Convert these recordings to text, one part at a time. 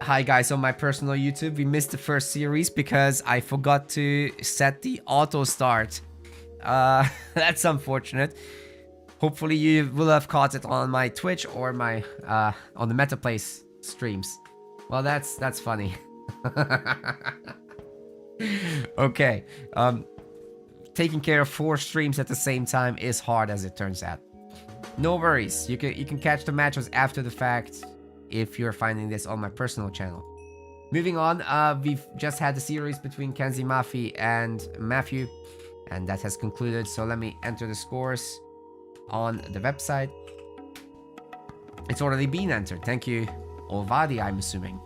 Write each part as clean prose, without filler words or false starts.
Hi guys, on my personal YouTube, we missed the first series because I forgot to set the auto start. That's unfortunate. Hopefully you will have caught it on my Twitch or my on the MetaPlace streams. Well, that's funny. Okay. Taking care of 4 streams at the same time is hard, as it turns out. No worries. You can catch the matches after the fact if you're finding this on my personal channel. Moving on, we've just had the series between Kenzie Mafi and Matthew, and that has concluded. So let me enter the scores on the website. It's already been entered. Thank you, Olvadi, I'm assuming.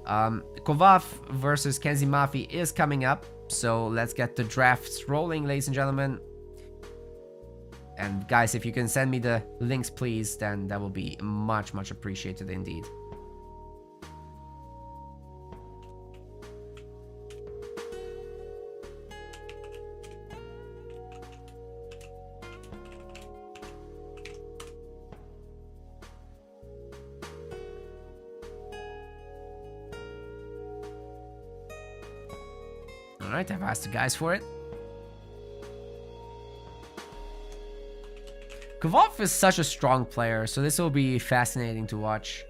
Kovaf versus Kenzie Mafi is coming up, so let's get the drafts rolling, ladies and gentlemen. And guys, if you can send me the links, please, then that will be much, much appreciated indeed. Alright, I've asked the guys for it. Kvov is such a strong player, so this will be fascinating to watch.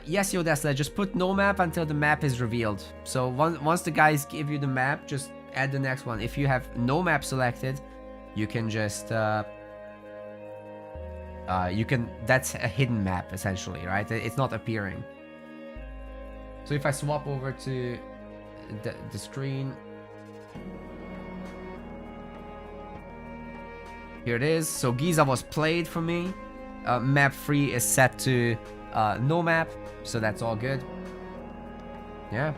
Yes, Yodesla, just put no map until the map is revealed. So once the guys give you the map, just add the next one. If you have no map selected, you can just that's a hidden map essentially, right? It's not appearing. So if I swap over to the screen, here it is. So Giza was played for me. Map 3 is set to no map, so that's all good. Yeah.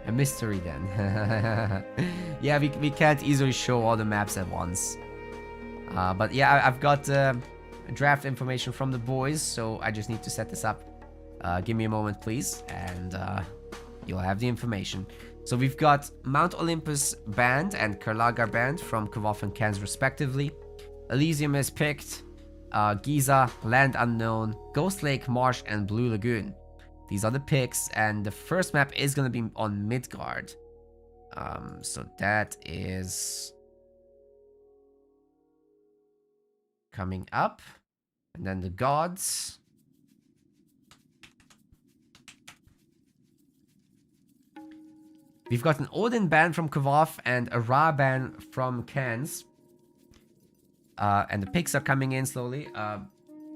A mystery then. Yeah, we can't easily show all the maps at once. But yeah, I've got draft information from the boys, so I just need to set this up. Give me a moment, please, and you'll have the information. So we've got Mount Olympus banned and Karlagar banned from Kvov and Kans respectively. Elysium is picked. Giza, Land Unknown, Ghost Lake, Marsh, and Blue Lagoon. These are the picks, and the first map is going to be on Midgard. So that is coming up. And then the gods. We've got an Odin ban from Kvov and a Ra ban from Kans. And the picks are coming in slowly.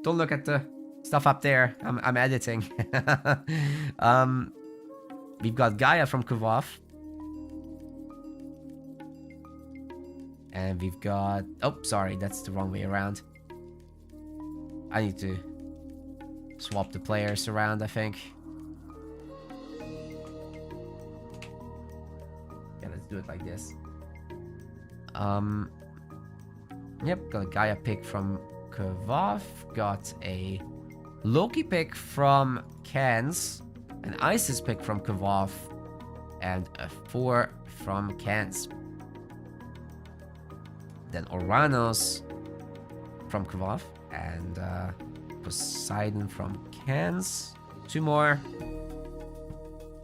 Don't look at the stuff up there. I'm editing. We've got Gaia from Kvov. And we've got... Oh, sorry, that's the wrong way around. I need to swap the players around, I think. Yeah, let's do it like this. Yep, got a Gaia pick from Kvov. Got a Loki pick from Kans. An Isis pick from Kvov. And a 4 from Kans. Then Oranos from Kvov. And Poseidon from Kans. 2 more.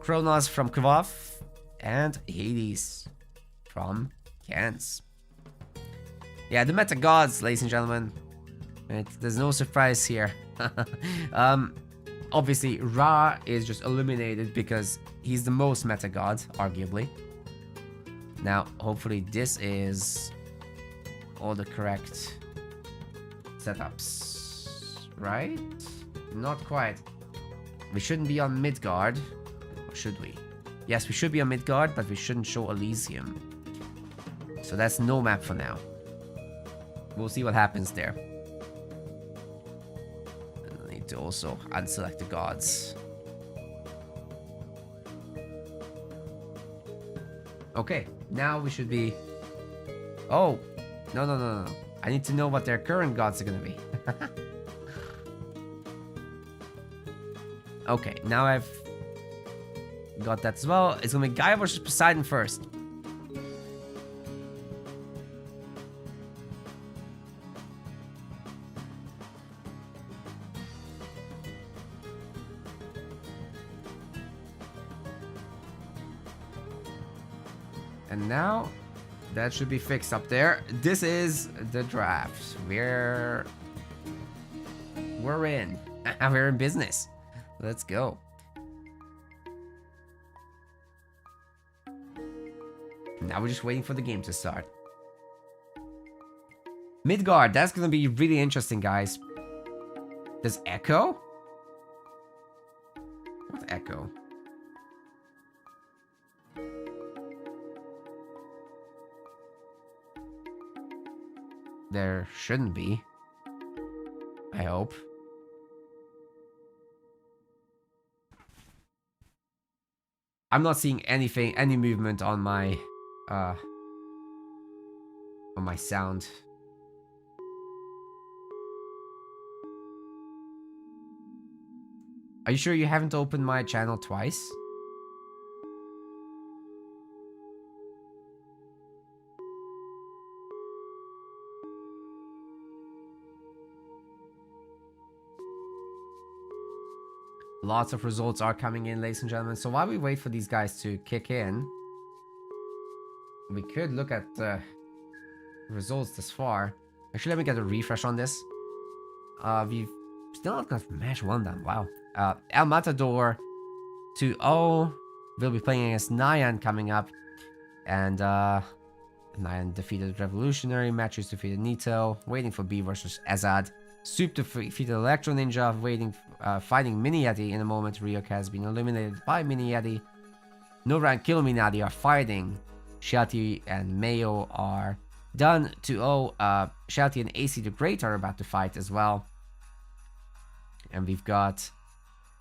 Kronos from Kvov. And Hades from Kans. Yeah, the meta gods, ladies and gentlemen. There's no surprise here. Obviously, Ra is just eliminated because he's the most meta god, arguably. Now, hopefully this is all the correct setups, right? Not quite. We shouldn't be on Midgard, or should we? Yes, we should be on Midgard, but we shouldn't show Elysium. So that's no map for now. We'll see what happens there. And I need to also unselect the gods. Okay, now we should be... Oh, no. I need to know what their current gods are gonna be. Okay, now I've got that as well. It's gonna be Gaia versus Poseidon first. And now, that should be fixed up there. This is the draft. We're in. We're in business. Let's go. Now we're just waiting for the game to start. Midgard, that's gonna be really interesting, guys. Does Echo? What Echo? There shouldn't be. I hope. I'm not seeing anything, any movement on my sound. Are you sure you haven't opened my channel twice? Lots of results are coming in, ladies and gentlemen. So while we wait for these guys to kick in, we could look at the results this far. Actually, let me get a refresh on this. We've still not got match 1 done. Wow. El Matador 2-0. We'll be playing against Nyan coming up. And Nyan defeated Revolutionary. Matches defeated Nito. Waiting for B versus Azad. Soup defeated Electro Ninja, fighting Mini Yeti in a moment. Ryuk has been eliminated by Mini Yeti. Nora and Killuminati are fighting. Shelty and Mayo are done 2-0. Shelty and AC the Great are about to fight as well. And we've got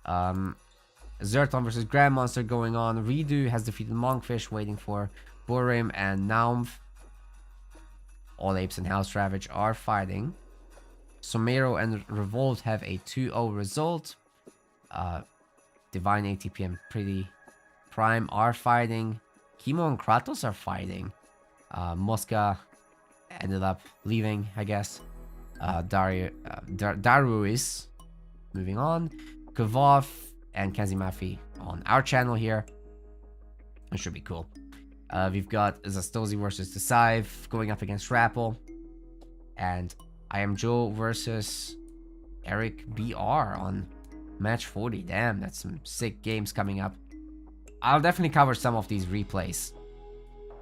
Zerton versus Grand Monster going on. Redo has defeated Monkfish, waiting for Borim and Naumf. All Apes and House Ravage are fighting. Somero and Revolt have a 2-0 result. Divine ATP and Pretty Prime are fighting. Chemo and Kratos are fighting. Mosca ended up leaving, I guess. Daru is moving on. Kavov and Kazimafi on our channel here. It should be cool. We've got Zastozi versus Decisive going up against Rappel. And I Am Joe versus Eric BR on match 40. Damn, that's some sick games coming up. I'll definitely cover some of these replays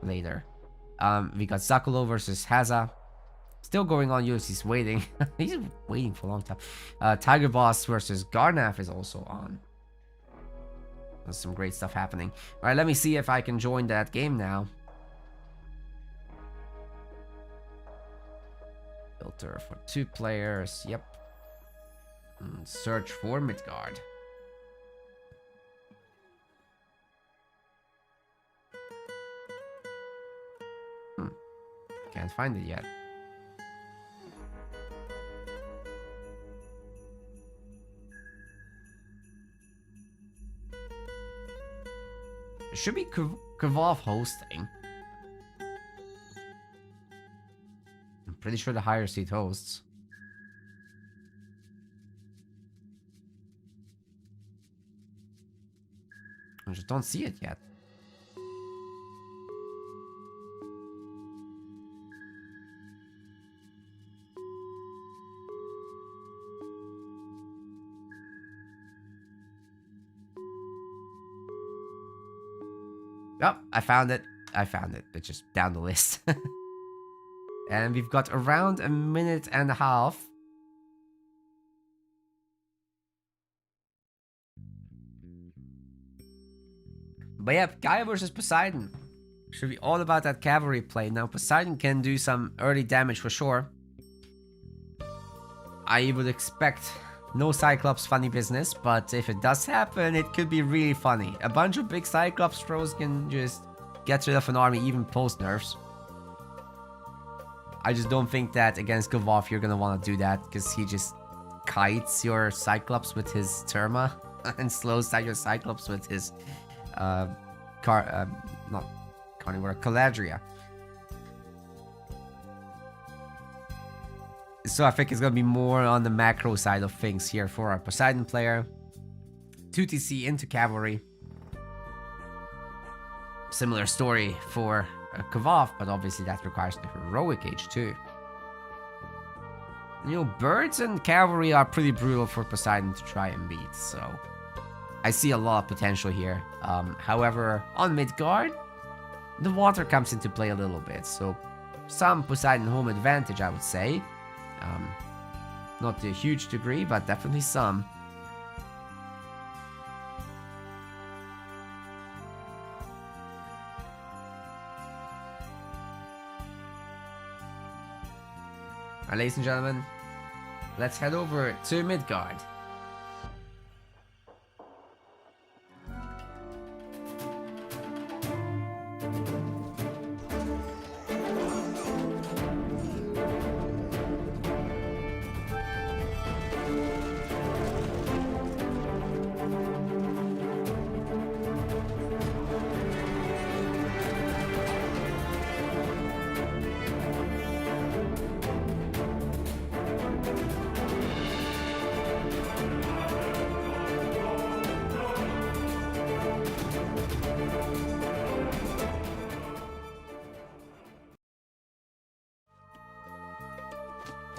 later. We got Zakulo versus Haza. Still going on. Ulysses waiting. He's waiting for a long time. Tiger Boss versus Garnaf is also on. There's some great stuff happening. Alright, let me see if I can join that game now. Filter for 2 players. Yep. And search for Midgard. Can't find it yet. It should be Kavov hosting. I'm pretty sure the higher seat hosts. I just don't see it yet. Oh, I found it. It's just down the list. And we've got around a minute and a half. But yeah, Gaia versus Poseidon. Should be all about that cavalry play. Now, Poseidon can do some early damage for sure. I would expect no Cyclops funny business, but if it does happen, it could be really funny. A bunch of big Cyclops throws can just get rid of an army even post nerfs. I just don't think that against Gavov you're gonna want to do that, because he just kites your Cyclops with his Terma and slows down your Cyclops with his not Carnivore, Caladria. So I think it's gonna be more on the macro side of things here for our Poseidon player. 2TC into Cavalry. Similar story for Kvav, but obviously that requires the Heroic Age too. You know, Birds and Cavalry are pretty brutal for Poseidon to try and beat, so I see a lot of potential here. However, on Midgard, the water comes into play a little bit, so some Poseidon home advantage, I would say. Not to a huge degree, but definitely some. Alright, ladies and gentlemen, let's head over to Midgard.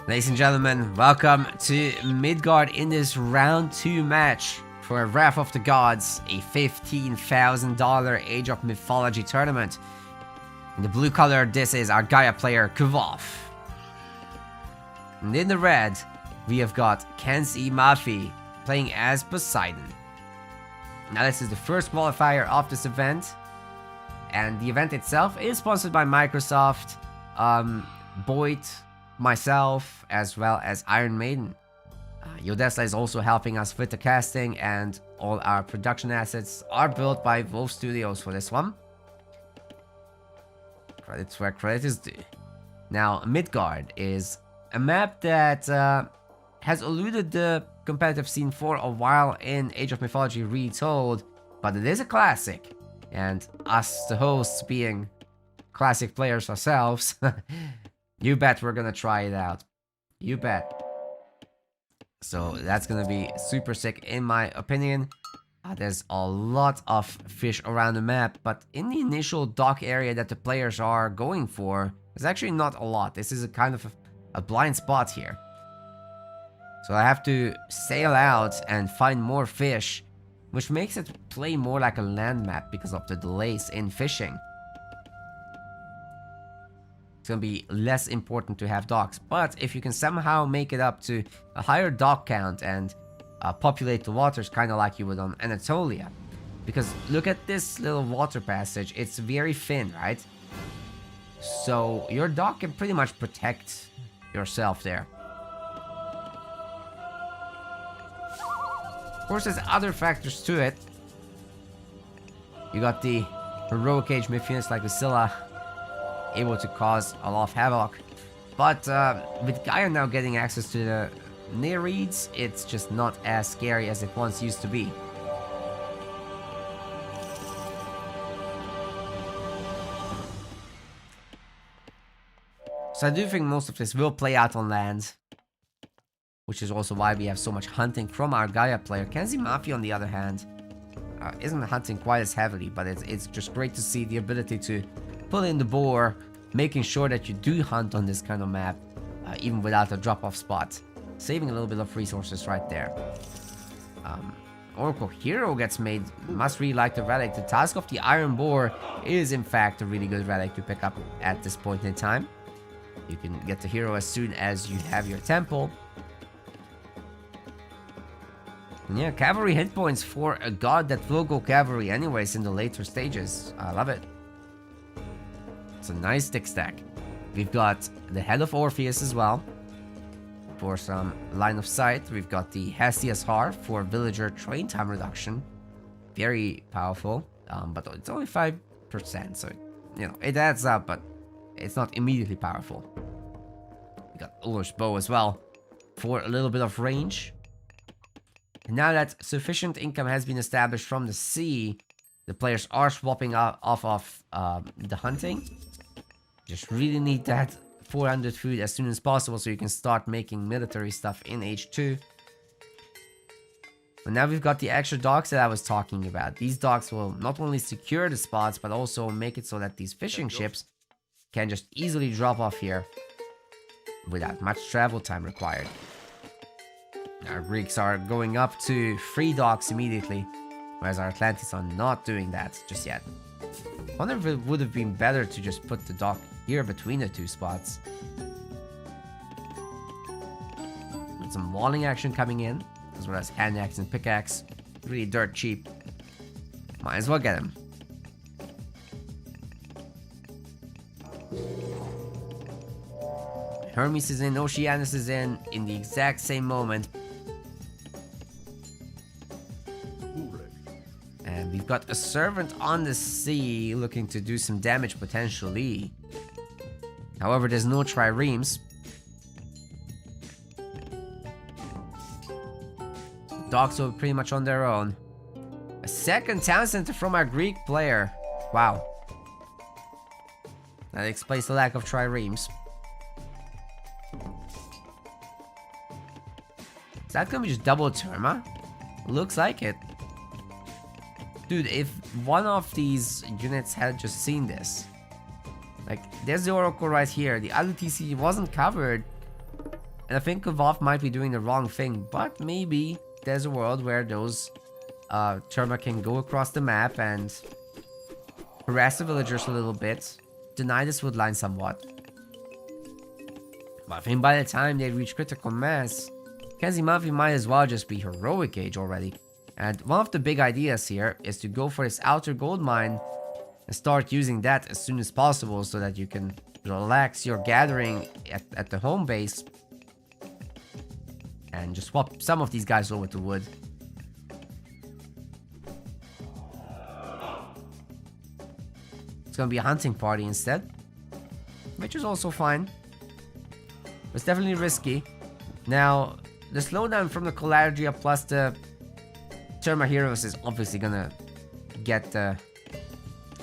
Ladies and gentlemen, welcome to Midgard in this round 2 match for Wrath of the Gods, a $15,000 Age of Mythology tournament. In the blue color, this is our Gaia player, Kvav. And in the red, we have got Kenzie Mafi playing as Poseidon. Now this is the first qualifier of this event, and the event itself is sponsored by Microsoft, Boyd, myself, as well as Iron Maiden. Yodesla is also helping us with the casting, and all our production assets are built by Wolf Studios for this one. Credits where credit is due. Now, Midgard is a map that has eluded the competitive scene for a while in Age of Mythology Retold, but it is a classic, and us, the hosts, being classic players ourselves, you bet we're gonna try it out. You bet. So that's gonna be super sick in my opinion. There's a lot of fish around the map, but in the initial dock area that the players are going for, there's actually not a lot. This is a kind of a blind spot here. So I have to sail out and find more fish, which makes it play more like a land map because of the delays in fishing. It's gonna be less important to have docks, but if you can somehow make it up to a higher dock count and populate the waters kind of like you would on Anatolia, because look at this little water passage, it's very thin, right? So your dock can pretty much protect yourself there. Of course, there's other factors to it. You got the heroic age Mythians like Scylla, able to cause a lot of havoc, but with Gaia now getting access to the Nereids, it's just not as scary as it once used to be. So I do think most of this will play out on land, which is also why we have so much hunting from our Gaia player. Kenzie Mafi, on the other hand, isn't hunting quite as heavily, but it's just great to see the ability to pull in the boar, making sure that you do hunt on this kind of map, even without a drop-off spot. Saving a little bit of resources right there. Oracle Hero gets made. Must really like the relic. The Task of the Iron Boar is in fact a really good relic to pick up at this point in time. You can get the hero as soon as you have your temple. And yeah, cavalry hit points for a god that will go cavalry anyways in the later stages. I love it. It's a nice stick stack. We've got the Head of Orpheus as well for some line of sight. We've got the Hestia's Heart for villager train time reduction. Very powerful, but it's only 5%, so you know it adds up, but it's not immediately powerful. We got Ulr's Bow as well for a little bit of range. And now that sufficient income has been established from the sea, The players are swapping off of the hunting. Just really need that 400 food as soon as possible so you can start making military stuff in H2. But now we've got the extra docks that I was talking about. These docks will not only secure the spots, but also make it so that these fishing ships can just easily drop off here without much travel time required. Our Greeks are going up to 3 docks immediately, whereas our Atlantis are not doing that just yet. I wonder if it would have been better to just put the dock here between the 2 spots. With some walling action coming in, as well as hand axe and pickaxe. Really dirt cheap. Might as well get him. Hermes is in, Oceanus is in the exact same moment. And we've got a servant on the sea looking to do some damage potentially. However, there's no triremes. Docks are pretty much on their own. A second town center from our Greek player. Wow. That explains the lack of triremes. Is that gonna be just double Terma? Looks like it. Dude, if one of these units had just seen this. Like, there's the Oracle right here. The other TC wasn't covered. And I think Kvav might be doing the wrong thing. But maybe there's a world where those Terma can go across the map and harass the villagers a little bit. Deny this wood line somewhat. But I think by the time they reach critical mass, Kenzimavi might as well just be heroic age already. And one of the big ideas here is to go for this outer gold mine and start using that as soon as possible so that you can relax your gathering at the home base and just swap some of these guys over to wood. It's gonna be a hunting party instead, which is also fine. It's definitely risky. Now, the slowdown from the Colargia plus the Terma Heroes is obviously gonna get the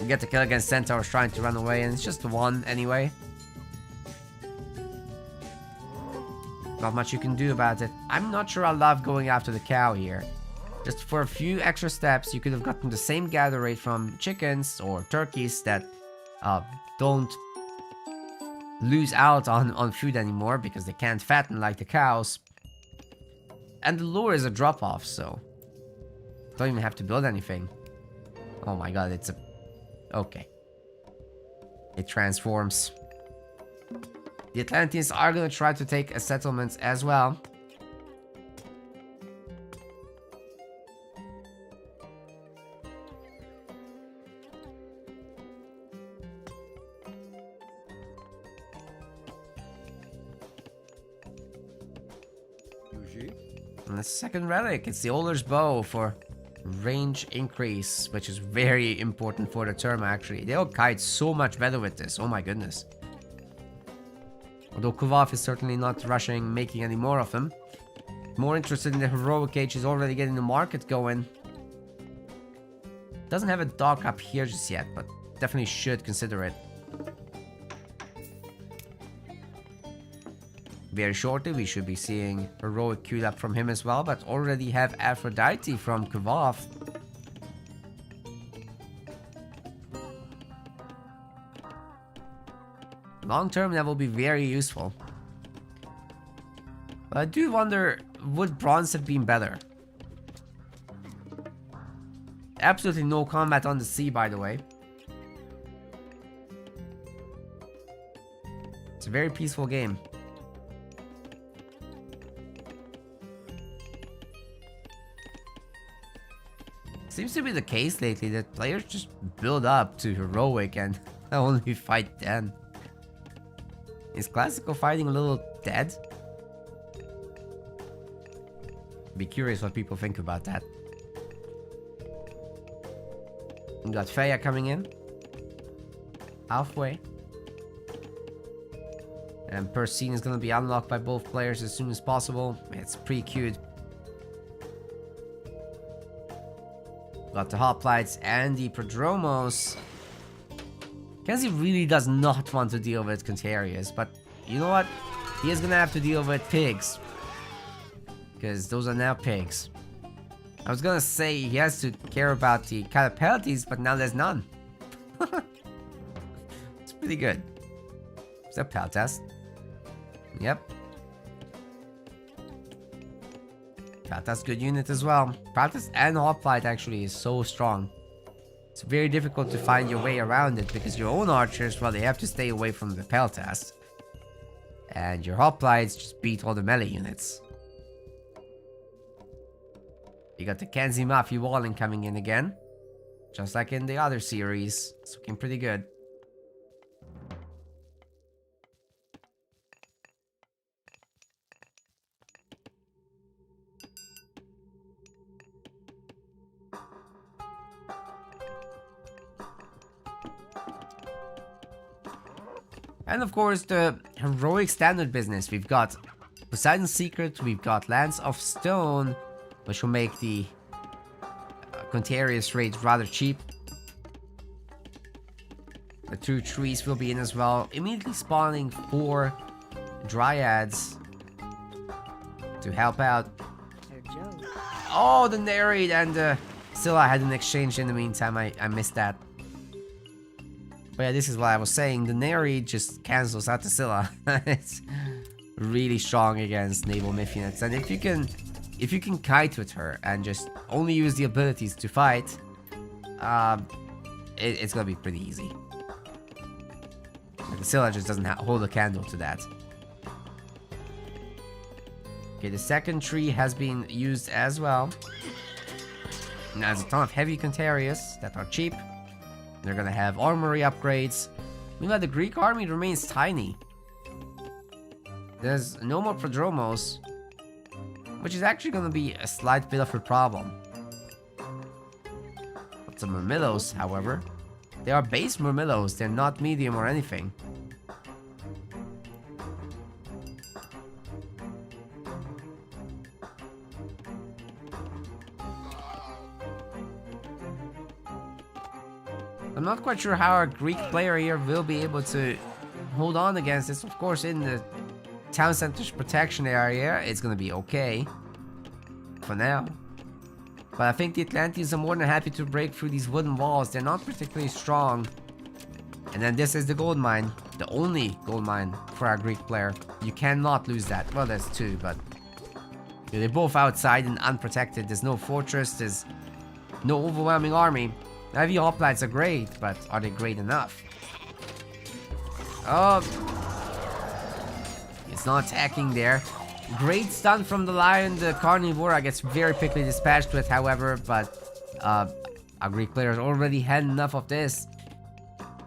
kill against Centaurs trying to run away, and it's just one anyway. Not much you can do about it. I'm not sure I love going after the cow here. Just for a few extra steps, you could have gotten the same gather rate from chickens or turkeys that don't lose out on food anymore because they can't fatten like the cows. And the lure is a drop-off, so don't even have to build anything. Oh my god, it's a... Okay. It transforms. The Atlanteans are gonna try to take a settlement as well. And the second relic, it's the Oler's Bow for range increase, which is very important for the term actually. They'll kite so much better with this, oh my goodness. Although Kvav is certainly not rushing making any more of them. More interested in the heroic age, is already getting the market going. Doesn't have a dock up here just yet, but definitely should consider it. Very shortly we should be seeing heroic queued up from him as well, but already have Aphrodite from Kvav. Long term that will be very useful. But I do wonder, would bronze have been better? Absolutely no combat on the sea, by the way. It's a very peaceful game. Seems to be the case lately that players just build up to heroic and only fight then. Is classical fighting a little dead? Be curious what people think about that. We got Freya coming in. Halfway. And per scene is going to be unlocked by both players as soon as possible. It's pre-queued. Got the hoplites and the prodromos. Kenzie really does not want to deal with Contarius, but you know what? He is gonna have to deal with pigs. Because those are now pigs. I was gonna say he has to care about the kind of penalties, but now there's none. It's pretty good. Is that pal test? Yep. That's good unit as well. Practice and hoplite actually is so strong. It's very difficult to find your way around it because your own archers, well, they have to stay away from the Peltas. And your hoplites just beat all the melee units. You got the Kenzie Mafia Walling coming in again. Just like in the other series. It's looking pretty good. And of course, the heroic standard business. We've got Poseidon's Secret, we've got Lance of Stone, which will make the Contarius raid rather cheap. The 2 trees will be in as well, immediately spawning 4 dryads to help out. Oh, the Narrate and Scylla had an exchange in the meantime. I missed that. But yeah, this is what I was saying. The Neri just cancels out the Scylla. It's really strong against naval myth units. And if you can kite with her and just only use the abilities to fight, it's gonna be pretty easy. The Scylla just doesn't hold a candle to that. Okay, the second tree has been used as well. Now there's a ton of heavy Contarius that are cheap. They're gonna have armory upgrades. Meanwhile, the Greek army remains tiny. There's no more prodromos, which is actually gonna be a slight bit of a problem. But the Murmillos, however, they are base Murmillos. They're not medium or anything. I'm not quite sure how our Greek player here will be able to hold on against this. Of course, in the town center's protection area, it's gonna be okay for now. But I think the Atlanteans are more than happy to break through these wooden walls. They're not particularly strong. And then this is the gold mine, the only gold mine for our Greek player. You cannot lose that. Well, there's 2, but they're both outside and unprotected. There's no fortress. There's no overwhelming army. Heavy hoplites are great, but are they great enough? Oh, it's not attacking there. Great stun from the lion. The carnivora gets very quickly dispatched with, however, but our Greek players already had enough of this.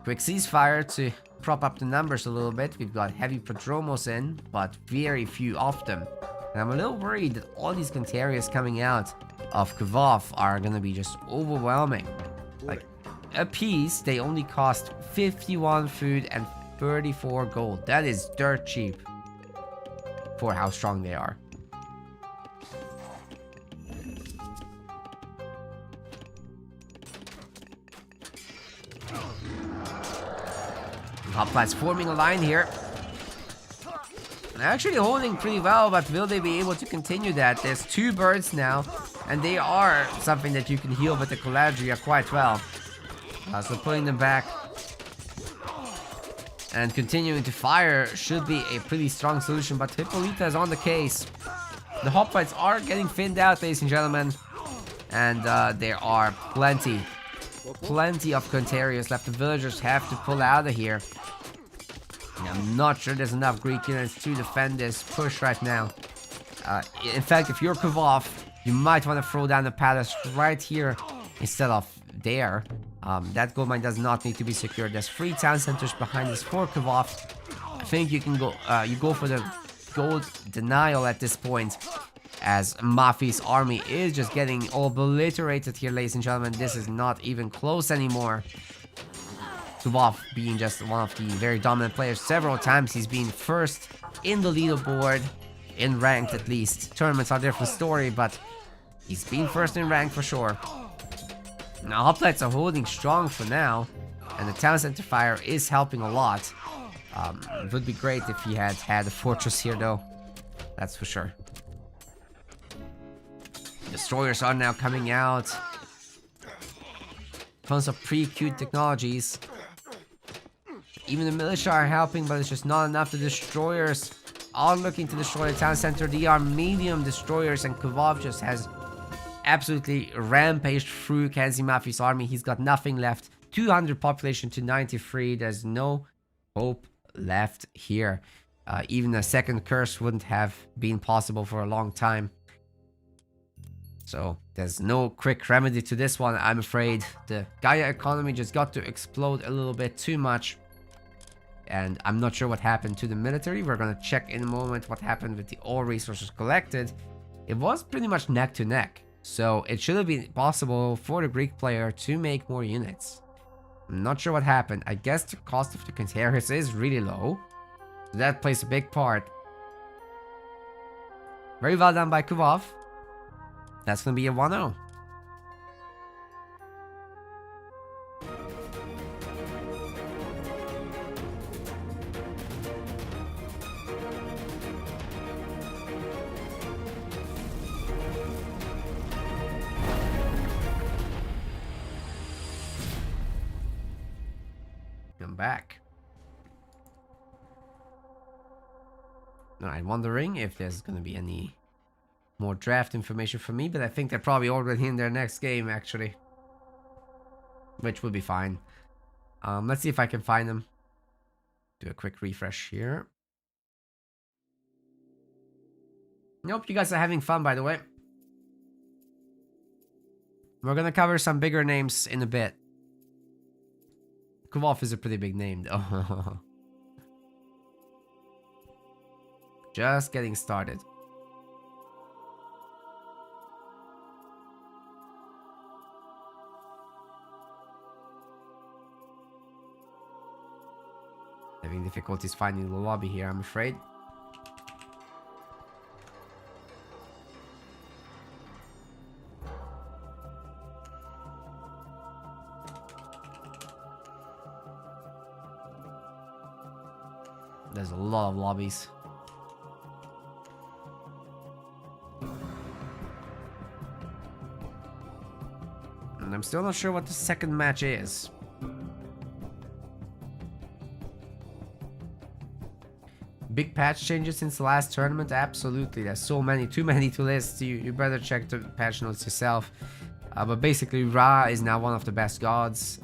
Quick ceasefire to prop up the numbers a little bit. We've got heavy prodromos in, but very few of them. And I'm a little worried that all these Contarius coming out of Kvov are gonna be just overwhelming. Like, a piece, they only cost 51 food and 34 gold. That is dirt cheap for how strong they are. Hoplites forming a line here. They're actually holding pretty well, but will they be able to continue that? There's 2 birds now, and they are something that you can heal with the Caladria quite well. So putting them back and continuing to fire should be a pretty strong solution, but Hippolyta is on the case. The hoplites are getting thinned out, ladies and gentlemen, and there are plenty of Contarius left. The villagers have to pull out of here. I'm not sure there's enough Greek units to defend this push right now. In fact, if you're Kvov, you might want to throw down the palace right here instead of there. That gold mine does not need to be secured. There's 3 town centers behind this for Kvov. I think you can go. You go for the gold denial at this point, as Mafi's army is just getting obliterated here, ladies and gentlemen. This is not even close anymore. Kvov being just one of the very dominant players. Several times he's been first in the leaderboard, in ranked at least. Tournaments are a different story, but he's been first in rank for sure. Now, hoplites are holding strong for now, and the town center fire is helping a lot. It would be great if he had a fortress here, though. That's for sure. Destroyers are now coming out. Tons of pre-queued technologies. Even the militia are helping, but it's just not enough. The destroyers are looking to destroy the town center. They are medium destroyers, and Kovov just has absolutely rampaged through Kanzimafi's army. He's got nothing left. 200 population to 93. There's no hope left here. Even a second curse wouldn't have been possible for a long time. So there's no quick remedy to this one, I'm afraid. The Gaia economy just got to explode a little bit too much. And I'm not sure what happened to the military. We're gonna check in a moment what happened with the all resources collected. It was pretty much neck to neck. So it should have been possible for the Greek player to make more units. I'm not sure what happened. I guess the cost of the Cantaris is really low. So that plays a big part. Very well done by Kovov. That's gonna be a 1-0. Come back. Now, I'm wondering if there's gonna be any more draft information for me, but I think they're probably already in their next game, actually. Which will be fine. Let's see if I can find them. Do a quick refresh here. Nope, you guys are having fun, by the way. We're gonna cover some bigger names in a bit. Kovov is a pretty big name, though. Just getting started. Having difficulties finding the lobby here, I'm afraid. There's a lot of lobbies. And I'm still not sure what the second match is. Big patch changes since the last tournament? Absolutely. There's so many, too many to list. You better check the patch notes yourself. But basically, Ra is now one of the best gods.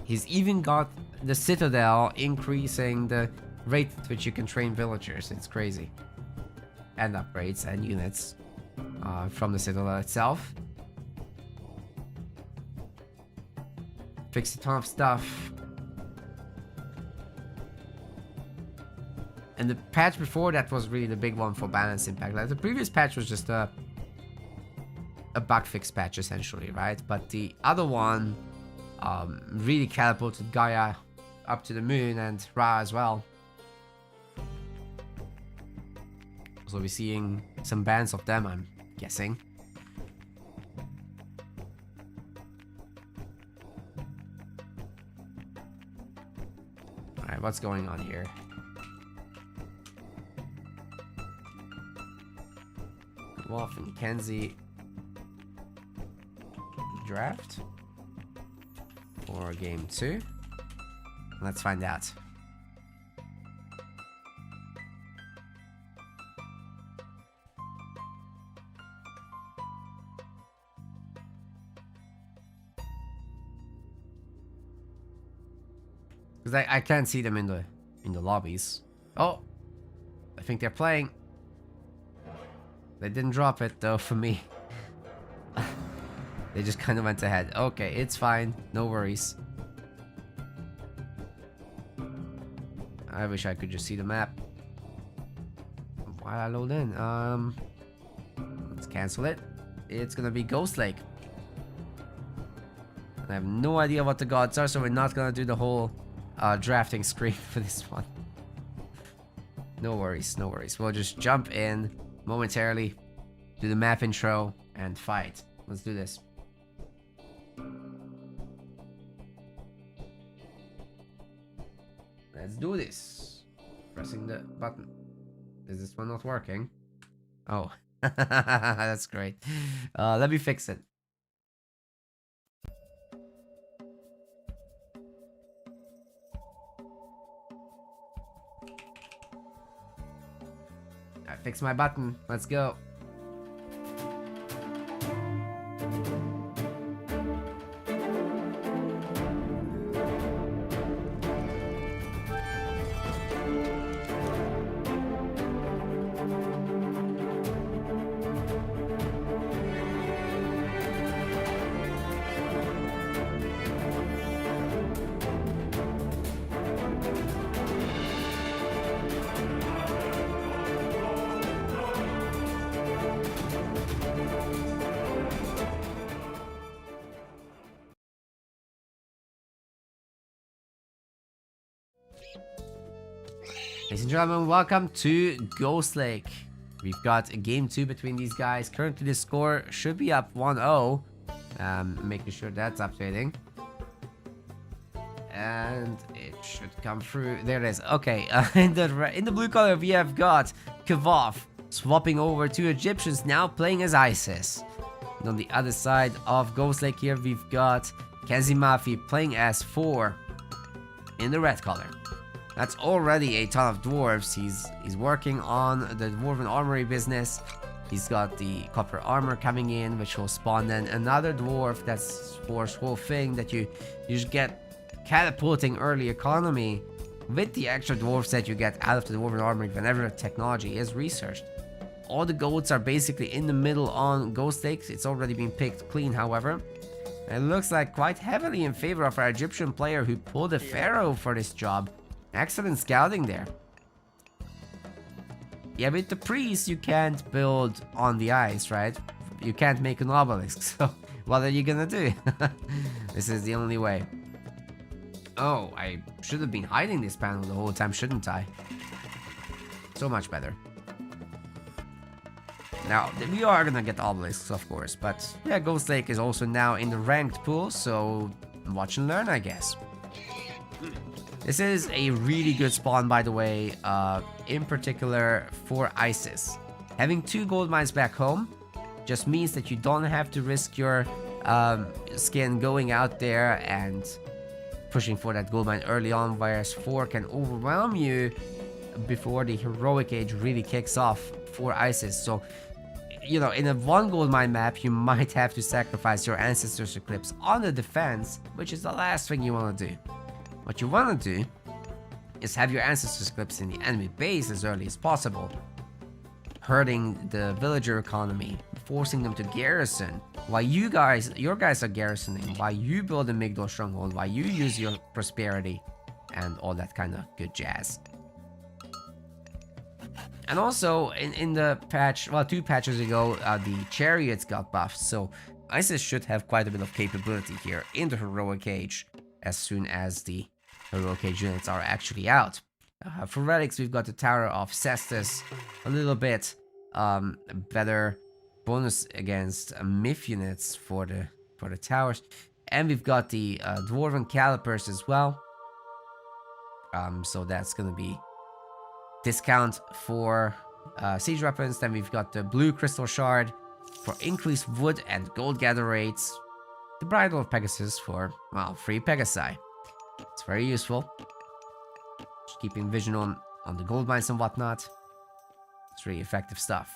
He's even got the Citadel increasing the rate at which you can train villagers. It's crazy. And upgrades and units from the Citadel itself. Fixed a ton of stuff. And the patch before that was really the big one for balance impact. Like the previous patch was just a bug fix patch essentially, right? But the other one really catapulted Gaia up to the moon, and Ra as well. So we're seeing some bands of them, I'm guessing. Alright, what's going on here? Wolf and Kenzie draft for game 2. Let's find out. Because I can't see them in the lobbies. Oh, I think they're playing. They didn't drop it though for me. They just kind of went ahead. Okay, it's fine. No worries. I wish I could just see the map. While I load in. Let's cancel it. It's gonna be Ghost Lake. I have no idea what the gods are, so we're not gonna do the whole drafting screen for this one. No worries, no worries. We'll just jump in momentarily, do the map intro, and fight. Let's do this. Let's do this. Pressing the button. Is this one not working? Oh, that's great. Let me fix it. I fixed my button. Let's go. Ladies and gentlemen, welcome to Ghost Lake. We've got a game 2 between these guys. Currently the score should be up 1-0. Making sure that's updating. And it should come through. There it is. Okay, in the blue color we have got Kavov swapping over to Egyptians, now playing as ISIS. And on the other side of Ghost Lake here we've got Kazimafi playing as 4 in the red color. That's already a ton of dwarves. He's working on the dwarven armory business. He's got the copper armor coming in, which will spawn then another dwarf. That's Force whole thing that you just get catapulting early economy with the extra dwarfs that you get out of the dwarven armory whenever technology is researched. All the goats are basically in the middle on Ghost Lake. It's already been picked clean, however. It looks like quite heavily in favor of our Egyptian player who pulled a pharaoh for this job. Excellent scouting there. Yeah, with the priest you can't build on the ice, right? You can't make an obelisk, so what are you gonna do? This is the only way. Oh, I should have been hiding this panel the whole time, shouldn't I? So much better. Now, we are gonna get obelisks, of course, but yeah, Ghost Lake is also now in the ranked pool, so watch and learn, I guess. This is a really good spawn, by the way, in particular for ISIS. Having 2 gold mines back home just means that you don't have to risk your skin going out there and pushing for that gold mine early on, whereas 4 can overwhelm you before the heroic age really kicks off for ISIS. So, you know, in a 1 gold mine map, you might have to sacrifice your Ancestors Eclipse on the defense, which is the last thing you want to do. What you want to do is have your Ancestors Eclipse in the enemy base as early as possible, hurting the villager economy, forcing them to garrison, while your guys are garrisoning, while you build a Migdol stronghold, while you use your prosperity, and all that kind of good jazz. And also, in the patch, well, 2 patches ago, the chariots got buffed, so ISIS should have quite a bit of capability here in the heroic age as soon as the heroic age units are actually out. For relics, we've got the Tower of Cestus, a little bit better bonus against myth units for the towers, and we've got the dwarven calipers as well. So that's gonna be discount for siege weapons. Then we've got the blue crystal shard for increased wood and gold gather rates. The bridle of Pegasus for, well, free Pegasi. It's very useful. Just keeping vision on the gold mines and whatnot. It's really effective stuff.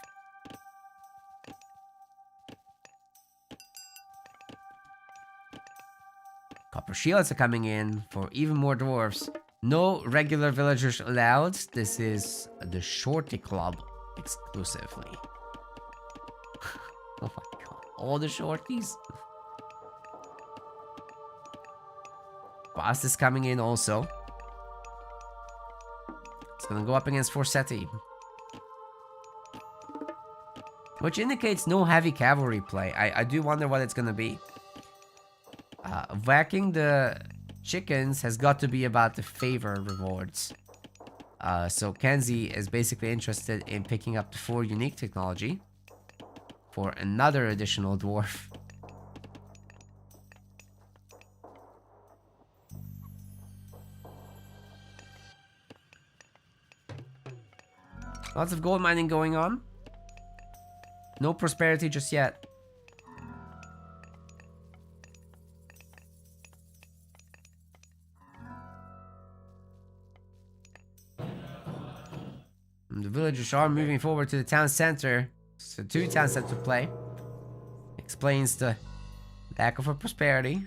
Copper shields are coming in for even more dwarves. No regular villagers allowed. This is the Shorty Club exclusively. Oh my god, all the shorties. Bast is coming in also. It's gonna go up against Forseti, which indicates no heavy cavalry play. I do wonder what it's gonna be. Whacking the chickens has got to be about the favor rewards. So Kenzie is basically interested in picking up the 4 unique technology for another additional dwarf. Lots of gold mining going on. No prosperity just yet. And the villagers are moving forward to the town center. So 2 town center play. Explains the lack of a prosperity.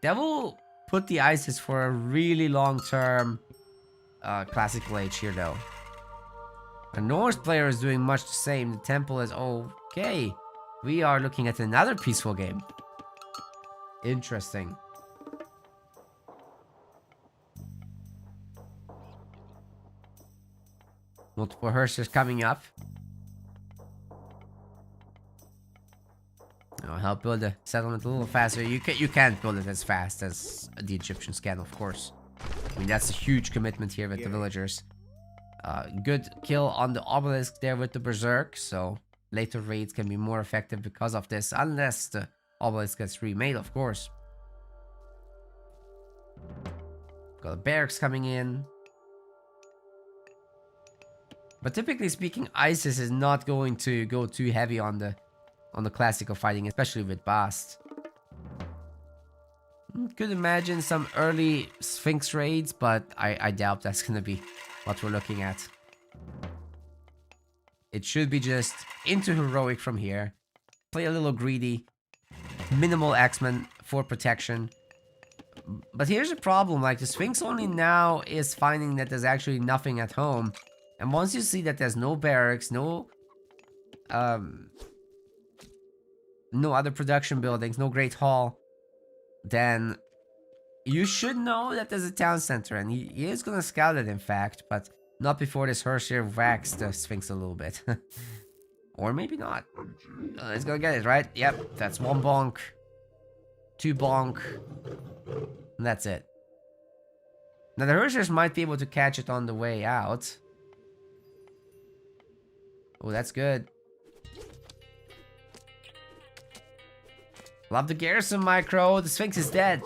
That will put the ISIS for a really long-term classical age here, though. A Norse player is doing much the same. The temple is okay. We are looking at another peaceful game. Interesting. Multiple hearsers coming up. I'll help build the settlement a little faster. You can't build it as fast as the Egyptians can, of course. I mean, that's a huge commitment here with the villagers. Good kill on the obelisk there with the berserk, so later raids can be more effective because of this, unless the obelisk gets remade, of course. Got the barracks coming in. But typically speaking, ISIS is not going to go too heavy on the classical fighting, especially with Bast. Could imagine some early Sphinx raids, but I doubt that's gonna be what we're looking at. It should be just into heroic from here. Play a little greedy. Minimal X-Men for protection. But here's the problem, like the Sphinx only now is finding that there's actually nothing at home. And once you see that there's no barracks, no other production buildings, no Great Hall, then you should know that there's a town center, and he is gonna scout it, in fact, but not before this Hershey whacks the Sphinx a little bit. Or maybe not. Let's go get it, right? Yep, that's 1 bonk, 2 bonk, and that's it. Now the Hershers might be able to catch it on the way out. Oh, that's good. Love the garrison micro. The Sphinx is dead.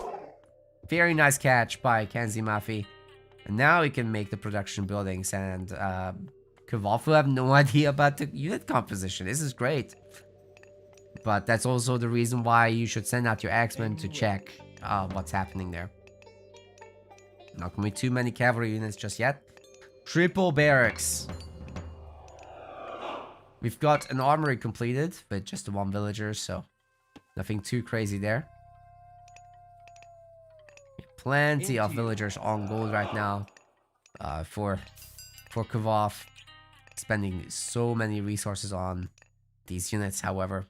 Very nice catch by Kenzie Mafi. And now we can make the production buildings, and Kvafu have no idea about the unit composition. This is great. But that's also the reason why you should send out your X-Men to check what's happening there. Not gonna be too many cavalry units just yet. Triple barracks. We've got an armory completed with just the 1 villager, so nothing too crazy there. Plenty of villagers on gold right now for Kvafu. Spending so many resources on these units, however.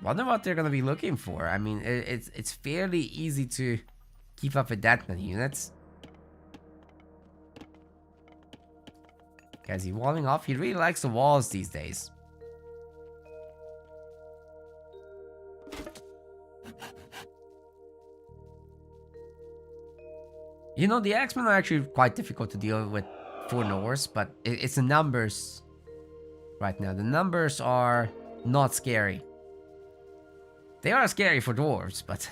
Wonder what they're gonna be looking for. I mean, it's fairly easy to keep up with that many units. Is he walling off? He really likes the walls these days. You know, the X-Men are actually quite difficult to deal with for Norse, but it's the numbers right now. The numbers are not scary. They are scary for dwarves, but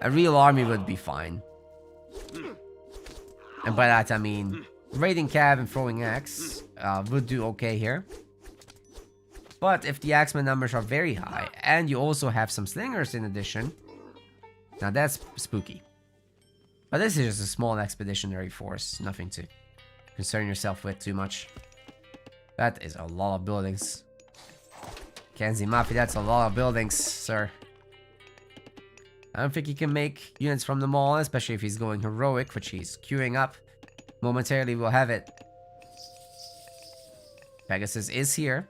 a real army would be fine. And by that I mean raiding cab and throwing axe would do okay here. But if the Axeman numbers are very high, and you also have some slingers in addition, now that's spooky. But this is just a small expeditionary force, nothing to concern yourself with too much. That is a lot of buildings. Kenzie Mafi, that's a lot of buildings, sir. I don't think he can make units from them all, especially if he's going heroic, which he's queuing up. Momentarily we'll have it. Pegasus is here.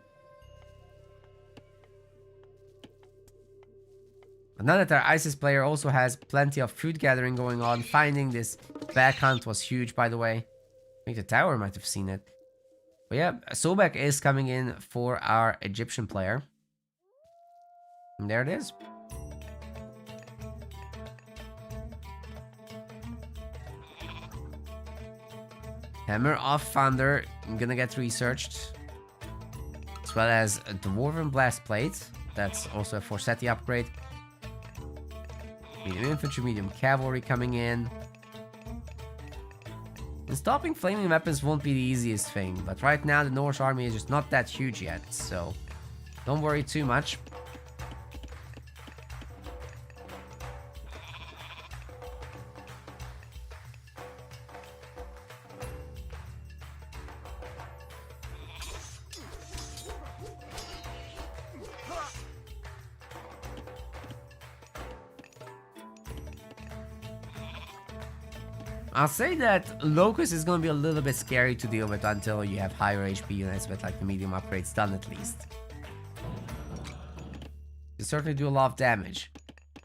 But now that our ISIS player also has plenty of food gathering going on, finding this back hunt was huge, by the way. I think the tower might have seen it. But yeah, Sobek is coming in for our Egyptian player. And there it is. Hammer of Thunder, I'm gonna get researched. As well as a Dwarven Blast Plate. That's also a Forseti upgrade. Medium Infantry, Medium Cavalry coming in. And stopping flaming weapons won't be the easiest thing, but right now the Norse army is just not that huge yet, so don't worry too much. I'll say that Locust is going to be a little bit scary to deal with until you have higher HP units with like the medium upgrades done at least. You certainly do a lot of damage.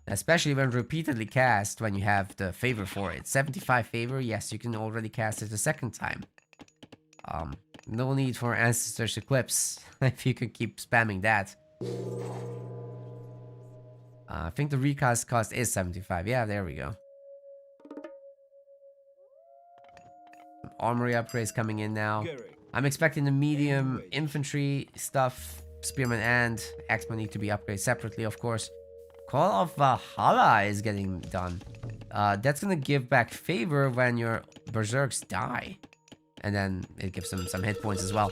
Especially when repeatedly cast when you have the favor for it. 75 favor, yes, you can already cast it a second time. No need for Ancestor's Eclipse if you can keep spamming that. I think the recast cost is 75. Yeah, there we go. Armory upgrades coming in now. I'm expecting the medium infantry stuff, Spearman and Axeman need to be upgraded separately, of course. Call of Valhalla is getting done. That's gonna give back favor when your berserks die. And then it gives them some hit points as well.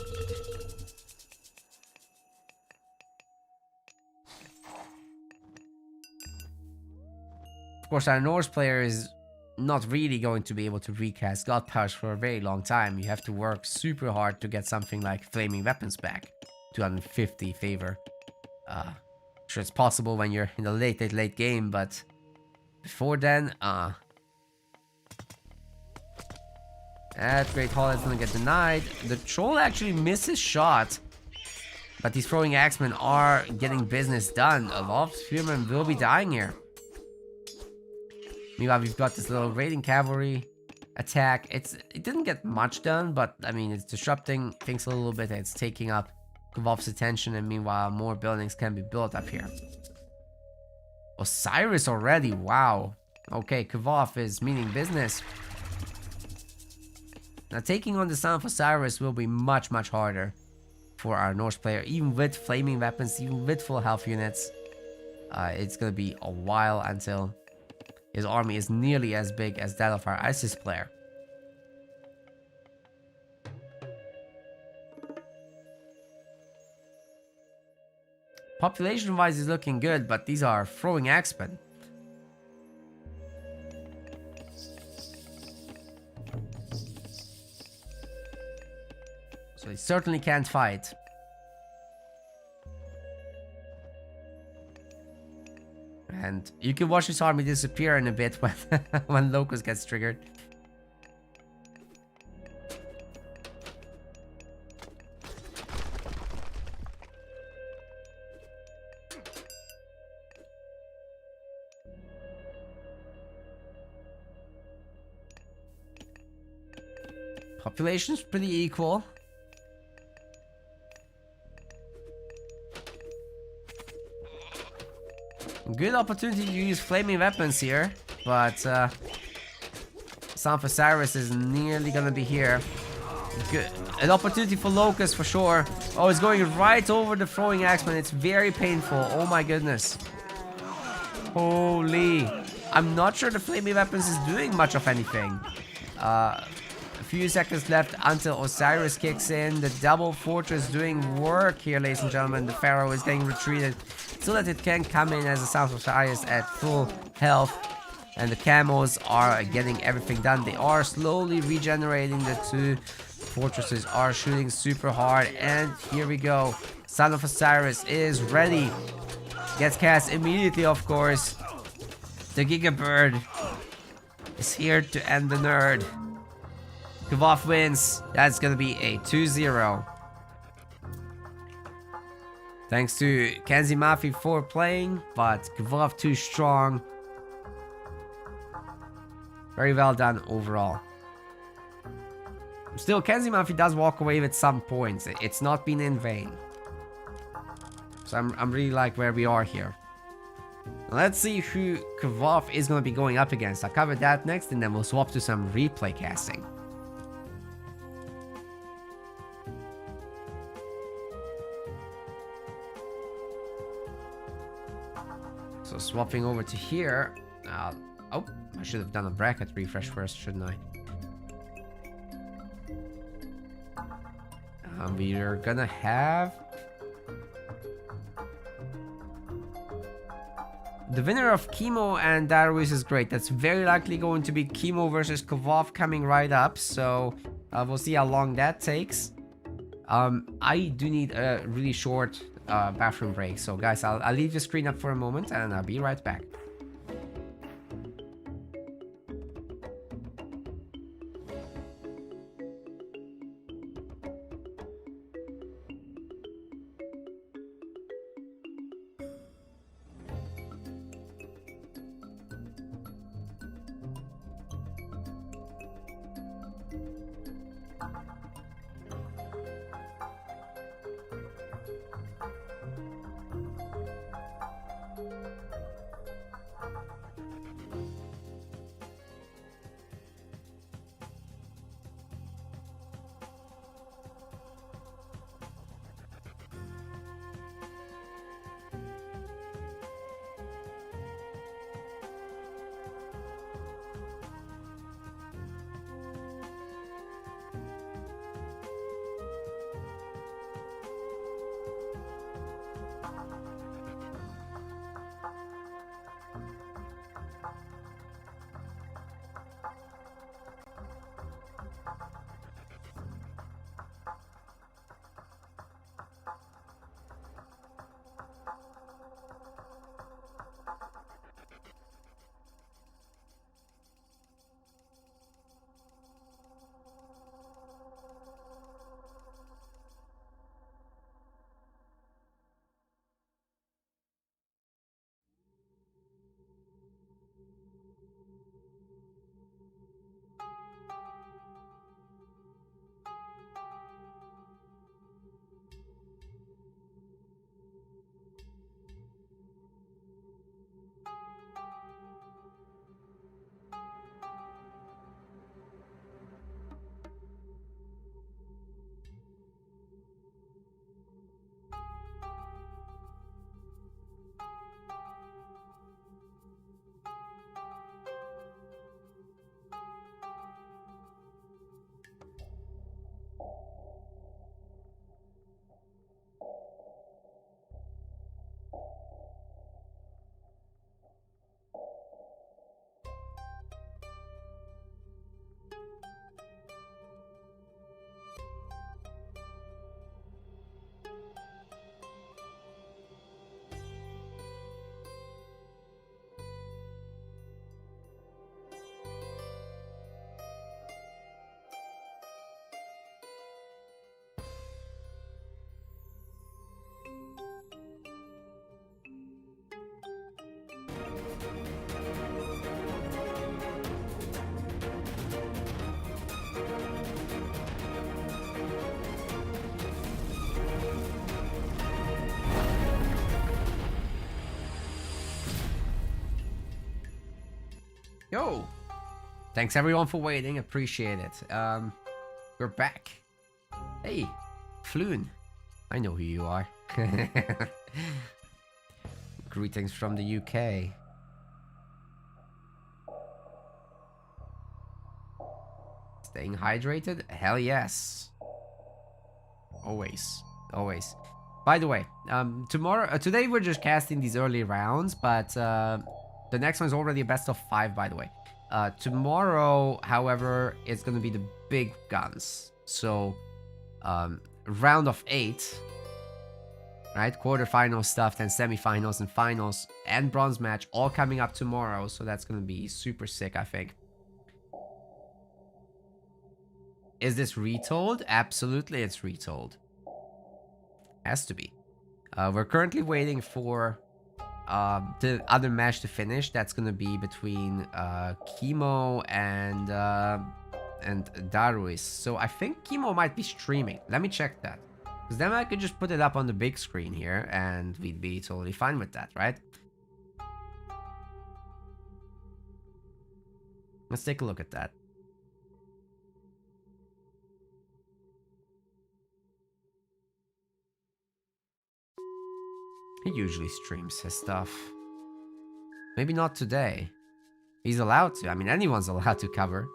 Of course, our Norse player is not really going to be able to recast God Powers for a very long time. You have to work super hard to get something like Flaming Weapons back. 250 favor. Sure, it's possible when you're in the late game, but before then, that Great Hall is gonna get denied. The Troll actually misses shot, but these throwing axemen are getting business done. A lot of spearmen will be dying here. Meanwhile, we've got this little raiding cavalry attack. It didn't get much done, but I mean, it's disrupting things a little bit. It's taking up Kvolf's attention, and meanwhile, more buildings can be built up here. Osiris already, wow. Okay, Kvolf is meaning business. Now, taking on the Son of Osiris will be much, much harder for our Norse player, even with flaming weapons, even with full health units. It's gonna be a while until his army is nearly as big as that of our ISIS player. Population-wise is looking good, but these are throwing axemen. So they certainly can't fight. And you can watch his army disappear in a bit when, when Locust gets triggered. Population's pretty equal. Good opportunity to use flaming weapons here, but Son of Osiris is nearly gonna be here. Good. An opportunity for Locust for sure. Oh, it's going right over the throwing axeman. It's very painful. Oh my goodness. Holy. I'm not sure the flaming weapons is doing much of anything. A few seconds left until Osiris kicks in. The double fortress doing work here, ladies and gentlemen. The Pharaoh is getting retreated so that it can come in as a Son of Osiris at full health. And the camos are getting everything done. They are slowly regenerating. The two fortresses are shooting super hard. And here we go. Son of Osiris is ready. Gets cast immediately, of course. The Giga Bird is here to end the nerd. Kvolf wins. That's gonna be a 2-0. Thanks to Kenzie Mafi for playing, but Kvolf too strong. Very well done overall. Still, Kenzie Mafi does walk away with some points. It's not been in vain. So I'm really like where we are here. Let's see who Kvolf is going to be going up against. I'll cover that next, and then we'll swap to some replay casting. So swapping over to here. Oh, I should have done a bracket refresh first, shouldn't I? We are gonna have the winner of Chemo and Darwish is great. That's very likely going to be Chemo versus Kovov coming right up. So we'll see how long that takes. I do need a really short bathroom break. So guys, I'll leave the screen up for a moment and I'll be right back. Yo! Thanks everyone for waiting, appreciate it. We're back. Hey, Floon. I know who you are. Greetings from the UK. Staying hydrated? Hell yes. Always. Always. By the way, today we're just casting these early rounds, but the next one is already a best of 5, by the way. Tomorrow, however, it's going to be the big guns. So, round of 8, right? Quarterfinal stuff, then semifinals and finals and bronze match all coming up tomorrow. So that's going to be super sick, I think. Is this retold? Absolutely, it's retold. Has to be. We're currently waiting for the other match to finish. That's gonna be between Chemo and Darwish. So I think Chemo might be streaming. Let me check that, because then I could just put it up on the big screen here and we'd be totally fine with that, right? Let's take a look at that. He usually streams his stuff. Maybe not today. He's allowed to. I mean, anyone's allowed to cover.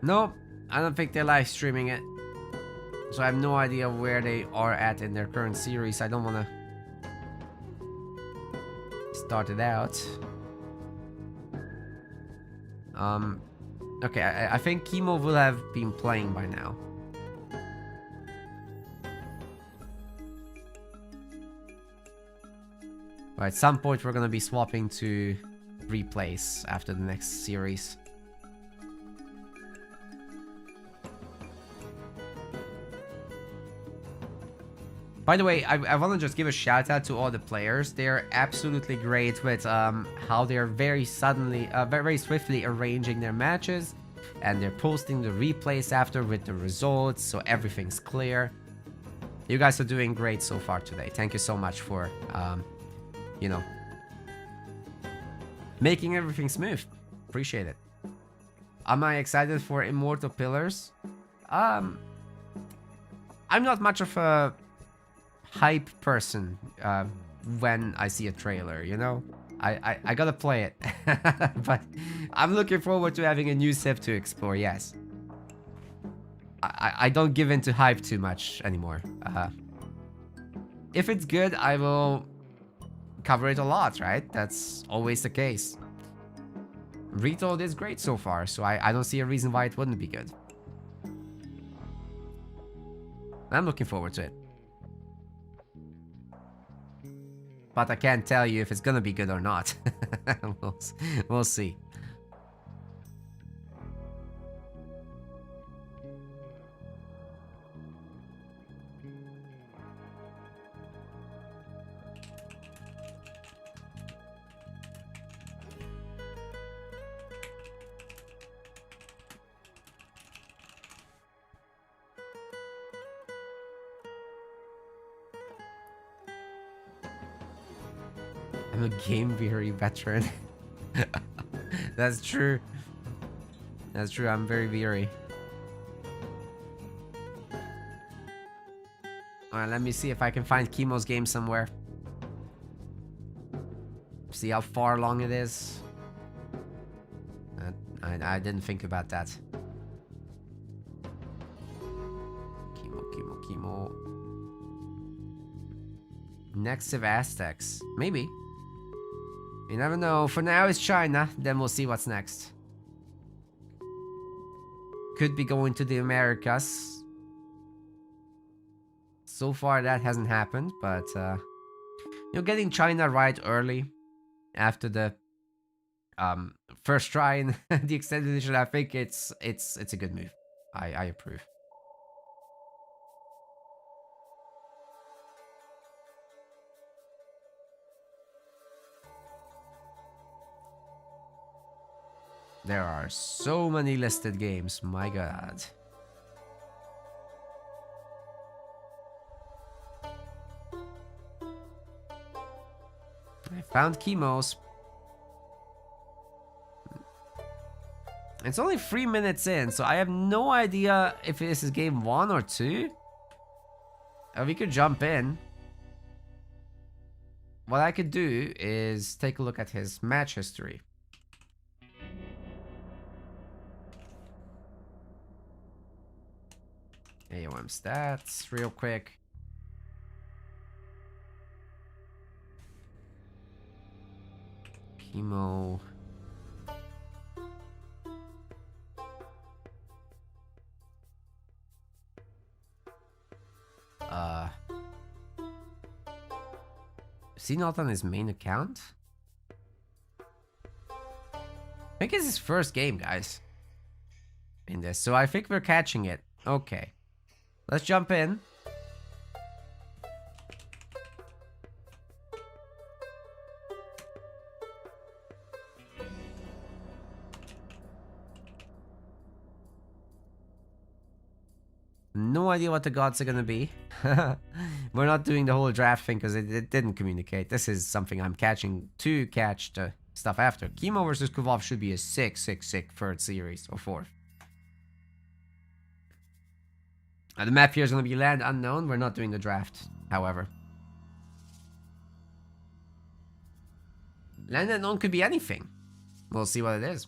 Nope, I don't think they're live streaming it. So I have no idea where they are at in their current series. I don't want to start it out. Okay, I think Chemo will have been playing by now. But at some point we're gonna be swapping to replays after the next series. By the way, I want to just give a shout out to all the players. They're absolutely great with how they're very swiftly arranging their matches, and they're posting the replays after with the results, so everything's clear. You guys are doing great so far today. Thank you so much for, you know, making everything smooth. Appreciate it. Am I excited for Immortal Pillars? I'm not much of a hype person when I see a trailer, you know? I gotta play it. But I'm looking forward to having a new Civ to explore, yes. I don't give in to hype too much anymore. If it's good, I will cover it a lot, right? That's always the case. Retold is great so far, so I don't see a reason why it wouldn't be good. I'm looking forward to it. But I can't tell you if it's gonna be good or not. We'll see. I'm a game-weary veteran. That's true. That's true, I'm very weary. Alright, let me see if I can find Chemo's game somewhere. See how far along it is. I didn't think about that. Chemo. Next Civ Aztecs. Maybe. You never know. For now it's China, then we'll see what's next. Could be going to the Americas. So far that hasn't happened, but you know, getting China right early after the first try in the extended edition, I think it's a good move. I approve. There are so many listed games, my god. I found Chemo's. It's only 3 minutes in, so I have no idea if this is game 1 or 2. We could jump in. What I could do is take a look at his match history. AOM stats, real quick. Chemo. Is he not on his main account? I think it's his first game, guys. In this, so I think we're catching it. Okay. Let's jump in. No idea what the gods are gonna be. We're not doing the whole draft thing because it didn't communicate. This is something I'm catching to catch the stuff after. Chemo versus Kuvov should be a sick third series or fourth. The map here is going to be land unknown. We're not doing the draft, however. Land unknown could be anything. We'll see what it is.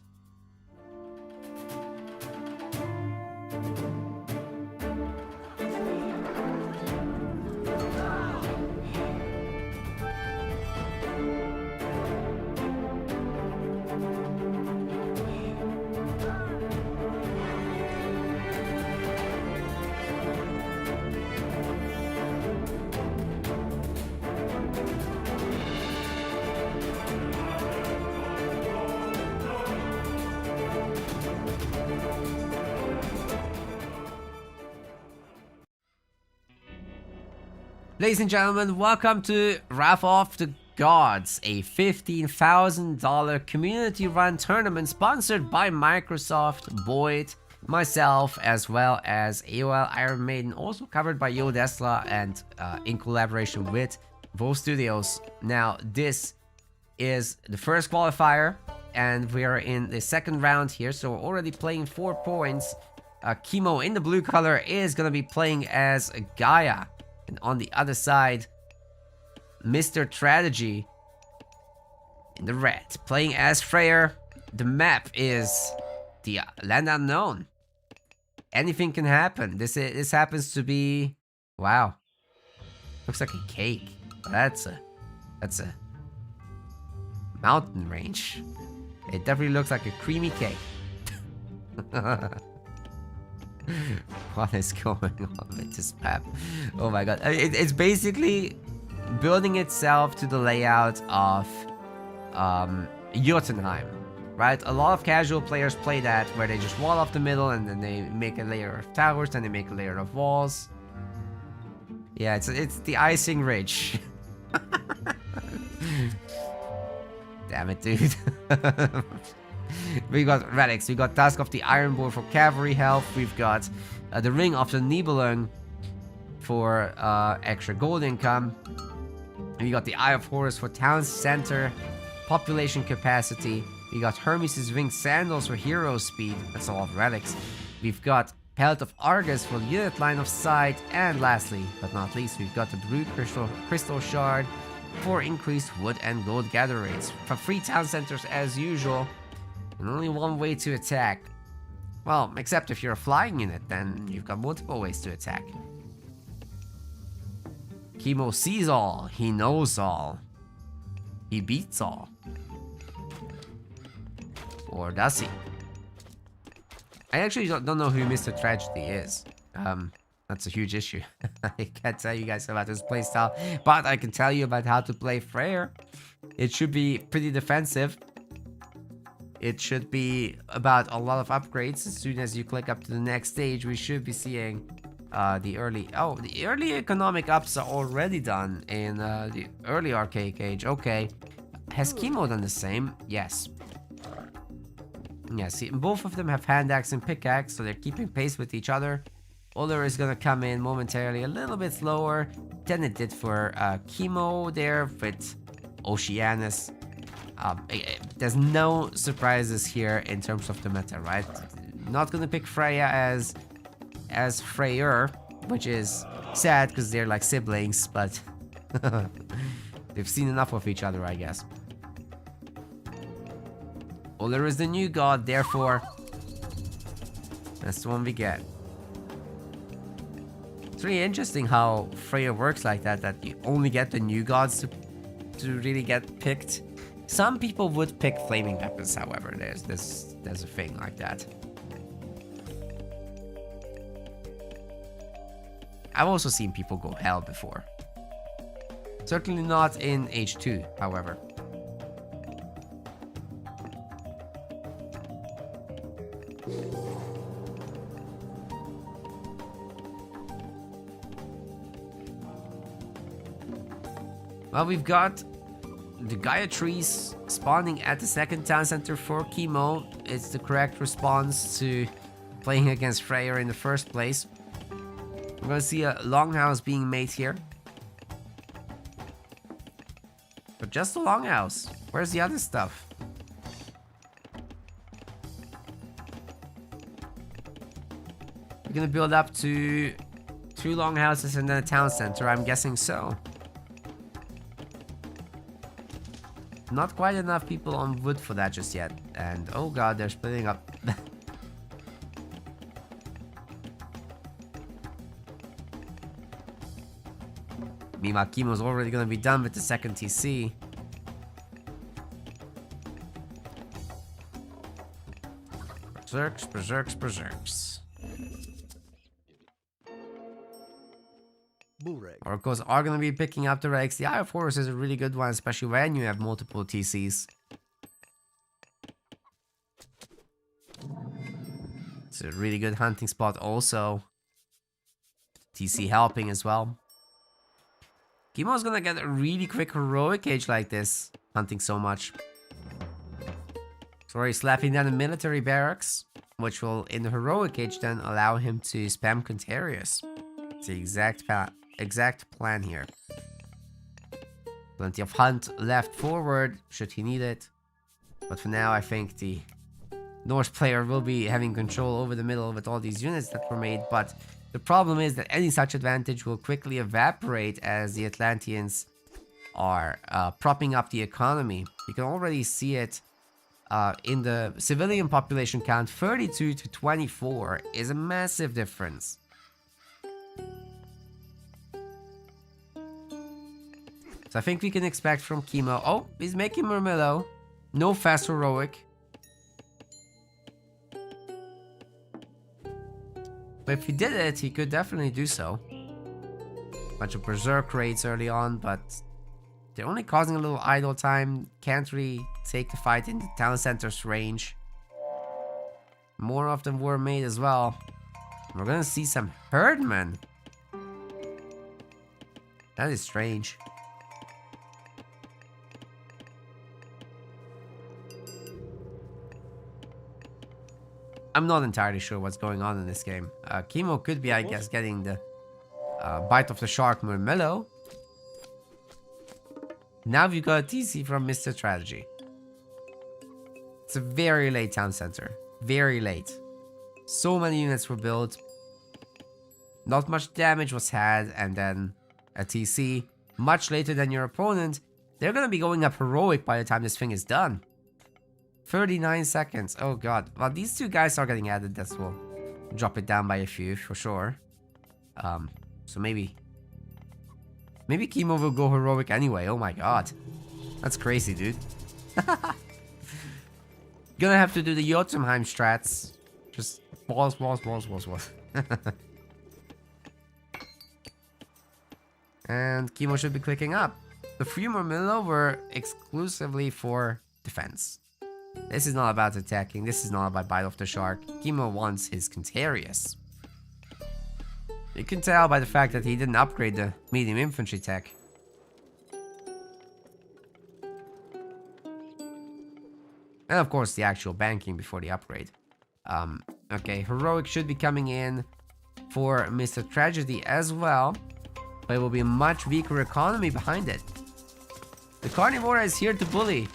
Ladies and gentlemen, welcome to Wrath of the Gods, a $15,000 community-run tournament sponsored by Microsoft, Boyd, myself, as well as AOL Iron Maiden, also covered by Yo Desla and in collaboration with Vo Studios. Now, this is the first qualifier, and we are in the second round here, so we're already playing 4 points. Chemo in the blue color is going to be playing as Gaia. And on the other side, Mr. Strategy in the red, playing as Freyr. The map is the Land Unknown. Anything can happen. This happens to be, wow, looks like a cake. That's a mountain range. It definitely looks like a creamy cake. What is going on with this map? Oh my god. It's basically building itself to the layout of Jotunheim, right? A lot of casual players play that, where they just wall off the middle and then they make a layer of towers, then they make a layer of walls. Yeah, it's the icing ridge. Damn it, dude. We got relics, we got Task of the Ironborn for cavalry health, we've got the Ring of the Nibelung for extra gold income, and we got the Eye of Horus for town center population capacity, we got Hermes' winged sandals for hero speed, that's a lot of relics, we've got Pelt of Argus for unit line of sight, and lastly but not least, we've got the Blue Crystal Shard for increased wood and gold gather rates. For 3 town centers as usual, and only one way to attack. Well, except if you're a flying unit, then you've got multiple ways to attack. Chemo sees all, he knows all, he beats all. Or does he? I actually don't know who Mr. Tragedy is. That's a huge issue. I can't tell you guys about his playstyle, but I can tell you about how to play Freyr. It should be pretty defensive. It should be about a lot of upgrades. As soon as you click up to the next stage, we should be seeing the early economic ups are already done in the early archaic age. Okay, has Chemo done the same? Yes. Yeah, see, both of them have hand axe and pickaxe, so they're keeping pace with each other. Oler is gonna come in momentarily a little bit slower than it did for Chemo there with Oceanus. There's no surprises here in terms of the meta, right? Not gonna pick Freya as Freyr, which is sad because they're like siblings, but they've seen enough of each other, I guess. Oler is the new god, therefore that's the one we get. It's really interesting how Freyr works like that, that you only get the new gods to really get picked. Some people would pick flaming weapons, however, there's a thing like that. I've also seen people go hell before. Certainly not in H2, however. Well, we've got the Gaia trees spawning at the second town center for Chemo. It's the correct response to playing against Freyr in the first place. We're gonna see a longhouse being made here. But just a longhouse. Where's the other stuff? We're gonna build up to 2 longhouses and then a town center, I'm guessing so. Not quite enough people on wood for that just yet. And oh god, they're splitting up. Meanwhile, Chemo's already gonna be done with the second TC. Berserks, berserks, berserks. Oracles are gonna be picking up the relics. The Eye of Horus is a really good one, especially when you have multiple TCs. It's a really good hunting spot also. TC helping as well. Chemo's gonna get a really quick heroic age like this, hunting so much. So he's slapping down the military barracks, which will, in the heroic age, then allow him to spam Contarius. It's the exact plan here. Plenty of hunt left forward, should he need it. But for now, I think the Norse player will be having control over the middle with all these units that were made, but the problem is that any such advantage will quickly evaporate as the Atlanteans are propping up the economy. You can already see it in the civilian population count. 32 to 24 is a massive difference. So I think we can expect from Chemo. Oh, he's making Murmillo. No fast heroic. But if he did it, he could definitely do so. Bunch of berserk raids early on, but they're only causing a little idle time. Can't really take the fight in the town center's range. More of them were made as well. We're gonna see some herdmen. That is strange. I'm not entirely sure what's going on in this game. Chemo could be, I guess, getting the bite of the shark Murmillo. Now we've got a TC from Mr. Strategy. It's a very late town center. Very late. So many units were built. Not much damage was had, and then a TC much later than your opponent. They're gonna be going up heroic by the time this thing is done. 39 seconds. Oh god. Well, these two guys are getting added. That will drop it down by a few for sure. So maybe Chemo will go heroic anyway. Oh my god. That's crazy, dude. Gonna have to do the Jotunheim strats. Just walls. And Chemo should be clicking up. The free Murmillo were exclusively for defense. This is not about attacking. This is not about bite of the shark. Chemo wants his Contarius. You can tell by the fact that he didn't upgrade the medium infantry tech. And of course the actual banking before the upgrade. Okay, heroic should be coming in for Mr. Tragedy as well. But it will be a much weaker economy behind it. The Carnivora is here to bully.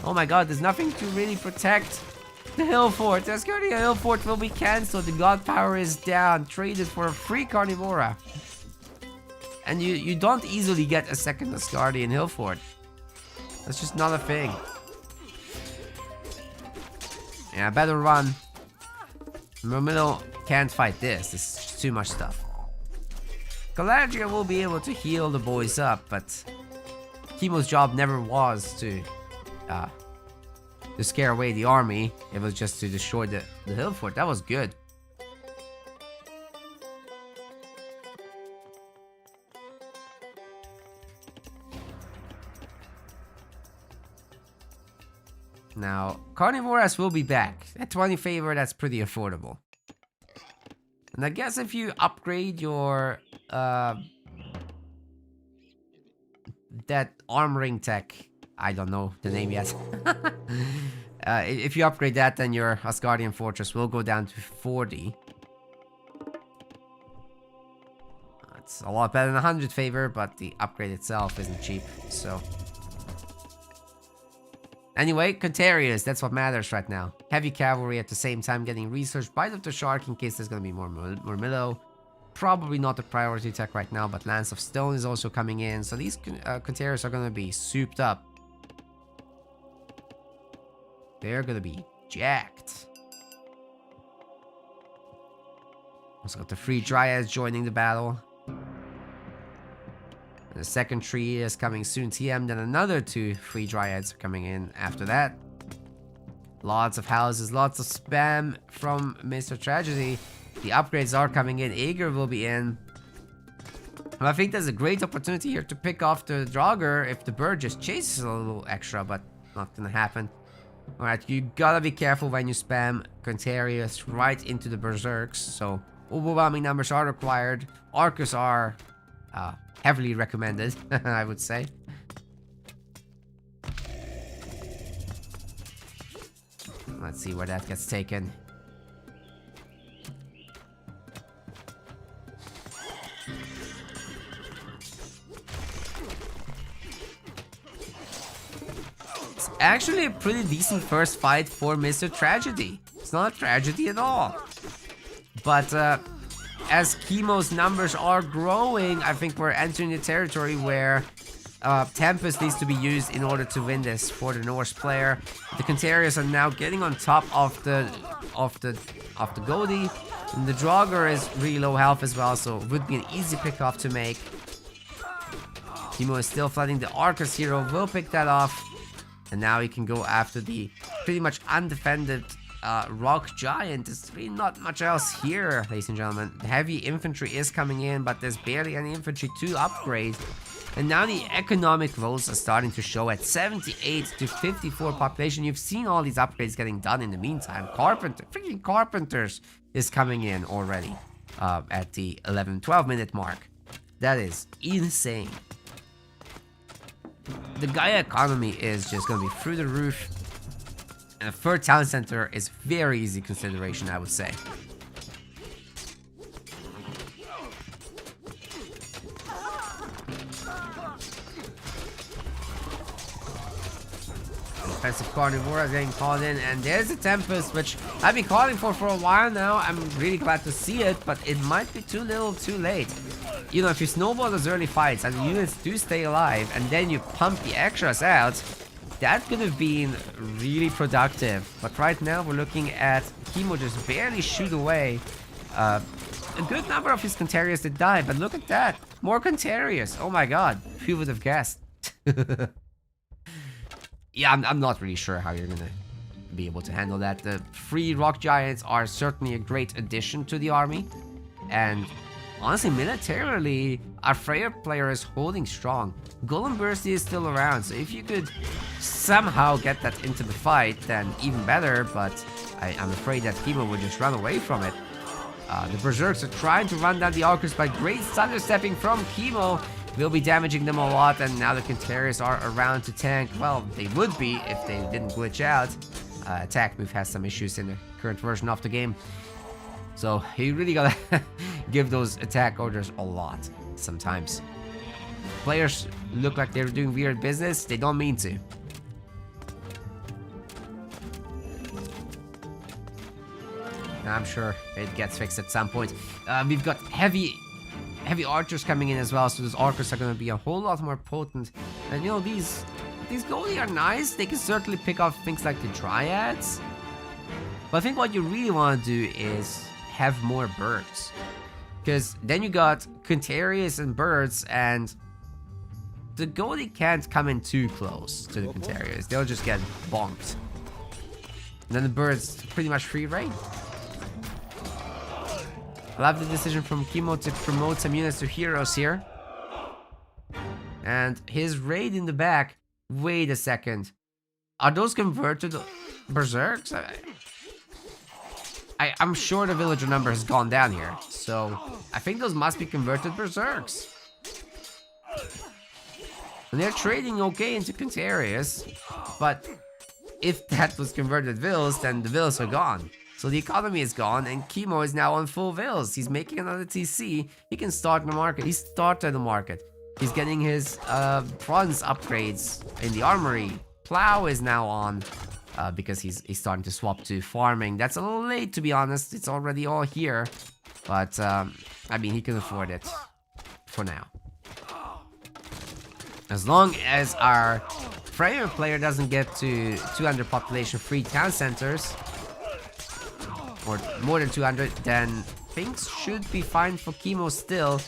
Oh my god, there's nothing to really protect the hill fort. The Asgardian hill fort will be cancelled. The god power is down. Traded for a free Carnivora. And you don't easily get a second Asgardian hill fort. That's just not a thing. Yeah, better run. Murmillo can't fight this. This is just too much stuff. Galadriel will be able to heal the boys up, but Chemo's job never was to scare away the army. It was just to destroy the hill fort. That was good. Now, Carnivoras will be back. At 20 favor, that's pretty affordable. And I guess if you upgrade your that armoring tech, I don't know the name yet. If you upgrade that, then your Asgardian fortress will go down to 40. It's a lot better than 100 favor, but the upgrade itself isn't cheap, so... Anyway, Contarius, that's what matters right now. Heavy cavalry at the same time getting research. Bite of the Shark in case there's gonna be more Murmillo. Probably not the priority tech right now, but Lance of Stone is also coming in. So these Contarius are gonna be souped up They're gonna be jacked. Also got the 3 Dryads joining the battle. And the second tree is coming soon. TM, then another 3 Dryads are coming in after that. Lots of houses, lots of spam from Mr. Tragedy. The upgrades are coming in. Aegir will be in. And I think there's a great opportunity here to pick off the Draugr if the bird just chases a little extra, but not gonna happen. Alright, you gotta be careful when you spam Quintarius right into the Berserks. So, overwhelming numbers are required. Arcus are heavily recommended, I would say. Let's see where that gets taken. It's actually a pretty decent first fight for Mr. Tragedy. It's not a tragedy at all. But as Chemo's numbers are growing, I think we're entering the territory where Tempest needs to be used in order to win this for the Norse player. The Quintarius are now getting on top of the Goldie, and the Draugr is really low health as well, so it would be an easy pick-off to make. Chemo is still flooding. The Arcus hero will pick that off, and now he can go after the pretty much undefended rock giant. There's really not much else here, ladies and gentlemen. The heavy infantry is coming in, but there's barely any infantry to upgrade. And now the economic rolls are starting to show at 78 to 54 population. You've seen all these upgrades getting done in the meantime. Freaking Carpenters is coming in already at the 11-12 minute mark. That is insane. The Gaia economy is just going to be through the roof. And a third talent center is very easy consideration, I would say. Defensive Carnivora getting called in, and there's a Tempest, which I've been calling for a while now. I'm really glad to see it, but it might be too little too late. You know, if you snowball those early fights and the units do stay alive, and then you pump the extras out, that could have been really productive. But right now we're looking at Chemo just barely shoot away. A good number of his Quintarius did die, but look at that. More Quintarius. Oh my god. Who would have guessed? Yeah, I'm not really sure how you're gonna be able to handle that. The 3 rock giants are certainly a great addition to the army. And honestly, militarily, our Freya player is holding strong. Golem Bursty is still around, so if you could somehow get that into the fight, then even better, but I'm afraid that Chemo would just run away from it. The Berserks are trying to run down the Arcus, but great thunder stepping from Chemo will be damaging them a lot, and now the Quintarius are around to tank. Well, they would be if they didn't glitch out. Attack move has some issues in the current version of the game. So you really gotta give those attack orders a lot sometimes. Players look like they're doing weird business. They don't mean to. I'm sure it gets fixed at some point. We've got heavy archers coming in as well, so those archers are going to be a whole lot more potent. And you know, these Goldie are nice. They can certainly pick off things like the Dryads. But I think what you really want to do is have more birds. Because then you got Quintarius and birds, and the Goldie can't come in too close to the Quintarius. They'll just get bonked. And then the birds pretty much free reign. I love the decision from Chemo to promote some units to heroes here. And his raid in the back. Wait a second. Are those converted berserks? I'm sure the villager number has gone down here. So I think those must be converted berserks. And they're trading okay into Quintarius. But if that was converted vills, then the vills are gone. So the economy is gone, and Chemo is now on full vills. He's making another TC. He can start the market. He started the market. He's getting his bronze upgrades in the armory. Plow is now on because he's starting to swap to farming. That's a little late, to be honest. It's already all here. But, I mean, he can afford it for now. As long as our Freya player doesn't get to 200 population free town centers, or more than 200, then things should be fine for Chemo still.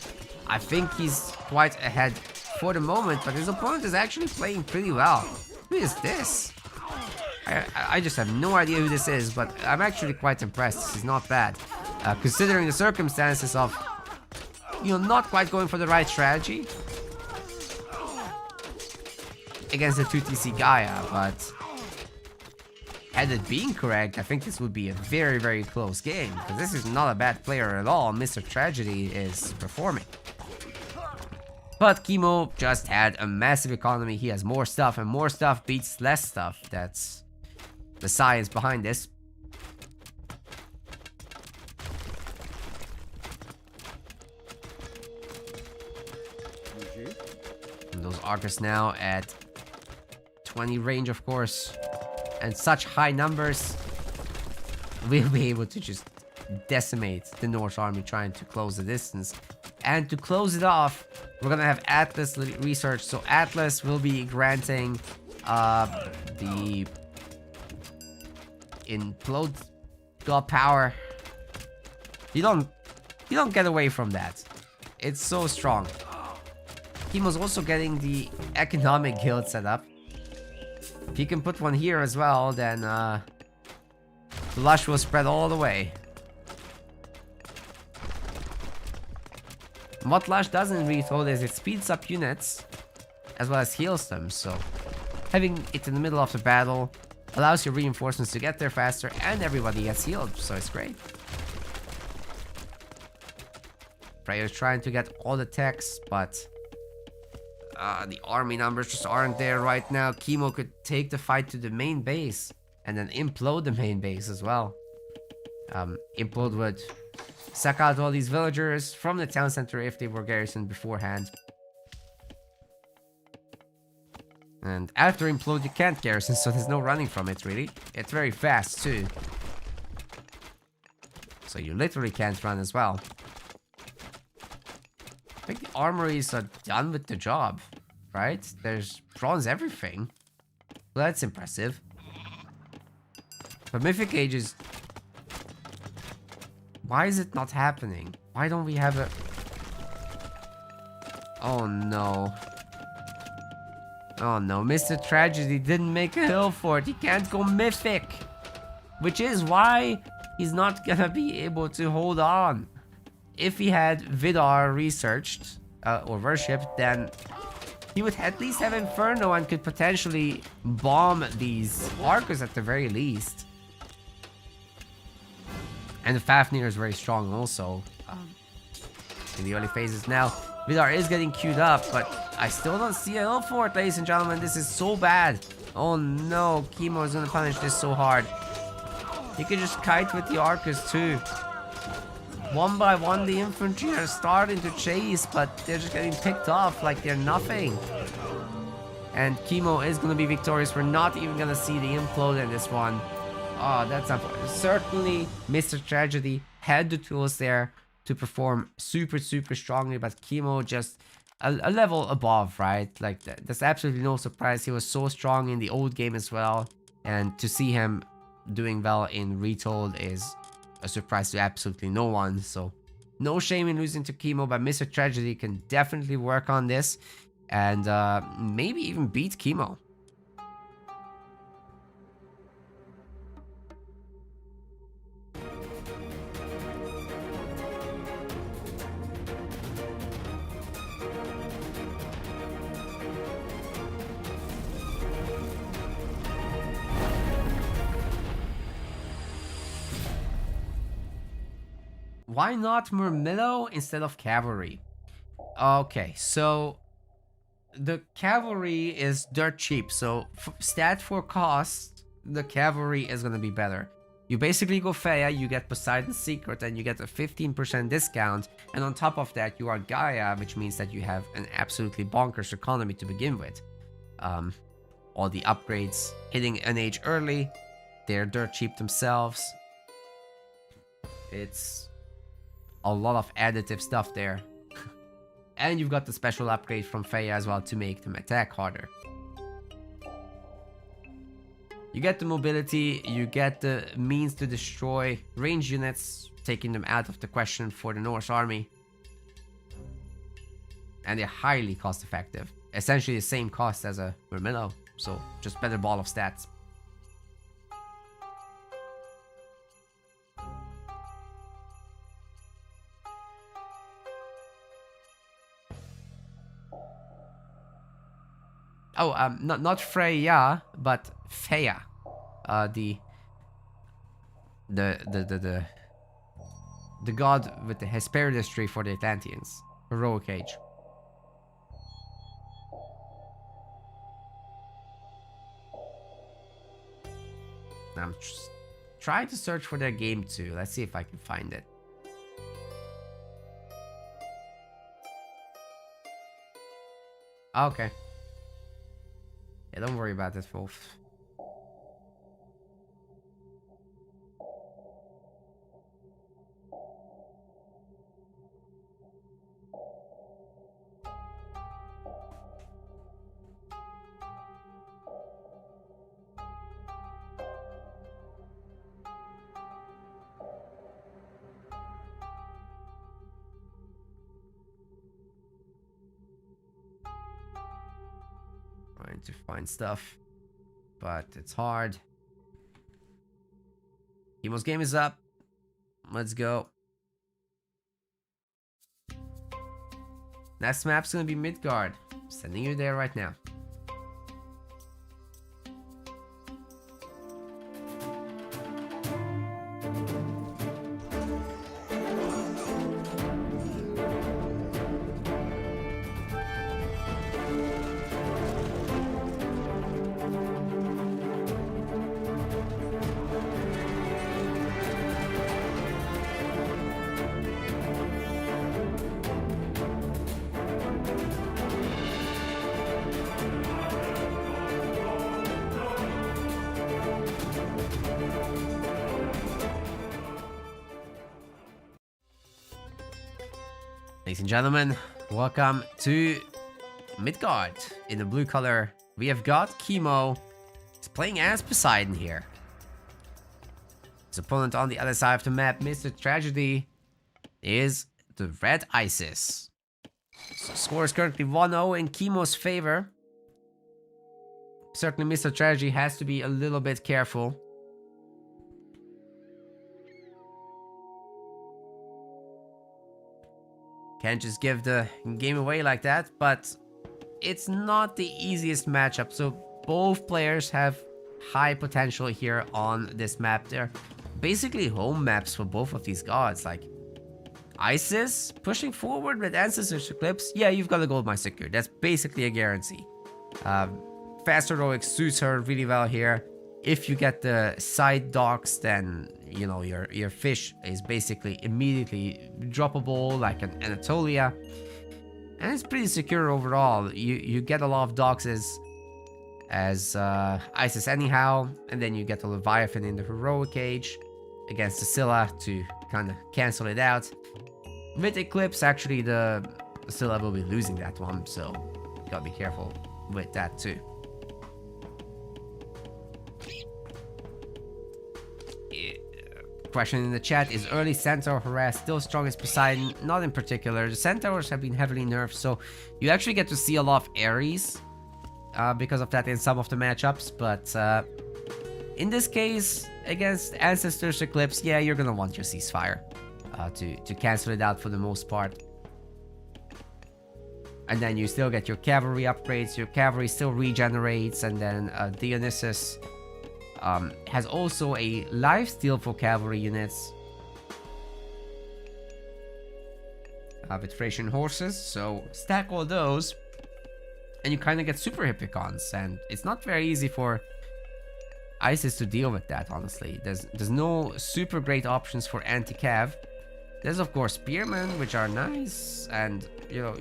I think he's quite ahead for the moment, but his opponent is actually playing pretty well. Who is this? I just have no idea who this is, but I'm actually quite impressed. This is not bad. Considering the circumstances of, you know, not quite going for the right strategy against the 2TC Gaia, but had it been correct, I think this would be a very, very close game, because this is not a bad player at all. Mr. Tragedy is performing. But Chemo just had a massive economy. He has more stuff, and more stuff beats less stuff. That's the science behind this. And those Arcus now at 20 range, of course, and such high numbers, we'll be able to just decimate the Norse army trying to close the distance. And to close it off, we're gonna have Atlas research. So Atlas will be granting the implode god power. You don't get away from that. It's so strong. Chemo's also getting the economic guild set up. If he can put one here as well, then Lush will spread all the way. What Lush does in Retold is it speeds up units as well as heals them, so having it in the middle of the battle allows your reinforcements to get there faster and everybody gets healed, so it's great. Freya's trying to get all the techs, but the army numbers just aren't there right now. Chemo could take the fight to the main base and then implode the main base as well. Implode would suck out all these villagers from the town center if they were garrisoned beforehand. And after implode you can't garrison, so there's no running from it really. It's very fast too, so you literally can't run as well. I think the armories are done with the job, right? There's bronze everything. Well, that's impressive. But Mythic Age is... Why is it not happening? Why don't we have a... Oh no. Oh no, Mr. Tragedy didn't make a hill for it. He can't go Mythic. Which is why he's not gonna be able to hold on. If he had Vidar researched or worshipped, then he would at least have Inferno and could potentially bomb these Arcus at the very least. And the Fafnir is very strong also in the early phases. Now, Vidar is getting queued up, but I still don't see a hill for it, ladies and gentlemen. This is so bad. Oh no, Chemo is gonna punish this so hard. He could just kite with the Arcus too. One by one, the infantry are starting to chase, but they're just getting picked off like they're nothing. And Chemo is going to be victorious. We're not even going to see the implode in this one. Oh, that's unfortunate. Certainly, Mr. Tragedy had the tools there to perform super, super strongly, but Chemo just a level above, right? Like, there's absolutely no surprise. He was so strong in the old game as well. And to see him doing well in Retold is a surprise to absolutely no one, so no shame in losing to Chemo, but Mr. Tragedy can definitely work on this and maybe even beat Chemo. Why not Murmillo instead of Cavalry? Okay, so the Cavalry is dirt cheap, so stat for cost, the Cavalry is gonna be better. You basically go Freya, you get Poseidon's Secret, and you get a 15% discount, and on top of that you are Gaia, which means that you have an absolutely bonkers economy to begin with. All the upgrades hitting an age early, they're dirt cheap themselves. It's a lot of additive stuff there. And you've got the special upgrade from Freya as well to make them attack harder. You get the mobility, you get the means to destroy range units, taking them out of the question for the Norse army. And they're highly cost effective. Essentially the same cost as a Vermillo, so just better ball of stats. Oh, not Freya, but Feya. The god with the Hesperides tree for the Atlanteans. Heroic Age. I'm just trying to search for their game too. Let's see if I can find it. Okay. Yeah, don't worry about this, Wolf. Trying to find stuff, but it's hard. Emo's game is up. Let's go. Next map's gonna be Midgard. Sending you there right now. Ladies and gentlemen, welcome to Midgard. In the blue color, we have got Chemo. He's playing as Poseidon here. His opponent on the other side of the map, Mr. Tragedy, is the red Isis. So score is currently 1-0 in Chemo's favor. Certainly Mr. Tragedy has to be a little bit careful. Can't just give the game away like that, but it's not the easiest matchup. So both players have high potential here on this map. They're basically home maps for both of these gods. Like Isis pushing forward with Ancestors Eclipse. Yeah, you've got a gold mine secure. That's basically a guarantee. Fast heroic suits her really well here. If you get the side docks, then you know your fish is basically immediately droppable like an Anatolia, and it's pretty secure overall. You get a lot of docks as Isis anyhow, and then you get a Leviathan in the heroic age against the Scylla to kind of cancel it out. With Eclipse, actually the Scylla will be losing that one, so you gotta be careful with that too. Question in the chat, is early Centaur harass still strong as Poseidon? Not in particular. The Centaurs have been heavily nerfed, so you actually get to see a lot of Ares because of that in some of the matchups, but in this case against Ancestors Eclipse, yeah, you're gonna want your ceasefire to cancel it out for the most part. And then you still get your cavalry upgrades, your cavalry still regenerates, and then Dionysus has also a lifesteal for cavalry units with Thracian horses, so stack all those and you kind of get super Hippicons, and it's not very easy for Isis to deal with that, honestly. There's no super great options for anti-cav. There's of course spearmen, which are nice, and you know,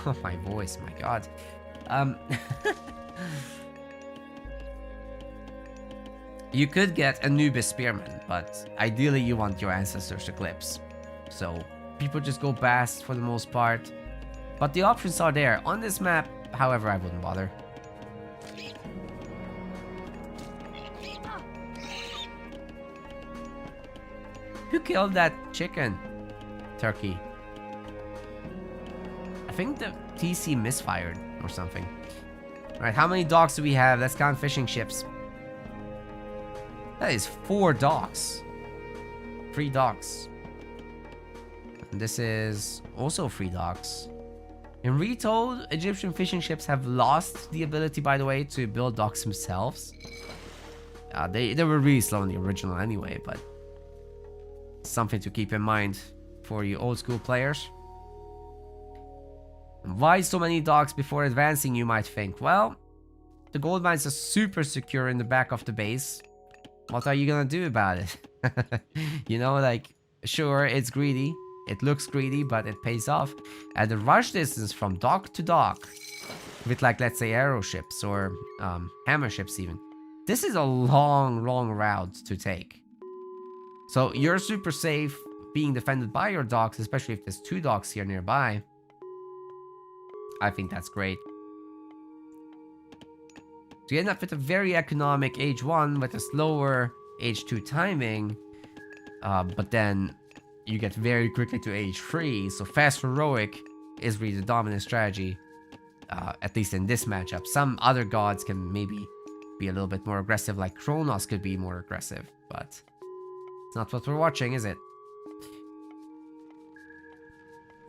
oh my voice, my god. You could get Anubis Spearman, but ideally you want your Ancestors Eclipse. So people just go Bast for the most part. But the options are there. On this map, however, I wouldn't bother. Who killed that chicken? Turkey. I think the TC misfired or something. Alright, how many docks do we have? Let's count fishing ships. That is 4 docks. 3 docks. And this is also 3 docks. In Retold, Egyptian fishing ships have lost the ability, by the way, to build docks themselves. They were really slow in the original anyway, but something to keep in mind for you old school players. Why so many docks before advancing, you might think? Well, the gold mines are super secure in the back of the base. What are you gonna do about it? You know, like, sure, it's greedy. It looks greedy, but it pays off. At the rush distance from dock to dock, with like, let's say, arrow ships or hammer ships even, this is a long route to take. So you're super safe being defended by your docks, especially if there's 2 docks here nearby. I think that's great. So you end up with a very economic age 1 with a slower age 2 timing, but then you get very quickly to age 3, so fast heroic is really the dominant strategy, at least in this matchup. Some other gods can maybe be a little bit more aggressive, like Kronos could be more aggressive, but it's not what we're watching, is it?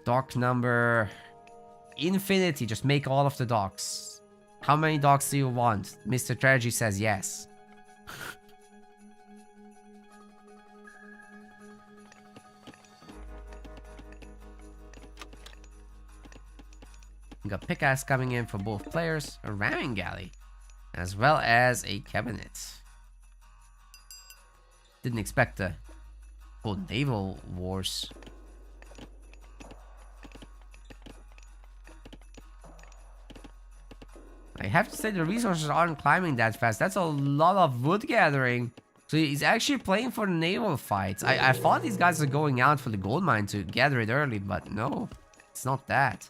Dock number infinity, just make all of the docks. How many docks do you want? Mr. Tragedy says yes. We got pickaxe coming in for both players, a ramming galley, as well as a cabinet. Didn't expect the whole naval wars. I have to say the resources aren't climbing that fast. That's a lot of wood gathering. So he's actually playing for the naval fights. I thought these guys are going out for the gold mine to gather it early, but no, it's not that.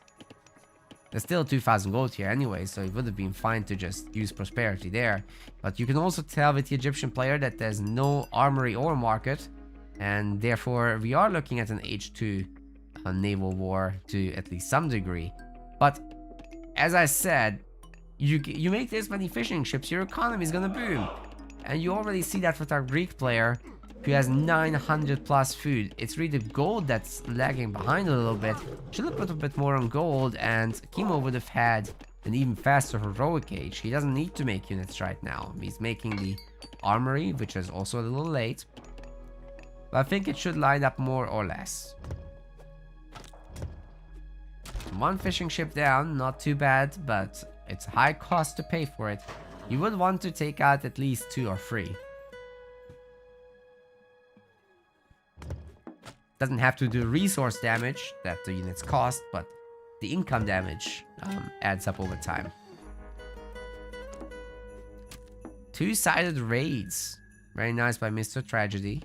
There's still 2,000 gold here anyway, so it would have been fine to just use prosperity there. But you can also tell with the Egyptian player that there's no armory or market, and therefore we are looking at an H2 naval war to at least some degree. But as I said, you make this many fishing ships, your economy is gonna boom. And you already see that with our Greek player, who has 900 plus food. It's really the gold that's lagging behind a little bit. Should have put a bit more on gold, and Chemo would have had an even faster heroic age. He doesn't need to make units right now. He's making the armory, which is also a little late. But I think it should line up more or less. 1 fishing ship down, not too bad, but it's high cost to pay for it. You would want to take out at least 2 or 3. Doesn't have to do resource damage that the units cost, but the income damage adds up over time. 2-sided raids. Very nice by Mr. Tragedy.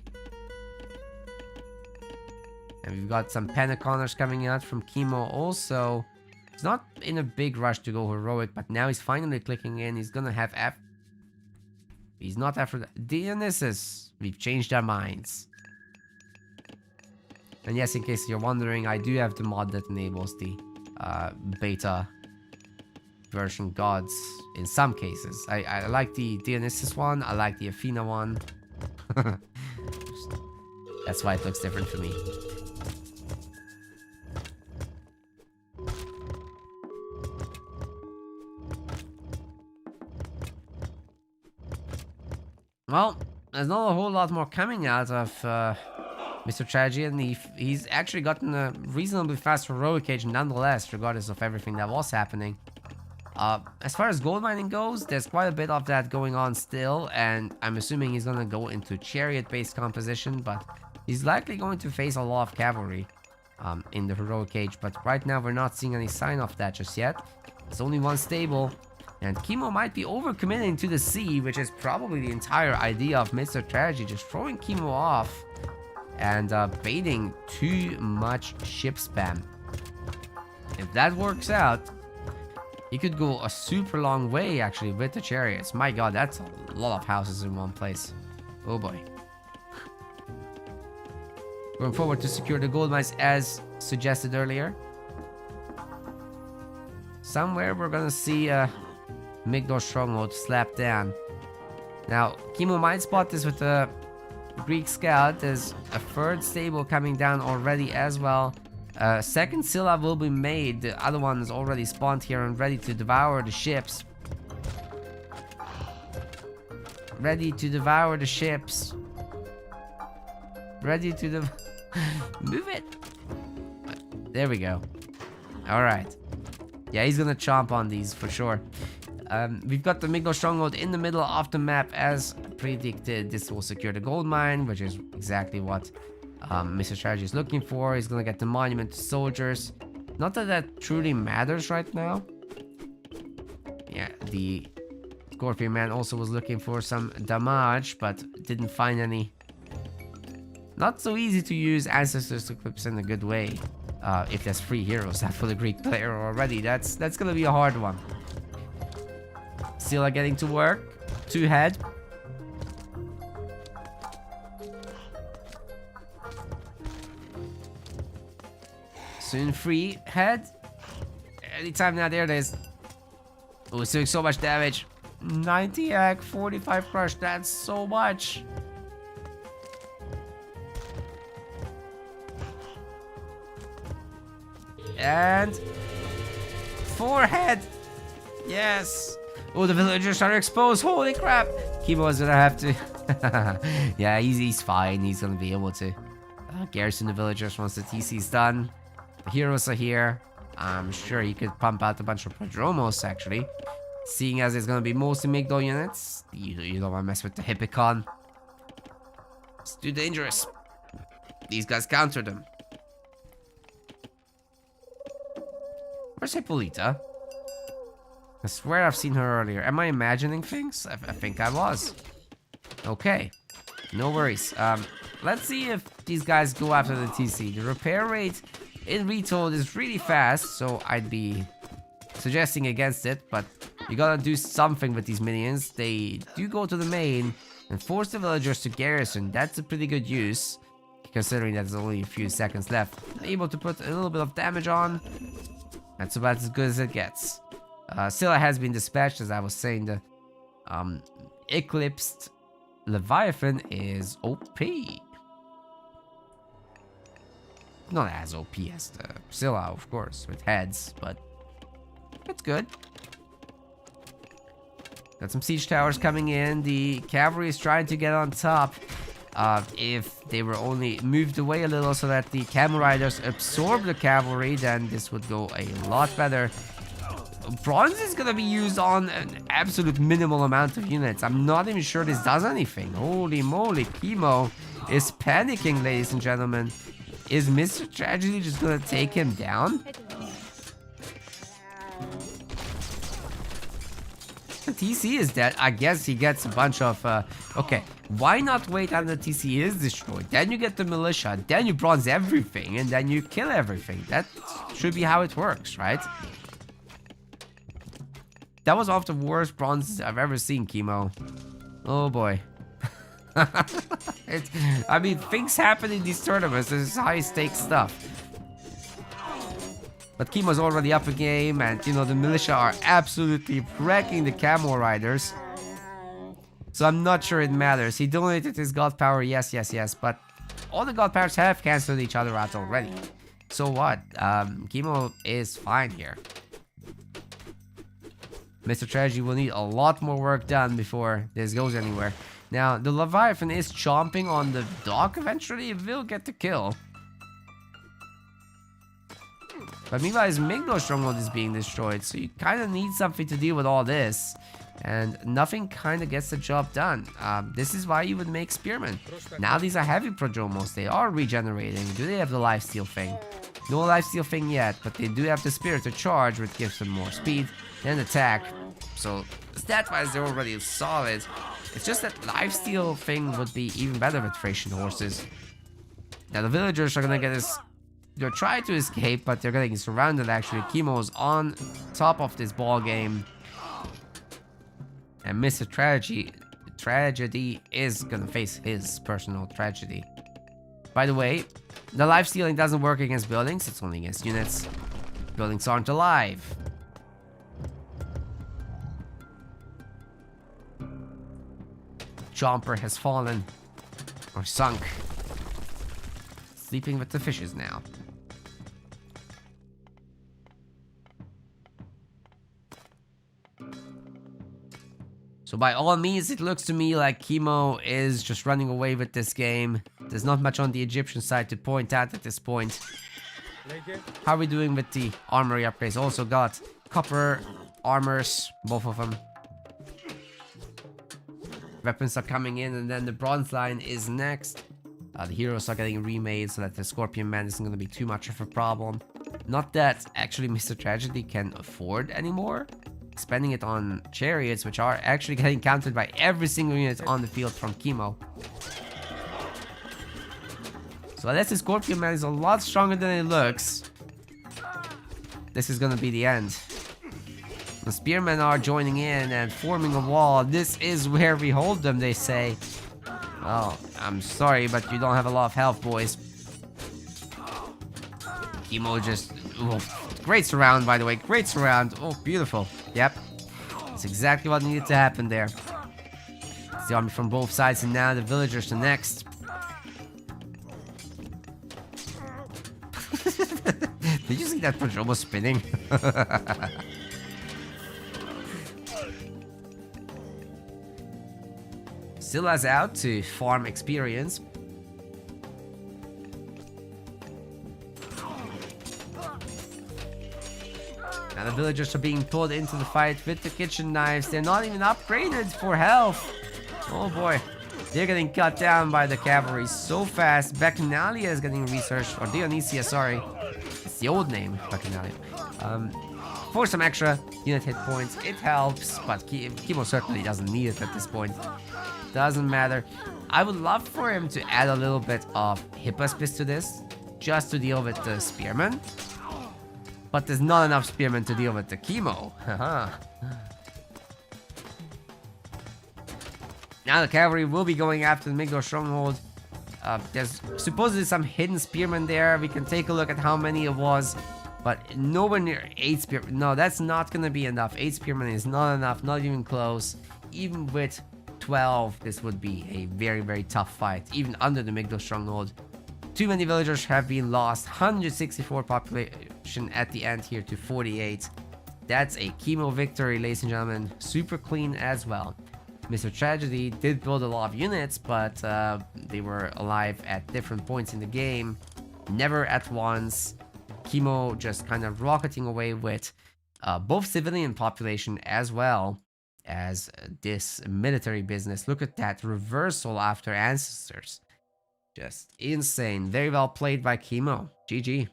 And we've got some Pentaconners coming out from Chemo also. He's not in a big rush to go heroic, but now he's finally clicking in. He's gonna have He's not after Dionysus. We've changed our minds. And yes, in case you're wondering, I do have the mod that enables the beta version gods in some cases. I like the Dionysus one, I like the Athena one. That's why it looks different for me. Well, there's not a whole lot more coming out of Mr. Tragedy, and he's actually gotten a reasonably fast heroic age nonetheless, regardless of everything that was happening. As far as gold mining goes, there's quite a bit of that going on still, and I'm assuming he's gonna go into chariot-based composition, but he's likely going to face a lot of cavalry in the heroic age, but right now we're not seeing any sign of that just yet. There's only 1 stable, and Chemo might be overcommitting to the sea, which is probably the entire idea of Mr. Tragedy, just throwing Chemo off and baiting too much ship spam. If that works out, he could go a super long way actually with the chariots. My god, that's a lot of houses in one place. Oh boy. Going forward to secure the gold mines as suggested earlier. Somewhere we're gonna see a Migdol stronghold slapped down. Now, Chemo might spot this with the Greek scout. There's a third stable coming down already as well. Second Scylla will be made. The other one is already spawned here and ready to devour the ships. Ready to devour the ships. Ready to move it. There we go. Alright. Yeah, he's gonna chomp on these for sure. We've got the Migdol stronghold in the middle of the map as predicted. This will secure the gold mine, which is exactly what Mr. Strategy is looking for. He's gonna get the monument to soldiers. Not that that truly matters right now. Yeah, the Scorpion man also was looking for some damage, but didn't find any. Not so easy to use Ancestors Eclipse in a good way. If there's 3 heroes left for the Greek player already, that's gonna be a hard one. Scylla getting to work. 2 head. Soon 3 head. Anytime now, there it is. Oh, it's doing so much damage. 90 ag, 45 crush. That's so much. And 4 head. Yes. Oh, the villagers are exposed. Holy crap. Chemo is gonna have to. Yeah, he's fine. He's gonna be able to garrison the villagers once the TC's done. The heroes are here. I'm sure he could pump out a bunch of Prodromos actually. Seeing as it's gonna be mostly Migdol units. You don't wanna mess with the Hippicon. It's too dangerous. These guys counter them. Where's Hippolyta? I swear I've seen her earlier. Am I imagining things? I think I was. Okay. No worries. Let's see if these guys go after the TC. The repair rate in Retold is really fast, so I'd be suggesting against it, but you gotta do something with these minions. They do go to the main and force the villagers to garrison. That's a pretty good use, considering that there's only a few seconds left. Able to put a little bit of damage on. That's about as good as it gets. Scylla has been dispatched, as I was saying. The Eclipsed Leviathan is OP. Not as OP as the Scylla, of course, with heads, but it's good. Got some siege towers coming in. The cavalry is trying to get on top. If they were only moved away a little so that the camel riders absorb the cavalry, then this would go a lot better. Bronze is gonna be used on an absolute minimal amount of units. I'm not even sure this does anything. Holy moly, Chemo is panicking, ladies and gentlemen. Is Mr. Tragedy just gonna take him down? The TC is dead. I guess he gets a bunch of... okay, why not wait until the TC is destroyed? Then you get the militia, then you bronze everything, and then you kill everything. That should be how it works, right? That was one of the worst bronzes I've ever seen, Chemo. Oh boy. I mean, things happen in these tournaments. This is high stakes stuff. But Chemo's already up a game, and you know, the militia are absolutely wrecking the camel riders. So I'm not sure it matters. He donated his god power, yes, but all the god powers have cancelled each other out already. So what? Chemo is fine here. Mr. Tragedy will need a lot more work done before this goes anywhere. Now, the Leviathan is chomping on the dock eventually. It will get the kill. But meanwhile, his Migdol stronghold is being destroyed, so you kind of need something to deal with all this. And nothing kind of gets the job done. This is why you would make Spearmen. Now these are heavy Prodromos. They are regenerating. Do they have the lifesteal thing? No lifesteal thing yet, but they do have the Spirit to charge, which gives them more speed and attack. So stat-wise, they're already solid. It's just that lifesteal thing would be even better with Thracian horses. Now the villagers are gonna get this. They're trying to escape, but they're getting surrounded actually. Chemo's on top of this ball game. And Mr. Tragedy is gonna face his personal tragedy. By the way, the life stealing doesn't work against buildings, it's only against units. Buildings aren't alive. Chomper has fallen. Or sunk. Sleeping with the fishes now. So by all means, it looks to me like Chemo is just running away with this game. There's not much on the Egyptian side to point at this point. How are we doing with the armory upgrades? Also got copper armors, both of them. Weapons are coming in, and then the bronze line is next. The heroes are getting remade so that the Scorpion Man isn't going to be too much of a problem. Not that actually Mr. Tragedy can afford anymore. Spending it on chariots, which are actually getting countered by every single unit on the field from Chemo. So unless the Scorpion Man is a lot stronger than it looks, this is gonna be the end. The Spearmen are joining in and forming a wall. This is where we hold them, they say. Oh, I'm sorry, but you don't have a lot of health, boys. Chemo just... Oh, great surround, by the way. Great surround. Oh, beautiful. Yep. That's exactly what needed to happen there. It's the army from both sides, and now the villagers are next. Did you see that Prodromo spinning? Silla's out to farm experience. Now the villagers are being pulled into the fight with the kitchen knives. They're not even upgraded for health. Oh boy. They're getting cut down by the cavalry so fast. Bacchanalia is getting researched. Or Dionysia, sorry. It's the old name, Bacchanalia. For some extra unit hit points, it helps. But Chemo certainly doesn't need it at this point. Doesn't matter. I would love for him to add a little bit of Hippospis to this. Just to deal with the Spearmen. But there's not enough Spearmen to deal with the Chemo. Now the cavalry will be going after the Migdor stronghold. There's supposedly some hidden Spearmen there. We can take a look at how many it was. But nowhere near 8 Spearmen. No, that's not going to be enough. 8 Spearmen is not enough. Not even close. Even with 12, this would be a very, very tough fight. Even under the Migdor stronghold. Too many villagers have been lost. 164 population at the end here to 48. That's a Chemo victory, ladies and gentlemen. Super clean as well. Mr. Tragedy did build a lot of units, but they were alive at different points in the game. Never at once. Chemo just kind of rocketing away with both civilian population as well as this military business. Look at that reversal after Ancestors. Just insane. Very well played by Chemo. GG.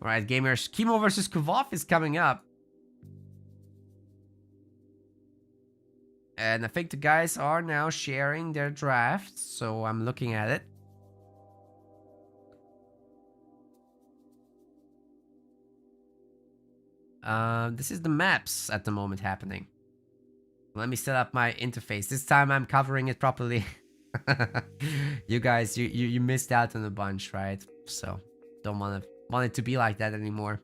Alright, gamers. Chemo versus Kuvov is coming up. And I think the guys are now sharing their drafts, so I'm looking at it. This is the maps at the moment happening. Let me set up my interface. This time I'm covering it properly. You guys, you missed out on a bunch, right? So don't want it to be like that anymore.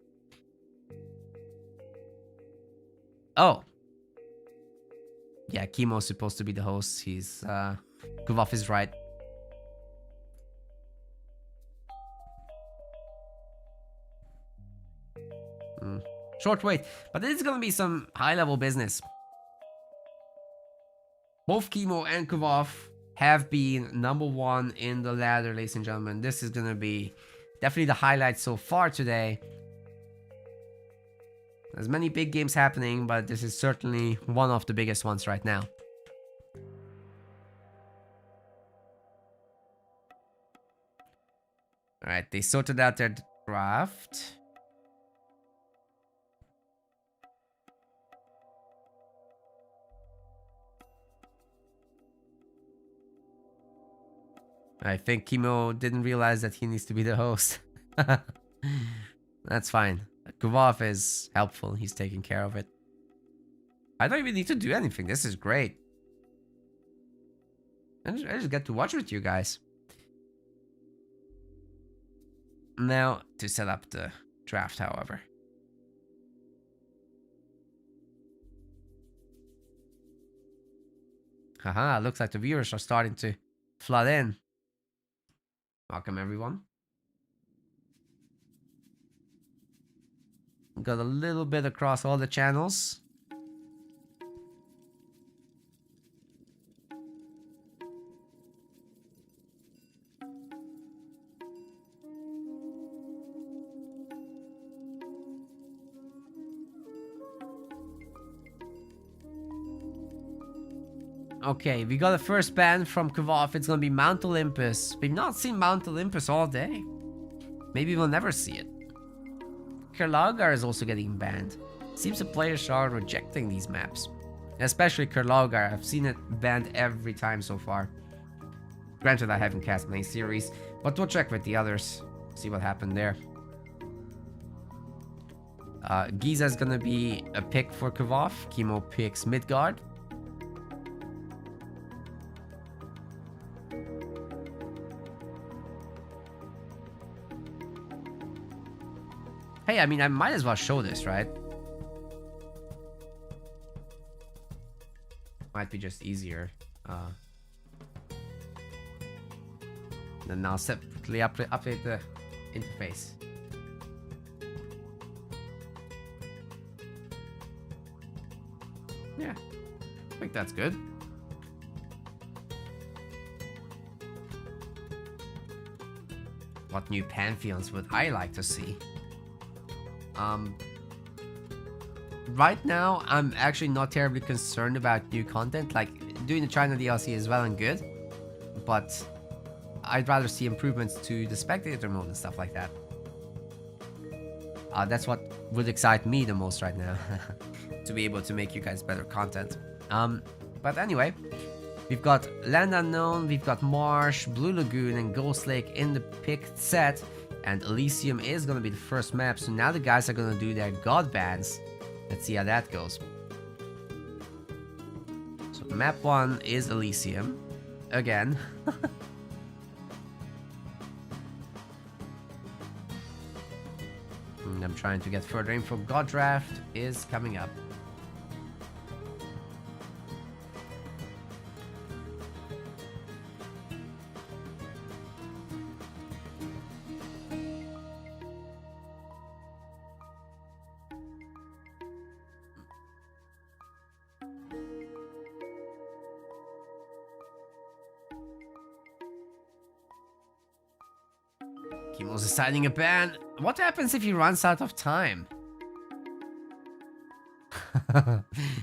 Oh. Yeah, Chemo's supposed to be the host. He's Kuvov is right. Short wait, but this is gonna be some high-level business. Both Chemo and Kuvov have been #1 in the ladder, ladies and gentlemen. This is gonna be definitely the highlight so far today. There's many big games happening, but this is certainly one of the biggest ones right now. Alright, they sorted out their draft. I think Chemo didn't realize that he needs to be the host. That's fine. Kuvov is helpful. He's taking care of it. I don't even need to do anything. This is great. I just get to watch with you guys. Now, to set up the draft, however. Haha, looks like the viewers are starting to flood in. Welcome, everyone. Got a little bit across all the channels. Okay, we got a first ban from Kuvov. It's gonna be Mount Olympus. We've not seen Mount Olympus all day. Maybe we'll never see it. Kerlaugar is also getting banned. Seems the players are rejecting these maps. Especially Kerlaugar. I've seen it banned every time so far. Granted, I haven't cast many series, but we'll check with the others. See what happened there. Giza is gonna be a pick for Kuvov. Chemo picks Midgard. Hey, I mean, I might as well show this, right? Might be just easier. Then I'll separately update the interface. Yeah, I think that's good. What new pantheons would I like to see? Right now, I'm actually not terribly concerned about new content. Like, doing the China DLC is well and good, but I'd rather see improvements to the spectator mode and stuff like that. That's what would excite me the most right now. To be able to make you guys better content. But anyway, we've got Land Unknown, we've got Marsh, Blue Lagoon, and Ghost Lake in the picked set. And Elysium is going to be the first map, so now the guys are going to do their god bans. Let's see how that goes. So map 1 is Elysium. Again. And I'm trying to get further info. God draft is coming up. Chemo's deciding a ban. What happens if he runs out of time?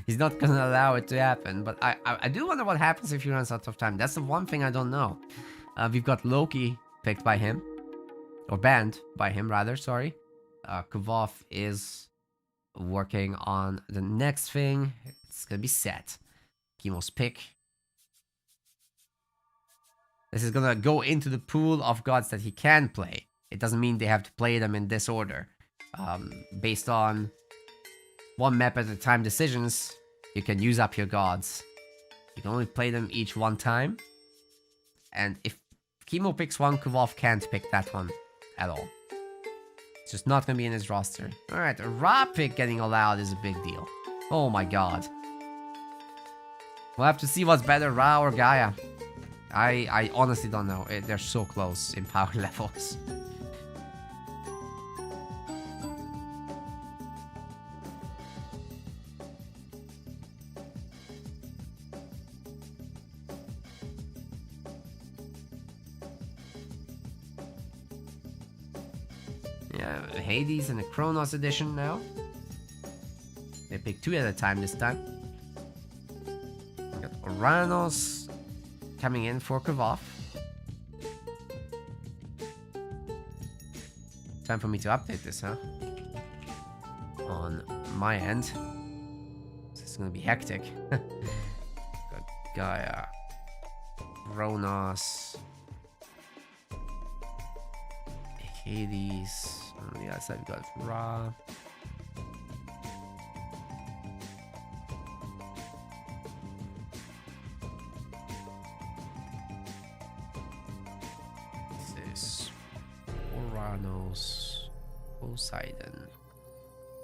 He's not gonna allow it to happen, but I do wonder what happens if he runs out of time. That's the one thing I don't know. We've got Loki picked by him. Or banned by him, rather, sorry. Kuvov is working on the next thing. It's gonna be set. Chemo's pick. This is gonna go into the pool of gods that he can play. It doesn't mean they have to play them in this order. Based on one map at a time decisions, you can use up your gods. You can only play them each one time. And if Chemo picks one, Kuvov can't pick that one at all. It's just not gonna be in his roster. Alright, a Ra pick getting allowed is a big deal. Oh my god. We'll have to see what's better, Ra or Gaia. I honestly don't know. They're so close in power levels. Yeah, Hades and the Kronos edition now. They pick 2 at a time this time. We got Oranos coming in for Kuvov. Time for me to update this, huh? On my end. This is gonna be hectic. Got Gaia, Kronos, Hades. On the other side, we got Ra. This Uranus, Poseidon.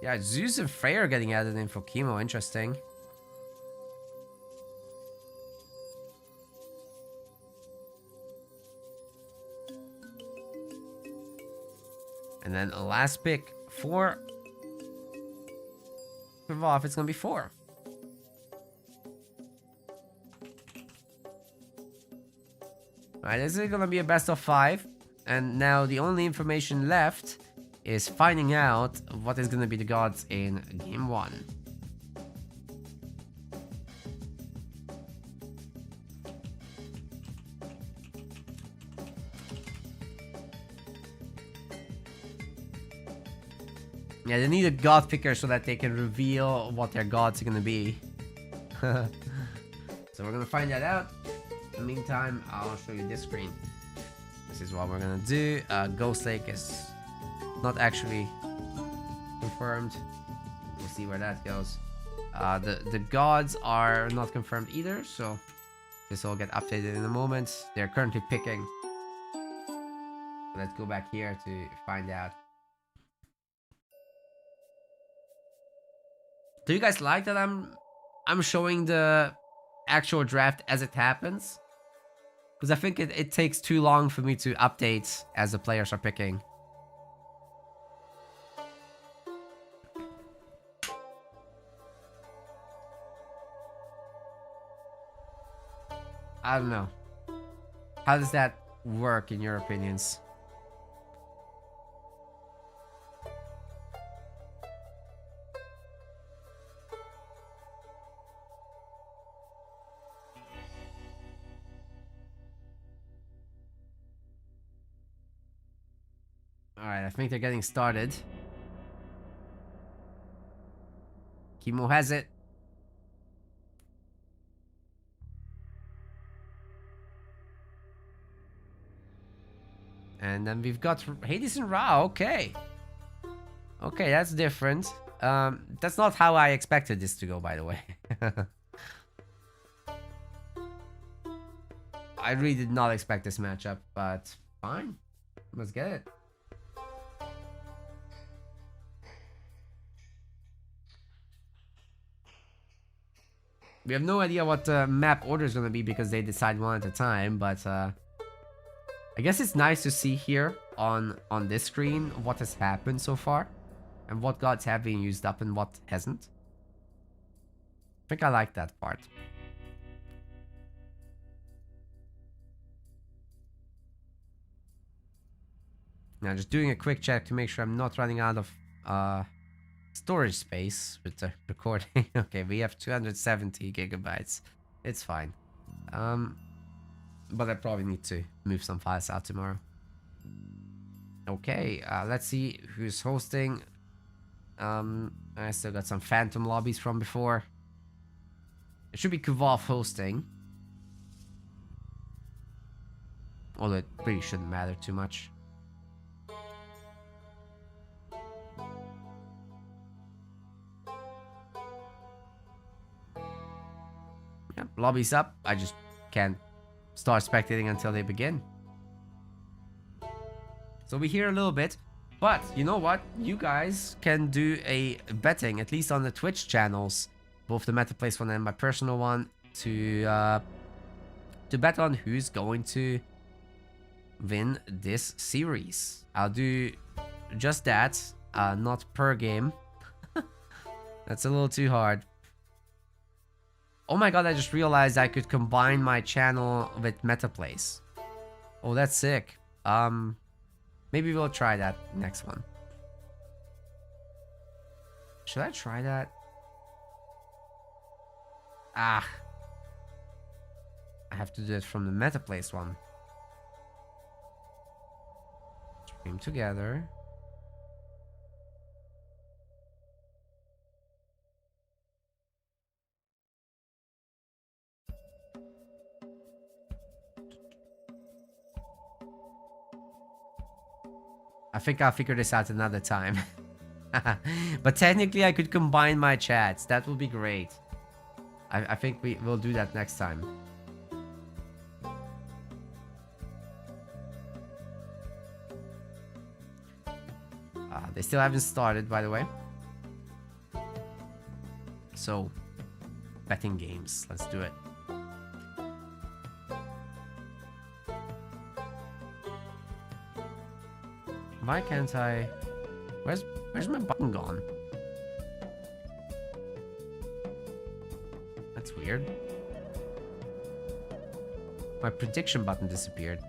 Yeah, Zeus and Freya are getting added in for chemo. Interesting. And then a last pick for Evolve. It's gonna be 4. Alright, this is gonna be a best of 5. And now the only information left is finding out what is gonna be the gods in game 1. Yeah, they need a god picker so that they can reveal what their gods are gonna be. So we're gonna find that out. In the meantime, I'll show you this screen. This is what we're gonna do. Ghost Lake is not actually confirmed. We'll see where that goes. The gods are not confirmed either, so this will get updated in a moment. They're currently picking. Let's go back here to find out. Do you guys like that I'm showing the actual draft as it happens? Because I think it takes too long for me to update as the players are picking. I don't know. How does that work in your opinions? Alright, I think they're getting started. Chemo has it. And then we've got Hades and Ra. Okay. Okay, that's different. That's not how I expected this to go, by the way. I really did not expect this matchup, but fine. Let's get it. We have no idea what the map order is going to be because they decide one at a time, but I guess it's nice to see here on this screen what has happened so far and what gods have been used up and what hasn't. I think I like that part. Now just doing a quick check to make sure I'm not running out of storage space with the recording. Okay, we have 270 gigabytes. It's fine. But I probably need to move some files out tomorrow. Okay, let's see who's hosting. I still got some phantom lobbies from before. It should be Kuvalf hosting. Although it really shouldn't matter too much. Yeah, lobby's up. I just can't start spectating until they begin. So we hear a little bit, but you know what? You guys can do a betting, at least on the Twitch channels, both the MetaPlace one and my personal one, to bet on who's going to win this series. I'll do just that, not per game. That's a little too hard. Oh my god, I just realized I could combine my channel with MetaPlace. Oh, that's sick. Maybe we'll try that next one. Should I try that? Ah. I have to do it from the MetaPlace one. Stream together. I think I'll figure this out another time. But technically I could combine my chats. That would be great. I think we'll do that next time. They still haven't started, by the way. So, betting games. Let's do it. Why can't I... Where's my button gone? That's weird. My prediction button disappeared.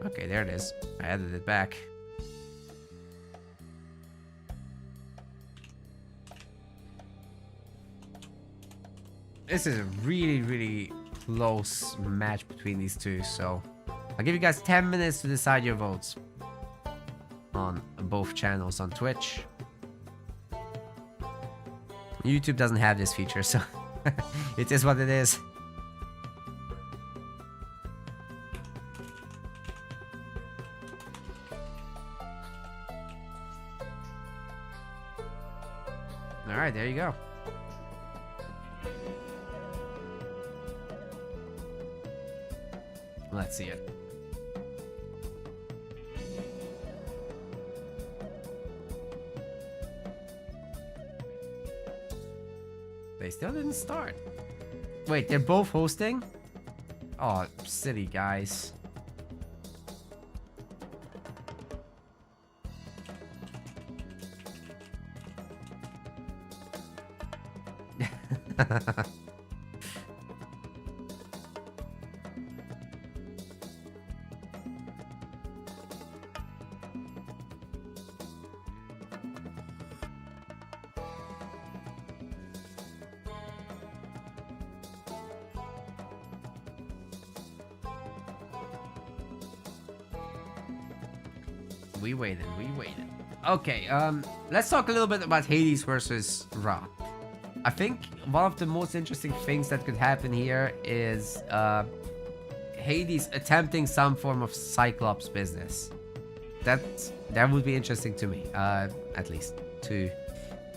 Okay, there it is. I added it back. This is a really, really close match between these two, so I'll give you guys 10 minutes to decide your votes on both channels on Twitch. YouTube doesn't have this feature, so it is what it is. Alright, there you go. Let's see it. They still didn't start. Wait, they're both hosting? Oh, silly guys. We waited. Okay, let's talk a little bit about Hades versus Ra. I think one of the most interesting things that could happen here is Hades attempting some form of Cyclops business. That would be interesting to me, at least to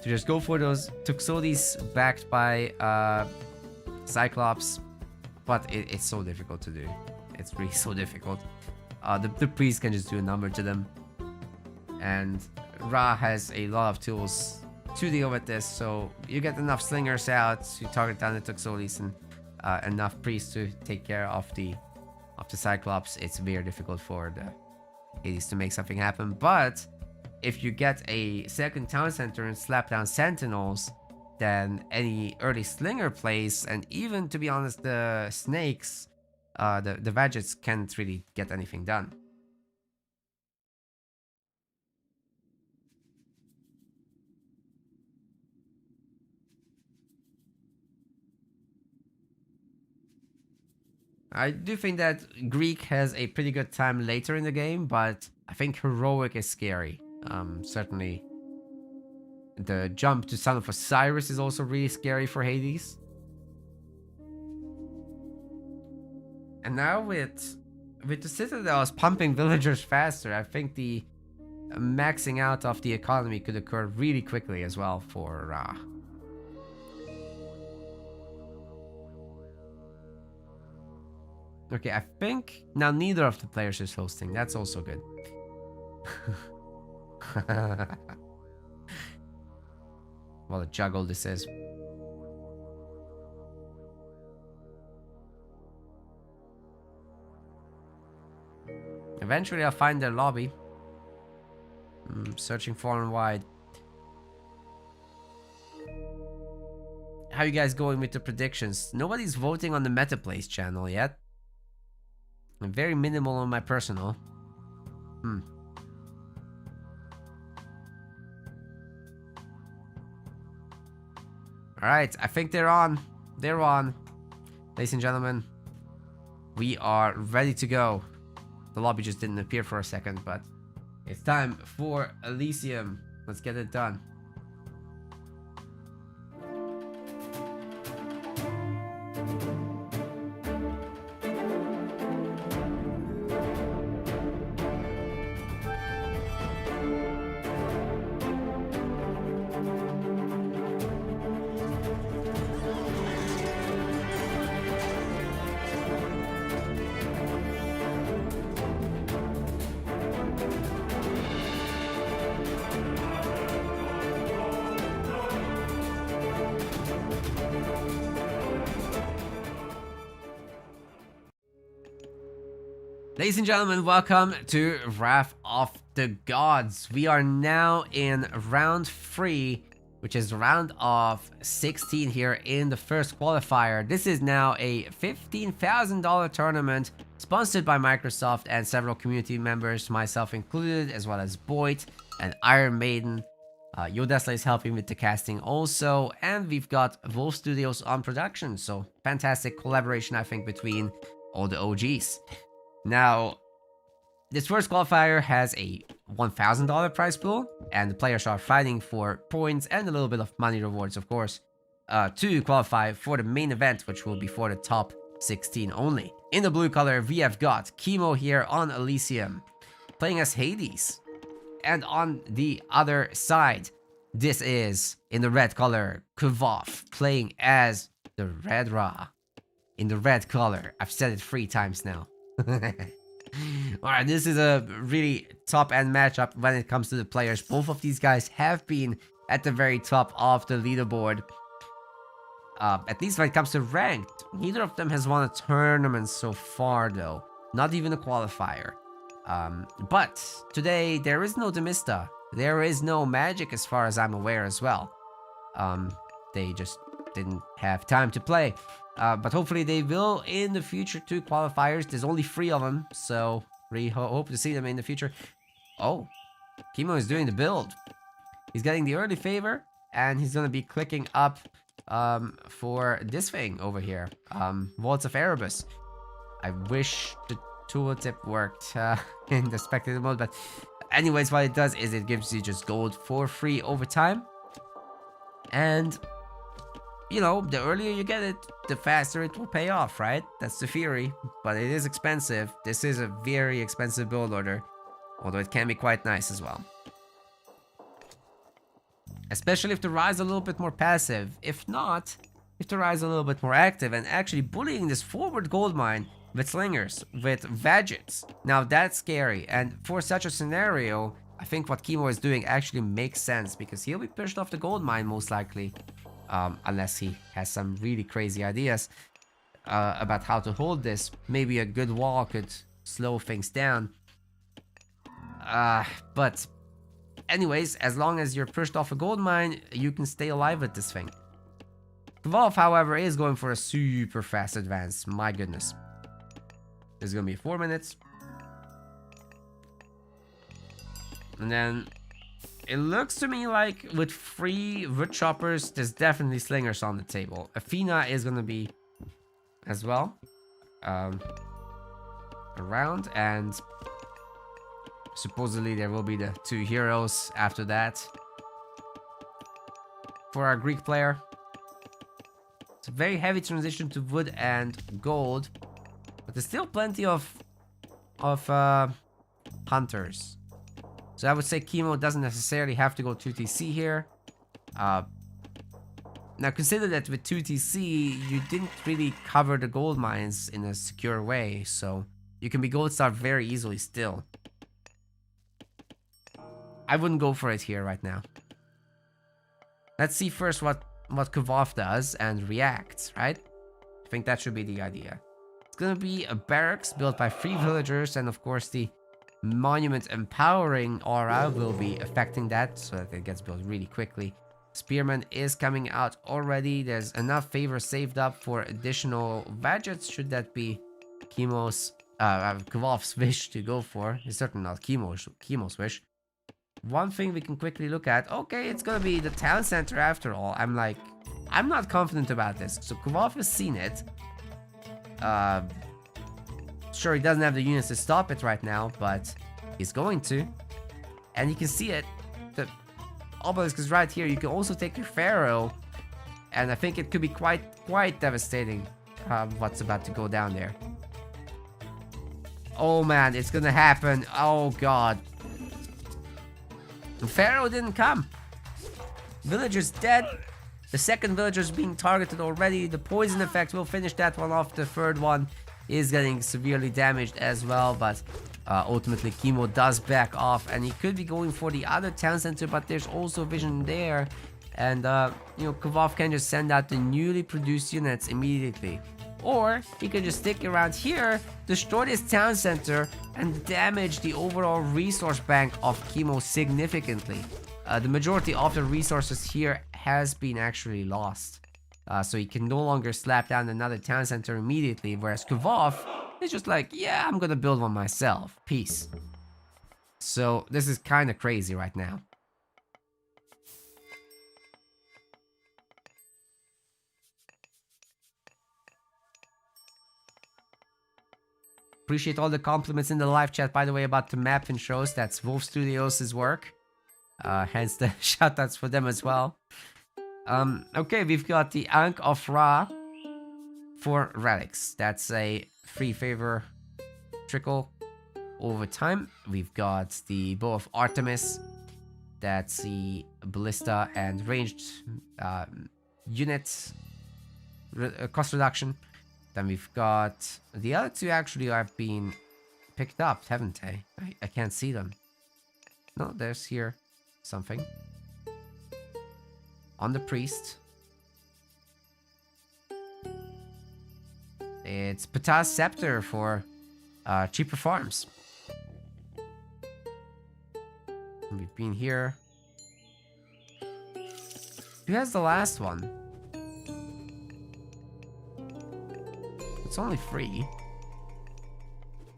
just go for those Tuxodes backed by Cyclops, but it's so difficult to do. It's really so difficult. The priest can just do a number to them, and Ra has a lot of tools to deal with this. So you get enough slingers out to target down the Tuxodes and enough priests to take care of the Cyclops. It's very difficult for the Hades to make something happen. But if you get a second town center and slap down sentinels, then any early slinger plays, and even, to be honest, the snakes, the Vegets can't really get anything done. I do think that Greek has a pretty good time later in the game, but I think Heroic is scary. Certainly the jump to Son of Osiris is also really scary for Hades. And now with the Citadels pumping villagers faster, I think the maxing out of the economy could occur really quickly as well for Ra. Okay, I think now neither of the players is hosting. That's also good. What a juggle this is. Eventually I'll find their lobby. Searching far and wide. How you guys going with the predictions? Nobody's voting on the MetaPlays channel yet. I'm very minimal on my personal. Alright, I think they're on. They're on. Ladies and gentlemen, we are ready to go. The lobby just didn't appear for a second, but it's time for Elysium. Let's get it done. Ladies and gentlemen, welcome to Wrath of the Gods. We are now in round 3, which is round of 16 here in the first qualifier. This is now a $15,000 tournament sponsored by Microsoft and several community members, myself included, as well as Boyd and Iron Maiden. Yodesla is helping with the casting also, and we've got Wolf Studios on production, so fantastic collaboration, I think, between all the OGs. Now, this first qualifier has a $1,000 prize pool, and the players are fighting for points and a little bit of money rewards, of course, to qualify for the main event, which will be for the top 16 only. In the blue color, we have got Chemo here on Elysium, playing as Hades. And on the other side, this is, in the red color, Kvov, playing as the Red Ra. In the red color, I've said it 3 times now. Alright, this is a really top-end matchup when it comes to the players. Both of these guys have been at the very top of the leaderboard. At least when it comes to ranked. Neither of them has won a tournament so far, though. Not even a qualifier. But today, there is no Demista. There is no magic as far as I'm aware as well. They just didn't have time to play. But hopefully they will in the future 2 qualifiers. There's only 3 of them, so we hope to see them in the future. Oh, Chemo is doing the build. He's getting the early favor, and he's gonna be clicking up for this thing over here. Vaults of Erebus. I wish the tooltip worked in the spectator mode, but anyways, what it does is it gives you just gold for free over time. And you know, the earlier you get it, the faster it will pay off, right? That's the theory, but it is expensive. This is a very expensive build order, although it can be quite nice as well. Especially if the Ra is a little bit more passive. If not, if the Ra is a little bit more active and actually bullying this forward gold mine with slingers, with Vadgets. Now that's scary, and for such a scenario, I think what Chemo is doing actually makes sense, because he'll be pushed off the gold mine most likely. Unless he has some really crazy ideas about how to hold this. Maybe a good wall could slow things down. But anyways, as long as you're pushed off a gold mine, you can stay alive with this thing. Kvov, however, is going for a super fast advance. My goodness. This is gonna be 4 minutes. And then it looks to me like with 3 wood choppers, there's definitely slingers on the table. Athena is gonna be as well around, and supposedly there will be the 2 heroes after that for our Greek player. It's a very heavy transition to wood and gold, but there's still plenty of hunters. So I would say Chemo doesn't necessarily have to go 2TC here. Now consider that with 2TC, you didn't really cover the gold mines in a secure way, so you can be gold star very easily still. I wouldn't go for it here right now. Let's see first what Kvov does and reacts, right? I think that should be the idea. It's gonna be a barracks built by 3 villagers, and of course the Monument Empowering aura will be affecting that, so that it gets built really quickly. Spearman is coming out already. There's enough favor saved up for additional Vadgets, should that be Kvov's wish to go for. It's certainly not Chemo's wish. One thing we can quickly look at, okay, it's gonna be the town center after all. I'm not confident about this. So Kvov has seen it. Sure, he doesn't have the units to stop it right now, but he's going to. And you can see it. The obelisk is right here. You can also take your Pharaoh, and I think it could be quite devastating what's about to go down there. Oh man, it's gonna happen. Oh god. The Pharaoh didn't come. Villager's dead. The second villager's being targeted already. The poison effect will finish that one off. The third one is getting severely damaged as well, but ultimately Chemo does back off, and he could be going for the other town center, but there's also vision there, and you know, Kvov can just send out the newly produced units immediately. Or he can just stick around here, destroy this town center, and damage the overall resource bank of Chemo significantly. The majority of the resources here has been actually lost. So he can no longer slap down another town center immediately, whereas Kvov is just like, yeah, I'm gonna build one myself. Peace. So this is kind of crazy right now. Appreciate all the compliments in the live chat, by the way, about the map and shows. That's Wolf Studios' work. Hence the shoutouts for them as well. Okay, we've got the Ankh of Ra for relics. That's a free favor trickle over time. We've got the Bow of Artemis. That's the ballista and ranged unit cost reduction. Then we've got the other two actually have been picked up, haven't they? I can't see them. No, there's here something. On the priest. It's Ptah's Scepter for cheaper farms. We've been here. Who has the last one? It's only free.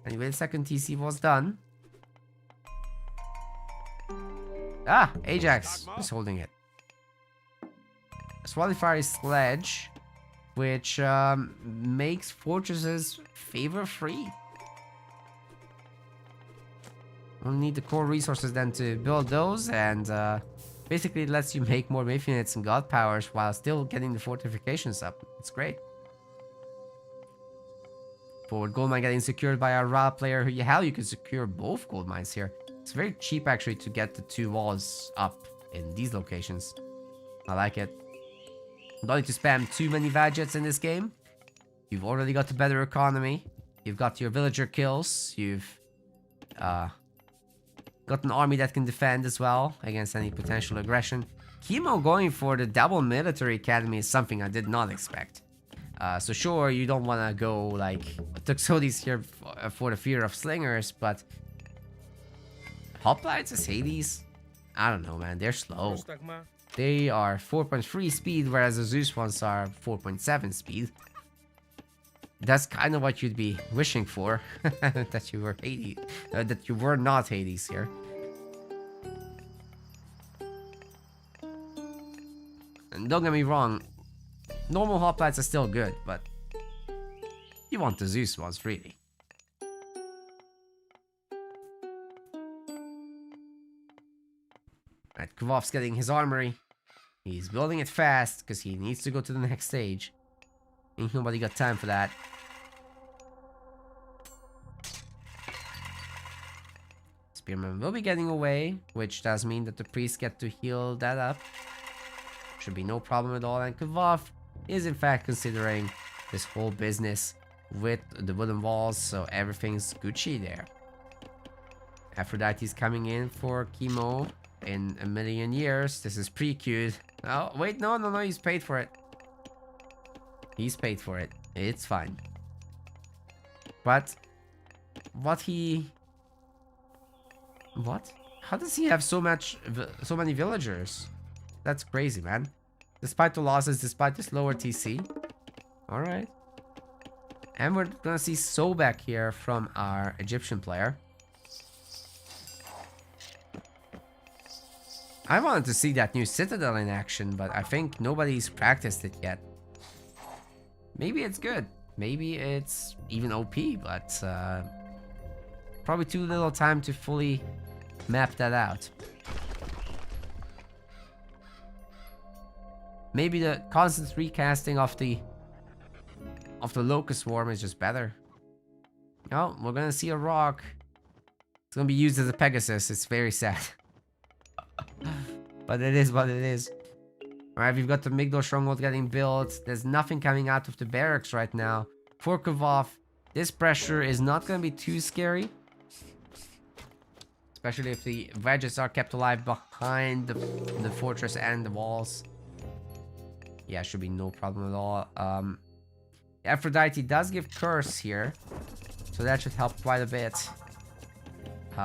Anyway, the second TC was done. Ah, Ajax is holding it. Qualifier is Sledge, which makes fortresses favor free. We'll need the core resources then to build those, and basically it lets you make more Myth units and God powers while still getting the fortifications up. It's great. Forward gold mine getting secured by a Ra player. Hell, you can secure both gold mines here. It's very cheap actually to get the two walls up in these locations. I like it. Don't need to spam too many gadgets in this game. You've already got the better economy. You've got your villager kills. You've got an army that can defend as well against any potential aggression. Chemo going for the double military academy is something I did not expect. So sure, you don't want to go like Tuxodes here for the fear of slingers, but Hoplites is Hades? I don't know, man. They're slow. They are 4.3 speed, whereas the Zeus ones are 4.7 speed. That's kind of what you'd be wishing for, that you were Hades, that you were not Hades here. And don't get me wrong, normal hoplites are still good, but you want the Zeus ones, really. Right, Kvov's getting his armory. He's building it fast because he needs to go to the next stage. Ain't nobody got time for that. Spearman will be getting away, which does mean that the priests get to heal that up. Should be no problem at all. And Kvov is in fact considering this whole business with the wooden walls, so everything's Gucci there. Aphrodite's coming in for chemo in a million years. This is pre-queued. Oh, wait, no, he's paid for it. He's paid for it. It's fine. But what? How does he have so many villagers? That's crazy, man. Despite the losses, despite this lower TC. Alright. And we're gonna see Sobek here from our Egyptian player. I wanted to see that new Citadel in action, but I think nobody's practiced it yet. Maybe it's good. Maybe it's even OP, but probably too little time to fully map that out. Maybe the constant recasting of the Locust Swarm is just better. Oh, we're gonna see a rock. It's gonna be used as a Pegasus. It's very sad. But it is what it is. Alright, we've got the Migdol Stronghold getting built. There's nothing coming out of the barracks right now. For Kvov, this pressure is not gonna be too scary. Especially if the wedges are kept alive behind the fortress and the walls. Yeah, should be no problem at all. Aphrodite does give curse here, so that should help quite a bit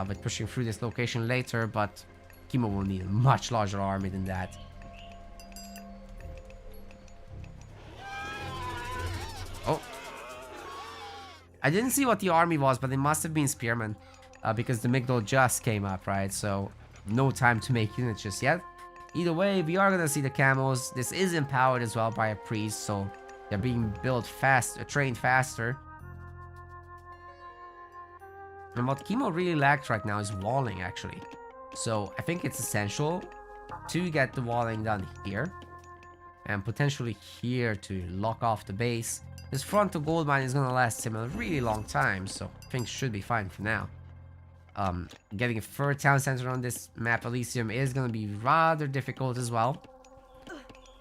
with pushing through this location later, but Kimo will need a much larger army than that. Oh. I didn't see what the army was, but it must have been spearmen, because the Migdol just came up, right? So no time to make units just yet. Either way, we are gonna see the camels. This is empowered as well by a priest, so they're being built fast, trained faster. And what Kimo really lacks right now is walling, actually. So I think it's essential to get the walling done here, and potentially here to lock off the base. This frontal gold mine is gonna last him a really long time, so things should be fine for now. Getting a third town center on this map, Elysium, is gonna be rather difficult as well,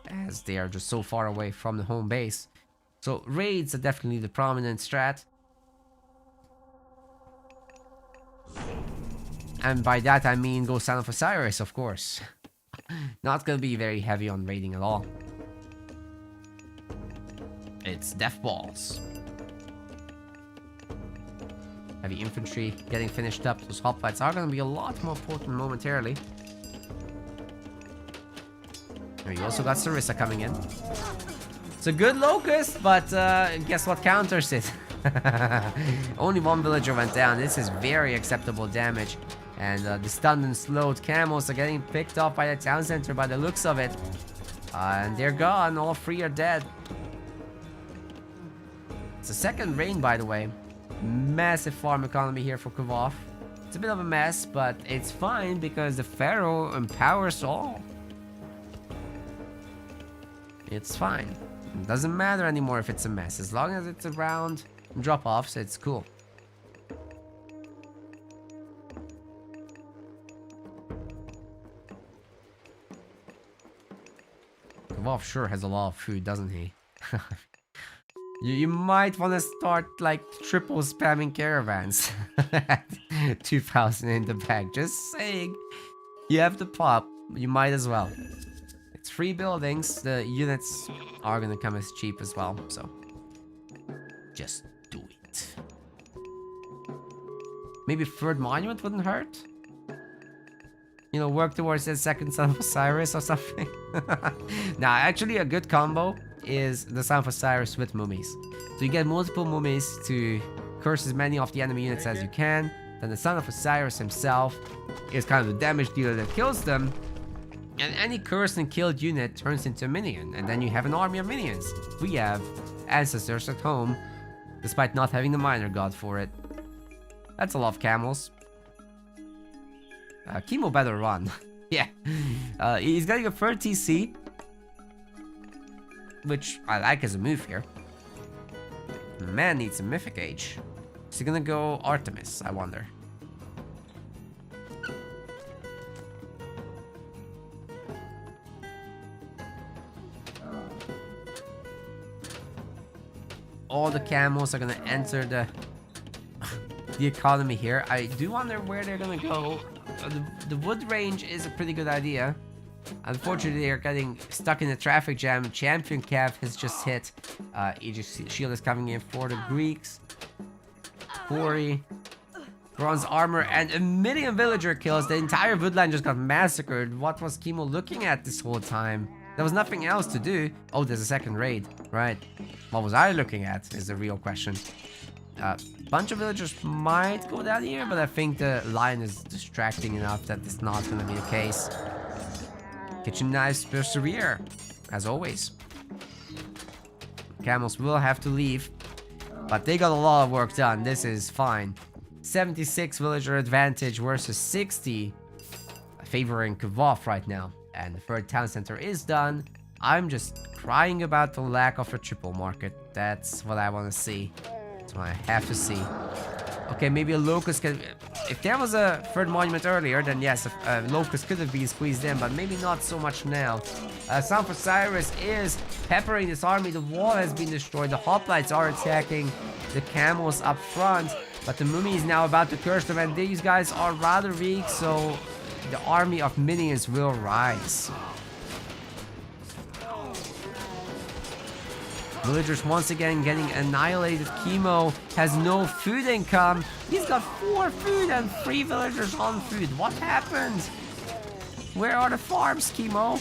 as they are just so far away from the home base. So raids are definitely the prominent strat. And by that I mean go Son of Osiris, of course. Not gonna be very heavy on raiding at all. It's death balls. Heavy infantry getting finished up. Those hoplites are gonna be a lot more potent momentarily. And you also got Sarissa coming in. It's a good locust, but guess what counters it? Only one villager went down. This is very acceptable damage. And the stunned and slowed camels are getting picked off by the town center by the looks of it. And they're gone. All three are dead. It's a second rain, by the way. Massive farm economy here for Kavoth. It's a bit of a mess, but it's fine because the Pharaoh empowers all. It's fine. It doesn't matter anymore if it's a mess. As long as it's around drop-offs, it's cool. Kavoth sure has a lot of food, doesn't he? You might want to start like triple spamming caravans at 2,000 in the bag. Just saying. You have the pop. You might as well. It's 3 buildings. The units are going to come as cheap as well. So just do it. Maybe third monument wouldn't hurt. You know, work towards that second Son of Osiris or something. Now, actually a good combo is the Son of Osiris with mummies. So you get multiple mummies to curse as many of the enemy units as you can. Then the Son of Osiris himself is kind of the damage dealer that kills them. And any cursed and killed unit turns into a minion. And then you have an army of minions. We have ancestors at home, despite not having the minor god for it. That's a lot of camels. Kimo better run. Yeah. He's getting a third TC, which I like as a move here. Man needs a mythic age. Is he gonna go Artemis, I wonder? All the camels are gonna enter the economy here. I do wonder where they're gonna go. The wood range is a pretty good idea. Unfortunately, they're getting stuck in a traffic jam. Champion Cav has just hit. Aegis Shield is coming in for the Greeks. Quarry. Bronze armor and a million villager kills. The entire woodline just got massacred. What was Kimo looking at this whole time? There was nothing else to do. Oh, there's a second raid. Right. What was I looking at is the real question. Bunch of villagers might go down here, but I think the line is distracting enough that it's not going to be the case. Kitchen knives persevere, as always. Camels will have to leave, but they got a lot of work done. This is fine. 76 villager advantage versus 60, favoring Kavoth right now. And the third town center is done. I'm just crying about the lack of a triple market. That's what I want to see. That's what I have to see. Okay, maybe a locust can... If there was a third monument earlier, then yes, a locust could have been squeezed in, but maybe not so much now. Son of Osiris is peppering this army. The wall has been destroyed. The hoplites are attacking the camels up front, but the mummy is now about to curse them, and these guys are rather weak, so the army of minions will rise. Villagers once again getting annihilated. Chemo has no food income. He's got 4 food and 3 villagers on food. What happened? Where are the farms, Chemo?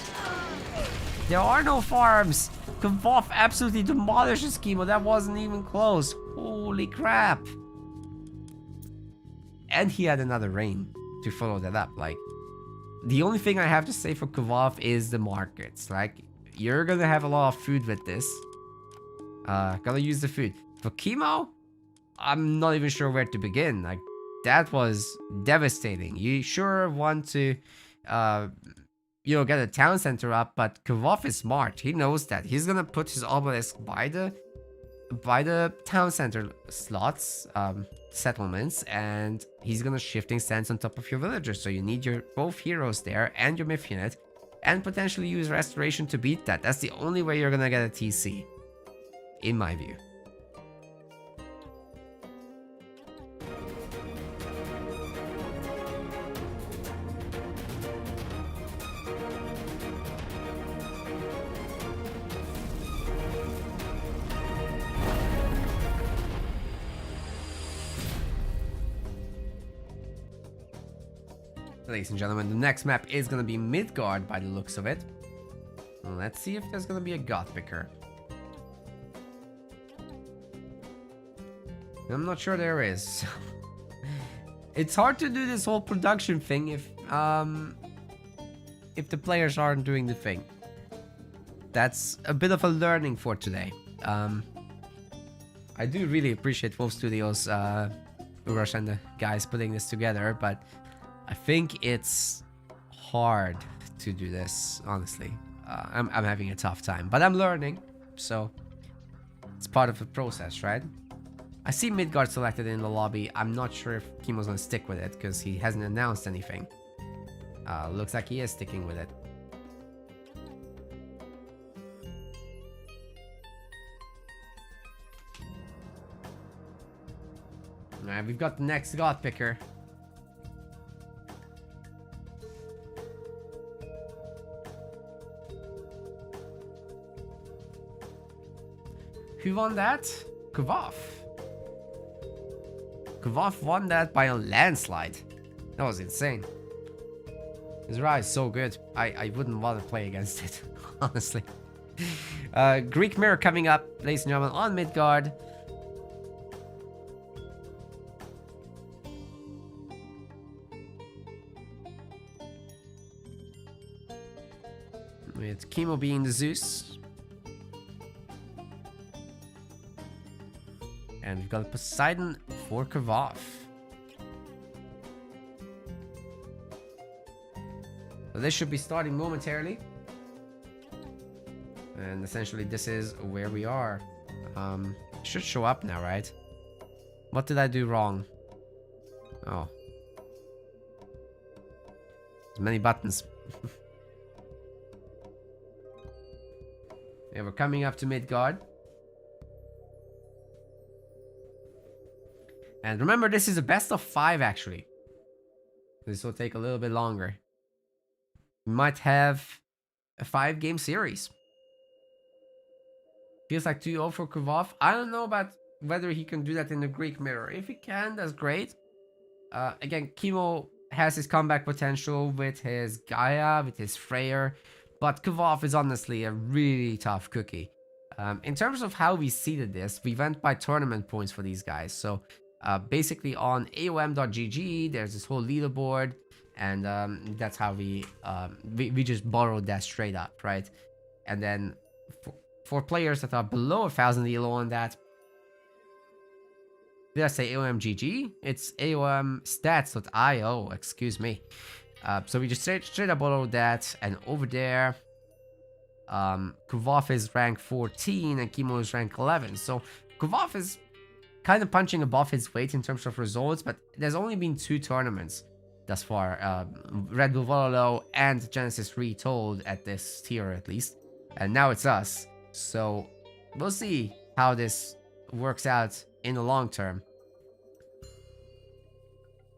There are no farms. Kvof absolutely demolishes Chemo. That wasn't even close. Holy crap. And he had another rain to follow that up. Like, the only thing I have to say for Kvof is the markets. Like, you're gonna have a lot of food with this. Gotta use the food. For Chemo, I'm not even sure where to begin. Like, that was devastating. You sure want to, you know, get a town center up, but Kvof is smart. He knows that. He's gonna put his obelisk by the town center slots, settlements, and he's gonna shifting sands on top of your villagers. So you need your both heroes there and your myth unit, and potentially use restoration to beat that. That's the only way you're gonna get a TC, in my view. Ladies and gentlemen, the next map is going to be Midgard by the looks of it. Let's see if there's going to be a god picker. I'm not sure there is. It's hard to do this whole production thing if the players aren't doing the thing. That's a bit of a learning for today. I do really appreciate Wolf Studios, Urush and the guys putting this together, but I think it's hard to do this, honestly. I'm having a tough time, but I'm learning, so it's part of the process, right? I see Midgard selected in the lobby. I'm not sure if Chemo's gonna stick with it because he hasn't announced anything. Looks like he is sticking with it. Alright, we've got the next god picker. Who won that? Kvof. Kvof won that by a landslide. That was insane. His Rise is so good. I wouldn't want to play against it, honestly. Greek Mirror coming up, ladies and gentlemen, on Midgard. With Chemo being the Zeus. And we've got Poseidon for Kvof. So this should be starting momentarily. And essentially this is where we are. It should show up now, right? What did I do wrong? Oh. There's many buttons. Yeah, we're coming up to Midgard. And remember, this is a best of 5 actually. This will take a little bit longer. We might have a 5-game series. Feels like 2-0 for Kvof. I don't know about whether he can do that in the Greek Mirror. If he can, that's great. Again, Chemo has his comeback potential with his Gaia, with his Freyr. But Kvof is honestly a really tough cookie. In terms of how we seeded this, we went by tournament points for these guys. So basically on aom.gg, there's this whole leaderboard. And that's how we just borrowed that straight up, right? And then for players that are below 1,000 elo on that, did I say AOMGG? It's AOMstats.io, excuse me. So we just straight up borrowed that, and over there, Kvof is rank 14 and Chemo is rank 11. So Kvof is kind of punching above his weight in terms of results, but there's only been 2 tournaments thus far. Red Bull Vololo and Genesis Retold at this tier at least. And now it's us. So we'll see how this works out in the long term.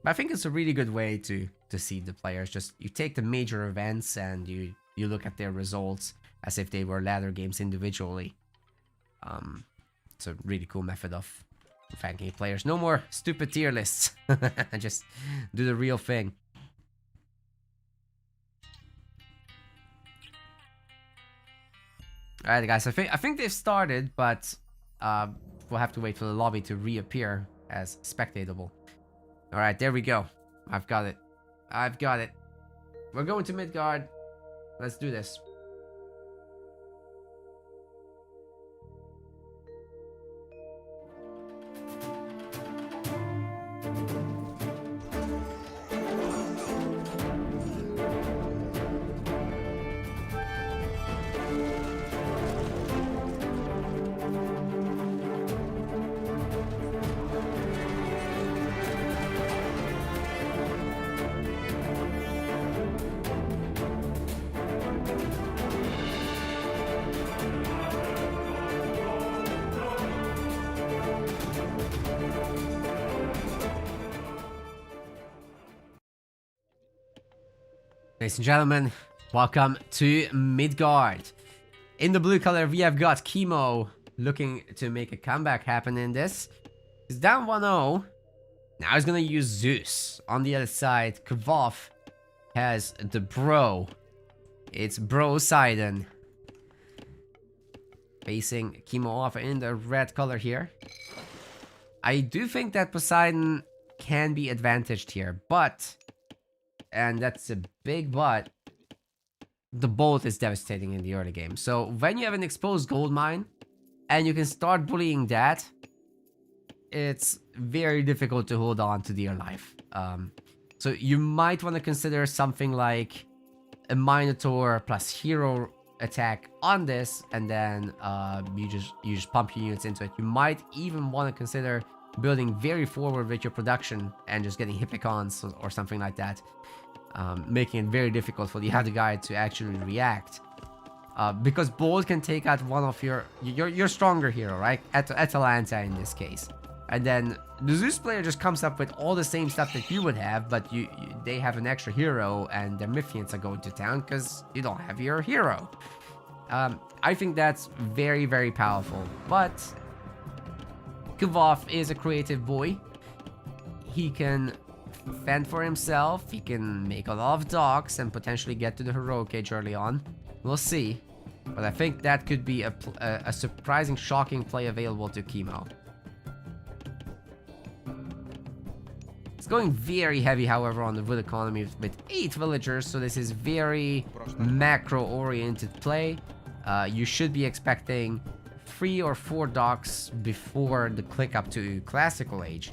But I think it's a really good way to seed the players. Just you take the major events and you look at their results as if they were ladder games individually. It's a really cool method of ranking players. No more stupid tier lists. Just do the real thing. Alright guys, I think they've started, but we'll have to wait for the lobby to reappear as spectatable. Alright, there we go. I've got it. I've got it. We're going to Midgard. Let's do this. Ladies and gentlemen, welcome to Midgard. In the blue color, we have got Chemo looking to make a comeback happen in this. He's down 1-0. Now he's gonna use Zeus. On the other side, Kvof has the bro. It's Bro Sidon. Facing Chemo off in the red color here. I do think that Poseidon can be advantaged here, but... and that's a big but, the bolt is devastating in the early game. So when you have an exposed gold mine and you can start bullying that, it's very difficult to hold on to dear life. So you might want to consider something like a Minotaur plus hero attack on this, and then you just pump your units into it. You might even want to consider building very forward with your production and just getting Hippicons or something like that. Making it very difficult for the other guy to actually react. Because Bolt can take out one of your stronger hero, right? Atalanta in this case. And then the Zeus player just comes up with all the same stuff that you would have, but they have an extra hero and their Mythians are going to town because you don't have your hero. I think that's very, very powerful. But Kvof is a creative boy. He can fend for himself, he can make a lot of docks and potentially get to the heroic age early on. We'll see. But I think that could be a surprising, shocking play available to Chemo. It's going very heavy, however, on the wood economy with 8 villagers, so this is very macro-oriented play. You should be expecting 3 or 4 docks before the click up to classical age,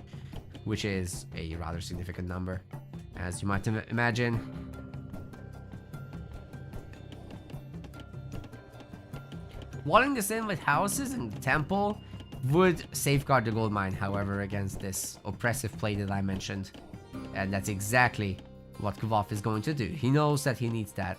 which is a rather significant number, as you might imagine. Walling this in with houses and temple would safeguard the gold mine, however, against this oppressive play that I mentioned. And that's exactly what Kvof is going to do. He knows that he needs that.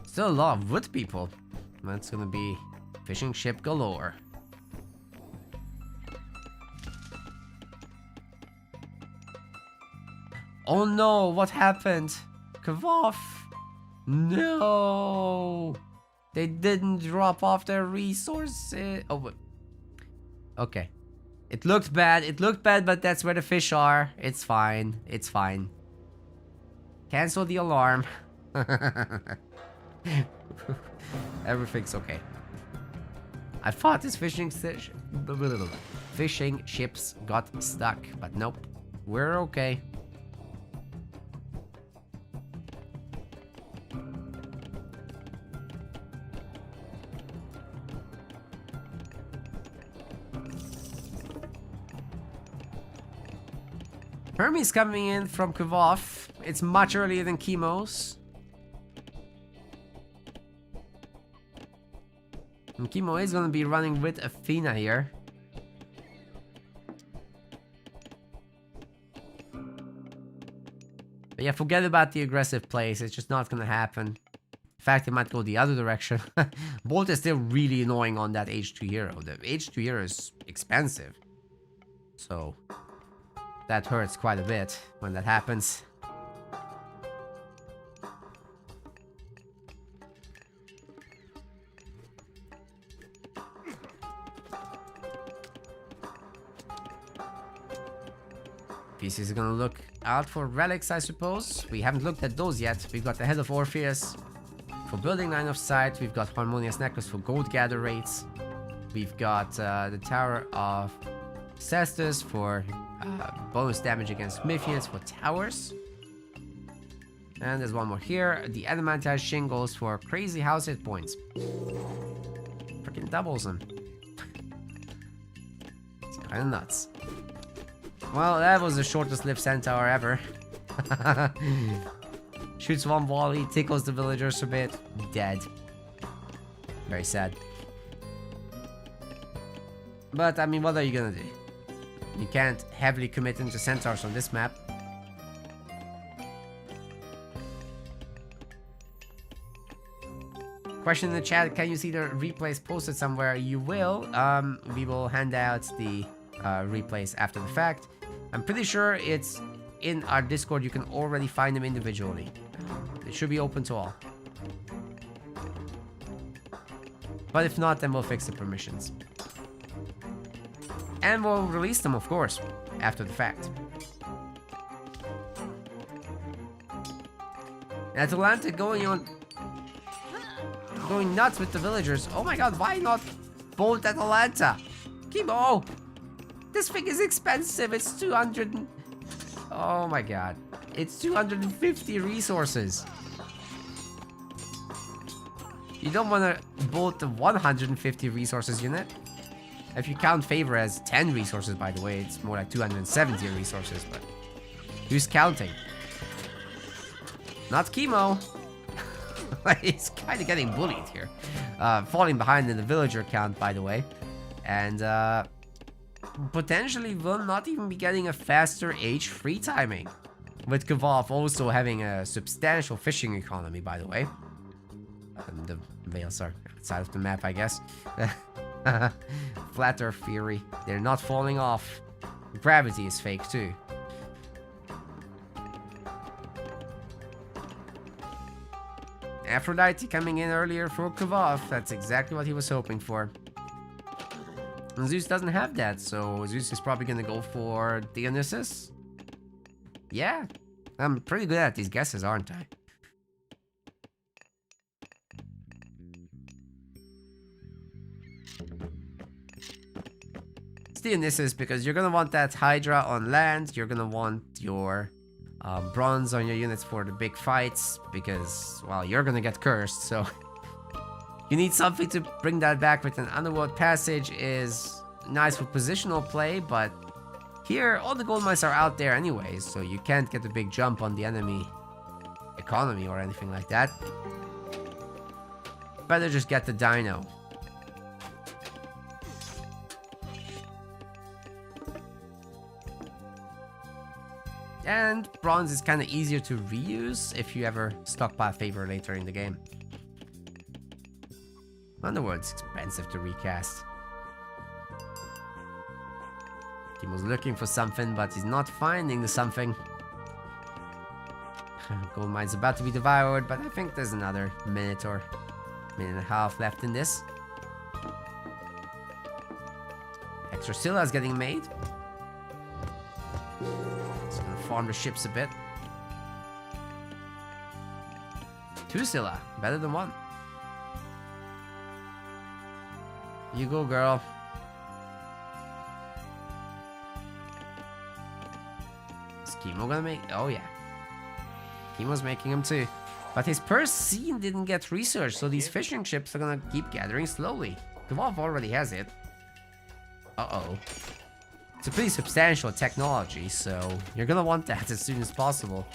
Still a lot of wood people. That's gonna be fishing ship galore. Oh no, what happened? Kvof! No! They didn't drop off their resources. Oh, but... okay. It looked bad, but that's where the fish are. It's fine, it's fine. Cancel the alarm. Everything's okay. I thought this fishing ships got stuck, but nope. We're okay. Hermes coming in from Kvof. It's much earlier than Chemo's. And Chemo is going to be running with Athena here. But yeah, forget about the aggressive plays. It's just not gonna happen. In fact, it might go the other direction. Bolt is still really annoying on that H2 hero. The H2 hero is expensive. So that hurts quite a bit when that happens. PCs are gonna look out for relics, I suppose. We haven't looked at those yet. We've got the Head of Orpheus for building line of sight. We've got Harmonious Necklace for gold gather rates. We've got the Tower of Cestus for bonus damage against Mythians for towers. And there's one more here. The Adamantized Shingles for crazy house hit points. Freaking doubles them. It's kinda nuts. Well, that was the shortest lived centaur ever. Shoots one volley, tickles the villagers a bit, dead. Very sad. But, I mean, what are you gonna do? You can't heavily commit into centaurs on this map. Question in the chat, can you see the replays posted somewhere? You will. We will hand out the replays after the fact. I'm pretty sure it's in our Discord. You can already find them individually. It should be open to all. But if not, then we'll fix the permissions. And we'll release them, of course, after the fact. Atalanta going nuts with the villagers. Oh my god, why not bolt Atalanta? Kimo! This thing is expensive. It's 200. Oh my god. It's 250 resources. You don't want to bolt the 150 resources unit. If you count favor as 10 resources, by the way, it's more like 270 resources, but who's counting? Not Chemo. He's kind of getting bullied here. Falling behind in the villager count, by the way. And potentially will not even be getting a faster H3 timing. With Kvav also having a substantial fishing economy, by the way. The Veils are outside of the map, I guess. Flat Earth Fury. They're not falling off. Gravity is fake too. Aphrodite coming in earlier for Kvav. That's exactly what he was hoping for. And Zeus doesn't have that, so Zeus is probably gonna go for Dionysus. Yeah, I'm pretty good at these guesses, aren't I? It's Dionysus because you're gonna want that Hydra on land. You're gonna want your bronze on your units for the big fights because, well, you're gonna get cursed, so you need something to bring that back with an Underworld Passage is nice for positional play, but here all the gold mines are out there anyways, so you can't get a big jump on the enemy economy or anything like that. Better just get the dino. And bronze is kind of easier to reuse if you ever stockpile favor later in the game. Underworld's expensive to recast. He was looking for something, but he's not finding the something. Gold mine's about to be devoured, but I think there's another minute or minute and a half left in this. Extra Scylla is getting made. It's gonna farm the ships a bit. 2 Scylla, better than 1. You go, girl. Is Chemo gonna make? Oh yeah, Chemo's making him too. But his first scene didn't get researched, so these fishing ships are gonna keep gathering slowly. Kvav already has it. Uh-oh. It's a pretty substantial technology, so you're gonna want that as soon as possible.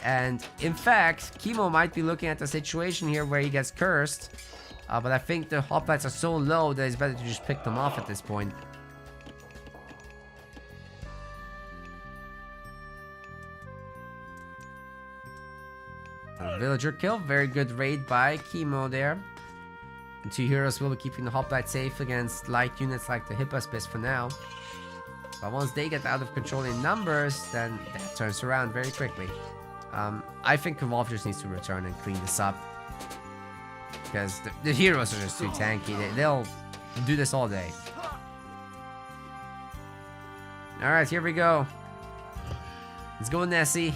And in fact, Chemo might be looking at a situation here where he gets cursed. But I think the hoplites are so low that it's better to just pick them off at this point. Villager kill. Very good raid by Chemo there. And 2 heroes will be keeping the hoplite safe against light units like the Hippospis for now. But once they get out of control in numbers, then that turns around very quickly. I think Kvolf just needs to return and clean this up. Because the heroes are just too tanky. They'll do this all day. Alright, here we go. Let's go, Nessie.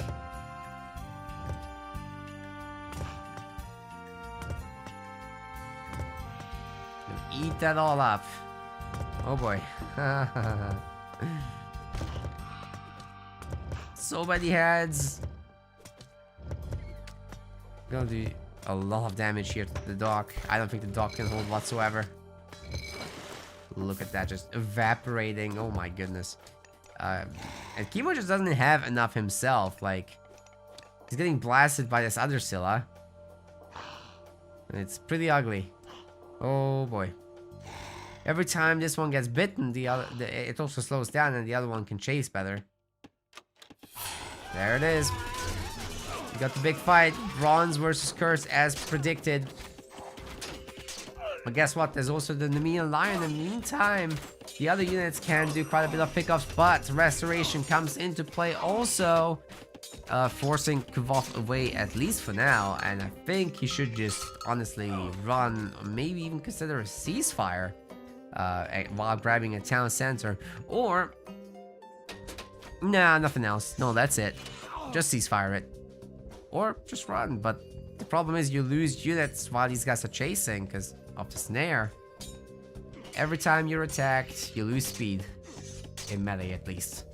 Eat that all up. Oh boy. So many heads. Gonna do a lot of damage here to the dock. I don't think the dock can hold whatsoever. Look at that, just evaporating. Oh my goodness. And Chemo just doesn't have enough himself. Like, he's getting blasted by this other Scylla. It's pretty ugly. Oh boy. Every time this one gets bitten, it also slows down and the other one can chase better. There it is. We got the big fight. Bronze versus Curse as predicted. But guess what? There's also the Nemean Lion. In the meantime, the other units can do quite a bit of pickups, but Restoration comes into play also, forcing Kvolf away at least for now. And I think he should just honestly run, or maybe even consider a ceasefire while grabbing a town center. Or, nah, nothing else. No, that's it. Just ceasefire it. Or just run. But the problem is you lose units while these guys are chasing because of the snare. Every time you're attacked, you lose speed. In melee, at least.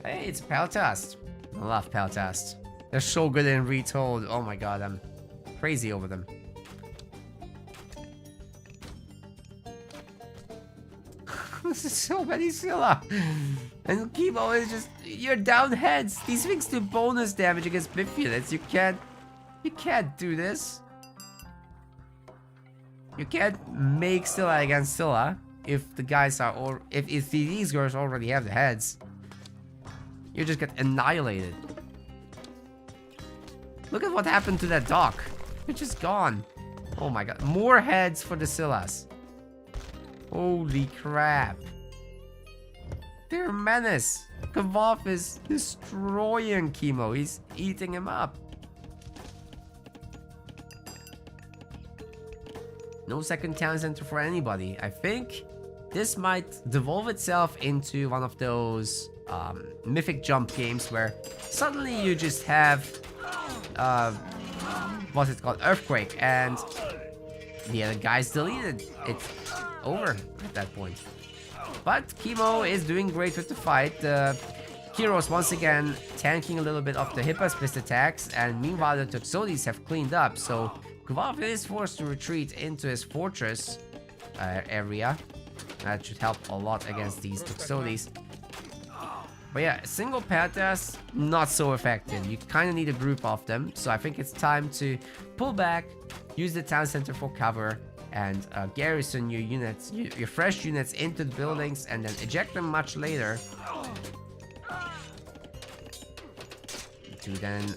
Hey, it's Peltast. I love Peltast. They're so good in Retold. Oh my god, I'm crazy over them. This is so many Scylla. And Chemo is just, you're down heads. These things do bonus damage against Myth units. You can't do this. You can't make Scylla against Scylla if the guys are, or if these girls already have the heads. You just get annihilated. Look at what happened to that dock. It's just gone. Oh my god. More heads for the Scyllas. Holy crap. They're a menace. Kvolf is destroying Chemo. He's eating him up. No second town center for anybody. I think this might devolve itself into one of those mythic jump games where suddenly you just have what's it called, Earthquake, and the other guy's deleted. It's over at that point. But Chemo is doing great with the fight. Heroes once again tanking a little bit of the Hippospis attacks, and meanwhile the Toxotes have cleaned up, so Kvolf is forced to retreat into his fortress area. That should help a lot against these Toxotes. But yeah, single Peltast, not so effective. You kind of need a group of them. So I think it's time to pull back, use the town center for cover, and garrison your units, your fresh units into the buildings, and then eject them much later to then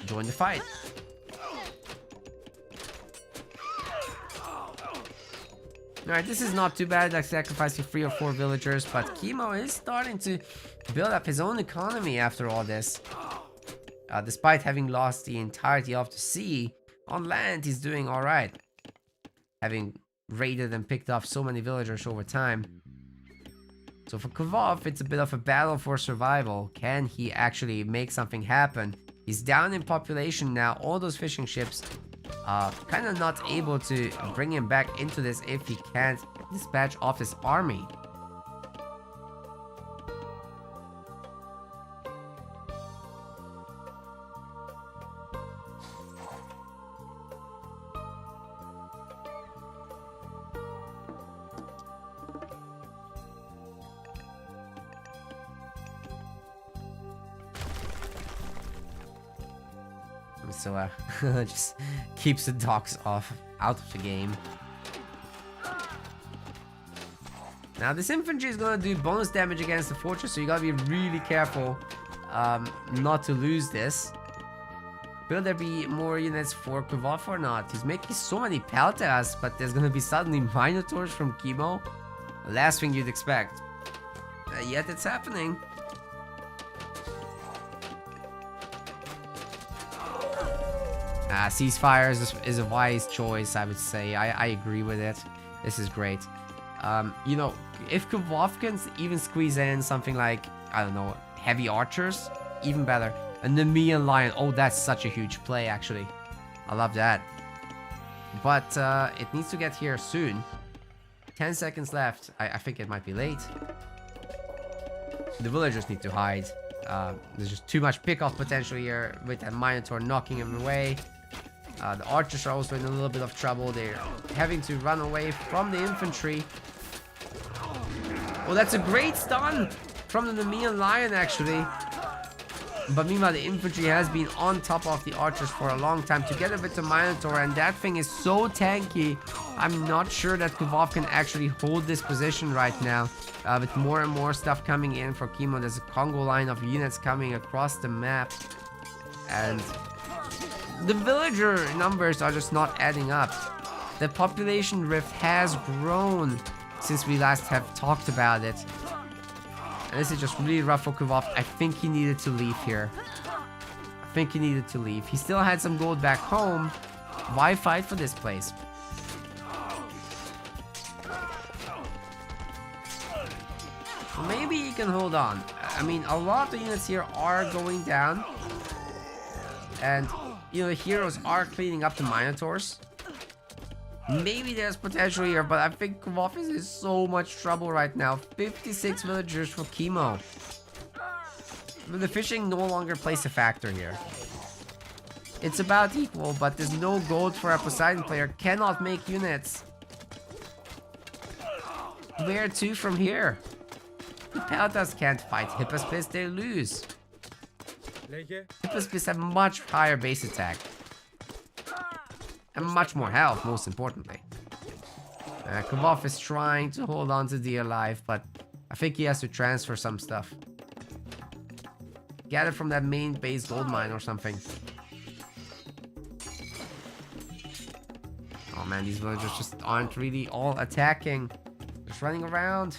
join the fight. Alright, this is not too bad, like sacrificing 3 or 4 villagers, but Chemo is starting to build up his own economy after all this. Despite having lost the entirety of the sea, on land he's doing alright. Having raided and picked off so many villagers over time. So for Kvolf, it's a bit of a battle for survival. Can he actually make something happen? He's down in population now. All those fishing ships kind of not able to bring him back into this if he can't dispatch off his army. So just keeps the docks out of the game. Now this infantry is gonna do bonus damage against the fortress, so you gotta be really careful not to lose this. Will there be more units for Kvotv or not? He's making so many peltas, but there's gonna be suddenly Minotaurs from Chemo. The last thing you'd expect. Yet it's happening. Ceasefire is a wise choice, I would say. I agree with it. This is great. You know, if Kvotv can even squeeze in something like, I don't know, heavy archers, even better. A Nemean Lion. Oh, that's such a huge play, actually. I love that. But it needs to get here soon. 10 seconds left. I think it might be late. The villagers need to hide. There's just too much pickoff potential here with that Minotaur knocking him away. The archers are also in a little bit of trouble. They're having to run away from the infantry. Oh, that's a great stun from the Nemean Lion, actually. But meanwhile, the infantry has been on top of the archers for a long time, together with the Minotaur, and that thing is so tanky. I'm not sure that Kvotv can actually hold this position right now. With more and more stuff coming in for Chemo, there's a Congo line of units coming across the map. And the villager numbers are just not adding up. The population rift has grown since we last have talked about it. And this is just really rough for Kvotv. I think he needed to leave here. He still had some gold back home. Why fight for this place? Maybe he can hold on. I mean, a lot of the units here are going down. And, you know, the heroes are cleaning up the Minotaurs. Maybe there's potential here, but I think Kvotv is in so much trouble right now. 56 villagers for Chemo. The fishing no longer plays a factor here. It's about equal, but there's no gold for a Poseidon player. Cannot make units. Where to from here? The Peltas can't fight Hippospis, they lose. Hippospis have much higher base attack. And much more health, most importantly. Kvotv is trying to hold on to dear life, but I think he has to transfer some stuff. Get it from that main base gold mine or something. Oh man, these villagers just aren't really all attacking. Just running around.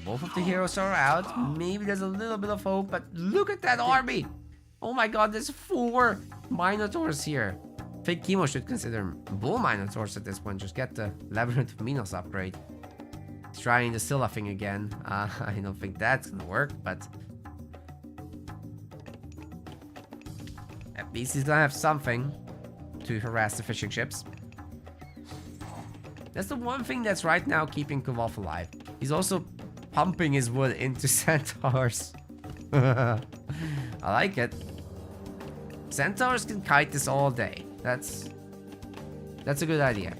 Both of the heroes are out. Maybe there's a little bit of hope, but look at that army! Oh my god, there's 4 Minotaurs here. I think Chemo should consider bull Minotaurs at this point. Just get the Labyrinth of Minos upgrade. He's trying the Scylla thing again. I don't think that's gonna work, but at least he's gonna have something to harass the fishing ships. That's the one thing that's right now keeping Kvotv alive. He's also pumping his wood into centaurs. I like it. Centaurs can kite this all day. That's a good idea.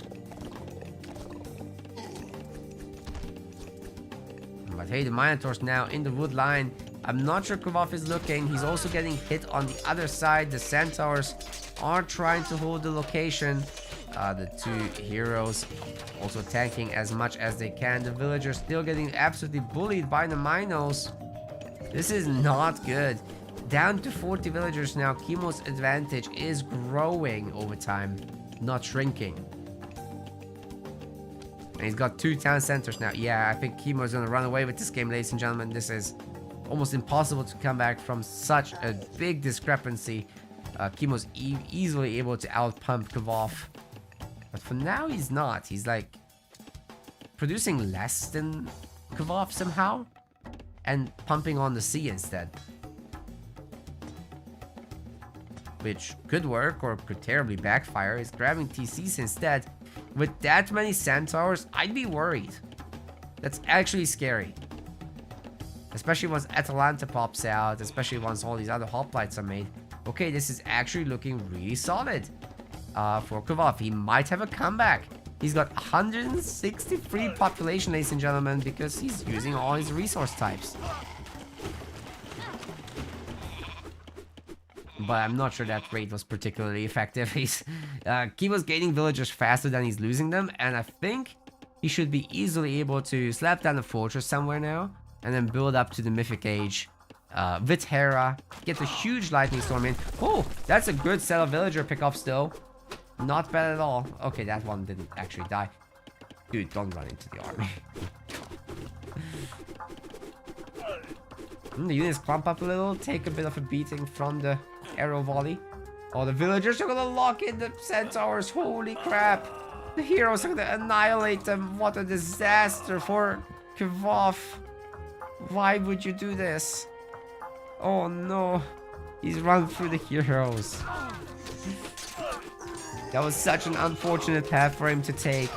But hey, the Minotaur's now in the wood line. I'm not sure Kvotv is looking. He's also getting hit on the other side. The Centaurs are trying to hold the location. The 2 heroes also tanking as much as they can. The villagers still getting absolutely bullied by the Minos. This is not good. Down to 40 villagers now. Chemo's advantage is growing over time, not shrinking. And he's got 2 town centers now. Yeah, I think Chemo's gonna run away with this game, ladies and gentlemen. This is almost impossible to come back from such a big discrepancy. Chemo's easily able to outpump Kvotv. But for now, he's not. He's like producing less than Kvotv somehow and pumping on the sea instead. Which could work or could terribly backfire. He's grabbing TCs instead. With that many centaurs, I'd be worried. That's actually scary. Especially once Atalanta pops out, especially once all these other hoplites are made. Okay, this is actually looking really solid for Kvotv. He might have a comeback. He's got 163 population, ladies and gentlemen, because he's using all his resource types. but I'm not sure that raid was particularly effective. Chemo's gaining villagers faster than he's losing them, and I think he should be easily able to slap down a fortress somewhere now, and then build up to the Mythic Age with Hera, get a huge lightning storm in. Oh, that's a good set of villager pickups still. Not bad at all. Okay, that one didn't actually die. Dude, don't run into the army. The units clump up a little, take a bit of a beating from the arrow volley. Oh, the villagers are gonna lock in the centaurs. Holy crap. The heroes are gonna annihilate them. What a disaster for Kvov. Why would you do this? Oh no. He's run through the heroes. That was such an unfortunate path for him to take.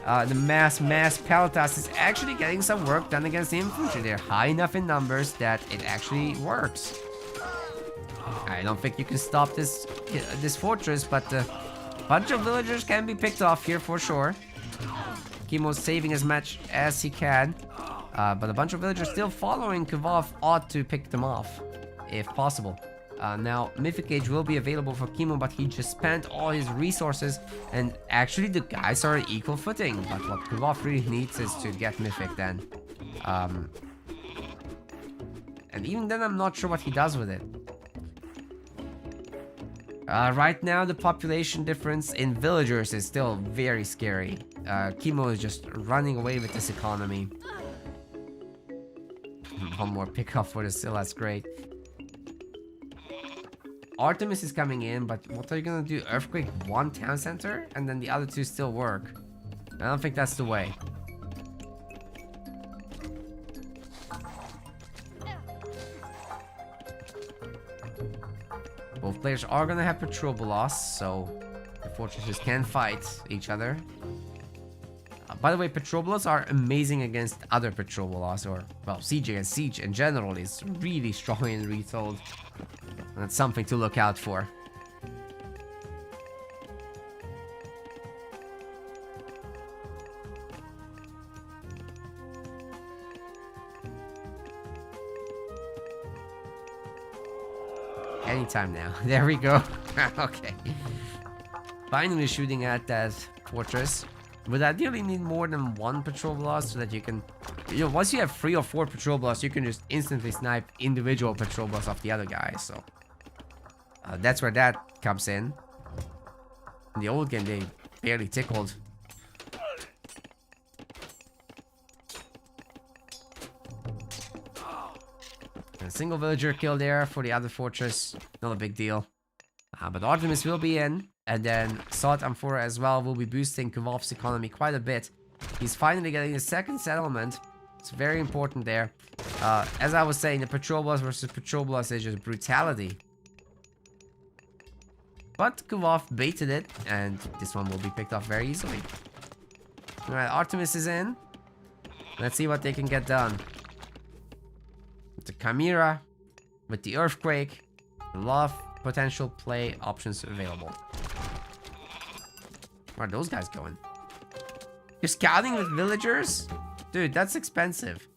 The mass Peltas is actually getting some work done against the infantry. They're high enough in numbers that it actually works. I don't think you can stop this fortress, but a bunch of villagers can be picked off here for sure. Chemo's saving as much as he can, but a bunch of villagers still following Kvov ought to pick them off, if possible. Now, Mythic Age will be available for Chemo, but he just spent all his resources, and actually the guys are on equal footing. But what Kvov really needs is to get Mythic then. And even then, I'm not sure what he does with it. Right now, the population difference in villagers is still very scary. Chemo is just running away with this economy. One more pickup for the Sill, that's great. Artemis is coming in, but what are you gonna do? Earthquake one town center, and then the other two still work? I don't think that's the way. Both players are gonna have patrol loss, so the fortresses can fight each other. By the way, Petrobolos are amazing against other Petrobolos, or, well, Siege against Siege in general is really strong in Retold. And that's something to look out for. Anytime now. There we go. Okay. Finally shooting at that fortress. Would ideally need more than one patrol blast so that you can... You know, once you have 3 or 4 patrol blasts, you can just instantly snipe individual patrol blasts off the other guys, so... that's where that comes in. In the old game, they barely tickled. And a single villager kill there for the other fortress. Not a big deal. But Artemis will be in. And then Sot Amphora as well will be boosting Kvov's economy quite a bit. He's finally getting a second settlement. It's very important there. As I was saying, the patrol blast versus patrol blast is just brutality. But Kvov baited it, and this one will be picked off very easily. Alright, Artemis is in. Let's see what they can get done. With the Chimera, with the Earthquake, a lot of potential play options available. Where are those guys going? You're scouting with villagers? Dude, that's expensive.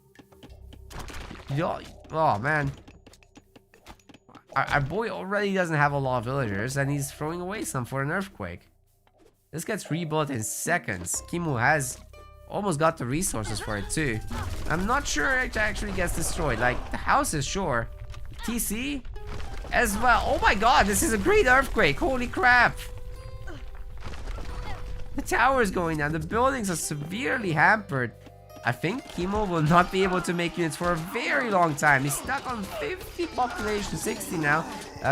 Yo, oh, man. Our boy already doesn't have a lot of villagers, and he's throwing away some for an earthquake. This gets rebuilt in seconds. Chemo has almost got the resources for it, too. I'm not sure it actually gets destroyed. Like, the house is sure. TC as well. Oh my god, this is a great earthquake. Holy crap. The tower is going down. The buildings are severely hampered. I think Chemo will not be able to make units for a very long time. He's stuck on 50 population, 60 now.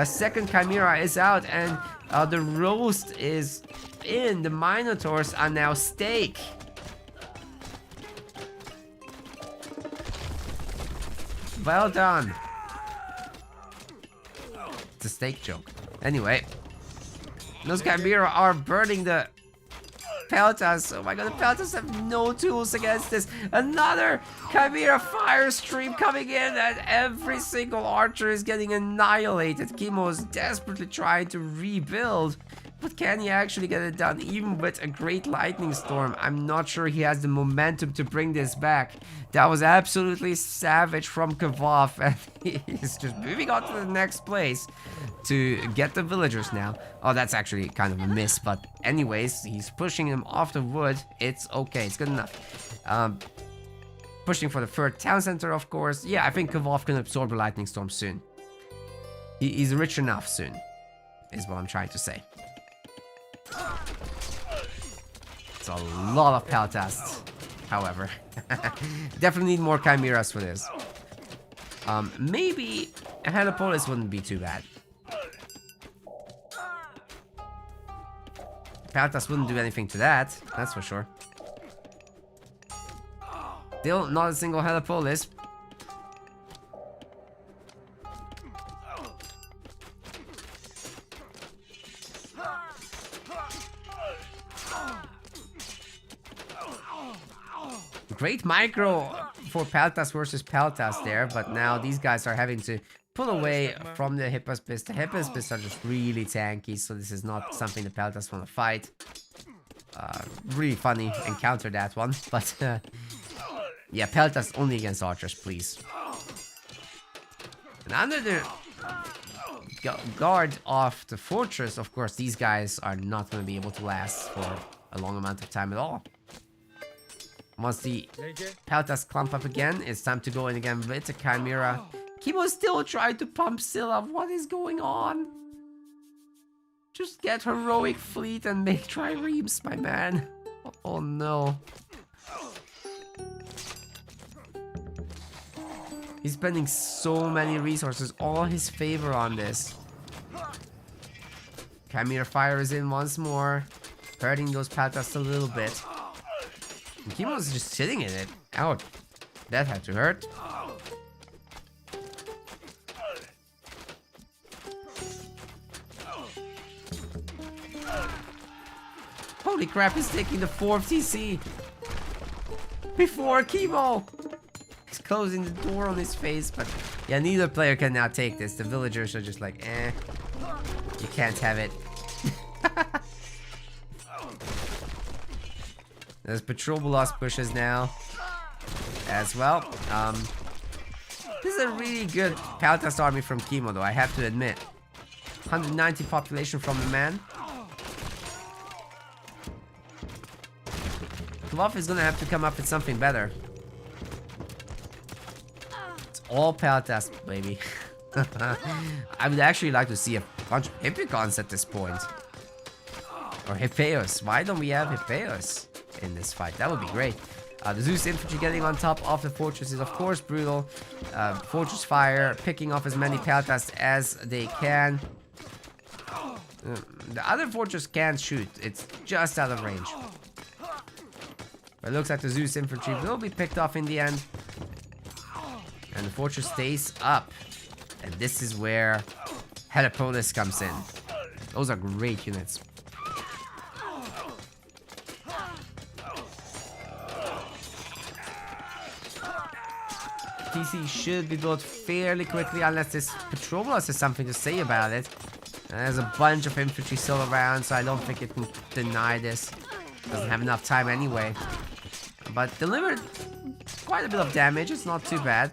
Second Chimera is out, and the roast is in. The Minotaurs are now steak. Well done. It's a steak joke. Anyway, those Chimera are burning the Peltas. Oh my god, the Peltas have no tools against this. Another Chimera fire stream coming in, and every single archer is getting annihilated. Chemo is desperately trying to rebuild, But can he actually get it done? Even with a great lightning storm, I'm not sure he has the momentum to bring this back. That was absolutely savage from Kvav, and he's just moving on to the next place to get the villagers now. Oh, that's actually kind of a miss, but anyways, he's pushing them off the wood. It's okay, it's good enough. Pushing for the third town center, of course. Yeah, I think Kvav can absorb the lightning storm soon. He's rich enough soon, is what I'm trying to say. It's a lot of Peltas, however. Definitely need more Chimeras for this. Maybe a Helipolis wouldn't be too bad. Peltas wouldn't do anything to that, that's for sure. Still not a single Helipolis. Great micro for Peltas versus Peltas there, but now these guys are having to pull away from the Hippospis. The Hippospis are just really tanky, so this is not something the Peltas want to fight. Really funny encounter, that one, but yeah, Peltas only against archers, please. And under the guard of the fortress, of course, these guys are not going to be able to last for a long amount of time at all. Once the Peltas clump up again, it's time to go in again with the Chimera. Kimo's still trying to pump Scylla. What is going on? Just get heroic fleet and make triremes, my man. Oh no. He's spending so many resources, all his favor on this. Chimera Fire is in once more, hurting those Peltas a little bit. And Kimo's just sitting in it. Ouch. That had to hurt. Holy crap, he's taking the 4th TC. Before Kimo. He's closing the door on his face, but yeah, neither player can now take this. The villagers are just like, eh. You can't have it. There's Petrobolos pushes now as well. This is a really good Peltas army from Kimo, though, I have to admit. 190 population from the man. Kvav is gonna have to come up with something better. It's all Peltas, baby. I would actually like to see a bunch of Hippicons at this point. Or Hippeos. Why don't we have Hippeos in this fight? That would be great. The Zeus infantry getting on top of the fortress is of course brutal. Fortress fire, picking off as many Peltas as they can. The other fortress can't shoot. It's just out of range. But it looks like the Zeus infantry will be picked off in the end. And the fortress stays up. And this is where Helipolis comes in. Those are great units. TC should be built fairly quickly unless this Petrobolos has something to say about it. And there's a bunch of infantry still around, so I don't think it can deny this. Doesn't have enough time anyway. But delivered quite a bit of damage, it's not too bad.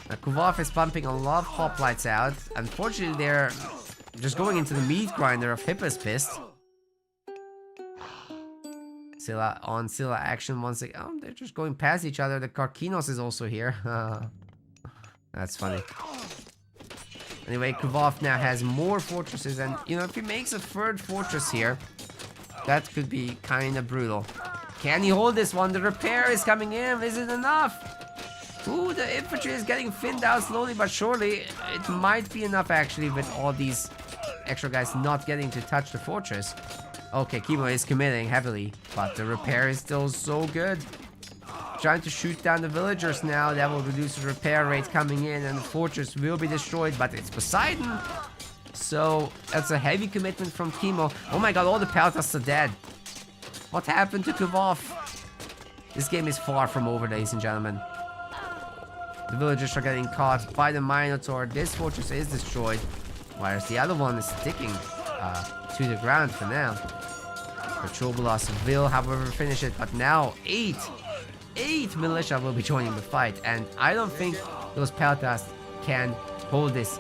Kvav is pumping a lot of hoplites out. Unfortunately, they're just going into the meat grinder of Hippospis. Scylla on Scylla action once again. Oh, they're just going past each other. The Karkinos is also here. That's funny. Anyway, Kvav now has more fortresses, and you know, if he makes a 3rd fortress here, that could be kind of brutal. Can he hold this one? The repair is coming in. Is it enough? Ooh, the infantry is getting thinned out slowly but surely. It might be enough actually with all these extra guys not getting to touch the fortress. Okay, Kimo is committing heavily, but the repair is still so good. Trying to shoot down the villagers now. That will reduce the repair rate coming in, and the fortress will be destroyed, but it's Poseidon. So that's a heavy commitment from Kimo. Oh my god, all the Peltas are dead. What happened to Kvav? This game is far from over, ladies and gentlemen. The villagers are getting caught by the Minotaur. This fortress is destroyed. Whereas the other one is sticking to the ground for now. Petrobolas will, however, finish it, but now 8 militia will be joining the fight, and I don't think those peltas can hold this.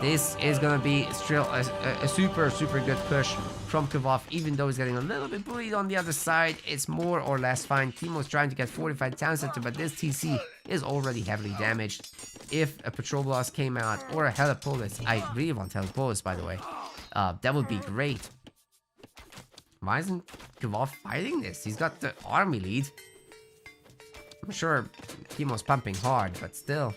This is gonna be still a super good push from Kvov, even though he's getting a little bit bullied on the other side. It's more or less fine. Chemo's trying to get fortified town center, but this TC is already heavily damaged. If a Petrobolas came out, or a Helipolis, I really want Helipolis, by the way, that would be great. Why isn't Kvov fighting this? He's got the army lead. I'm sure Chemo's pumping hard, but still.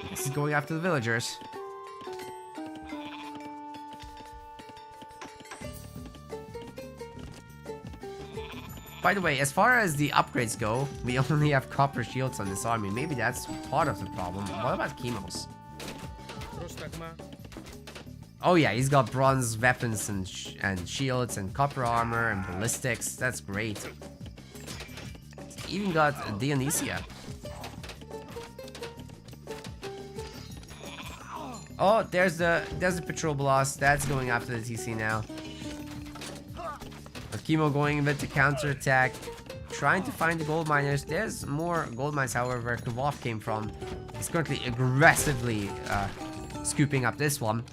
This is going after the villagers. By the way, as far as the upgrades go, we only have copper shields on this army. Maybe that's part of the problem. What about Chemo's? Oh yeah, he's got bronze weapons and shields and copper armor and ballistics. That's great. He's even got Dionysia. Oh, there's the Petrobolas. That's going after the TC now. But Chemo going a bit to counterattack, trying to find the gold miners. There's more gold mines, however, Kvov came from. He's currently aggressively scooping up this one.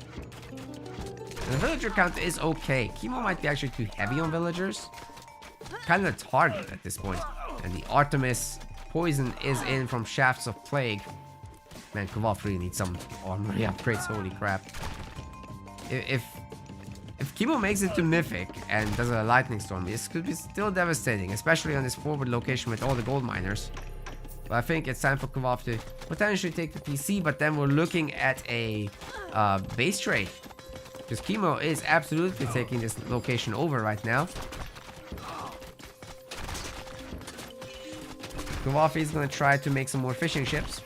And the villager count is okay. Chemo might be actually too heavy on villagers. Kind of a target at this point. And the Artemis poison is in from Shafts of Plague. Man, Kvov really needs some armory upgrades, holy crap. If Chemo makes it to Mythic and does a Lightning Storm, this could be still devastating, especially on this forward location with all the gold miners. But I think it's time for Kvov to potentially take the PC, but then we're looking at a base trade. Because Chemo is absolutely taking this location over right now. Kvov is going to try to make some more fishing ships.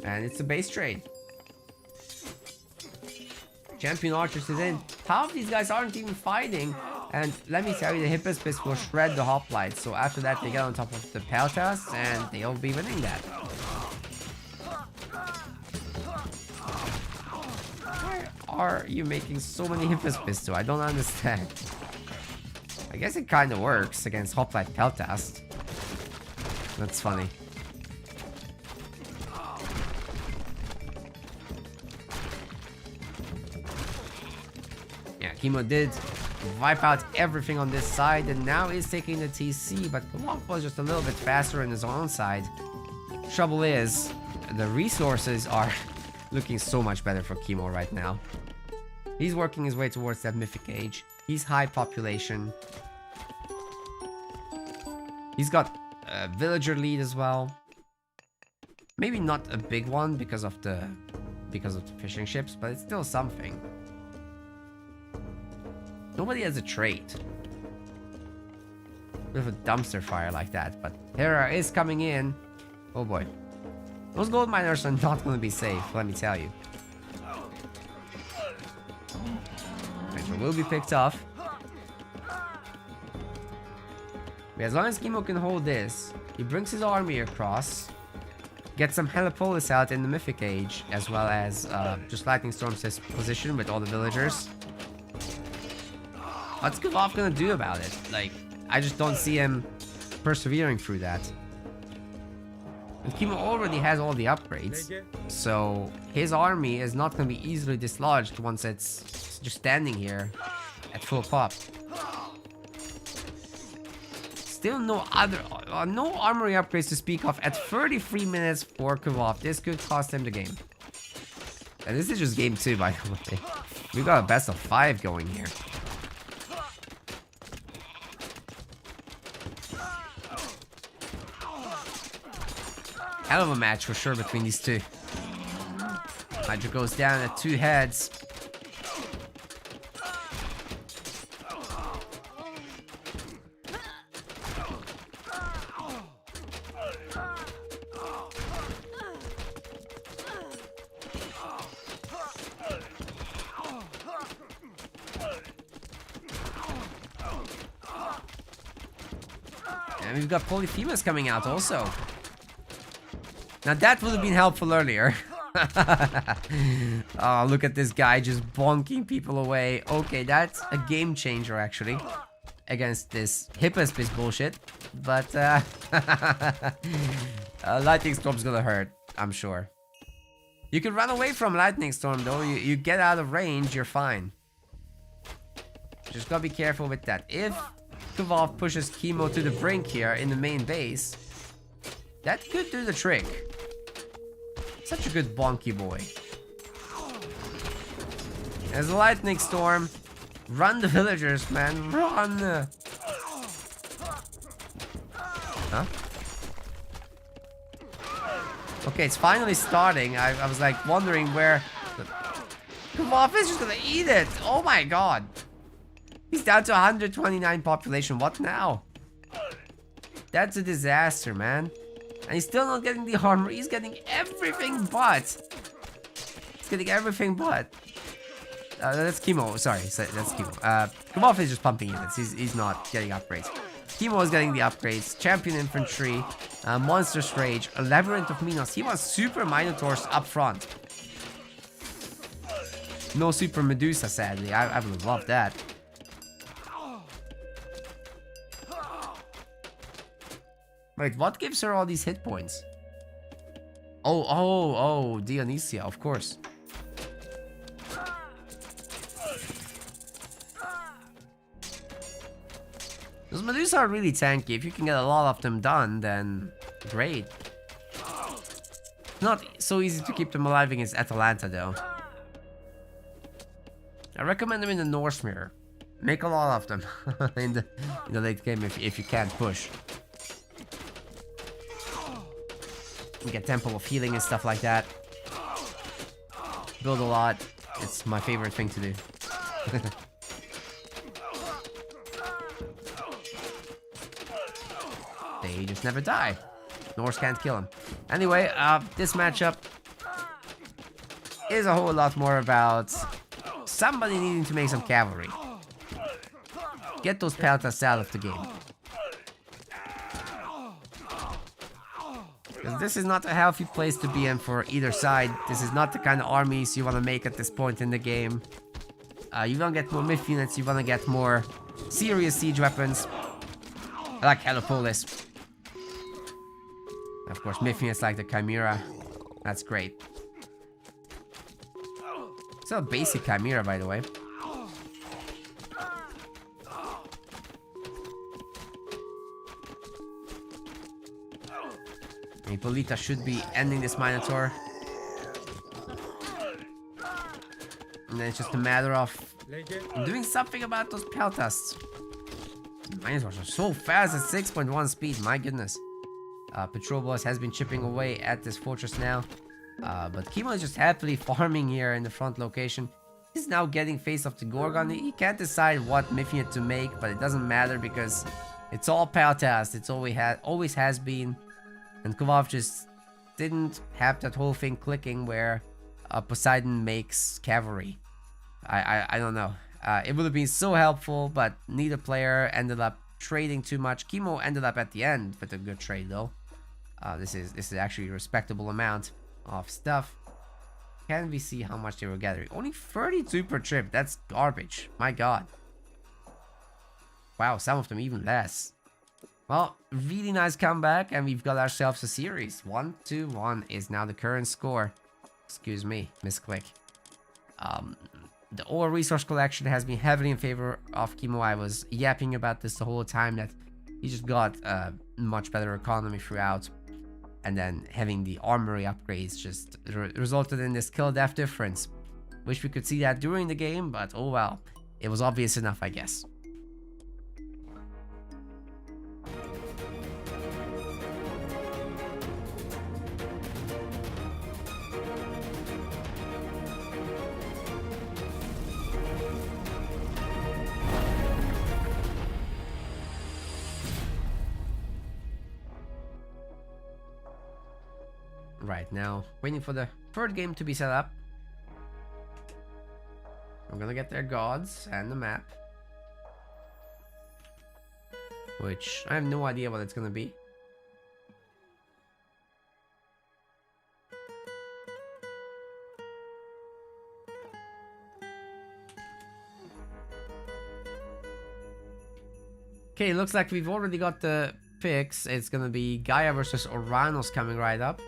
And it's a base trade. Champion Archers is in. Half of these guys aren't even fighting. And let me tell you, the Hippospis will shred the hoplites. So after that, they get on top of the Peltas, and they'll be winning that. Why are you making so many Hippospis to? I don't understand. I guess it kind of works against hoplite Peltas. That's funny. Yeah, Chemo did wipe out everything on this side, and now is taking the TC, but Kvov was just a little bit faster on his own side. Trouble is, the resources are looking so much better for Chemo right now. He's working his way towards that Mythic Age. He's high population. He's got a villager lead as well. Maybe not a big one because of the fishing ships, but it's still something. Nobody has a trait with a dumpster fire like that, but Hera is coming in. Oh boy. Those gold miners are not going to be safe, let me tell you. Hydra will be picked off. But as long as Chemo can hold this, he brings his army across, gets some Helipolis out in the Mythic Age, as well as just Lightning Storms his position with all the villagers. What's Kvov gonna do about it? Like, I just don't see him persevering through that. And Chemo already has all the upgrades, so his army is not gonna be easily dislodged once it's just standing here at full pop. Still no armory upgrades to speak of at 33 minutes for Kvov. This could cost him the game. And this is just game 2, by the way. We got a best of 5 going here. Hell of a match for sure between these two. Hydra goes down at 2 heads. And we've got Polyphemus coming out also. Now that would have been helpful earlier. Oh, look at this guy just bonking people away. Okay, that's a game changer actually. Against this Hippospis bullshit. But Lightning Storm's gonna hurt, I'm sure. You can run away from Lightning Storm though. You get out of range, you're fine. Just gotta be careful with that. If Kvalv pushes Chemo to the brink here in the main base, that could do the trick. Such a good bonky boy. As a Lightning Storm, run the villagers, man, run! Huh? Okay, it's finally starting. I was like wondering where... Kvalv is just gonna eat it! Oh my god! He's down to 129 population. What now? That's a disaster, man. And he's still not getting the armor. He's getting everything but. He's getting everything but. That's Chemo. Sorry, that's Chemo. Kvalv is just pumping units. He's not getting upgrades. Chemo is getting the upgrades. Champion Infantry. Monstrous Rage. A Labyrinth of Minos. He wants Super Minotaurs up front. No Super Medusa, sadly. I would have loved that. Wait, what gives her all these hit points? Oh, Dionysia, of course. Those Medusa are really tanky. If you can get a lot of them done, then great. Not so easy to keep them alive against Atalanta, though. I recommend them in the Norse Mirror. Make a lot of them in the late game if you can't push. You get Temple of Healing and stuff like that. Build a lot. It's my favorite thing to do. They just never die. Norse can't kill them. Anyway, this matchup is a whole lot more about somebody needing to make some cavalry. Get those peltas out of the game. Because this is not a healthy place to be in for either side. This is not the kind of armies you want to make at this point in the game. You want to get more myth units, you want to get more serious siege weapons. Like Heliopolis. Of course, myth units like the Chimera. That's great. It's a basic Chimera, by the way. Hippolyta should be ending this Minotaur. And then it's just a matter of doing something about those peltas. Minotaurs are so fast at 6.1 speed, my goodness. Petrobras has been chipping away at this fortress now. But Chemo is just happily farming here in the front location. He's now getting face off the Gorgon. He can't decide what myth unit to make, but it doesn't matter because it's all peltas. It's always has been. And Kvalv just didn't have that whole thing clicking where Poseidon makes cavalry. I don't know. It would have been so helpful, but neither player ended up trading too much. Chemo ended up at the end with a good trade though. This is actually a respectable amount of stuff. Can we see how much they were gathering? Only 32 per trip. That's garbage. My god. Wow, some of them even less. Well, really nice comeback, and we've got ourselves a series. 1-1 is now the current score. Excuse me, misclick. The ore resource collection has been heavily in favor of Chemo. I was yapping about this the whole time, that he just got a much better economy throughout. And then having the armory upgrades just resulted in this kill-death difference. Wish we could see that during the game, but oh well. It was obvious enough, I guess. Right now, waiting for the third game to be set up. I'm gonna get their gods and the map. which I have no idea what it's gonna be. Okay, looks like we've already got the picks. It's gonna be Gaia versus Oranos coming right up.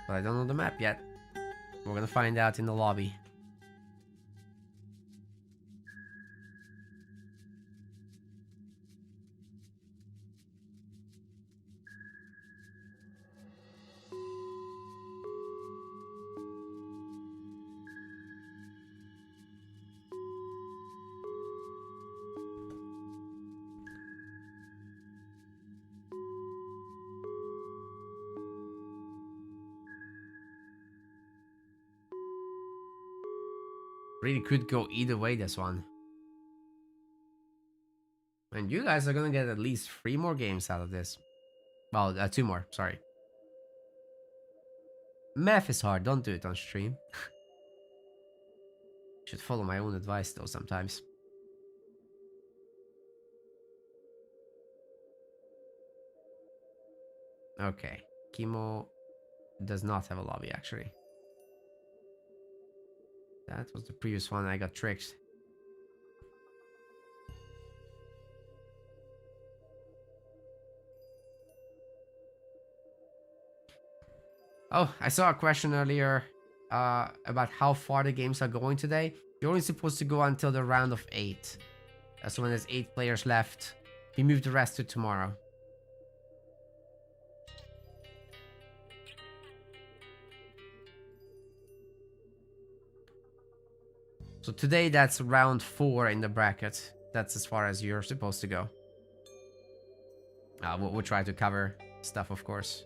But I don't know the map yet. We're gonna find out in the lobby. Really could go either way, this one. And you guys are gonna get at least 3 more games out of this. Well, 2 more, sorry. Math is hard, don't do it on stream. Should follow my own advice though sometimes. Okay, Chemo does not have a lobby actually. That was the previous one, I got tricked. Oh, I saw a question earlier about how far the games are going today. You're only supposed to go until the round of 8. So when there's 8 players left, we move the rest to tomorrow. So today that's round 4 in the bracket. That's as far as you're supposed to go. We'll try to cover stuff, of course.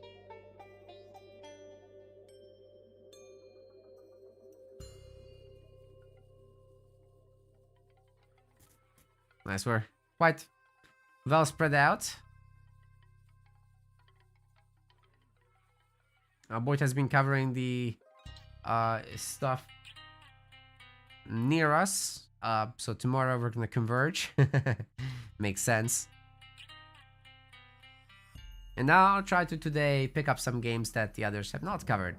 Nice, we're quite well spread out. Boyd has been covering the stuff near us. So tomorrow we're gonna converge. Makes sense. And now I'll try to today pick up some games that the others have not covered.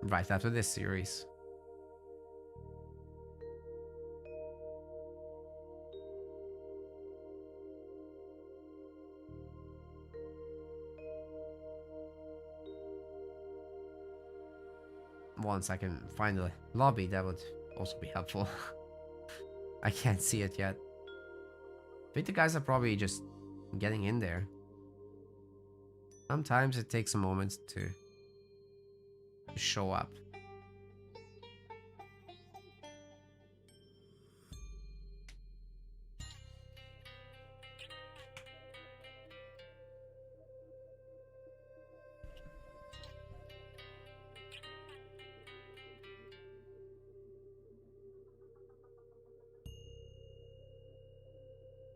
Right after this series. Once I can find a lobby, that would also be helpful. I can't see it yet. I think the guys are probably just getting in there. Sometimes it takes a moment to show up.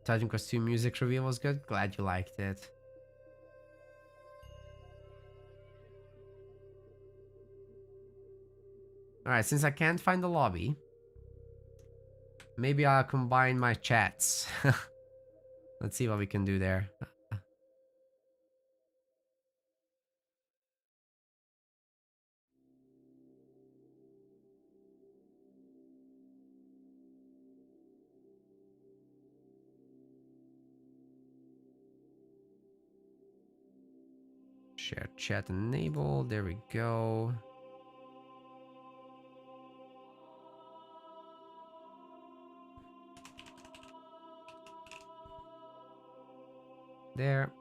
Titan costume music reveal was good. Glad you liked it. Alright, since I can't find the lobby, maybe I'll combine my chats. Let's see what we can do there. Share chat enable. There we go. There.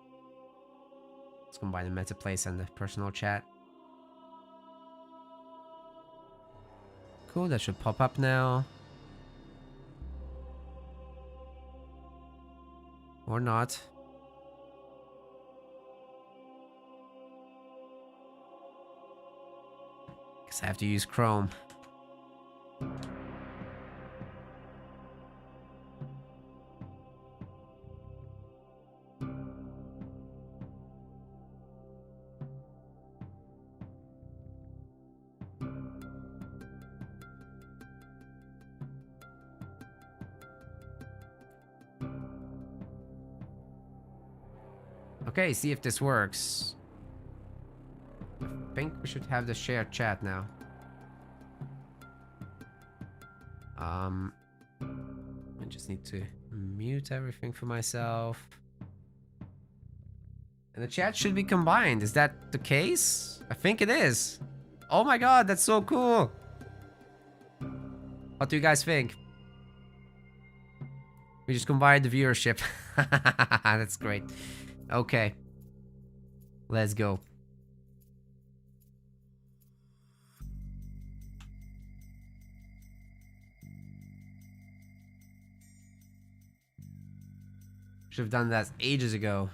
Let's combine the meta place and the personal chat. Cool, that should pop up now. Or not. Guess I have to use Chrome. Okay, see if this works. I think we should have the shared chat now. I just need to mute everything for myself. And the chat should be combined. Is that the case? I think it is. Oh my god, that's so cool. What do you guys think? We just combined the viewership. That's great. Okay. Let's go. Should have done that ages ago.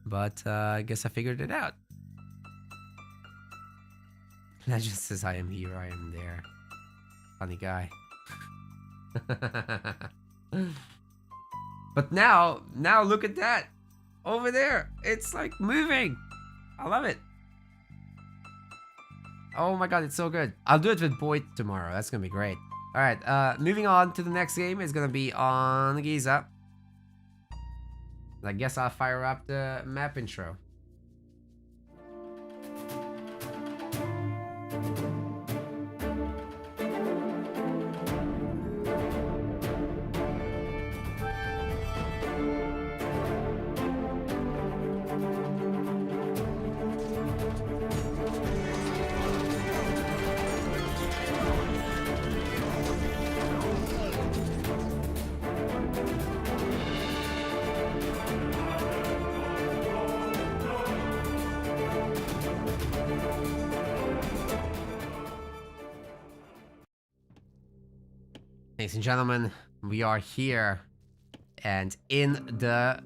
But I guess I figured it out. Legend says I am here, I am there. Funny guy. But now look at that. Over there. It's like moving. I love it. Oh my god, it's so good. I'll do it with Boyd tomorrow. That's gonna be great. Alright, moving on to the next game is gonna be on Giza. I guess I'll fire up the map intro. Ladies and gentlemen, we are here, and in the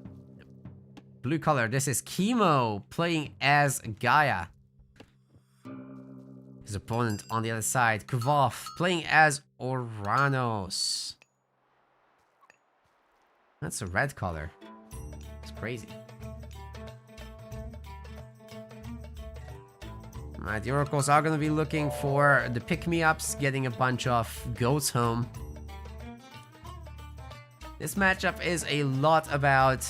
blue color, this is Chemo playing as Gaia. His opponent on the other side, Kvov, playing as Oranos. That's a red color. It's crazy. Alright, the Oracles are gonna be looking for the pick-me-ups, getting a bunch of goats home. This matchup is a lot about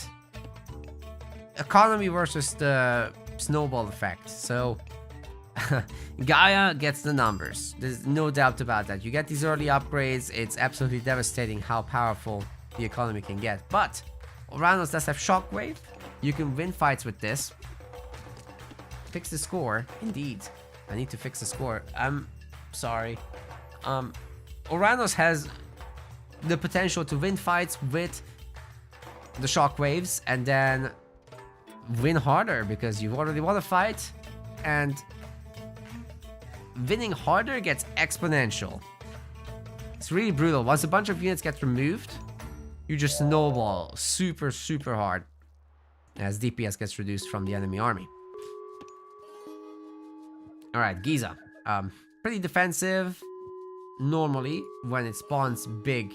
economy versus the snowball effect. So Gaia gets the numbers. There's no doubt about that. You get these early upgrades. It's absolutely devastating how powerful the economy can get. But Oranos does have Shockwave. You can win fights with this. Fix the score. Indeed. I need to fix the score. I'm sorry. Oranos has the potential to win fights with the shockwaves and then win harder because you already won a fight, and winning harder gets exponential. It's really brutal. Once a bunch of units get removed, you just snowball super hard as DPS gets reduced from the enemy army. Alright, Giza. Pretty defensive normally when it spawns big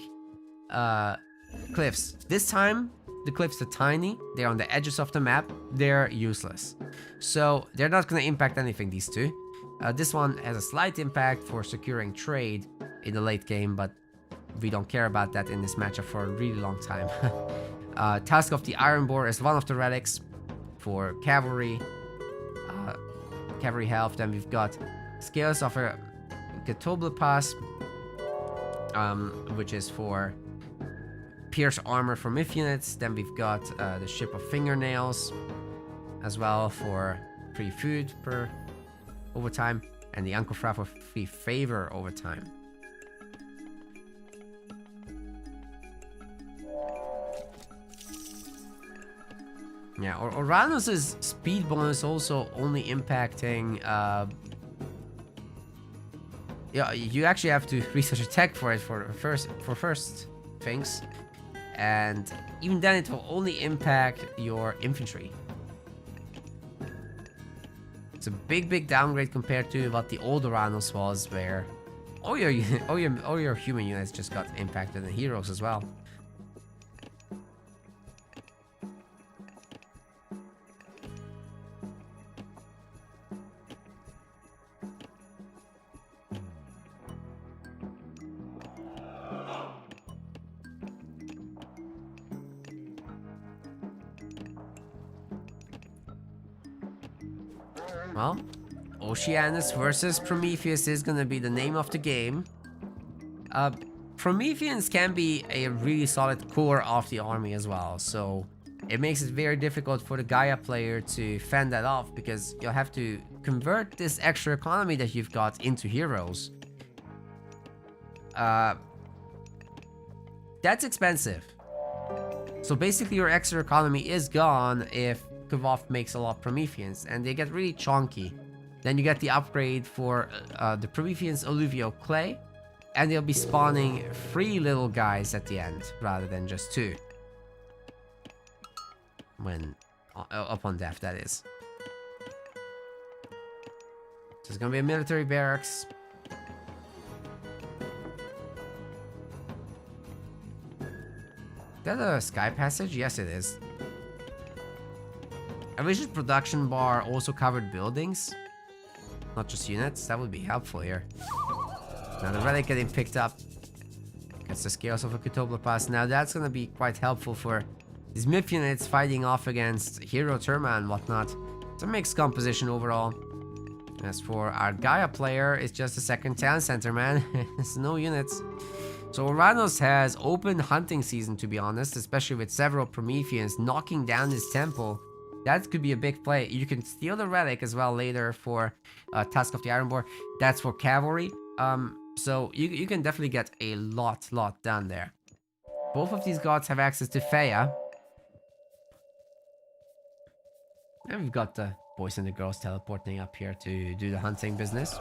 cliffs. This time the cliffs are tiny, they're on the edges of the map, they're useless, so they're not going to impact anything, these two. This one has a slight impact for securing trade in the late game, but we don't care about that in this matchup for a really long time. Task of the Iron Boar is one of the relics for cavalry health. Then we've got Scales of a Catoblepas, which is for Pierce armor for Myth units. Then we've got the Ship of Fingernails as well for free food per overtime, and the Uncle Fra for free favor overtime. Yeah, Oranos' speed bonus also only impacting yeah, you actually have to research a tech for it for first things, and even then it will only impact your infantry. It's a big downgrade compared to what the old Oranos was, where all your human units just got impacted, and heroes as well. Well, Oceanus versus Prometheus is gonna be the name of the game. Prometheans can be a really solid core of the army as well, so it makes it very difficult for the Gaia player to fend that off, because you'll have to convert this extra economy that you've got into heroes. That's expensive. So basically your extra economy is gone if Kvaff makes a lot of Prometheans, and they get really chunky. Then you get the upgrade for the Prometheans Alluvial Clay, and they'll be spawning 3 little guys at the end, rather than just 2. When upon death, that is. So it's gonna be a military barracks. Is that a sky passage? Yes, it is. I wish the production bar also covered buildings, not just units. That would be helpful here. Now the relic getting picked up gets the scales of a Cthulhu. Now that's gonna be quite helpful for these myth units fighting off against Hero Terma and whatnot. It's a mixed composition overall. As for our Gaia player, it's just a second town center, man. It's no units. So Uranus has open hunting season, to be honest, especially with several Prometheans knocking down his temple. That could be a big play. You can steal the relic as well later for Tusk of the Iron Boar. That's for cavalry. So you can definitely get a lot done there. Both of these gods have access to Theia. And we've got the boys and the girls teleporting up here to do the hunting business.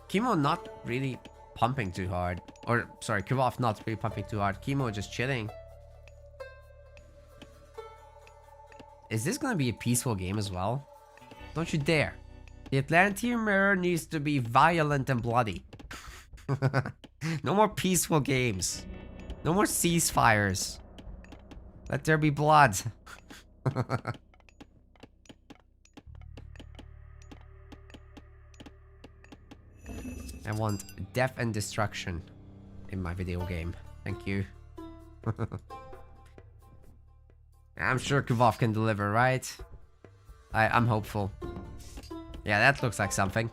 Chemo not really pumping too hard. Or, sorry, Kvaff not really pumping too hard. Chemo just chilling. Is this gonna be a peaceful game as well? Don't you dare. The Atlantean Mirror needs to be violent and bloody. No more peaceful games. No more ceasefires. Let there be blood. I want death and destruction in my video game. Thank you. I'm sure Kvaff can deliver, right? I'm hopeful. Yeah, that looks like something.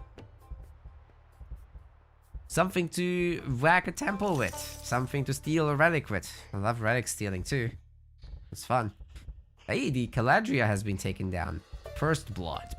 Something to whack a temple with. Something to steal a relic with. I love relic stealing too. It's fun. Hey, the Caladria has been taken down. First blood.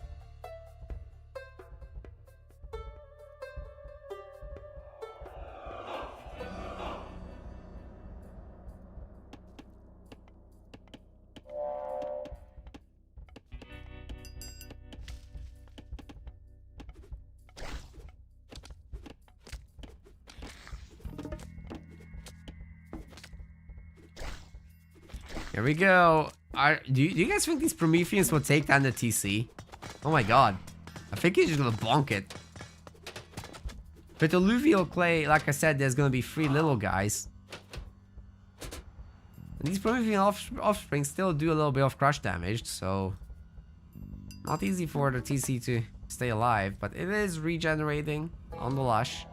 Here we go. Do you guys think these Prometheans will take down the TC? Oh my god. I think he's just gonna bonk it. With Alluvial Clay, like I said, there's gonna be 3 little guys. And these Promethean offspring still do a little bit of crush damage, so... Not easy for the TC to stay alive, but it is regenerating on the Lush.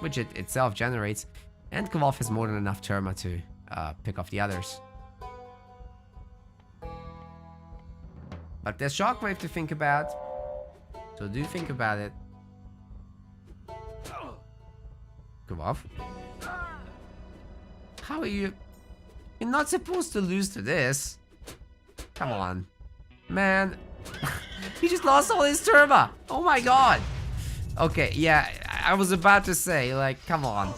Which it itself generates. And Kvaff has more than enough Terma to pick off the others. But there's Shockwave to think about. So do think about it. Kvaff. How are you? You're not supposed to lose to this. Come on. Man. He just lost all his Terma. Oh my god. Okay, yeah. I was about to say, like, come on.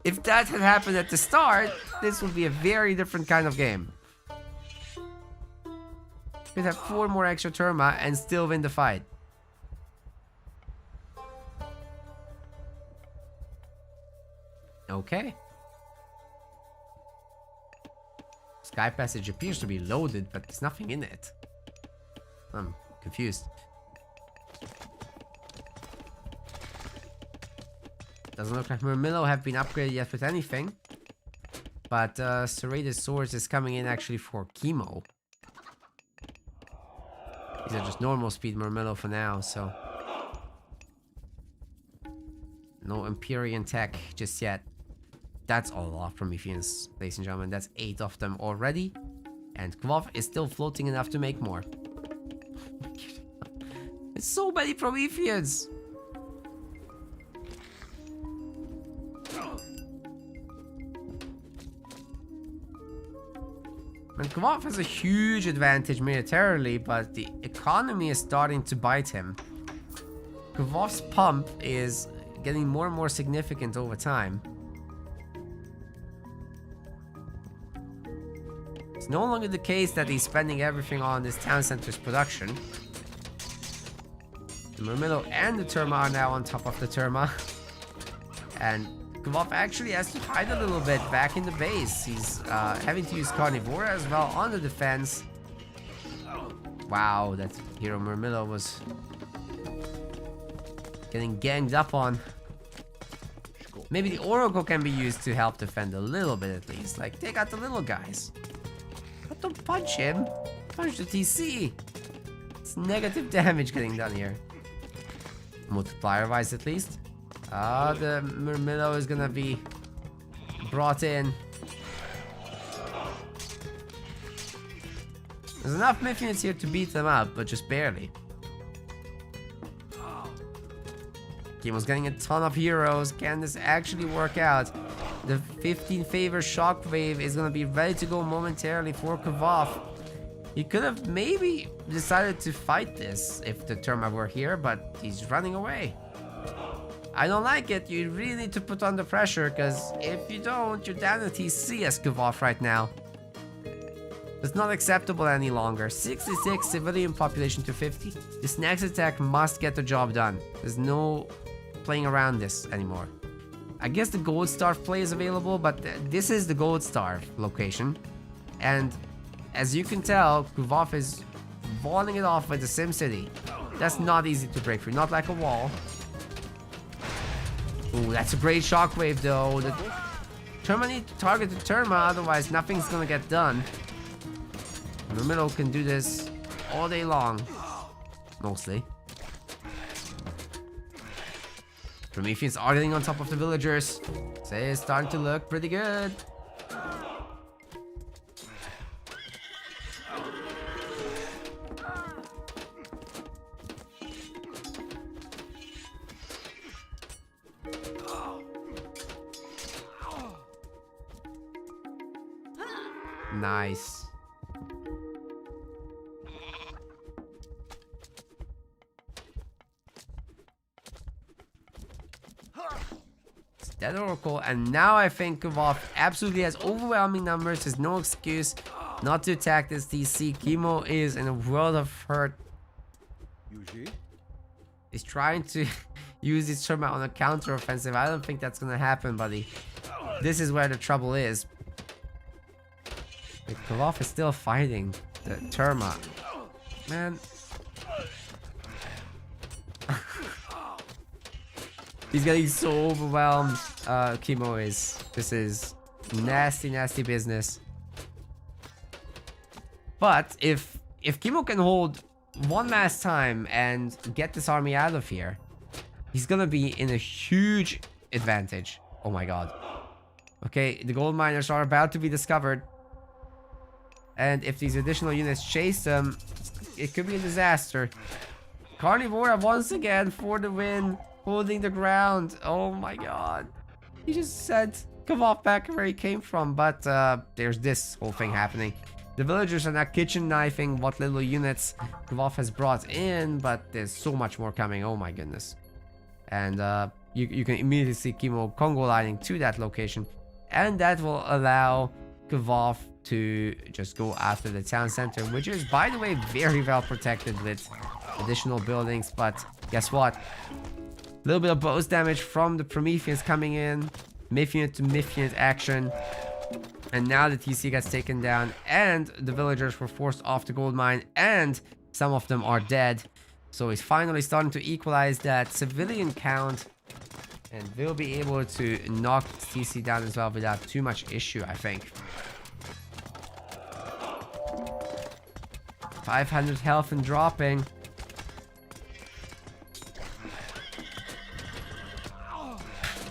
If that had happened at the start, this would be a very different kind of game. We'd have 4 more extra Terma and still win the fight. Okay. Sky Passage appears to be loaded, but there's nothing in it. I'm confused. Doesn't look like Murmillo have been upgraded yet with anything. But serrated swords is coming in actually for chemo. These are just normal speed Murmillo for now, so no Empyrean tech just yet. That's all off Prometheans, ladies and gentlemen. That's 8 of them already. And Quaff is still floating enough to make more. It's so many Prometheans! And Quaff has a huge advantage militarily, but the economy is starting to bite him. Quaff's pump is getting more and more significant over time. It's no longer the case that he's spending everything on this town center's production. The Murmillo and the Terma are now on top of the Terma. And Quaff actually has to hide a little bit back in the base. He's having to use Carnivora as well on the defense. Wow, that hero Murmillo was getting ganged up on. Maybe the Oracle can be used to help defend a little bit at least. Like, take out the little guys. But don't punch him. Punch the TC. It's negative damage getting done here. Multiplier-wise at least. The Murmillo is gonna be brought in. There's enough Mythonians here to beat them up, but just barely. Chemo's getting a ton of heroes. Can this actually work out? The 15 favor shockwave is gonna be ready to go momentarily for Quaff. He could have maybe decided to fight this if the Terma were here, but he's running away. I don't like it. You really need to put under pressure, because if you don't, you're down to TC as Quaff right now. It's not acceptable any longer. 66 civilian population to 50. This next attack must get the job done. There's no playing around this anymore. I guess the Gold Starve play is available, but this is the Gold Starve location. And as you can tell, Quaff is walling it off with the SimCity. That's not easy to break through, not like a wall. Ooh, that's a great shockwave though. The Terma need to target the Terma, otherwise nothing's gonna get done. Murmillo can do this all day long. Mostly. Prometheans are getting on top of the villagers. So it's starting to look pretty good. Nice. That Oracle, and now I think Quaff absolutely has overwhelming numbers. There's no excuse not to attack this DC. Chemo is in a world of hurt. He's trying to use his Terma on a counter offensive. I don't think that's gonna happen, buddy. This is where the trouble is. Quaff is still fighting the Terma. Man. He's getting so overwhelmed. Chemo is. This is nasty, nasty business. But if Chemo can hold one last time and get this army out of here, he's gonna be in a huge advantage. Oh my god. Okay, the gold miners are about to be discovered. And if these additional units chase them, it could be a disaster. Carnivora once again for the win. Holding the ground. Oh my god. He just sent Quaff back where he came from. But there's this whole thing happening. The villagers are now kitchen knifing what little units Quaff has brought in. But there's so much more coming. Oh my goodness. And you can immediately see Chemo Congo lining to that location. And that will allow Quaff to just go after the town center. Which is, by the way, very well protected with additional buildings. But guess what? A little bit of bonus damage from the Prometheans coming in. Mythian to Mythian action. And now the TC gets taken down. And the villagers were forced off the gold mine. And some of them are dead. So he's finally starting to equalize that civilian count. And we'll be able to knock TC down as well without too much issue, I think. 500 health and dropping.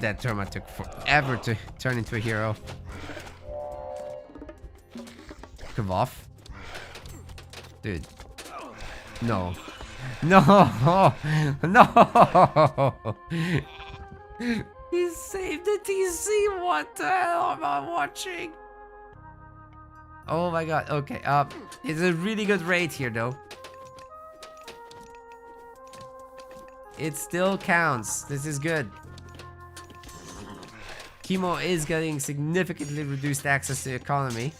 That Terma took forever to turn into a hero. Kvov. Dude. No. No! No! He saved the TC! What the hell am I watching? Oh my god, okay. It's a really good raid here though. It still counts. This is good. Chemo is getting significantly reduced access to economy.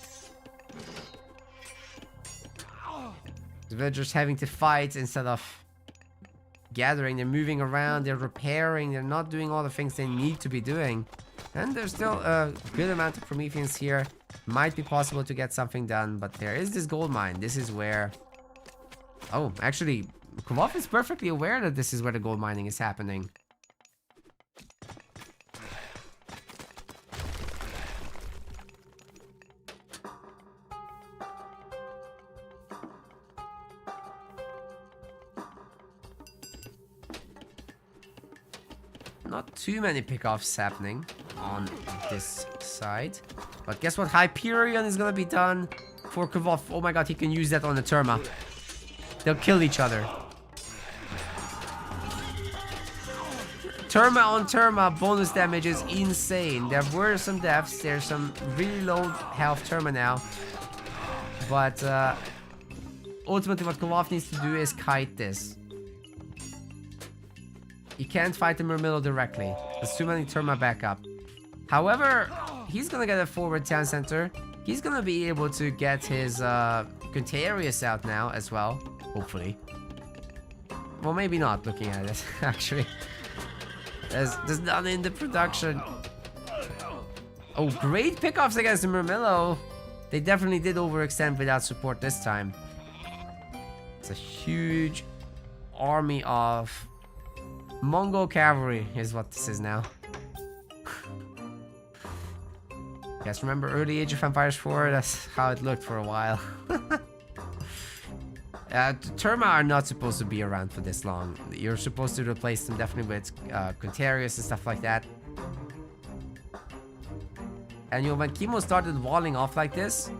The villagers having to fight instead of gathering. They're moving around, they're repairing, they're not doing all the things they need to be doing. And there's still a good amount of Prometheans here. Might be possible to get something done, but there is this gold mine. This is where... Oh, actually, Kvov is perfectly aware that this is where the gold mining is happening. Not too many pickoffs happening on this side. But guess what? Hyperion is gonna be done for Kvov. Oh my god, he can use that on the Terma. They'll kill each other. Terma on Terma bonus damage is insane. There were some deaths. There's some really low health Terma now. But ultimately what Kvov needs to do is kite this. You can't fight the Murmillo directly. There's too many Terma backup. However, he's gonna get a forward town center. He's gonna be able to get his Quintarius out now as well. Hopefully. Well, maybe not looking at it, actually. There's none in the production. Oh, great pickoffs against the Murmillo. They definitely did overextend without support this time. It's a huge army of Mongol cavalry is what this is now. Guys, remember early Age of Empires 4? That's how it looked for a while. Terma are not supposed to be around for this long. You're supposed to replace them definitely with Quintarius and stuff like that. And you know, when Chemo started walling off like this,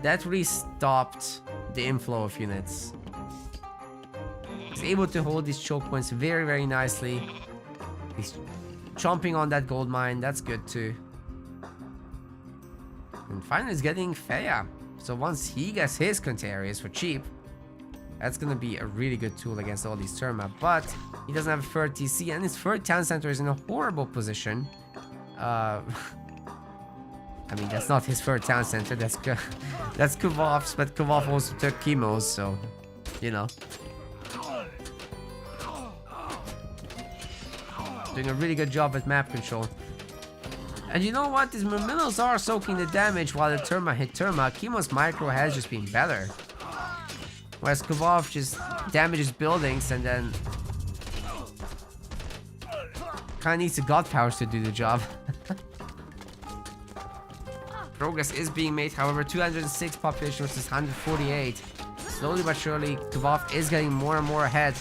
that really stopped the inflow of units. He's able to hold these choke points very, very nicely. He's chomping on that gold mine. That's good too. And finally he's getting Feya. So once he gets his Quintarius for cheap, that's gonna be a really good tool against all these Terma. But he doesn't have a third TC, and his third town center is in a horrible position. I mean, that's not his third town center. That's Kvov's, but Kvov also took Chemo's, so you know. Doing a really good job with map control. And you know what? These Murmillos are soaking the damage while the Terma hit Terma. Chemo's micro has just been better. Whereas Kvov just damages buildings and then kinda needs the god powers to do the job. Progress is being made, however, 206 population versus 148. Slowly but surely, Kvov is getting more and more ahead.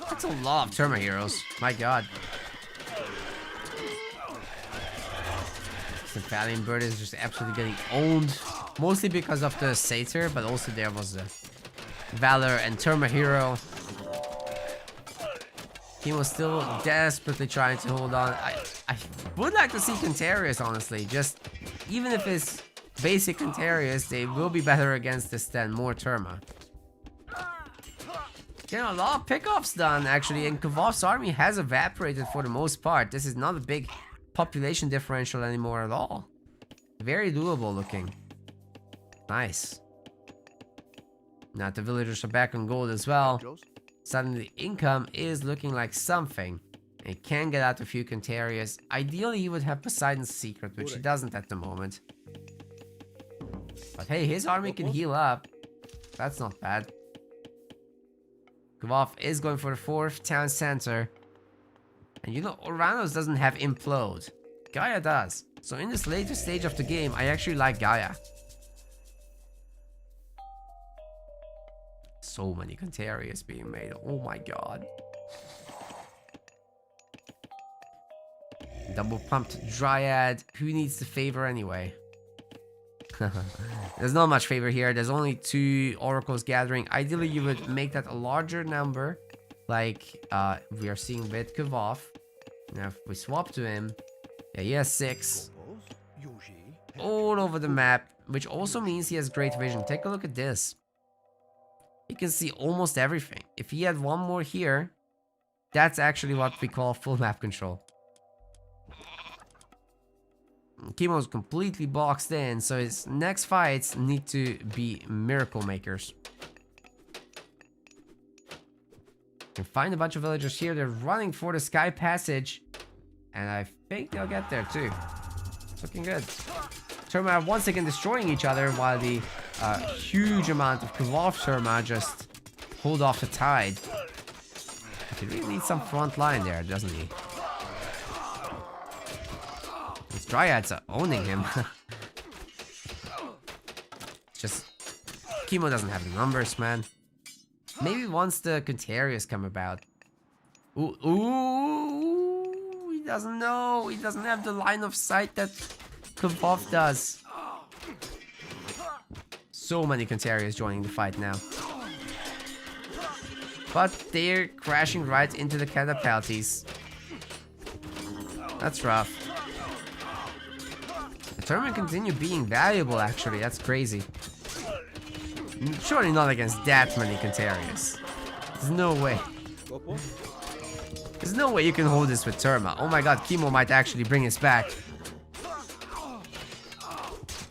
That's a lot of Terma heroes. My god. The Valiant Bird is just absolutely getting owned. Mostly because of the Satyr, but also there was a Valor and Terma hero. He was still desperately trying to hold on. I would like to see Quintarius, honestly. Just, even if it's basic Quintarius, they will be better against this than more Terma. You know, a lot of pickoffs done, actually, and Kvov's army has evaporated for the most part. This is not a big population differential anymore at all. Very doable looking. Nice. Now the villagers are back on gold as well. Suddenly income is looking like something. He can get out a few Cantarius. Ideally he would have Poseidon's secret, which he doesn't at the moment. But hey, his army can heal up. That's not bad. Kvov is going for the 4th town center. And you know, Oranos doesn't have implode. Gaia does. So in this later stage of the game, I actually like Gaia. So many Cantarius being made. Oh my god. Double pumped Dryad. Who needs the favor anyway? There's not much favor here. There's only 2 oracles gathering. Ideally, you would make that a larger number, like we are seeing with Kvov. Now, if we swap to him, yeah, he has 6 all over the map, which also means he has great vision. Take a look at this. He can see almost everything. If he had 1 more here, that's actually what we call full map control. Chemo's completely boxed in, so his next fights need to be miracle makers. Can find a bunch of villagers here. They're running for the sky passage, and I think they'll get there too. It's looking good. Terma once again destroying each other, while the huge amount of Kvov Terma just hold off the tide. He really needs some front line there, doesn't he? These Dryads are owning him. It's just... Chemo doesn't have the numbers, man. Maybe once the Cantarius come about. Ooh, ooh, he doesn't know. He doesn't have the line of sight that Kvov does. So many Cantarius joining the fight now. But they're crashing right into the catapulties. That's rough. The tournament continue being valuable, actually. That's crazy. Surely not against that many Cantarius. There's no way. There's no way you can hold this with Terma. Oh my god, Chemo might actually bring us back.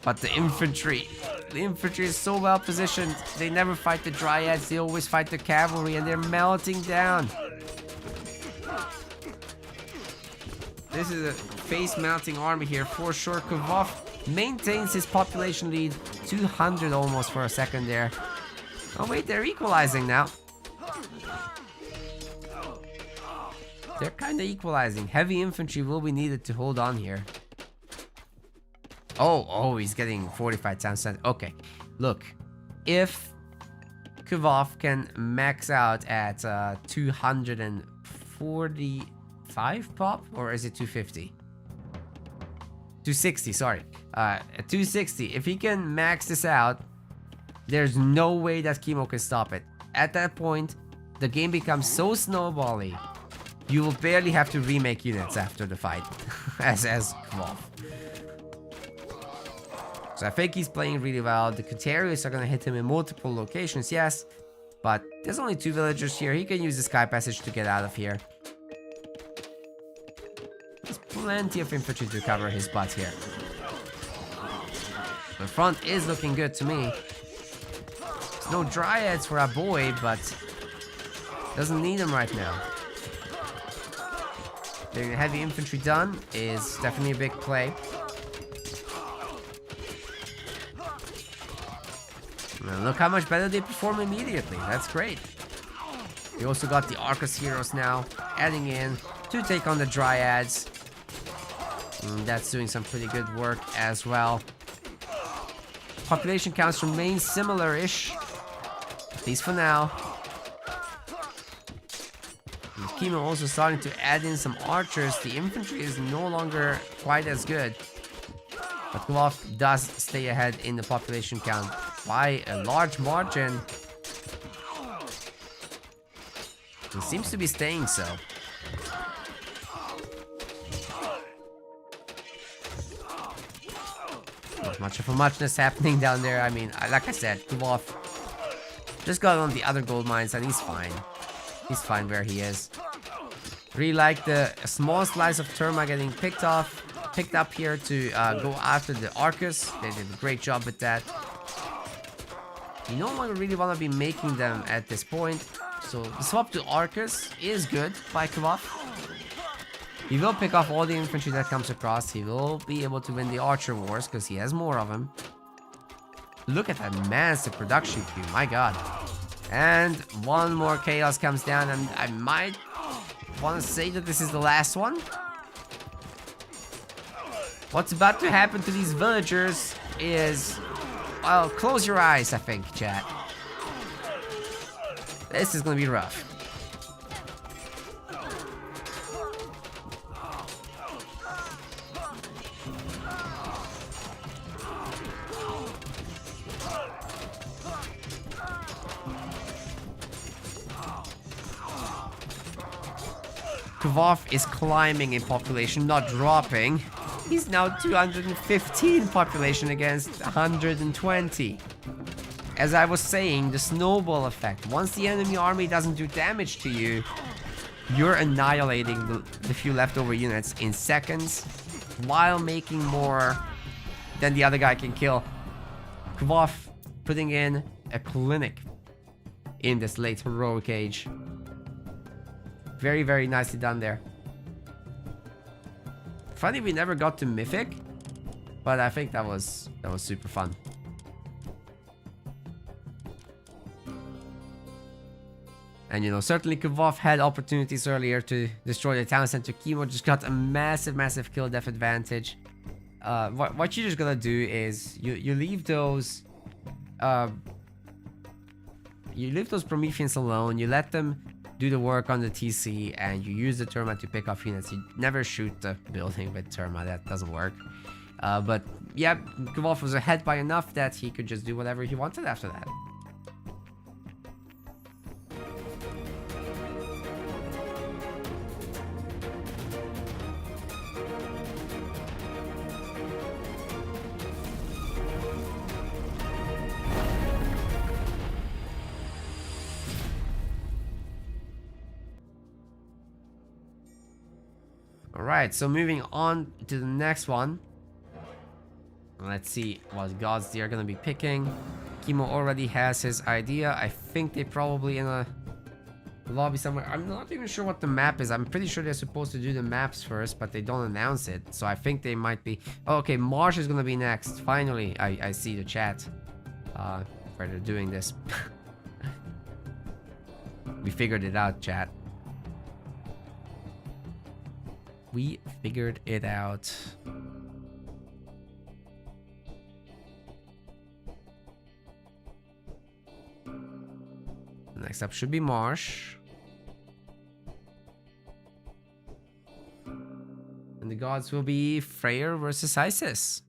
But the infantry is so well positioned. They never fight the Dryads, they always fight the cavalry, and they're melting down. This is a face-melting army here for sure. Kvov maintains his population lead, 200 almost for a second there. Oh wait, they're equalizing now. They're kind of equalizing. Heavy infantry will be needed to hold on here. Oh, he's getting 45 town center. Okay, look, if Kvov can max out at 245 pop, or is it 250? 260, sorry. At 260, if he can max this out, there's no way that Chemo can stop it. At that point, the game becomes so snowbally, you will barely have to remake units after the fight, as Kvov. So I think he's playing really well. The Cantarius are gonna hit him in multiple locations, yes, but there's only 2 villagers here. He can use the sky passage to get out of here. There's plenty of infantry to cover his butt here. The front is looking good to me. There's no Dryads for our boy, but doesn't need them right now. Getting the heavy infantry done is definitely a big play. And look how much better they perform immediately. That's great. We also got the Arcus heroes now adding in to take on the Dryads. And that's doing some pretty good work as well. Population counts remain similar-ish, at least for now. And Chemo also starting to add in some archers. The infantry is no longer quite as good, but Kvov does stay ahead in the population count by a large margin. He seems to be staying so. Not much of a muchness happening down there. I mean, like I said, Kvov just got on the other gold mines and he's fine. He's fine where he is. Really like the small slice of Terma getting picked up here to go after the Arcus. They did a great job with that. You don't really want to be making them at this point. So the swap to Arcus is good by Kvov. He will pick off all the infantry that comes across. He will be able to win the Archer Wars because he has more of them. Look at that massive production queue, my god. And one more Chaos comes down, and I might want to say that this is the last one. What's about to happen to these villagers is... well, close your eyes, I think, chat. This is gonna be rough. Kvov is climbing in population, not dropping. He's now 215 population against 120. As I was saying, the snowball effect. Once the enemy army doesn't do damage to you, you're annihilating the few leftover units in seconds while making more than the other guy can kill. Kvov putting in a clinic in this late heroic age. Very, very nicely done there. Funny we never got to Mythic, but I think that was super fun. And you know, certainly Kvov had opportunities earlier to destroy the town center. Chemo just got a massive kill death advantage. What you're just gonna do is you leave those Prometheans alone. You let them do the work on the TC, and you use the Terma to pick off units. You never shoot the building with Terma, that doesn't work. But yeah, Kvov was ahead by enough that he could just do whatever he wanted after that. Alright, so moving on to the next one. Let's see what gods they are gonna be picking. Chemo already has his idea. I think they probably in a lobby somewhere. I'm not even sure what the map is. I'm pretty sure they're supposed to do the maps first, but they don't announce it. So I think they might be... oh, okay, Marsh is gonna be next. Finally, I see the chat where they're doing this. We figured it out, chat. We figured it out. Next up should be Marsh. And the gods will be Freyr versus Isis.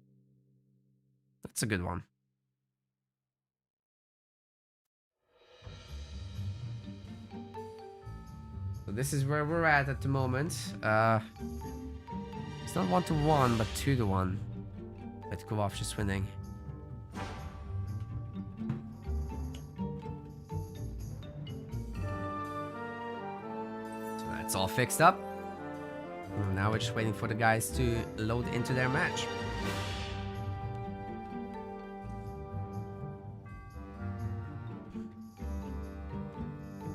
That's a good one. So this is where we're at the moment. It's not 1-1, but 2-1. With Kvov just winning. So that's all fixed up. Now we're just waiting for the guys to load into their match.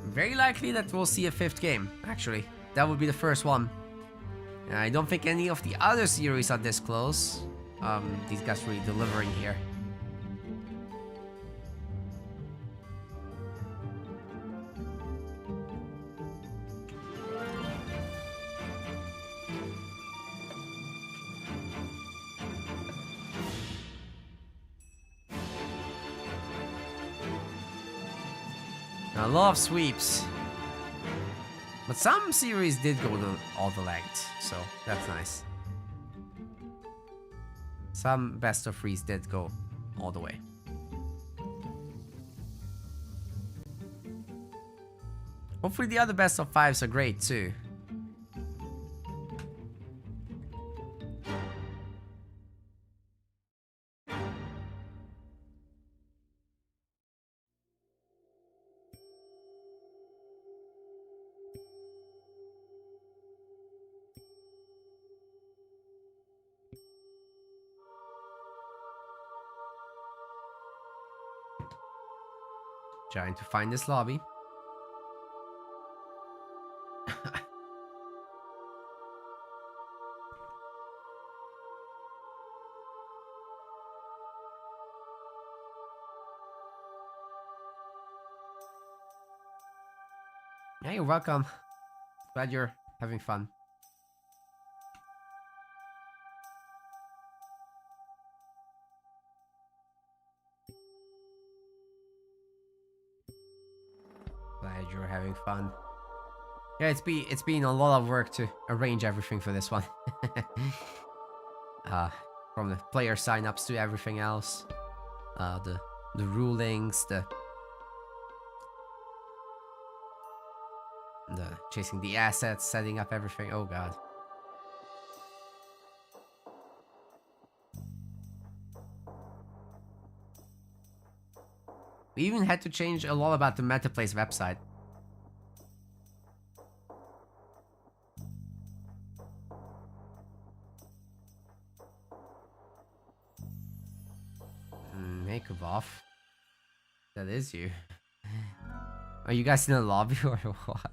Very likely that we'll see a 5th game, actually. That would be the first one. I don't think any of the other series are this close. These guys really delivering here. A lot of sweeps. But some series did go all the length, so that's nice. Some best of 3s did go all the way. Hopefully the other best of 5s are great too. Trying to find this lobby. Yeah, you're welcome. Glad you're having fun. Glad you're having fun. Yeah, it's been a lot of work to arrange everything for this one. From the player signups to everything else. The rulings, the chasing the assets, setting up everything. Oh god. We even had to change a lot about the MetaPlace website. Make of off. That is you. Are you guys in the lobby or what?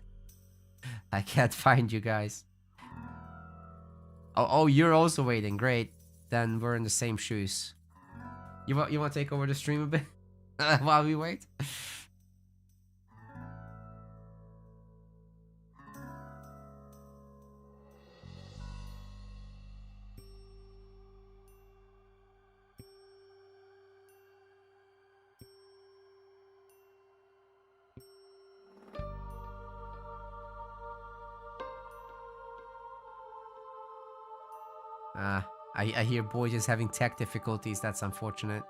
I can't find you guys. Oh, you're also waiting. Great. Then we're in the same shoes. You want to take over the stream a bit while we wait? I hear boys is having tech difficulties. That's unfortunate.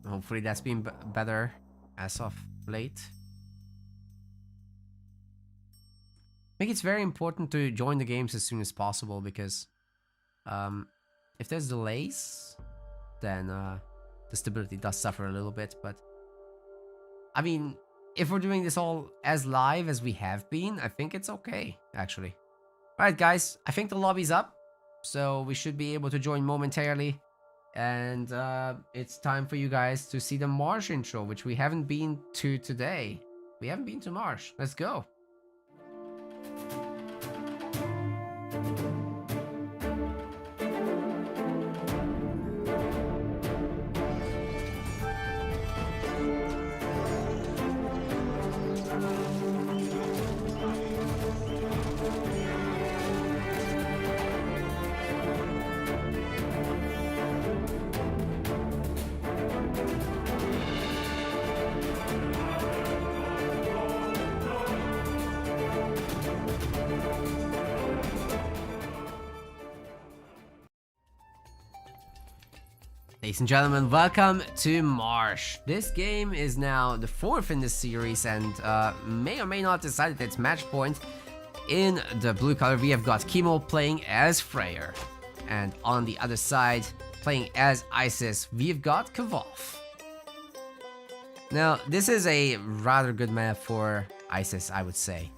Hopefully that's been better as of late. I think it's very important to join the games as soon as possible because if there's delays, then the stability does suffer a little bit. But I mean, if we're doing this all as live as we have been, I think it's okay, actually. Alright guys, I think the lobby's up, so we should be able to join momentarily. And it's time for you guys to see the Marsh intro, which we haven't been to today. We haven't been to Marsh. Let's go. Ladies and gentlemen, welcome to Marsh. This game is now the 4th in this series and may or may not decide its match point. In the blue color, we have got Chemo playing as Freyr. And on the other side, playing as Isis, we've got Kvolf. Now, this is a rather good map for Isis, I would say.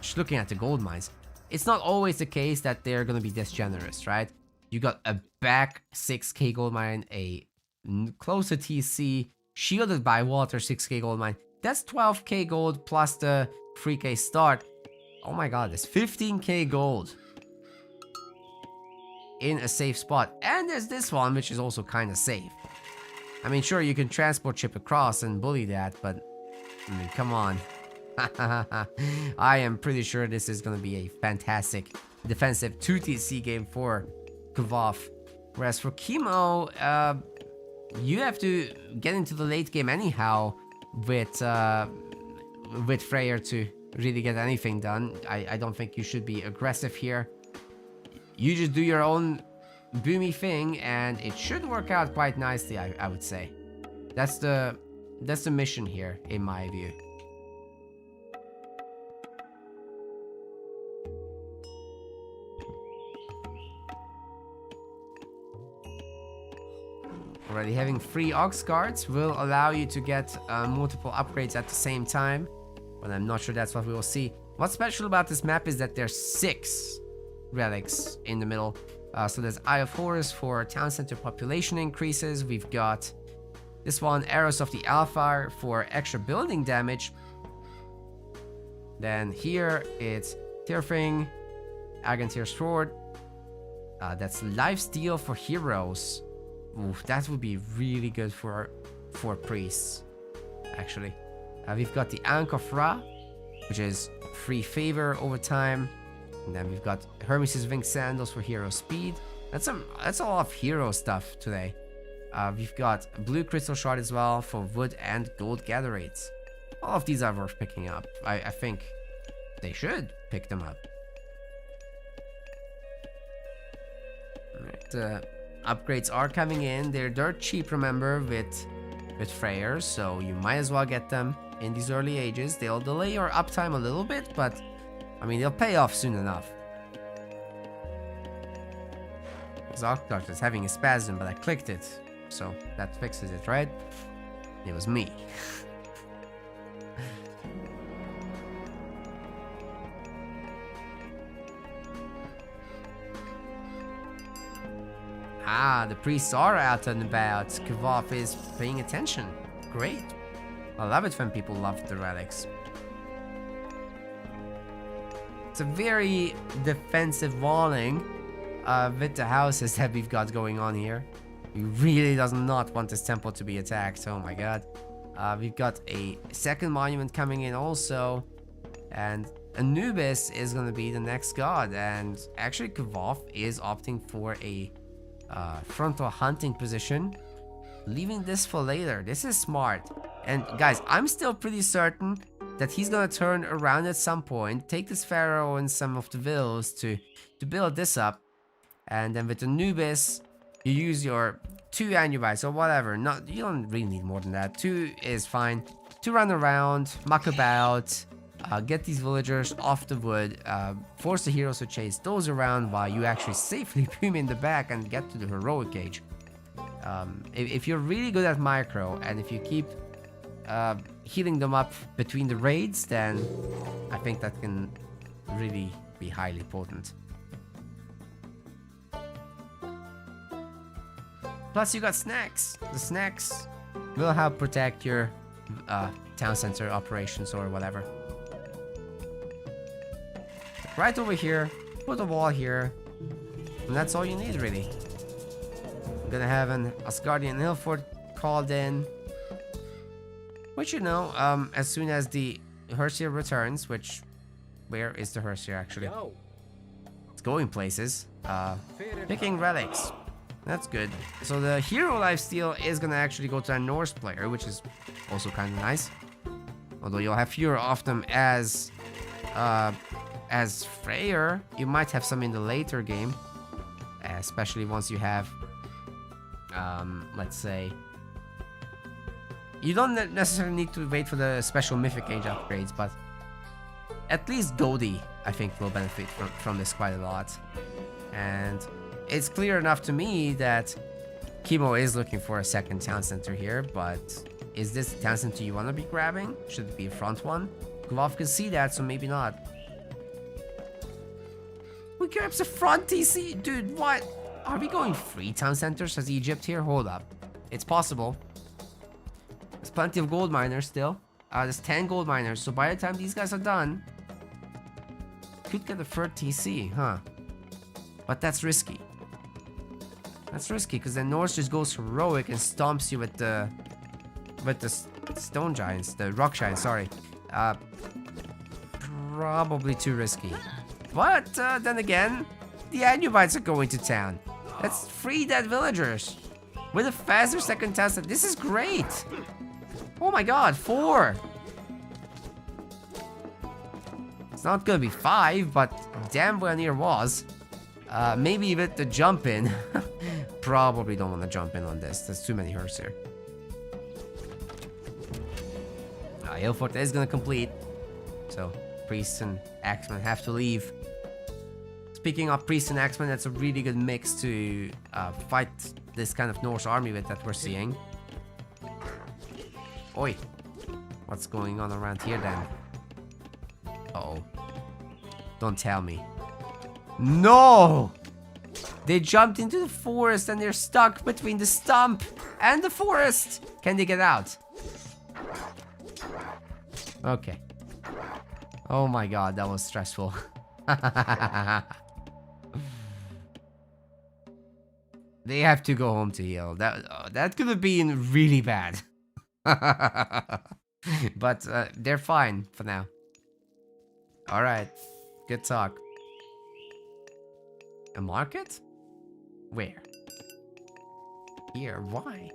Just looking at the gold mines, it's not always the case that they're gonna be this generous, right? You got a back 6k gold mine, a closer TC, shielded by water 6k gold mine. That's 12k gold plus the 3k start. Oh my god, there's 15k gold in a safe spot. And there's this one, which is also kind of safe. I mean, sure, you can transport ship across and bully that, but I mean, come on. I am pretty sure this is going to be a fantastic defensive 2TC game for Kvolf. Whereas for Chemo, you have to get into the late game anyhow with Freyr to really get anything done. I don't think you should be aggressive here. You just do your own boomy thing and it should work out quite nicely, I would say. That's the mission here, in my view. Already having 3 Ox Guards will allow you to get multiple upgrades at the same time. But I'm not sure that's what we will see. What's special about this map is that there's 6 relics in the middle. So there's Eye of Horus for town center population increases. We've got this one, Arrows of the Alpha, for extra building damage. Then here it's Tearfing, Agantir Sword. That's Lifesteal for heroes. Oof, that would be really good for priests, actually. We've got the Ankh of Ra, which is free favor over time. And then we've got Hermes' Winged Sandals for hero speed. That's a lot of hero stuff today. We've got Blue Crystal Shard as well for wood and gold gather rates. All of these are worth picking up. I think they should pick them up. Alright, upgrades are coming in. They're dirt cheap, remember, with Freyers, so you might as well get them in these early ages. They'll delay your uptime a little bit, but I mean, they'll pay off soon enough. Zoctart is having a spasm, but I clicked it, so that fixes it, right? It was me. The priests are out and about. Kvaff is paying attention. Great. I love it when people love the relics. It's a very defensive walling with the houses that we've got going on here. He really does not want this temple to be attacked. Oh my god. We've got a second monument coming in also. And Anubis is going to be the next god. And actually Kvaff is opting for a frontal hunting position, leaving this for later. This is smart. And guys, I'm still pretty certain that he's gonna turn around at some point, take this pharaoh and some of the villas to build this up, and then with Anubis you use your 2 Anubites or whatever. You don't really need more than that. 2 is fine to run around, muck about, get these villagers off the wood, force the heroes to chase those around while you actually safely boom in the back and get to the heroic cage. If you're really good at micro and if you keep healing them up between the raids, then I think that can really be highly potent. Plus you got snacks. The snacks will help protect your town center operations or whatever. Right over here, put a wall here, and that's all you need really. I'm gonna have an Asgardian Hill Fort called in, which, you know, as soon as the Hersier returns, which, where is the Hersier actually? It's going places. Picking relics. That's good. So the hero lifesteal is gonna actually go to a Norse player, which is also kind of nice. Although you'll have fewer of them as Freyr. You might have some in the later game, especially once you have, let's say, you don't necessarily need to wait for the special mythic age upgrades, but at least Dodi, I think, will benefit from this quite a lot. And it's clear enough to me that Kimo is looking for a second town center here, but is this the town center you want to be grabbing? Should it be a front one? Kvaff can see that, so maybe not. Who grabs a front TC? Dude, what? Are we going 3 town centers as Egypt here? Hold up. It's possible. There's plenty of gold miners still. There's 10 gold miners, so by the time these guys are done, could get a third TC, huh? But that's risky. That's risky, because then Norse just goes heroic and stomps you with the stone giants, the rock giants, sorry. Probably too risky. But then again, the Anubites are going to town. Let's free that villagers with a faster second town center. This is great. Oh my god, 4. It's not gonna be 5, but damn well near was. Maybe with the jump in. Probably don't want to jump in on this. There's too many herds here. Hillfort is gonna complete. So priests and axemen have to leave. Speaking of priests and axemen, that's a really good mix to fight this kind of Norse army with that we're seeing. Oi. What's going on around here then? Uh-oh. Don't tell me. No! They jumped into the forest and they're stuck between the stump and the forest. Can they get out? Okay. Oh my god, that was stressful. They have to go home to heal. That could have been really bad. But they're fine for now. Alright. Good talk. A market? Where? Here. Why?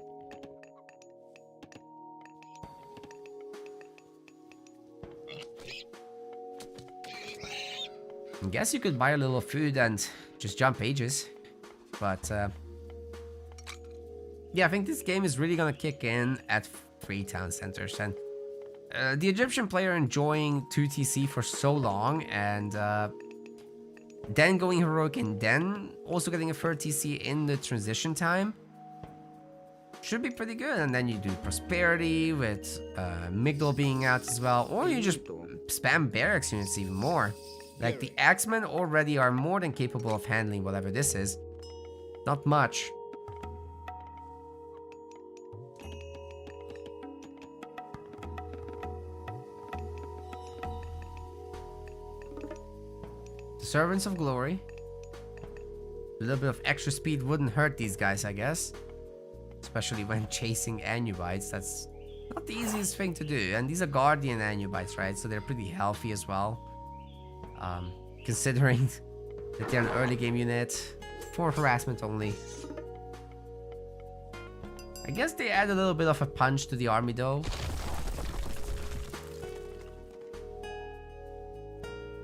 I guess you could buy a little food and just jump ages. But yeah, I think this game is really gonna kick in at 3 town centers. And the Egyptian player enjoying 2TC for so long, and then going heroic and then also getting a 3rd TC in the transition time should be pretty good. And then you do prosperity with Migdol being out as well, or you just spam barracks units even more. Like, the Axemen already are more than capable of handling whatever this is. Not much. The Servants of Glory. A little bit of extra speed wouldn't hurt these guys, I guess. Especially when chasing Anubites. That's not the easiest thing to do. And these are Guardian Anubites, right? So they're pretty healthy as well. Considering that they're an early game unit for harassment only. I guess they add a little bit of a punch to the army though.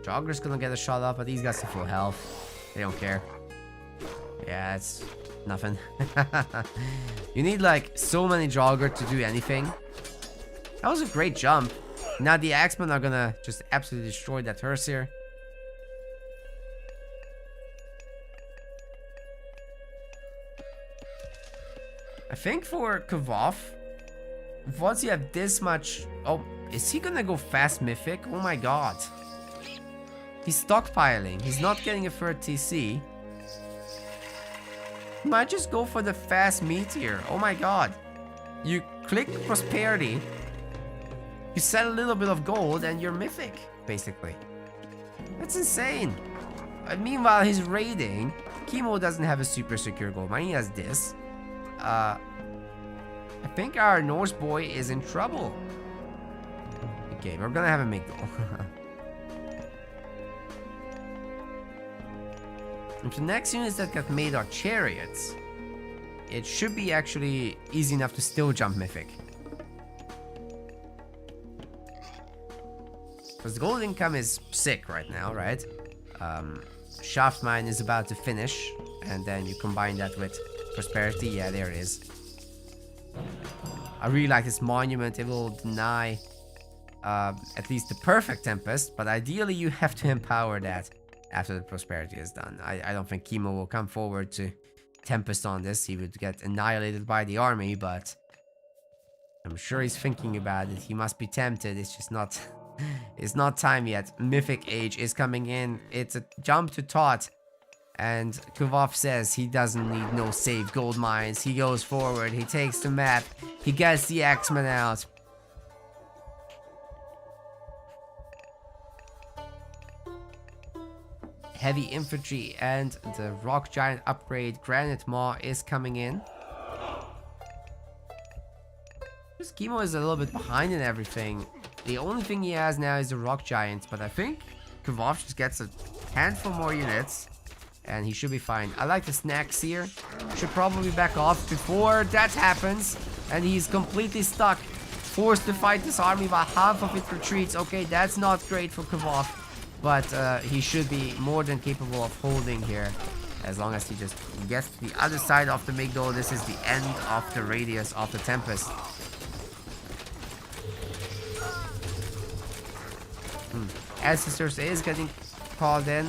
Jogger's gonna get a shot up, but these guys are full health. They don't care. Yeah, it's nothing. You need like so many Jogger to do anything. That was a great jump. Now the Axemen are gonna just absolutely destroy that Hersier. I think for Kavoth, once you have this much... Oh, is he gonna go fast Mythic? Oh my god. He's stockpiling. He's not getting a 3rd TC. He might just go for the fast Meteor. Oh my god. You click Prosperity. You sell a little bit of gold and you're Mythic, basically. That's insane. Meanwhile, he's raiding. Chemo doesn't have a super secure gold mine. He has this. I think our Norse boy is in trouble. Okay, we're gonna have a Migdol. And the next units that got made are chariots. It should be actually easy enough to still jump Mythic. Because the gold income is sick right now, right? Shaft mine is about to finish. And then you combine that with prosperity. Yeah, there it is. I really like this monument. It will deny at least the perfect Tempest. But ideally you have to empower that after the prosperity is done. I don't think Chemo will come forward to Tempest on this. He would get annihilated by the army, but I'm sure he's thinking about it. He must be tempted. It's just not... It's not time yet. Mythic Age is coming in. It's a jump to Tot. And Kavoth says he doesn't need no save gold mines. He goes forward. He takes the map. He gets the Axemen out. Heavy infantry and the rock giant upgrade Granite Maw is coming in. This Chemo is a little bit behind in everything. The only thing he has now is the rock giant, but I think Kavoth just gets a handful more units and he should be fine. I like the snacks here. Should probably back off before that happens. And he's completely stuck. Forced to fight this army while half of it retreats. Okay, that's not great for Kavoth. But he should be more than capable of holding here. As long as he just gets to the other side of the Migdol. This is the end of the radius of the Tempest. Ancestors is getting called in.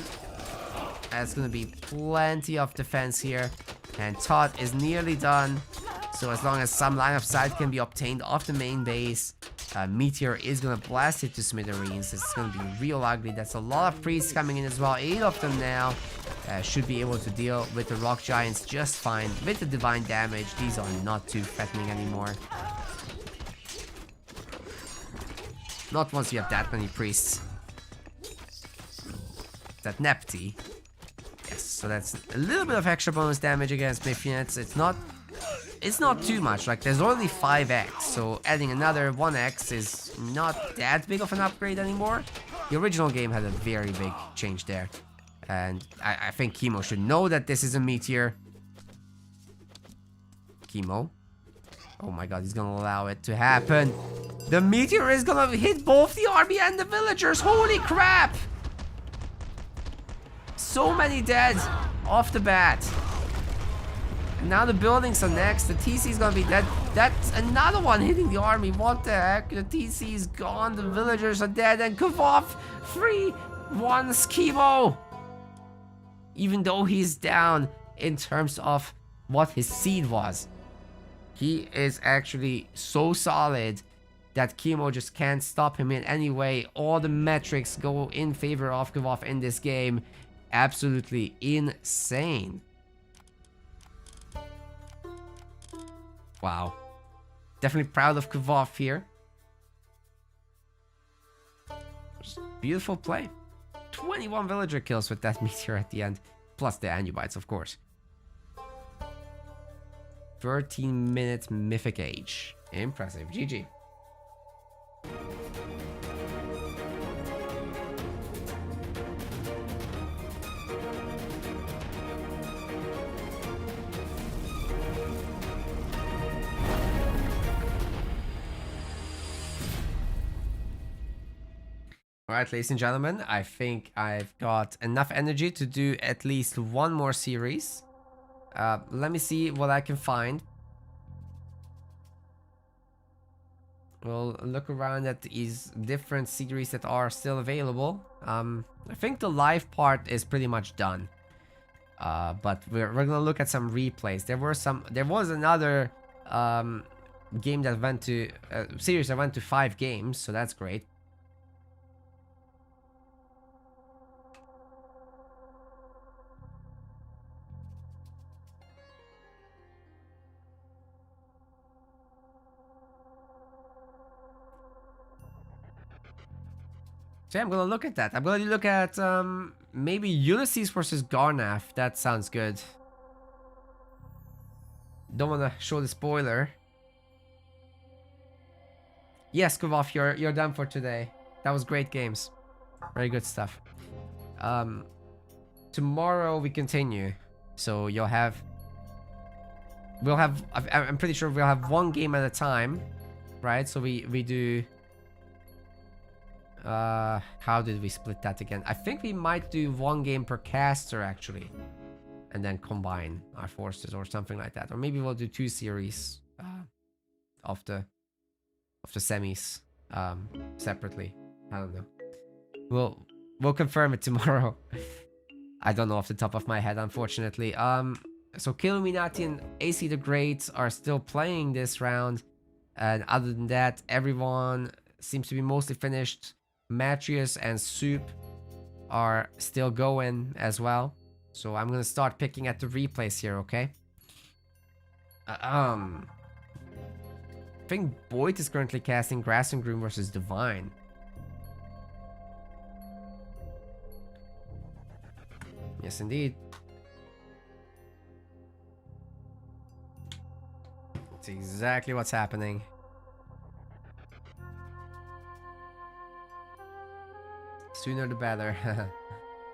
That's gonna be plenty of defense here. And Todd is nearly done. So as long as some line of sight can be obtained off the main base, Meteor is gonna blast it to smithereens. It's gonna be real ugly. That's a lot of priests coming in as well. 8 of them now. Should be able to deal with the rock giants just fine. With the divine damage, these are not too threatening anymore. Not once you have that many priests. That Nepti. Yes, so that's a little bit of extra bonus damage against Myth units. It's not too much. Like, there's only 5x, so adding another 1x is not that big of an upgrade anymore. The original game had a very big change there. And I think Chemo should know that this is a Meteor. Chemo. Oh my god, he's gonna allow it to happen. The Meteor is gonna hit both the army and the villagers. Holy crap! So many dead off the bat. And now the buildings are next. The TC is gonna be dead. That's another one hitting the army. What the heck? The TC is gone. The villagers are dead. And Kuvov, 3-1 Chemo. Even though he's down in terms of what his seed was, he is actually so solid that Chemo just can't stop him in any way. All the metrics go in favor of Kuvov in this game. Absolutely insane. Wow. Definitely proud of Kuvov here. Just beautiful play. 21 villager kills with that Meteor at the end. Plus the Anubites, of course. 13-minute Mythic Age. Impressive. GG. Alright, ladies and gentlemen, I think I've got enough energy to do at least one more series. Let me see what I can find. We'll look around at these different series that are still available. I think the live part is pretty much done. But we're gonna look at some replays. There was another game that went to series that went to 5 games, so that's great. So yeah, I'm gonna look at that. I'm gonna look at maybe Ulysses versus Garnath. That sounds good. Don't wanna show the spoiler. Yes, Kuvov, you're done for today. That was great games. Very good stuff. Tomorrow we continue. So we'll have I'm pretty sure we'll have one game at a time. Right? So we do how did we split that again? I think we might do one game per caster actually, and then combine our forces or something like that. Or maybe we'll do 2 series of the semis separately. I don't know. We'll confirm it tomorrow. I don't know off the top of my head, unfortunately. So Killuminati and AC the Great are still playing this round, and other than that, everyone seems to be mostly finished. Matrius and Soup are still going as well. So I'm gonna start picking at the replays here, okay? I think Boyd is currently casting Grass and Groom versus Divine. Yes, indeed. That's exactly what's happening. Sooner the better.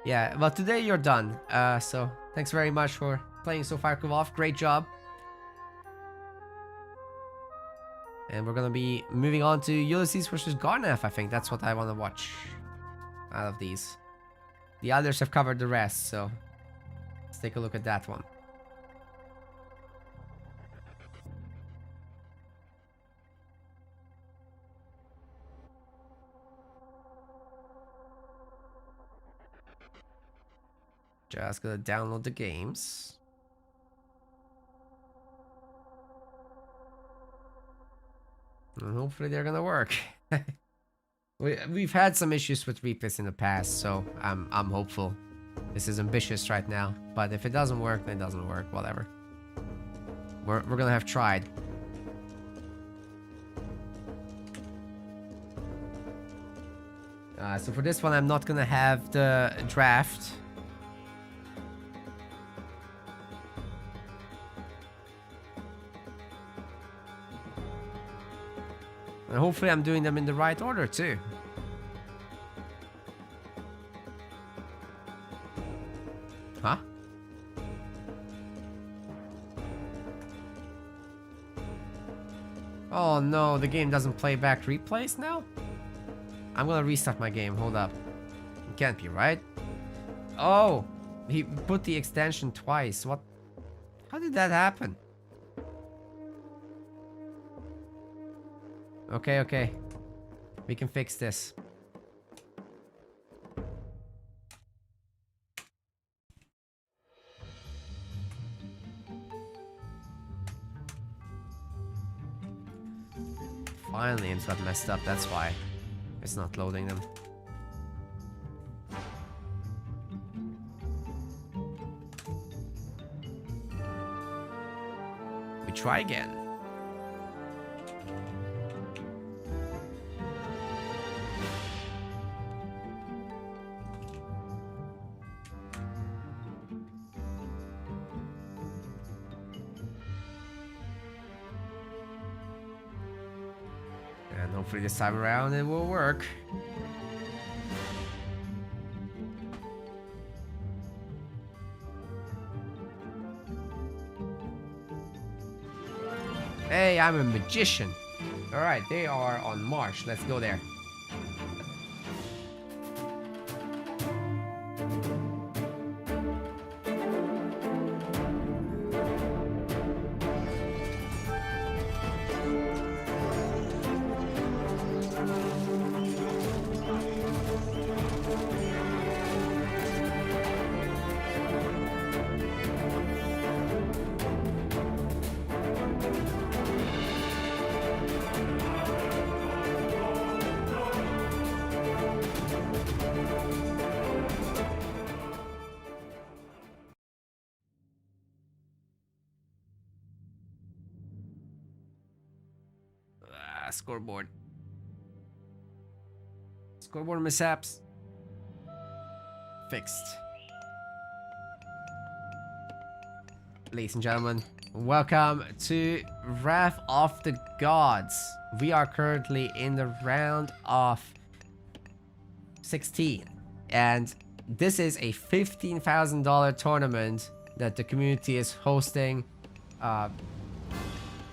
Yeah, well, today you're done. So thanks very much for playing so far, Kuvov. Great job. And we're gonna be moving on to Ulysses versus Garnath. I think that's what I want to watch out of these. The others have covered the rest, so let's take a look at that one. Just gonna download the games. And hopefully they're gonna work. We've had some issues with replays in the past, so I'm hopeful. This is ambitious right now, but if it doesn't work, then it doesn't work. Whatever. We're gonna have tried. So for this one, I'm not gonna have the draft. And hopefully I'm doing them in the right order too. Huh? Oh no, the game doesn't play back replays now? I'm gonna restart my game, hold up. It can't be right. Oh, he put the extension twice. What? How did that happen? Okay, okay. We can fix this. Finally, it's got messed up, that's why. It's not loading them. We try again. And hopefully this time around it will work. Hey, I'm a magician. Alright, they are on March. Let's go there. Scoreboard. Scoreboard mishaps. Fixed. Ladies and gentlemen, welcome to Wrath of the Gods. We are currently in the round of 16. And this is a $15,000 tournament that the community is hosting.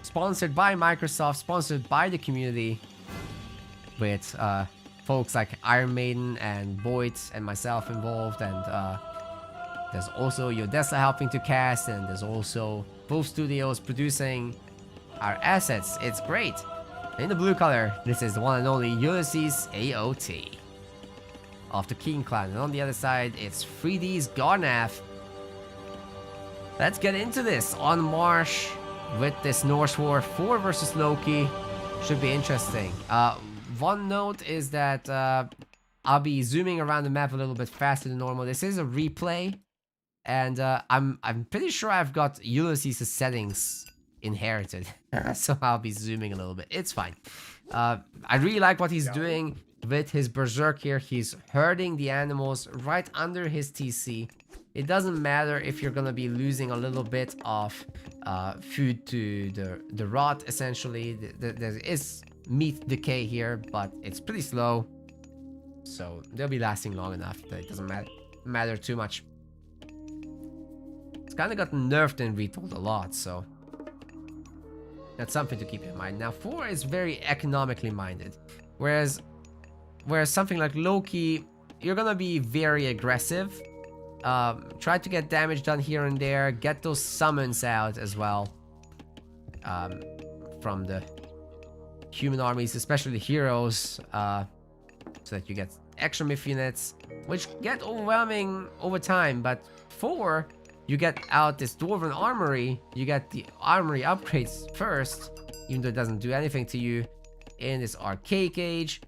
Sponsored by Microsoft, sponsored by the community, with folks like Iron Maiden and Boyd and myself involved, and there's also Yodessa helping to cast, and there's also both studios producing our assets. It's great. In the blue color, this is the one and only Ulysses AOT of the King Clan, and on the other side, it's 3D's Garnath. Let's get into this on Marsh. With this Norse War 4 versus Loki. Should be interesting. One note is that I'll be zooming around the map a little bit faster than normal. This is a replay, and I'm pretty sure I've got Ulysses' settings inherited. So I'll be zooming a little bit. It's fine. I really like what he's doing with his Berserk here. He's herding the animals right under his TC. It doesn't matter if you're gonna be losing a little bit of food to the rot, essentially. There is meat decay here, but it's pretty slow. So they'll be lasting long enough that it doesn't matter too much. It's kind of gotten nerfed and retold a lot, so that's something to keep in mind. Now, 4 is very economically minded, whereas something like Loki, you're gonna be very aggressive. Try to get damage done here and there. Get those summons out as well. From the human armies, especially the heroes. So that you get extra myth units, which get overwhelming over time. But 4, you get out this Dwarven Armory. You get the armory upgrades first, even though it doesn't do anything to you. in this archaic age.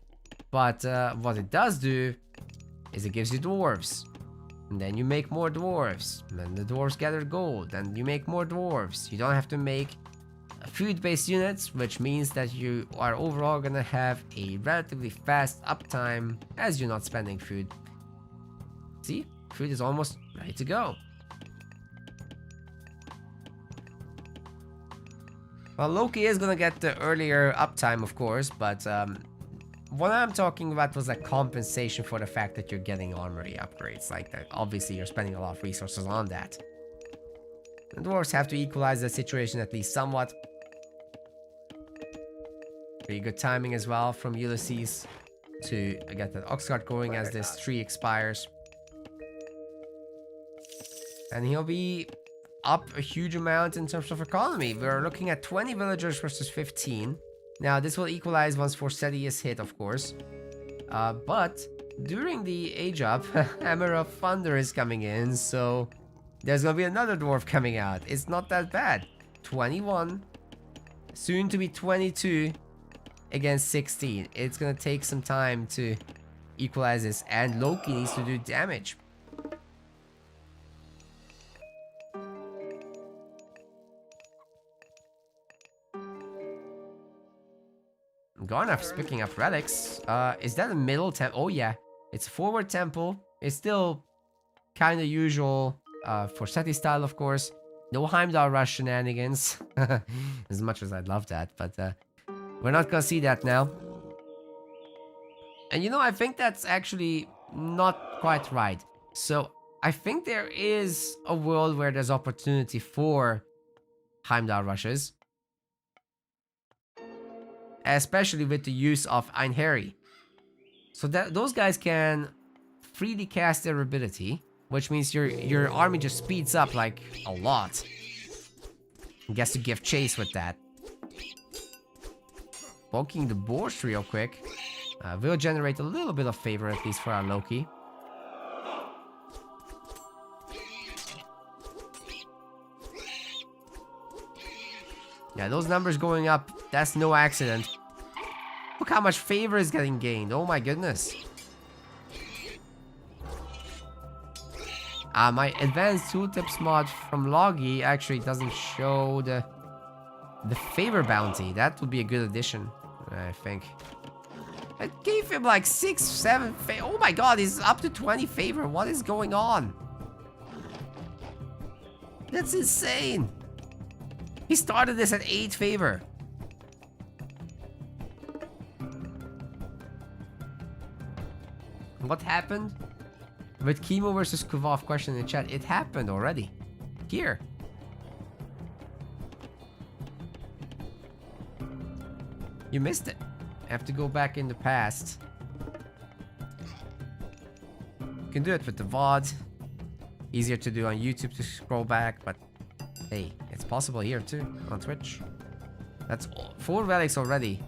But what it does do is it gives you dwarves. And then you make more dwarves. And then the dwarves gather gold. And you make more dwarves. You don't have to make food-based units, which means that you are overall gonna have a relatively fast uptime as you're not spending food. See? Food is almost ready to go. Well, Loki is gonna get the earlier uptime, of course, but what I'm talking about was a compensation for the fact that you're getting armory upgrades. Like that, obviously, you're spending a lot of resources on that. The dwarves have to equalize the situation at least somewhat. Pretty good timing as well from Ulysses to get that ox cart going as this tree expires. And he'll be up a huge amount in terms of economy. We're looking at 20 villagers versus 15. Now, this will equalize once Forseti is hit, of course. But during the age up, Hammer of Thunder is coming in, so there's gonna be another dwarf coming out. It's not that bad. 21, soon to be 22 against 16. It's gonna take some time to equalize this, and Loki needs to do damage. Garnaf's picking up relics. Is that a middle temple? Oh yeah, it's a forward temple. It's still kind of usual for Seti style, of course. No Heimdall rush shenanigans. As much as I'd love that, but we're not gonna see that now. And you know, I think that's actually not quite right. So I think there is a world where there's opportunity for Heimdall rushes. Especially with the use of Einherji. So that those guys can freely cast their ability, which means your army just speeds up like a lot. I guess to give chase with that. Bonking the boars real quick will generate a little bit of favor, at least for our Loki. Yeah, those numbers going up, that's no accident. Look how much favor is getting gained. Oh my goodness. My advanced tooltips mod from Logi actually doesn't show the favor bounty. That would be a good addition, I think. It gave him like 6, 7 favor. Oh my god, he's up to 20 favor. What is going on? That's insane. He started this at 8 favor. What happened? With Chemo versus Kuvov question in the chat, it happened already. Here. You missed it. Have to go back in the past. You can do it with the VOD. Easier to do on YouTube to scroll back, but hey, it's possible here too, on Twitch. That's 4 relics already.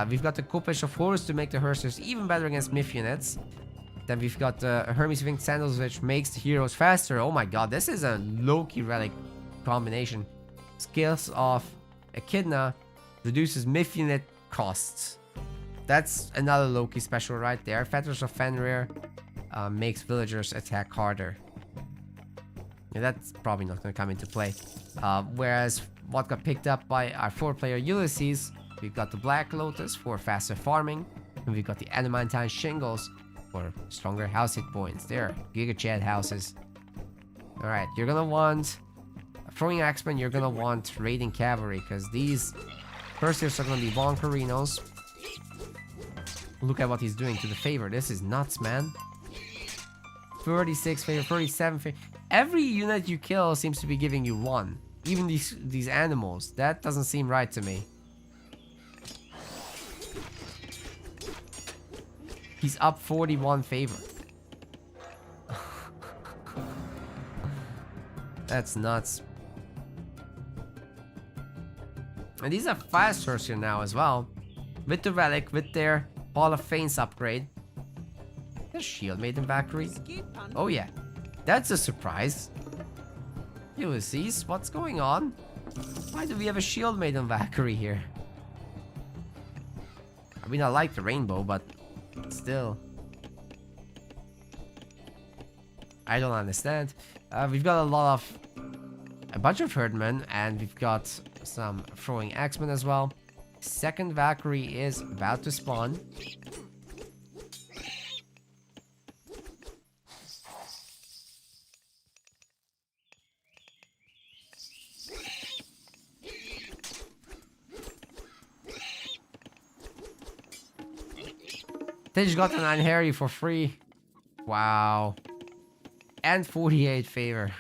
We've got the Kopesh of Horus to make the Hersers even better against Myth units. Then we've got the Hermes Winged Sandals, which makes the heroes faster. Oh my god, this is a Loki relic combination. Skills of Echidna reduces Myth unit costs. That's another Loki special right there. Fetters of Fenrir makes villagers attack harder. Yeah, that's probably not going to come into play. Whereas what got picked up by our 4-player Ulysses, we've got the Black Lotus for faster farming, and we've got the Adamantine Shingles for stronger house hit points. There, Giga Chad houses. Alright, you're gonna want throwing axemen, you're gonna want raiding cavalry, because these Perseus are gonna be Vonkarinos. Look at what he's doing to the favor. This is nuts, man. 36 favor, 37 favor. Every unit you kill seems to be giving you 1. Even these animals. That doesn't seem right to me. He's up 41 favor. That's nuts. And these are fast here now as well. With the relic, with their Hall of Fames upgrade. There's Shield Maiden Valkyrie. Oh yeah. That's a surprise. Ulysses, what's going on? Why do we have a Shield Maiden Valkyrie here? I mean, I like the rainbow, but still. I don't understand. We've got a bunch of herdmen, and we've got some throwing axemen as well. Second Valkyrie is about to spawn. They just got an Harry for free. Wow. And 48 favor.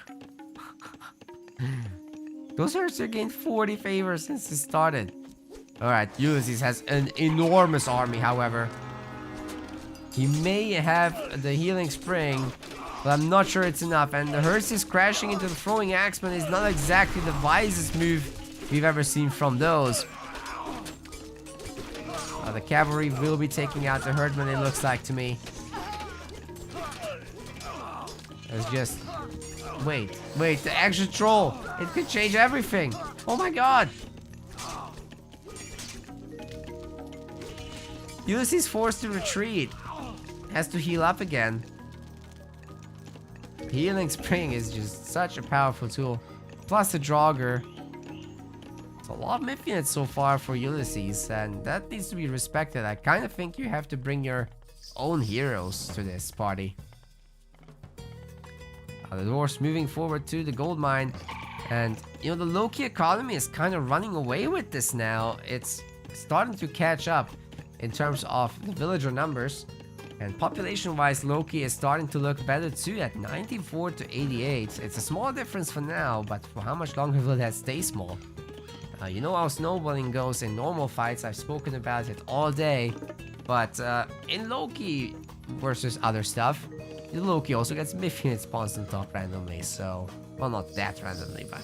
Those herds have gained 40 favor since it started. Alright, Ulysses has an enormous army, however. He may have the healing spring, but I'm not sure it's enough. And the hearse is crashing into the throwing axeman is not exactly the wisest move we've ever seen from those. The cavalry will be taking out the herdman, it looks like to me. It's just... Wait, the extra troll! It could change everything! Oh my god! Ulysses forced to retreat. Has to heal up again. Healing Spring is just such a powerful tool. Plus the Draugr. It's a lot of myth units so far for Ulysses, and that needs to be respected. I kind of think you have to bring your own heroes to this party. The dwarfs moving forward to the gold mine, and you know, the Loki economy is kind of running away with this now. It's starting to catch up in terms of the villager numbers, and population wise Loki is starting to look better too at 94 to 88. It's a small difference for now, but for how much longer will that stay small? You know how snowballing goes in normal fights. I've spoken about it all day, but in Loki versus other stuff, Loki also gets myth unit spawns on top randomly, so... Well, not that randomly, but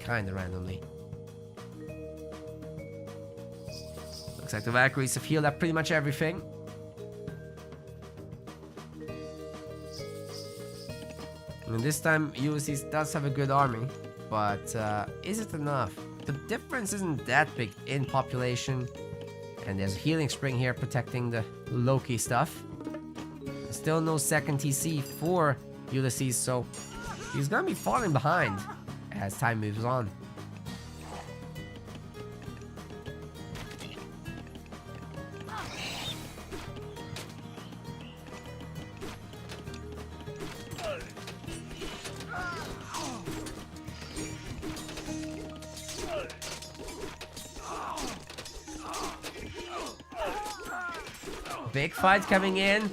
kinda randomly. Looks like the Valkyries have healed up pretty much everything. And this time, Ulysses does have a good army, but is it enough? The difference isn't that big in population, and there's a healing spring here protecting the Loki stuff. Still no second TC for Ulysses, so he's gonna be falling behind as time moves on. Big fight coming in.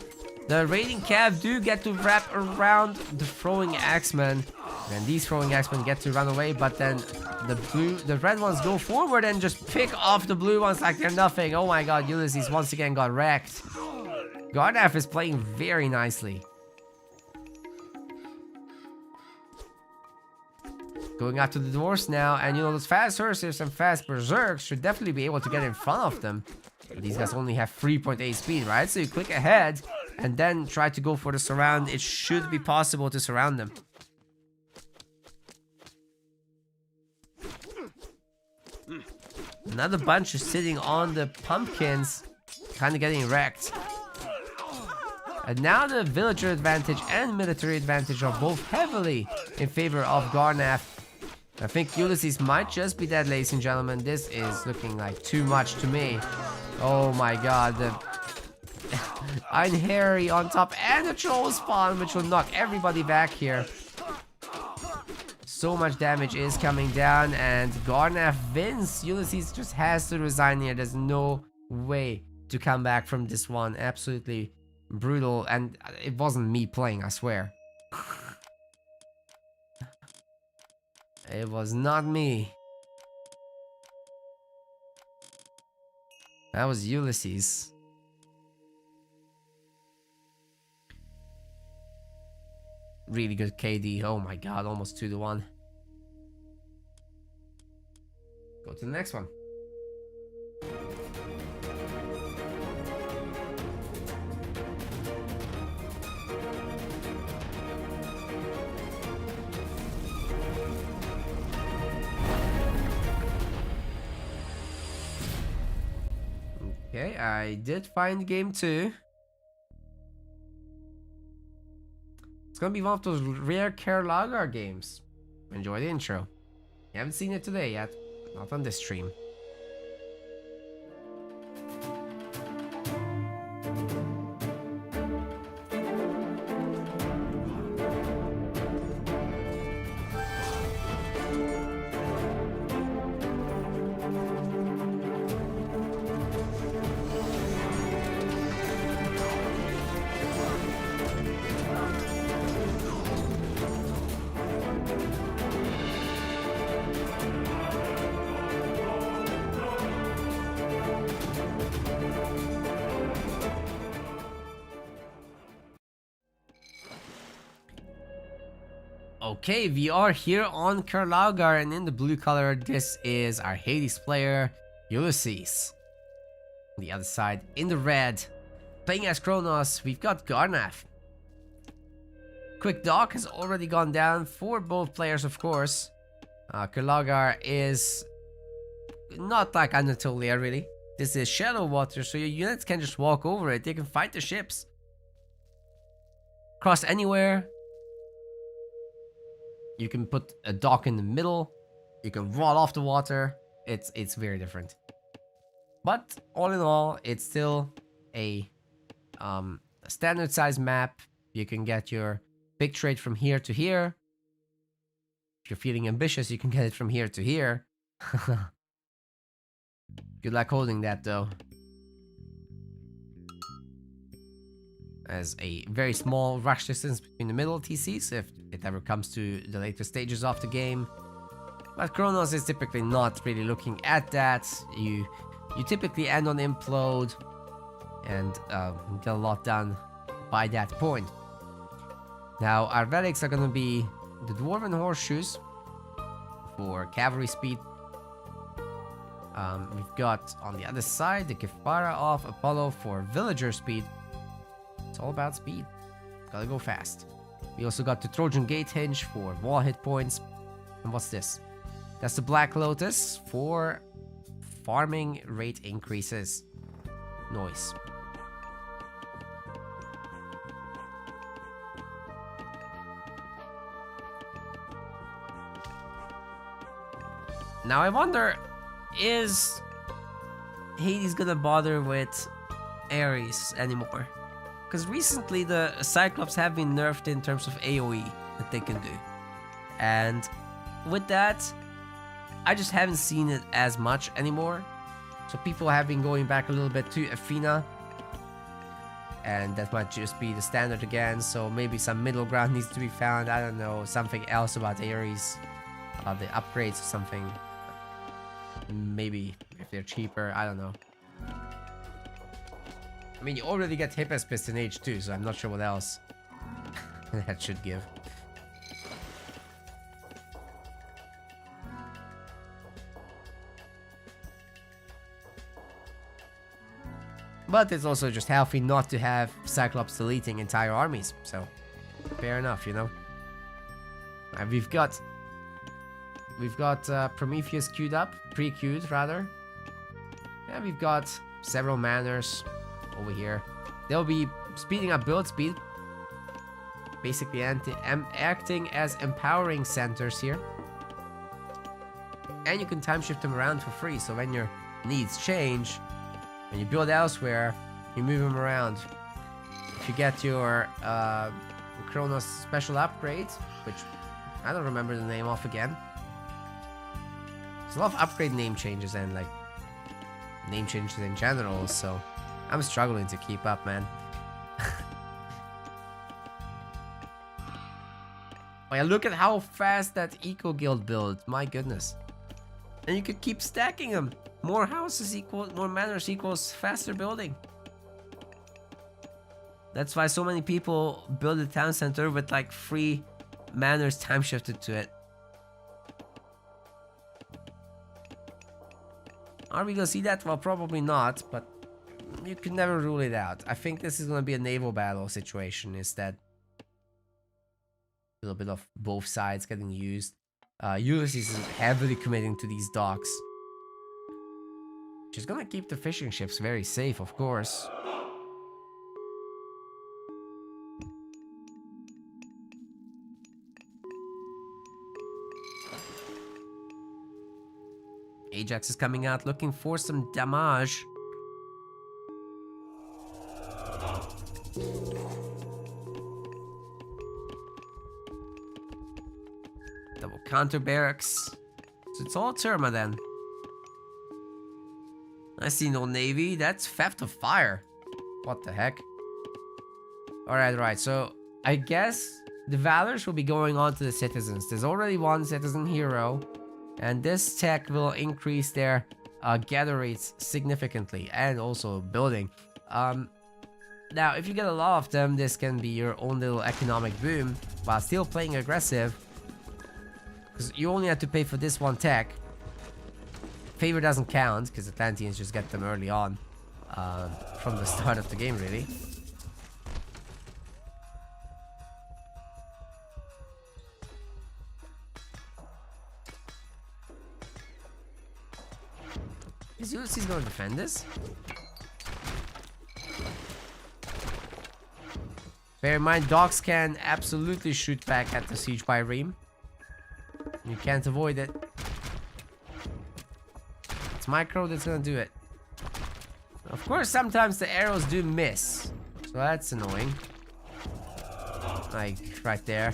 The raiding cav do get to wrap around the throwing axemen, and these throwing axemen get to run away, but then the red ones go forward and just pick off the blue ones like they're nothing. Oh my god, Ulysses once again got wrecked. Garnaf is playing very nicely. Going after the dwarfs now, and you know, those fast Hersers and fast berserks should definitely be able to get in front of them. But these guys only have 3.8 speed, right? So you click ahead and then try to go for the surround. It should be possible to surround them. Another bunch is sitting on the pumpkins, kind of getting wrecked. And now the villager advantage and military advantage are both heavily in favor of Garnaf. I think Ulysses might just be dead, ladies and gentlemen. This is looking like too much to me. Oh my god, the Ein Harry on top and a troll spawn, which will knock everybody back here. So much damage is coming down, and Garnaf wins. Ulysses just has to resign here. There's no way to come back from this one. Absolutely brutal, and it wasn't me playing, I swear. It was not me. That was Ulysses. Really good KD. Oh my god, almost 2-1. Go to the next one. Okay, I did find game 2. It's gonna be one of those rare Keralagar games. Enjoy the intro. You haven't seen it today yet, not on this stream. Okay, we are here on Keralagar, and in the blue color, this is our Hades player, Ulysses. On the other side, in the red, playing as Kronos, we've got Garnath. Quick Dock has already gone down for both players, of course. Keralagar is not like Anatolia, really. This is shallow water, so your units can just walk over it. They can fight the ships. Cross anywhere. You can put a dock in the middle. You can roll off the water. It's very different. But all in all, it's still a standard size map. You can get your big trade from here to here. If you're feeling ambitious, you can get it from here to here. Good luck holding that though. As a very small rush distance between the middle TCs if it ever comes to the later stages of the game. But Kronos is typically not really looking at that. You typically end on implode and get a lot done by that point. Now our relics are gonna be the Dwarven Horseshoes for cavalry speed. We've got on the other side the Kefara of Apollo for villager speed. It's all about speed. Gotta go fast. We also got the Trojan Gate Hinge for wall hit points. And what's this? That's the Black Lotus for farming rate increases. Nice. Now I wonder, is Hades gonna bother with Ares anymore? Because recently the Cyclops have been nerfed in terms of AoE that they can do. And with that, I just haven't seen it as much anymore. So people have been going back a little bit to Athena. And that might just be the standard again. So maybe some middle ground needs to be found. I don't know, something else about Ares. The upgrades or something. Maybe if they're cheaper, I don't know. I mean, you already get Hypaspist in H2, so I'm not sure what else that should give. But it's also just healthy not to have Cyclops deleting entire armies, so fair enough, you know. And we've got Prometheus queued up, pre-queued rather. Yeah, we've got several manors over here. They'll be speeding up build speed, basically acting as empowering centers here. And you can time shift them around for free, so when your needs change, when you build elsewhere, you move them around. If you get your Kronos special upgrade, which I don't remember the name of again. There's a lot of upgrade name changes and like name changes in general, so I'm struggling to keep up, man. Oh yeah, look at how fast that Eco Guild builds, my goodness. And you could keep stacking them. More houses equal, more manors equals faster building. That's why so many people build a town center with like 3 manors time shifted to it. Are we gonna see that? Well, probably not, but you can never rule it out. I think this is gonna be a naval battle situation, is that a little bit of both sides getting used. Ulysses is heavily committing to these docks. She's gonna keep the fishing ships very safe, of course. Ajax is coming out looking for some damage. Double counter barracks. So it's all Terma then. I see no navy. That's theft of fire. What the heck? Alright, right. So I guess the valors will be going on to the citizens. There's already one citizen hero. And this tech will increase their gather rates significantly. And also building. Now, if you get a lot of them, this can be your own little economic boom. While still playing aggressive. Because you only have to pay for this one tech. Favor doesn't count, because Atlanteans just get them early on. From the start of the game, really. Is Ulysses going to defend this? Bear in mind, dogs can absolutely shoot back at the siege by Ream. You can't avoid it. It's micro that's gonna do it. Of course, sometimes the arrows do miss. So that's annoying. Like, right there.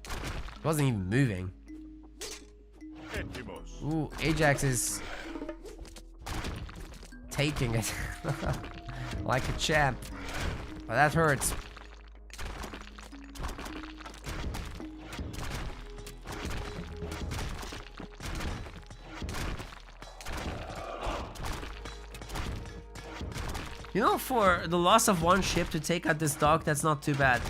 It wasn't even moving. Ooh, Ajax is taking it. Like a champ. But that hurts. You know, for the loss of one ship to take out this dog, that's not too bad.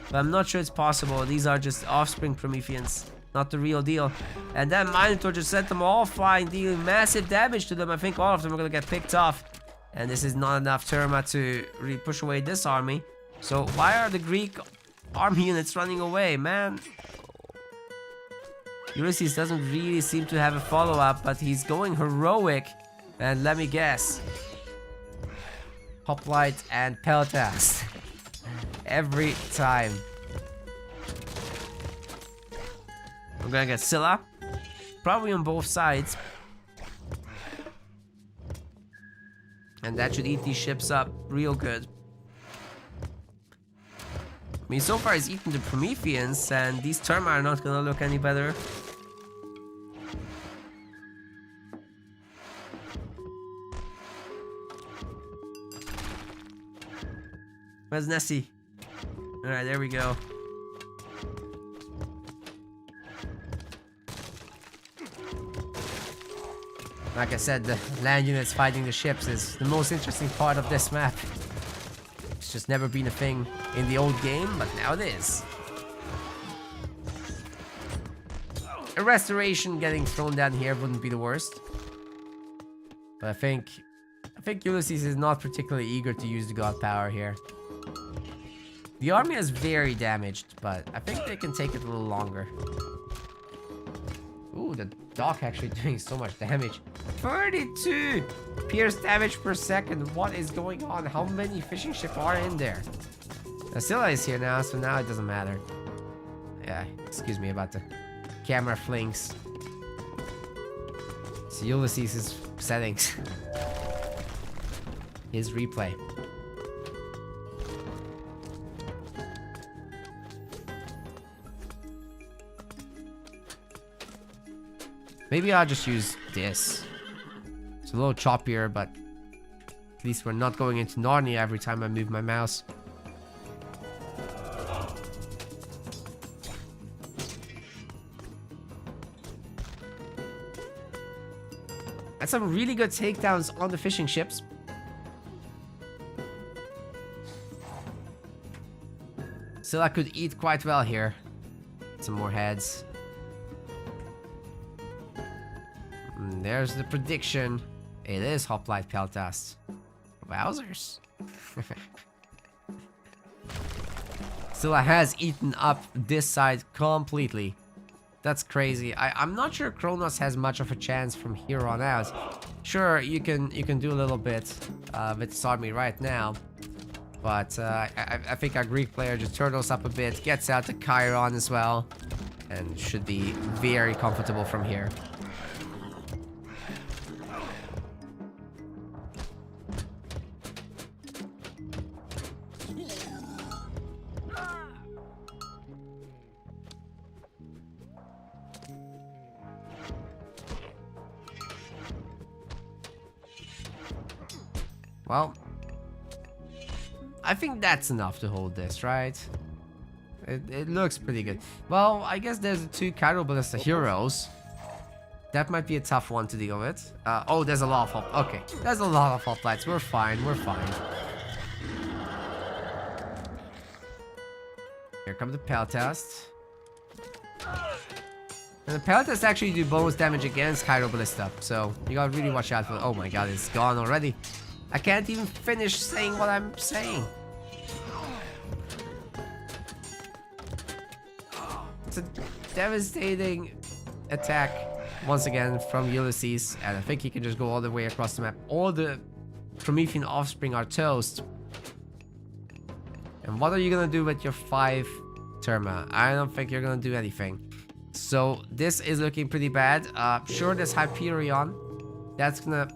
But I'm not sure it's possible. These are just offspring Prometheans, not the real deal. And that Minotaur just sent them all flying, dealing massive damage to them. I think all of them are gonna get picked off. And this is not enough Terma to really push away this army. So why are the Greek army units running away, man? Ulysses doesn't really seem to have a follow-up, but he's going heroic. And let me guess. Hoplite and Peltas. Every time. We're gonna get Scylla. Probably on both sides. And that should eat these ships up real good. I mean, so far he's eaten the Prometheans, and these Terma are not gonna look any better. Where's Nessie? Alright, there we go. Like I said, the land units fighting the ships is the most interesting part of this map. It's just never been a thing in the old game, but now it is. A restoration getting thrown down here wouldn't be the worst. But I think Ulysses is not particularly eager to use the god power here. The army is very damaged, but I think they can take it a little longer. Ooh, the dock actually doing so much damage. 32 pierce damage per second. What is going on? How many fishing ships are in there? Scylla is here now, so now it doesn't matter. Yeah, excuse me about the camera flings. So Ulysses' settings. His replay. Maybe I'll just use this. It's a little choppier, but at least we're not going into Narnia every time I move my mouse. And some really good takedowns on the fishing ships. Still, I could eat quite well here. Some more heads. And there's the prediction. It is Hoplite Peltas. Wowzers. Scylla has eaten up this side completely. That's crazy. I'm not sure Kronos has much of a chance from here on out. Sure, you can do a little bit with this army right now, but I think our Greek player just turtles up a bit, gets out to Chiron as well, and should be very comfortable from here. Well, I think that's enough to hold this, right? It looks pretty good. Well, I guess there's the 2 Cairo Ballista heroes. That might be a tough one to deal with. Oh, there's a lot of hop. Okay, there's a lot of hoplites. We're fine. We're fine. Here come the Peltast. And the Peltast actually do bonus damage against Cairo Ballista, so you gotta really watch out for. Oh my god, it's gone already. I can't even finish saying what I'm saying. It's a devastating attack once again from Ulysses, and I think he can just go all the way across the map. All the Promethean offspring are toast. And what are you gonna do with your 5 Terma? I don't think you're gonna do anything. So this is looking pretty bad. Sure, there's Hyperion. That's gonna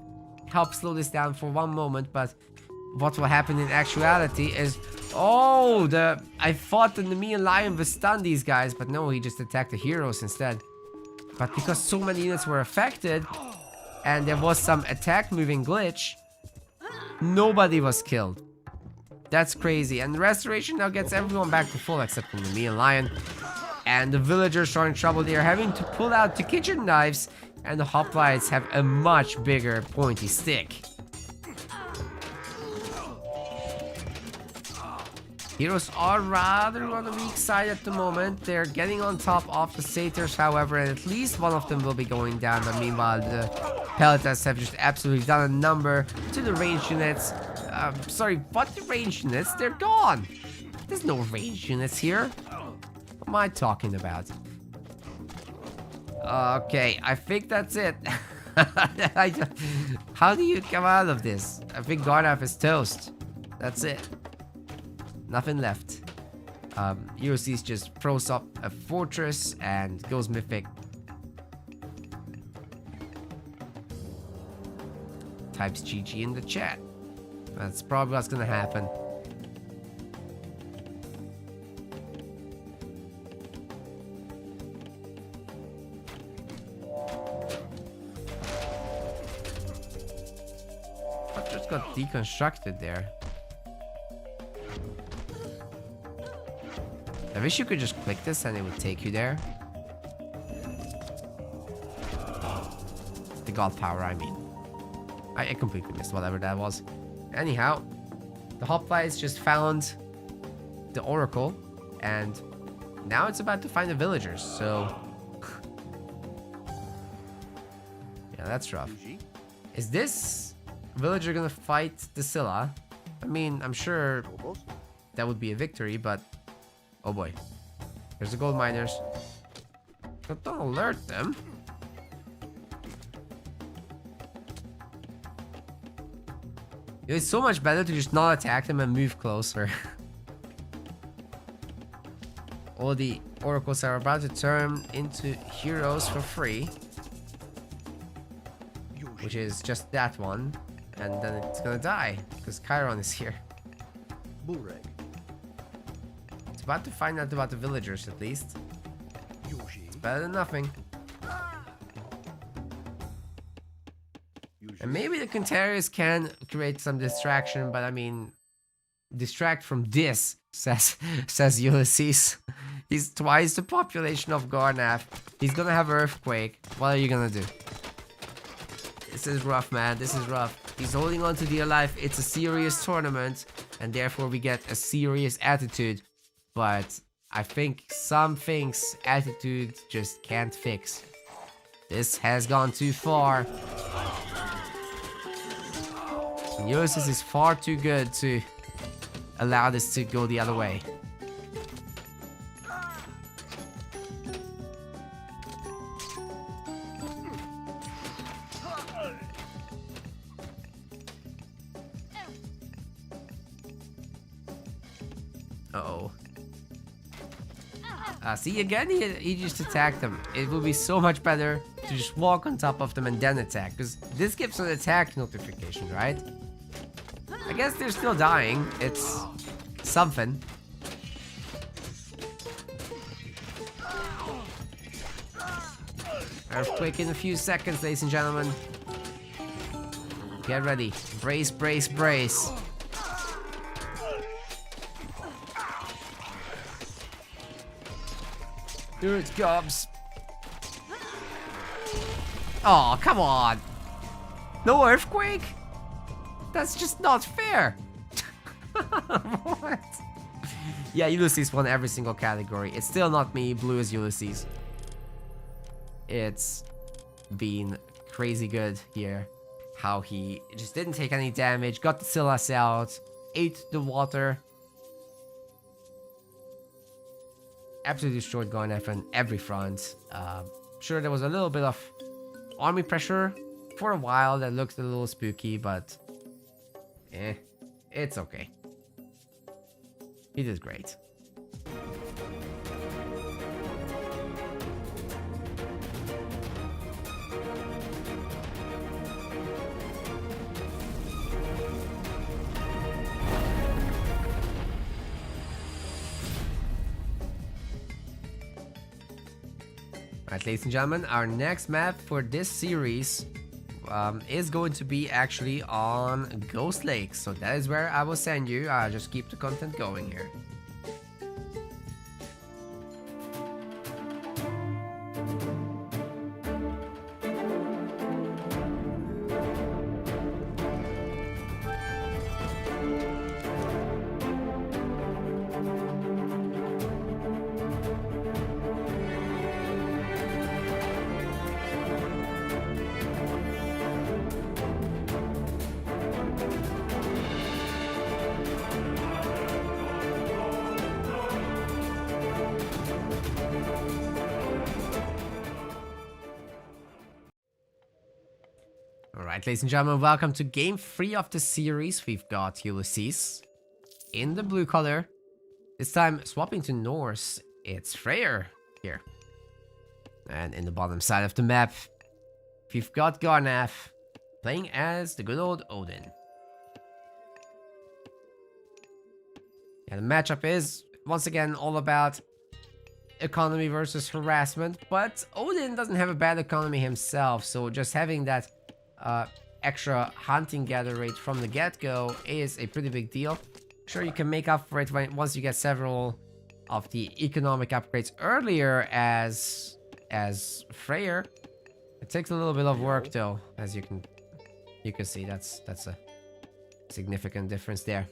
help slow this down for one moment, but what will happen in actuality is, oh, I thought the Nemean Lion would stun these guys, but no, he just attacked the heroes instead. But because so many units were affected and there was some attack moving glitch, nobody was killed. That's crazy. And the restoration now gets everyone back to full except the Nemean Lion. And the villagers are in trouble. They are having to pull out the kitchen knives, and the hoplites have a much bigger pointy stick. Heroes are rather on the weak side at the moment. They're getting on top of the satyrs, however, and at least one of them will be going down. But meanwhile, the Peltas have just absolutely done a number to the ranged units. Sorry, what the ranged units? They're gone. There's no ranged units here. What am I talking about? Okay, I think that's it. How do you come out of this? I think Garnaf is toast. That's it. Nothing left. Ulysses just throws up a fortress and goes mythic. Types GG in the chat. That's probably what's gonna happen. What just got deconstructed there? I wish you could just click this and it would take you there. The god power, I mean. I completely missed whatever that was. Anyhow, the hoplites just found the oracle, and now it's about to find the villagers, so... yeah, that's rough. Is this villager gonna fight the Scylla? I mean, I'm sure that would be a victory, but... oh boy. There's the gold miners. But don't alert them. It's so much better to just not attack them and move closer. All the oracles are about to turn into heroes for free. Which is just that one. And then it's gonna die. Because Chiron is here. It's about to find out about the villagers at least. It's better than nothing. And maybe the Quintarius can create some distraction, but I mean, distract from this, says Ulysses. He's twice the population of Garnaf. He's gonna have earthquake. What are you gonna do? This is rough, man. This is rough. He's holding on to dear life. It's a serious tournament, and therefore we get a serious attitude. But I think some things attitude just can't fix. This has gone too far. Ulysses is far too good to allow this to go the other way. Uh-oh. See, again, he just attacked them. It would be so much better to just walk on top of them and then attack, because this gives an attack notification, right? I guess they're still dying. It's something. Earthquake in a few seconds, ladies and gentlemen. Get ready. Brace, brace, brace. Here it comes. Oh, come on. No earthquake? That's just not fair. What? Yeah, Ulysses won every single category. It's still not me. Blue is Ulysses. It's been crazy good here. How he just didn't take any damage, got the Silas out, ate the water. Absolutely destroyed Garnef on every front. Sure, there was a little bit of army pressure for a while that looked a little spooky, but it's okay. He did great. Alright, ladies and gentlemen, our next map for this series is going to be actually on Ghost Lake. So that is where I will send you. Just keep the content going here. Alright, ladies and gentlemen, welcome to game 3 of the series. We've got Ulysses in the blue color. This time, swapping to Norse, it's Freyr here. And in the bottom side of the map, we've got Garnaf playing as the good old Odin. Yeah, the matchup is, once again, all about economy versus harassment. But Odin doesn't have a bad economy himself, so just having that extra hunting gather rate from the get-go is a pretty big deal. Sure, you can make up for it once you get several of the economic upgrades earlier as Freyr. It takes a little bit of work though, as you can see. That's a significant difference there.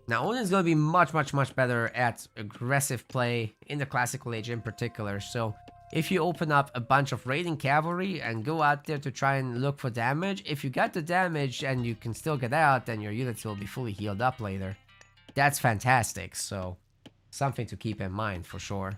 Now, Odin's going to be much better at aggressive play in the classical age in particular. So if you open up a bunch of raiding cavalry and go out there to try and look for damage, if you get the damage and you can still get out, then your units will be fully healed up later. That's fantastic, so something to keep in mind for sure.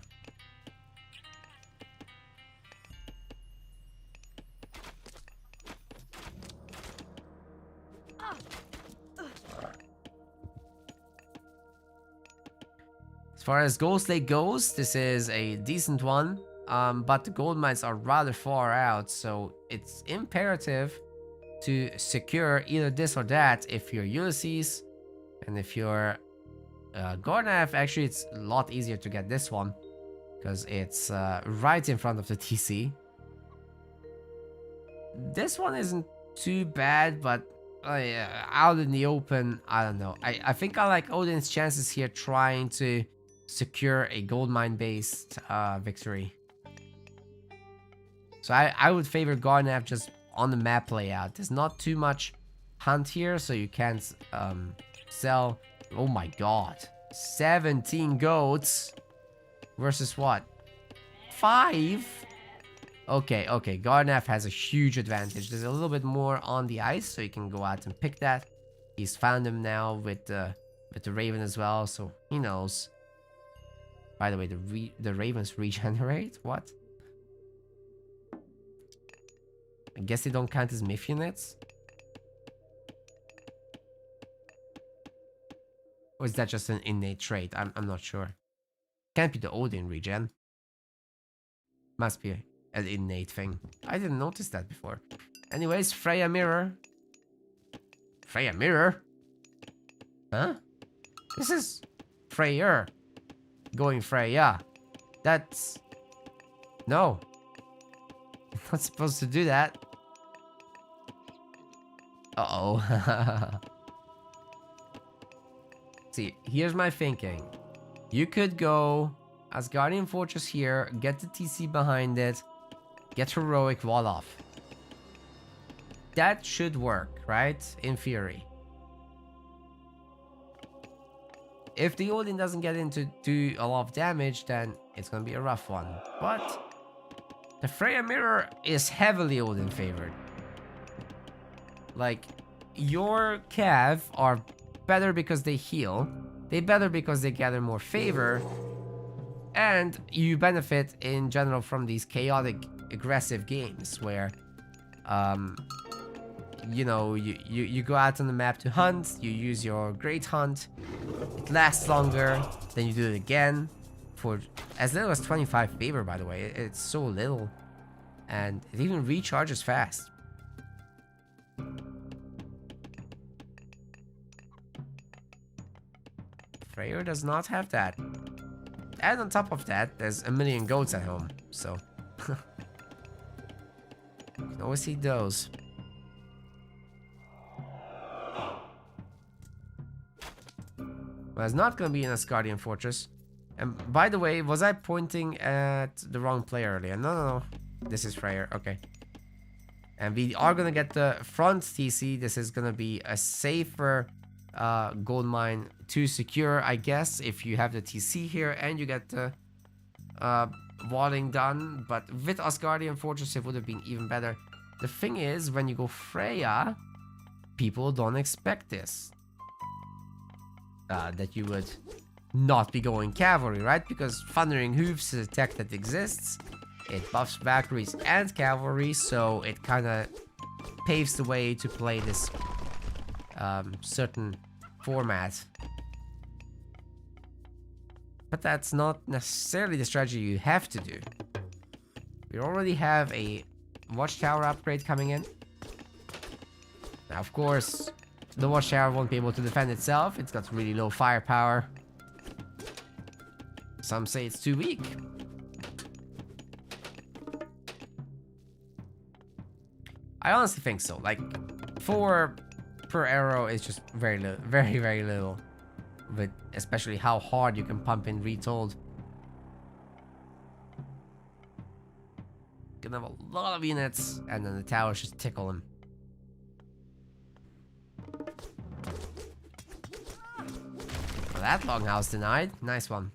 As far as Ghost Lake goes, this is a decent one. But the gold mines are rather far out, so it's imperative to secure either this or that if you're Ulysses. And if you're Garnaf, actually it's a lot easier to get this one, because it's right in front of the TC. This one isn't too bad, but out in the open, I don't know. I think I like Odin's chances here trying to secure a gold mine based victory. So I would favor Garnaf just on the map layout. There's not too much hunt here, so you can't sell. Oh my god. 17 goats versus what? 5? Okay, Garnaf has a huge advantage. There's a little bit more on the ice, so you can go out and pick that. He's found him now with the Raven as well, so he knows. By the way, the Ravens regenerate? What? I guess they don't count as myth units. Or is that just an innate trait? I'm not sure. Can't be the Odin regen. Must be an innate thing. I didn't notice that before. Anyways, Freya mirror. Freya mirror? Huh? This is Freyr. Going Freya. That's... No. I'm not supposed to do that. Uh-oh. See, here's my thinking. You could go Asgardian Fortress here, get the TC behind it, get Heroic wall off. That should work, right? In theory. If the Odin doesn't get in to do a lot of damage, then it's gonna be a rough one. But the Freya mirror is heavily Odin favored. Like, your Cav are better because they heal, they better because they gather more favor, and you benefit in general from these chaotic, aggressive games where, you know, you go out on the map to hunt, you use your great hunt, it lasts longer, then you do it again for as little as 25 favor, by the way. It's so little, and it even recharges fast. Freyr does not have that. And on top of that, there's a million goats at home, so... you can always see those. Well, it's not gonna be in Asgardian Fortress. And by the way, was I pointing at the wrong player earlier? No. This is Freyr, okay. And we are gonna get the front TC. This is gonna be a safer gold mine to secure, I guess, if you have the TC here and you get the walling done. But with Asgardian Fortress, it would have been even better. The thing is, when you go Freya, people don't expect this. That you would not be going cavalry, right? Because Thundering Hooves is a tech that exists. It buffs Valkyries and cavalry, so it kind of paves the way to play this certain format. But that's not necessarily the strategy you have to do. We already have a watchtower upgrade coming in. Now, of course, the watchtower won't be able to defend itself. It's got really low firepower. Some say it's too weak. I honestly think so. Like, 4 per arrow is just very little, very little. But especially how hard you can pump in Retold. You can have a lot of units, and then the towers just tickle them. Well, that longhouse denied. Nice one.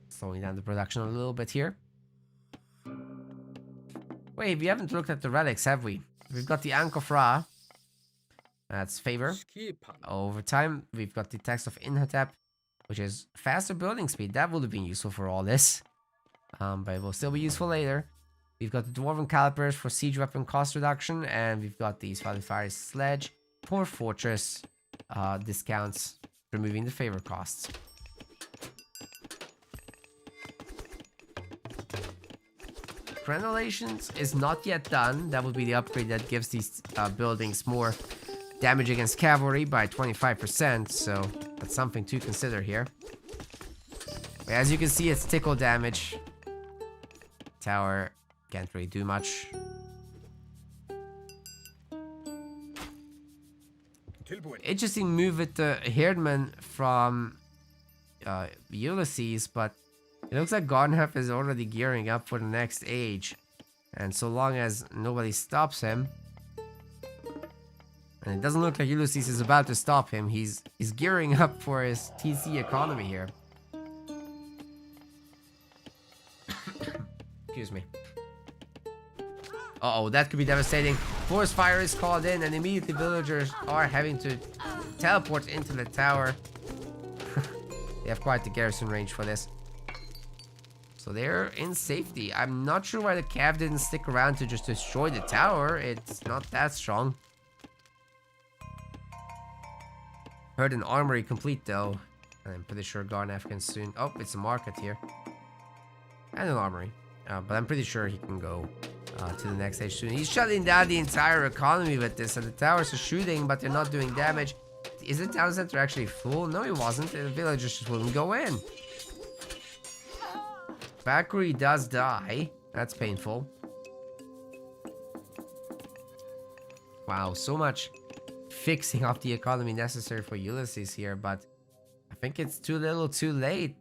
Slowing down the production a little bit here. Wait, we haven't looked at the relics, have we? We've got the Ankh of Ra. That's favor. Over time, we've got the text of Inhotep, which is faster building speed. That would have been useful for all this. But it will still be useful later. We've got the Dwarven Calipers for siege weapon cost reduction. And we've got these Qualifier Sledge for fortress discounts, removing the favor costs. Crenellations is not yet done. That would be the upgrade that gives these buildings more damage against cavalry by 25%, so that's something to consider here. But as you can see, it's tickle damage. Tower can't really do much. Interesting move with the Herdman from Ulysses, but it looks like Garnhef is already gearing up for the next age. And so long as nobody stops him, and it doesn't look like Ulysses is about to stop him, he's gearing up for his TC economy here. Excuse me. Uh-oh, that could be devastating. Forest fire is called in, and immediately villagers are having to teleport into the tower. They have quite the garrison range for this. So they're in safety. I'm not sure why the Cav didn't stick around to just destroy the tower. It's not that strong. Heard an armory complete though. I'm pretty sure Garnaf can soon... Oh, it's a market here. And an armory. But I'm pretty sure he can go to the next stage soon. He's shutting down the entire economy with this. And the towers are shooting, but they're not doing damage. Is the town center actually full? No, it wasn't. The villagers just wouldn't go in. Bakuri does die. That's painful. Wow, so much fixing up the economy necessary for Ulysses here, but I think it's too little too late.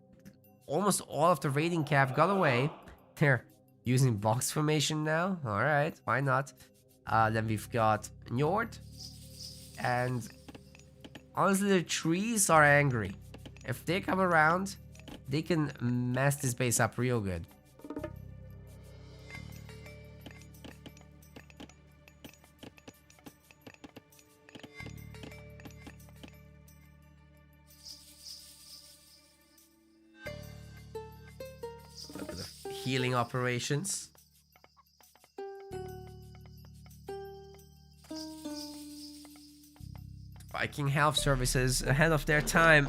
Almost all of the raiding cap got away. They're using box formation now. Alright, why not? Then we've got Njord. And honestly, the trees are angry. If they come around, they can mess this base up real good. Healing operations. Viking health services ahead of their time.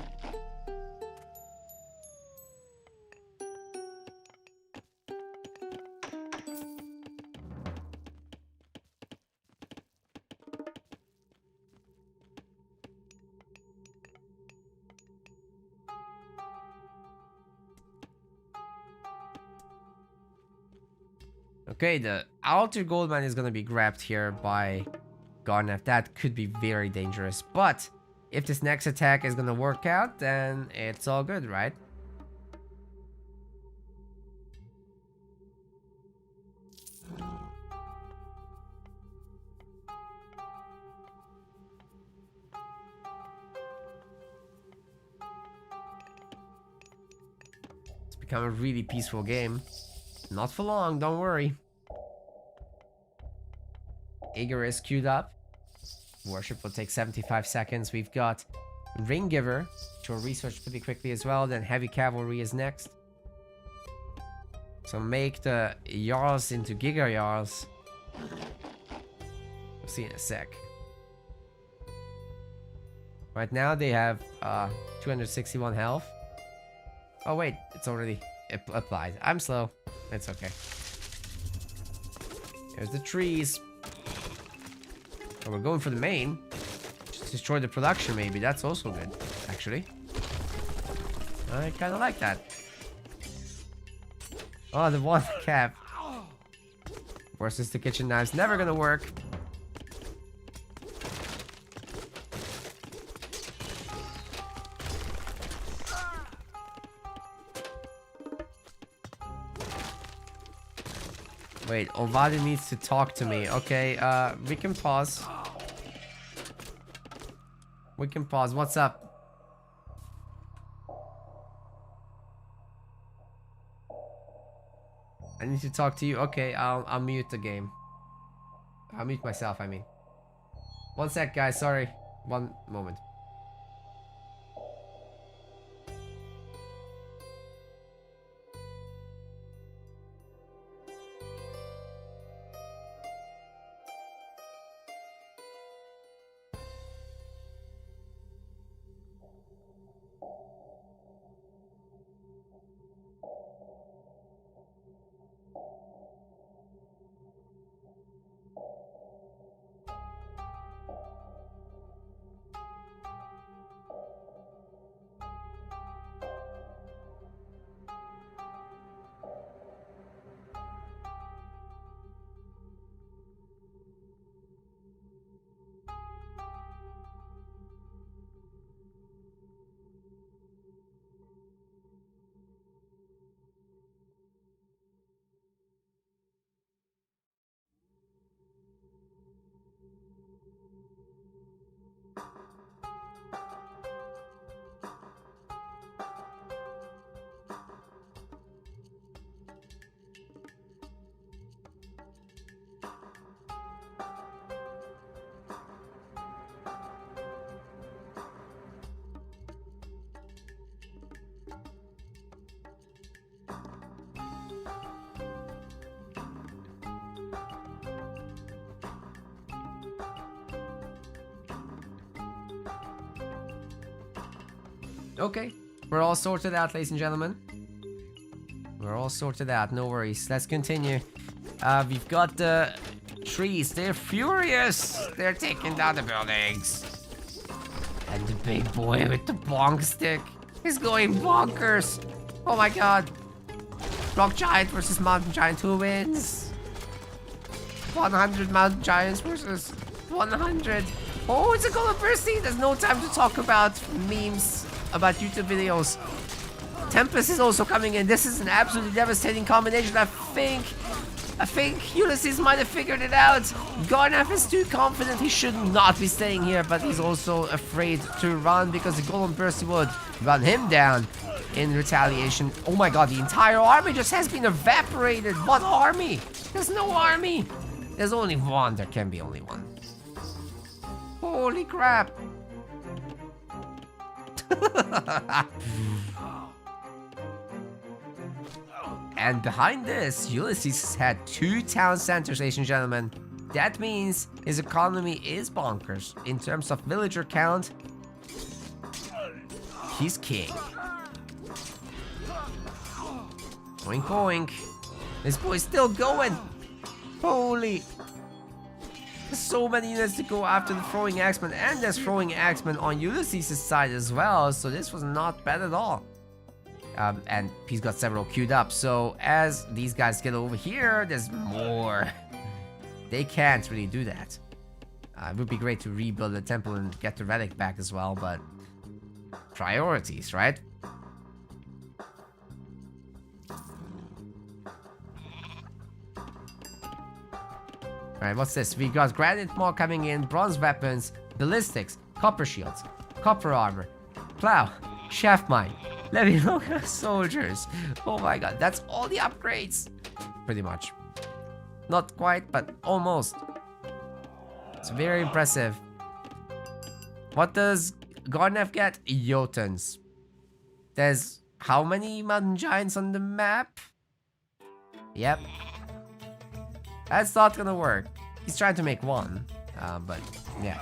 Okay, the outer gold mine is gonna be grabbed here by Garnef. That could be very dangerous. But if this next attack is gonna work out, then it's all good, right? It's become a really peaceful game. Not for long, don't worry. Igor is queued up. Worship will take 75 seconds. We've got Ring Giver, which will research pretty quickly as well. Then Heavy Cavalry is next. So make the Jarls into Giga Jarls. We'll see in a sec. Right now they have 261 health. Oh wait, it's already applied. I'm slow. It's okay. There's the trees. Oh, we're going for the main. Just destroy the production maybe. That's also good, actually. I kind of like that. Oh, the one cap versus the kitchen knives. Never gonna work. Wait, Ovadi needs to talk to me. Okay, we can pause. We can pause. What's up? I need to talk to you. Okay, I'll mute the game. I'll mute myself, I mean. One sec, guys. Sorry. One moment. Okay, We're all sorted out, ladies and gentlemen. We're all sorted out, no worries. Let's continue. We've got the trees. They're furious. They're taking down the buildings. And the big boy with the bonk stick is going bonkers. Oh my god. Rock Giant versus Mountain Giant. Who wins? 100 Mountain Giants versus 100. Oh, it's a Golden Bursty. There's no time to talk about memes, about YouTube videos. Tempest is also coming in. This is an absolutely devastating combination. I think Ulysses might have figured it out. Garnaf is too confident. He should not be staying here, but he's also afraid to run because the Golden Bursty would run him down in retaliation. Oh my god, the entire army just has been evaporated. What army? There's no army. There's only one. There can be only one. Holy crap. And behind this, Ulysses has had 2 town centers, ladies and gentlemen. That means his economy is bonkers. In terms of villager count, he's king. Oink oink. This boy's still going. Holy. There's so many units to go after the throwing axeman, and there's throwing axeman on Ulysses' side as well, so this was not bad at all. And he's got several queued up, so as these guys get over here, there's more. They can't really do that. It would be great to rebuild the temple and get the relic back as well, but priorities, right? Alright, what's this? We got granite maw coming in, bronze weapons, ballistics, copper shields, copper armor, plow, shaft mine, Leviloka soldiers. Oh my god, that's all the upgrades. Pretty much. Not quite, but almost. It's very impressive. What does Garnef get? Jotuns. There's how many mountain giants on the map? Yep. That's not gonna work. He's trying to make one, but yeah.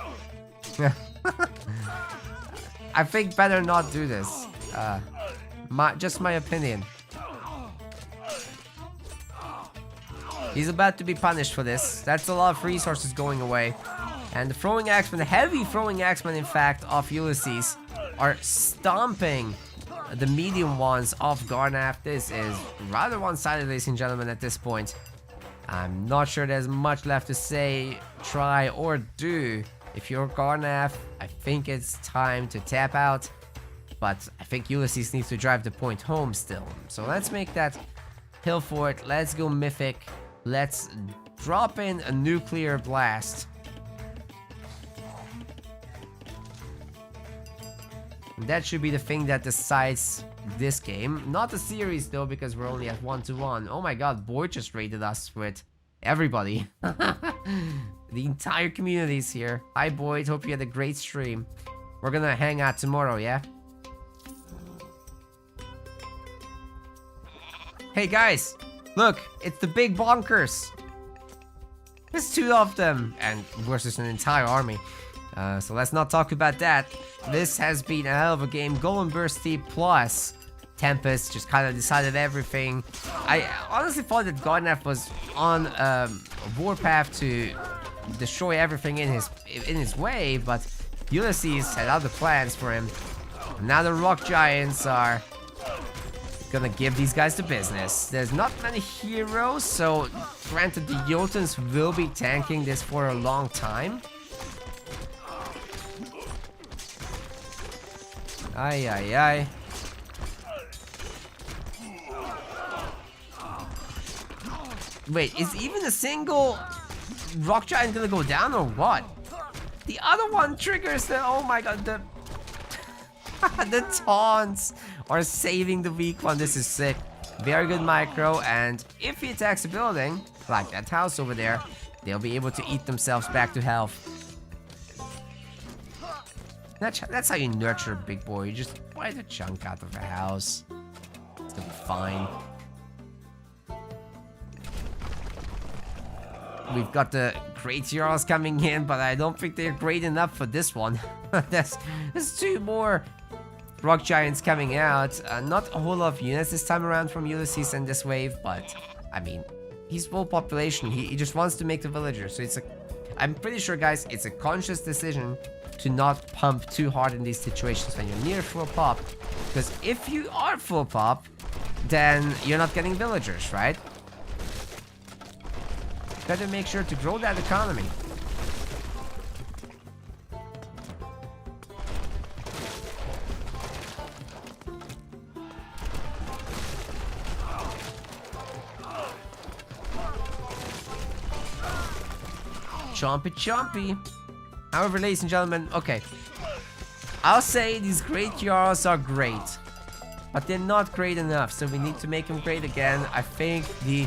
I think better not do this. Just my opinion. He's about to be punished for this. That's a lot of resources going away. And the throwing axemen, the heavy throwing axemen in fact, of Ulysses are stomping the medium ones of Garnaf. This is rather one-sided, ladies and gentlemen, at this point. I'm not sure there's much left to say, try, or do. If you're Garnaf, I think it's time to tap out. But I think Ulysses needs to drive the point home still. So let's make that hill fort. Let's go mythic. Let's drop in a nuclear blast. That should be the thing that decides this game. Not the series though, because we're only at 1-1. Oh my god, Boyd just raided us with everybody. The entire community is here. Hi Boyd, hope you had a great stream. We're gonna hang out tomorrow, yeah? Hey guys, look, it's the big bonkers. There's 2 of them, and versus an entire army. So let's not talk about that. This has been a hell of a game. Golden Bursty plus Tempest just kind of decided everything. I honestly thought that Garnaf was on a warpath to destroy everything in his way, but Ulysses had other plans for him. Now the rock giants are gonna give these guys the business. There's not many heroes, so granted the Jotuns will be tanking this for a long time. Ay, ay, ay. Wait, is even a single rock giant gonna go down or what? The other one triggers the, oh my god, the the taunts are saving the weak one. This is sick. Very good micro, and if he attacks a building, like that house over there, they'll be able to eat themselves back to health. That's how you nurture a big boy. You just bite a chunk out of a house. It's gonna be fine. We've got the great heroes coming in, but I don't think they're great enough for this one. There's 2 more Rock Giants coming out. Not a whole lot of units this time around from Ulysses in this wave, but I mean, he's full population. He just wants to make the villagers. So I'm pretty sure, guys, it's a conscious decision to not pump too hard in these situations when you're near full pop. Because if you are full pop, then you're not getting villagers, right? Better make sure to grow that economy. Chompy chompy. However, ladies and gentlemen, okay. I'll say these great Jarls are great, but they're not great enough, so we need to make them great again. I think the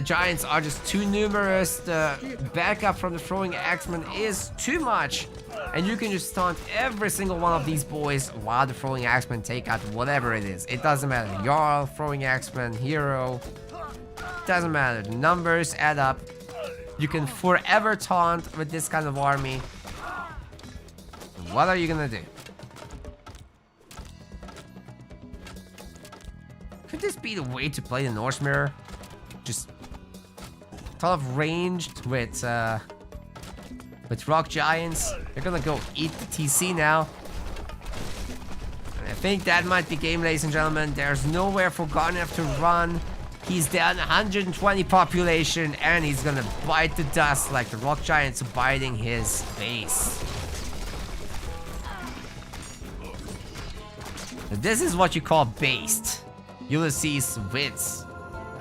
Giants are just too numerous. The backup from the throwing axeman is too much, and you can just taunt every single one of these boys while the throwing axeman take out whatever it is. It doesn't matter. Jarl, throwing axeman, hero. Doesn't matter. The numbers add up. You can forever taunt with this kind of army. What are you gonna do? Could this be the way to play the Norse Mirror? Just sort of ranged with Rock Giants. They're gonna go eat the TC now. And I think that might be game, ladies and gentlemen. There's nowhere for Garnev to run. He's down 120 population, and he's gonna bite the dust like the Rock Giants are biting his base. This is what you call based. Ulysses wins.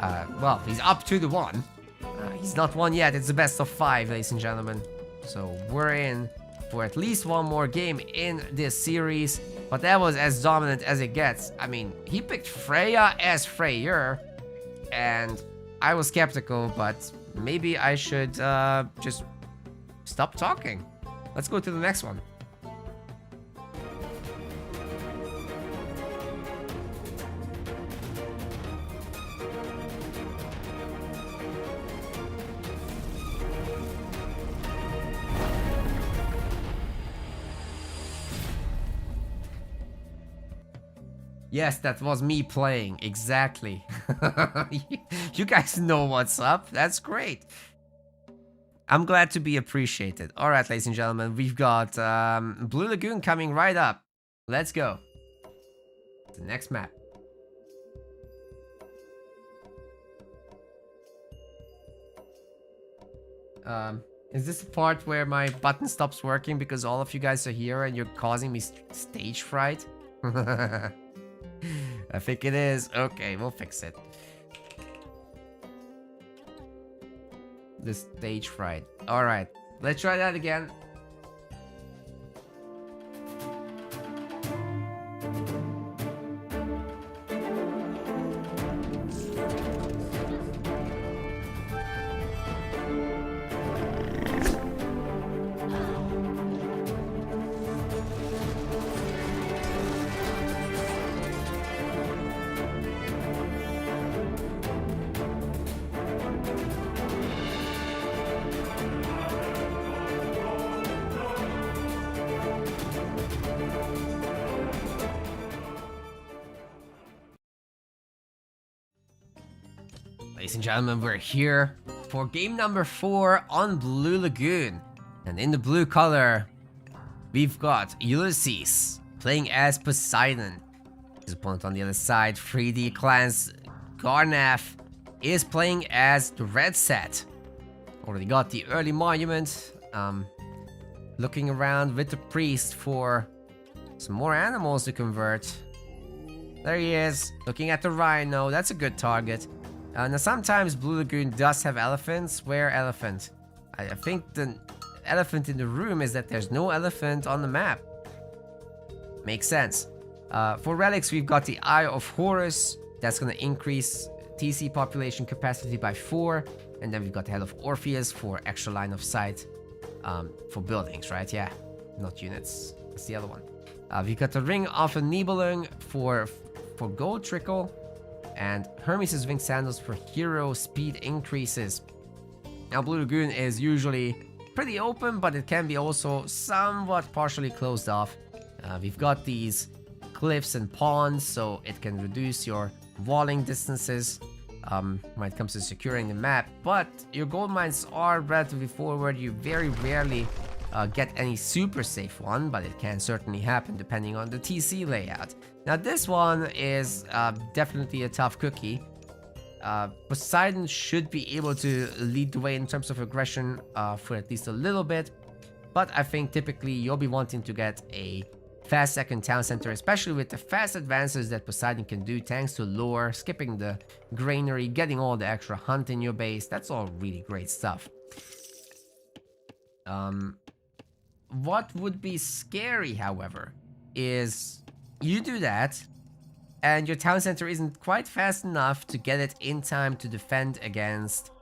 Well, he's up to the 1. He's not won yet. It's the best of 5, ladies and gentlemen. So we're in for at least one more game in this series. But that was as dominant as it gets. I mean, he picked Freya as Freyr. And I was skeptical, but maybe I should just stop talking. Let's go to the next one. Yes, that was me playing, exactly. You guys know what's up, that's great. I'm glad to be appreciated. Alright, ladies and gentlemen, we've got Blue Lagoon coming right up. Let's go. The next map. Is this the part where my button stops working because all of you guys are here and you're causing me stage fright? I think it is. Okay, we'll fix it. The stage fright. Alright, let's try that again. Ladies and gentlemen, we're here for game number 4 on Blue Lagoon. And in the blue color, we've got Ulysses playing as Poseidon. His opponent on the other side, 3D Clans Garnaf, is playing as the red set. Already got the early monument. Looking around with the priest for some more animals to convert. There he is, looking at the rhino. That's a good target. Now sometimes Blue Lagoon does have elephants. Where elephant? I think the elephant in the room is that there's no elephant on the map. Makes sense. For relics, we've got the Eye of Horus. That's going to increase TC population capacity by 4. And then we've got the Head of Orpheus for extra line of sight for buildings, right? Yeah, not units. That's the other one. We've got the Ring of the Nibelung for gold trickle. And Hermes' Winged Sandals for hero speed increases. Now Blue Lagoon is usually pretty open, but it can be also somewhat partially closed off. We've got these cliffs and ponds, so it can reduce your walling distances when it comes to securing the map. But your gold mines are relatively forward. You very rarely get any super safe one, but it can certainly happen depending on the TC layout. Now this one is definitely a tough cookie. Poseidon should be able to lead the way in terms of aggression for at least a little bit, but I think typically you'll be wanting to get a fast second town center, especially with the fast advances that Poseidon can do thanks to lore, skipping the granary, getting all the extra hunt in your base. That's all really great stuff. What would be scary, however, is you do that and your town center isn't quite fast enough to get it in time to defend against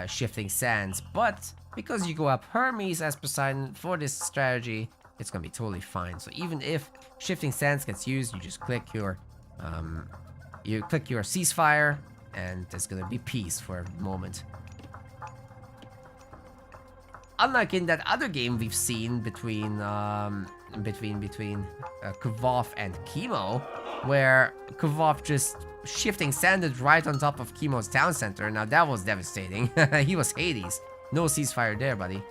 shifting sands. But because you go up Hermes as Poseidon for this strategy, it's gonna be totally fine. So even if shifting sands gets used, you just click your ceasefire, and there's gonna be peace for a moment. Unlike in that other game we've seen between Kvothe and Chemo, where Kvothe just shifting sanded right on top of Chemo's town center. Now that was devastating. He was Hades. No ceasefire there, buddy.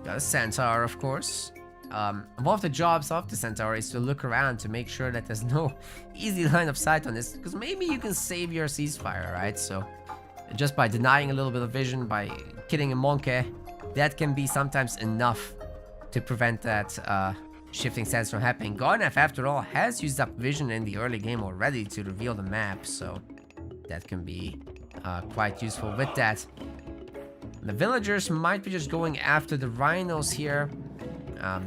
Got a centaur, of course. One of the jobs of the centaur is to look around to make sure that there's no easy line of sight on this, because maybe you can save your ceasefire, right? So just by denying a little bit of vision, by killing a monkey, that can be sometimes enough to prevent that shifting sands from happening. Garnaf, after all, has used up vision in the early game already to reveal the map, so that can be quite useful with that. The villagers might be just going after the rhinos here.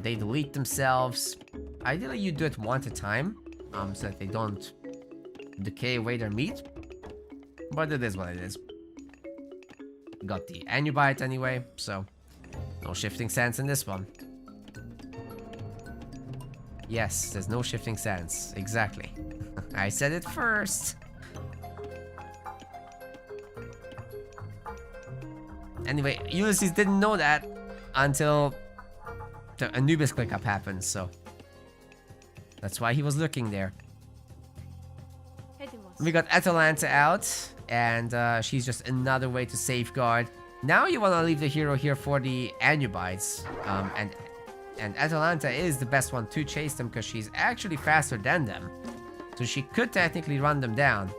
They delete themselves. Ideally, you do it one at a time, so that they don't decay away their meat. But it is what it is. Got the Anubite anyway, so no shifting sands in this one. Yes, there's no shifting sands. Exactly. I said it first. Anyway, Ulysses didn't know that until the Anubis clickup happened, so that's why he was looking there. We got Atalanta out, and she's just another way to safeguard. Now you want to leave the hero here for the Anubites, and Atalanta is the best one to chase them because she's actually faster than them, so she could technically run them down.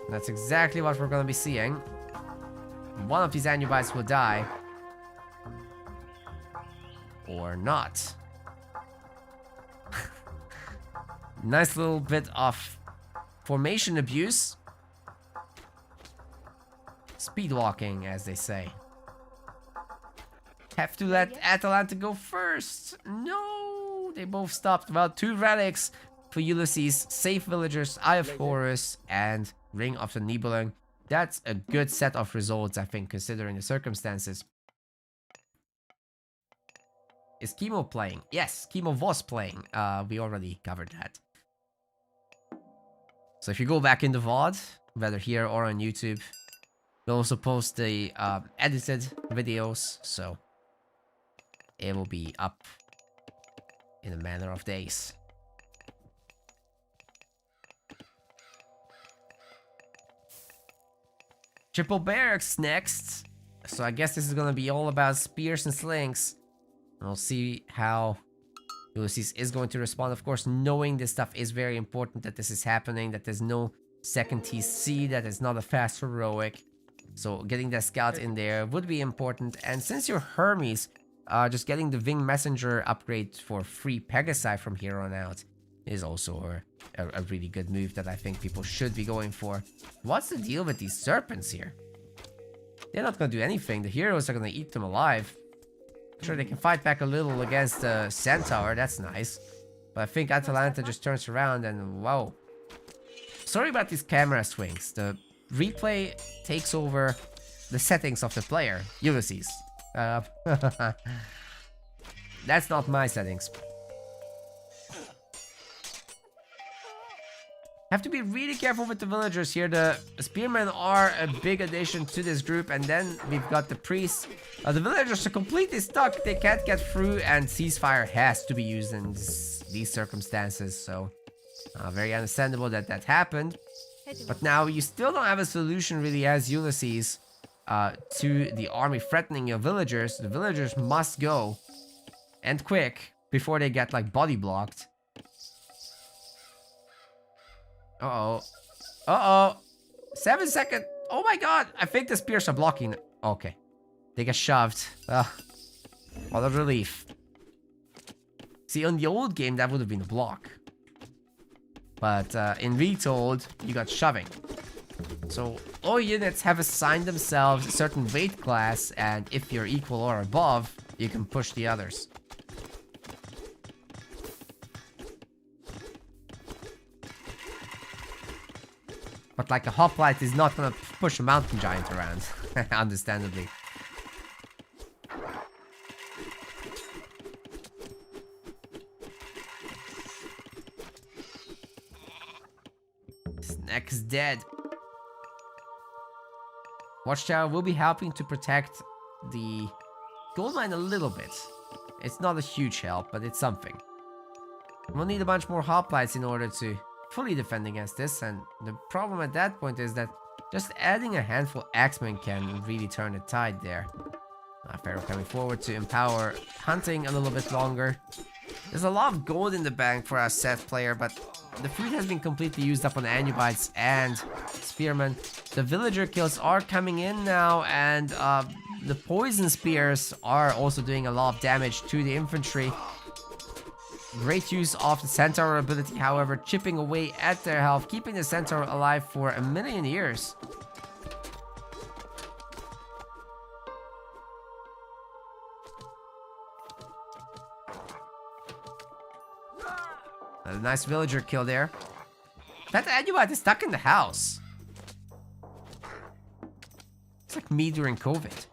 That's exactly what we're going to be seeing. One of these Anubites will die. Or not. Nice little bit of formation abuse. Speed walking, as they say. Have to let Atalanta go first. No, they both stopped. Well, 2 relics for Ulysses. Safe villagers, Eye of Horus, and Ring of the Nibelung. That's a good set of results, I think, considering the circumstances. Is Chemo playing? Yes, Chemo was playing. We already covered that. So if you go back in the VOD, whether here or on YouTube, we'll also post the edited videos, so it will be up in a matter of days. Triple barracks next. So I guess this is gonna be all about spears and slings. And we'll see how Ulysses is going to respond. Of course, knowing this stuff is very important, that this is happening, that there's no second TC, that it's not a fast heroic. So getting that scout in there would be important. And since you're Hermes, just getting the Wing Messenger upgrade for free Pegasi from here on out is also a really good move that I think people should be going for. What's the deal with these serpents here? They're not gonna do anything. The heroes are gonna eat them alive. Sure, they can fight back a little against the centaur. That's nice. But I think Atalanta just turns around and whoa. Sorry about these camera swings. The replay takes over the settings of the player, Ulysses. That's not my settings. Have to be really careful with the villagers here. The spearmen are a big addition to this group, and then we've got the priests. The villagers are completely stuck. They can't get through, and ceasefire has to be used in these circumstances. So, very understandable that that happened. But now you still don't have a solution really as Ulysses to the army threatening your villagers. The villagers must go, and quick, before they get like body blocked. Uh-oh. Uh-oh. 7 seconds. Oh my god. I think the spears are blocking. Okay. They get shoved. What a relief. See, on the old game, that would have been a block. But in Retold, you got shoving. So all units have assigned themselves a certain weight class, and if you're equal or above, you can push the others. But like a hoplite is not gonna push a mountain giant around, understandably. Snake's dead. Watchtower will be helping to protect the gold mine a little bit. It's not a huge help, but it's something. We'll need a bunch more hoplites in order to fully defend against this, and the problem at that point is that just adding a handful axemen can really turn the tide there. Pharaoh coming forward to empower hunting a little bit longer. There's a lot of gold in the bank for our Seth player, but the food has been completely used up on Anubites and Spearmen. The villager kills are coming in now, and the poison spears are also doing a lot of damage to the infantry. Great use of the Centaur ability, however, chipping away at their health, keeping the Centaur alive for 1,000,000 years. A nice villager kill there. That Anubite is stuck in the house. It's like me during COVID.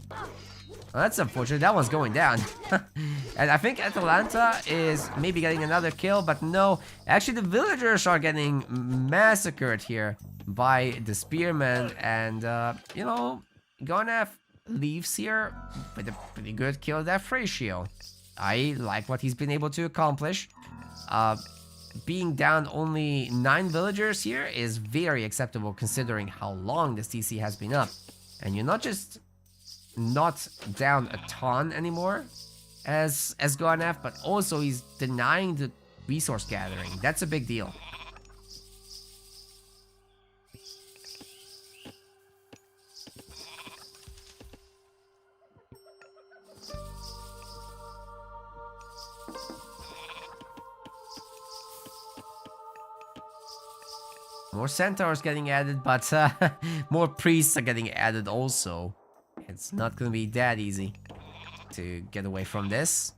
Well, that's unfortunate. That one's going down. And I think Atalanta is maybe getting another kill, but no. Actually, the villagers are getting massacred here by the spearmen. And, you know, Gonaf leaves here with a pretty good kill-death ratio. I like what he's been able to accomplish. Being down only 9 villagers here is very acceptable considering how long the CC has been up. And you're not just not down a ton anymore as Gonaf, but also he's denying the resource gathering. That's a big deal. More centaurs getting added, but more priests are getting added also. It's not gonna be that easy to get away from this.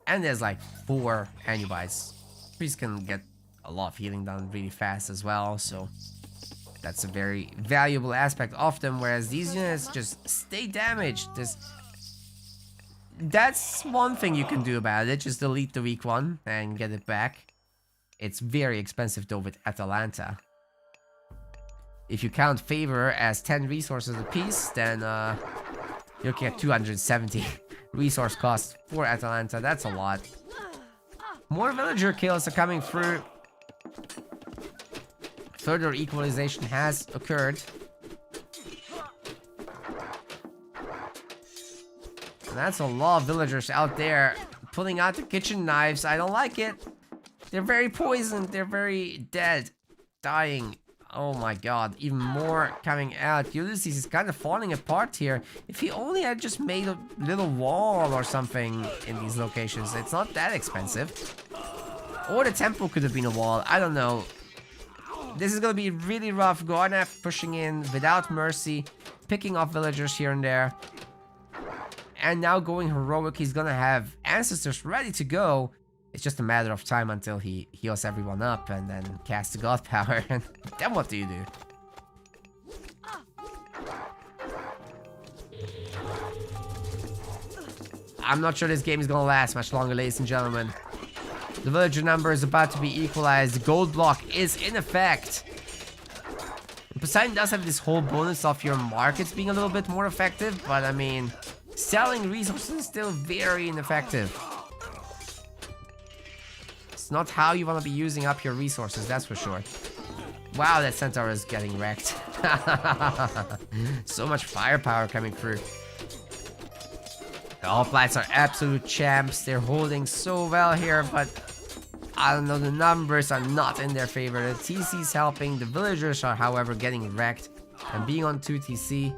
And there's like 4 Anubites. Priests can get a lot of healing done really fast as well, so that's a very valuable aspect of them, whereas these units just stay damaged. That's one thing you can do about it, just delete the weak one and get it back. It's very expensive though with Atalanta. If you count favor as 10 resources apiece, then you're looking at 270 resource costs for Atalanta. That's a lot. More villager kills are coming through. Further equalization has occurred. And that's a lot of villagers out there pulling out the kitchen knives. I don't like it. They're very poisoned. They're very dead. Dying. Oh my god. Even more coming out. Ulysses is kind of falling apart here. If he only had just made a little wall or something in these locations. It's not that expensive. Or the temple could have been a wall. I don't know. This is going to be really rough. Gonaf pushing in without mercy. Picking off villagers here and there. And now going heroic. He's going to have ancestors ready to go. It's just a matter of time until he heals everyone up and then casts the god power. And then what do you do? I'm not sure this game is gonna last much longer, ladies and gentlemen. The villager number is about to be equalized. The gold block is in effect. Poseidon does have this whole bonus of your markets being a little bit more effective, but I mean, selling resources is still very ineffective. It's not how you want to be using up your resources, that's for sure. Wow, that centaur is getting wrecked. So much firepower coming through. The hoplites are absolute champs. They're holding so well here, but I don't know, the numbers are not in their favor. The TC's helping. The villagers are, however, getting wrecked. And being on 2 TC.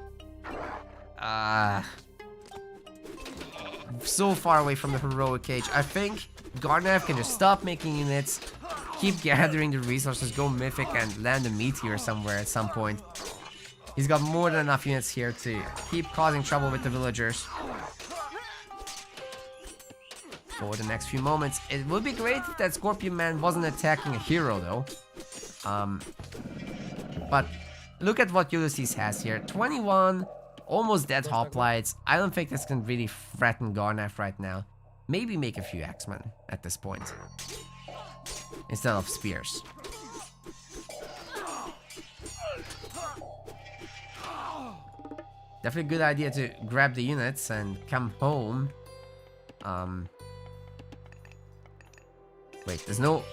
So far away from the heroic cage. I think Garnev can just stop making units, keep gathering the resources, go mythic, and land a meteor somewhere at some point. He's got more than enough units here to keep causing trouble with the villagers. For the next few moments. It would be great if that Scorpion Man wasn't attacking a hero though. But look at what Ulysses has here. 21 almost dead hoplites. I don't think this can really threaten Garnaf right now. Maybe make a few Axemen at this point instead of spears. Definitely a good idea to grab the units and come home. Wait, there's no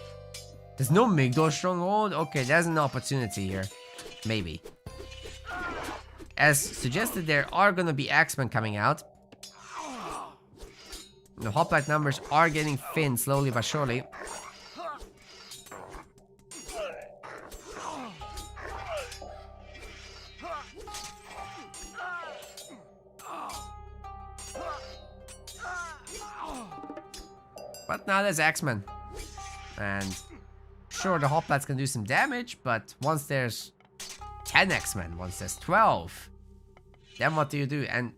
Migdol stronghold? Okay, there's an opportunity here. Maybe. As suggested, there are gonna be Axemen coming out. The hoplite numbers are getting thin slowly but surely. But now there's Axemen. And sure, the hoplites can do some damage, but once there's 10 X-Men, once there's 12, then what do you do? And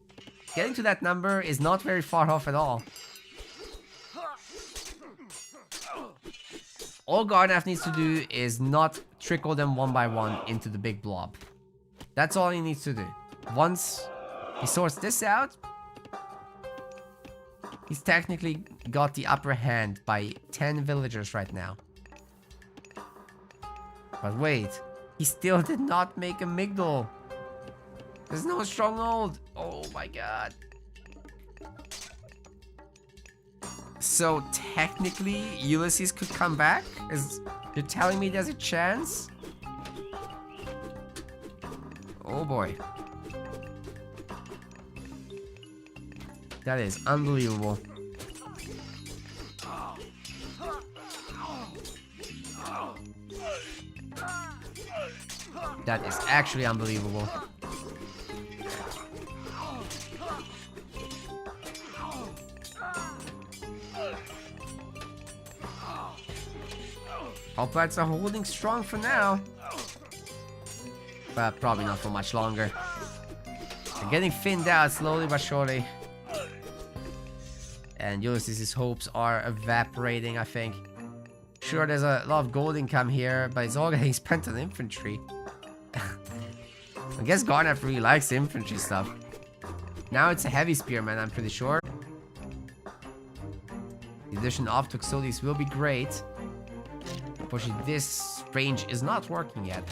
getting to that number is not very far off at all. All Garnaf needs to do is not trickle them one by one into the big blob. That's all he needs to do. Once he sorts this out, he's technically got the upper hand by 10 villagers right now. But wait, he still did not make a Migdol. There's no stronghold. Oh my god. So technically, Ulysses could come back? You're telling me there's a chance? Oh boy. That is unbelievable. That is actually unbelievable. Hoplites are holding strong for now. But probably not for much longer. They're getting thinned out slowly but surely. And Ulysses' hopes are evaporating, I think. Sure, there's a lot of gold income here, but it's all getting spent on infantry. I guess Garnaf really likes infantry stuff. Now it's a heavy spearman, I'm pretty sure. The addition of Toxotes will be great. Unfortunately, this range is not working yet.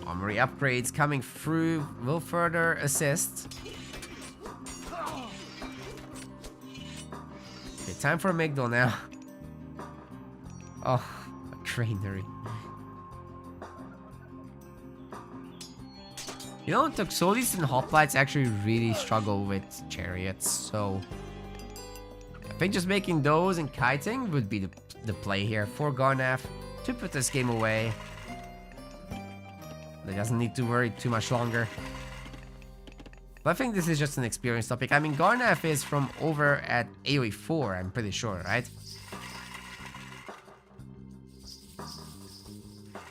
Armory upgrades coming through will further assist. Okay, time for a Migdol now. Oh, a granary. You know, Toxotes and hoplites actually really struggle with chariots, so I think just making those and kiting would be the play here for Garnaf to put this game away. He doesn't need to worry too much longer. But I think this is just an experience topic. I mean, Garnaf is from over at AoE 4, I'm pretty sure, right?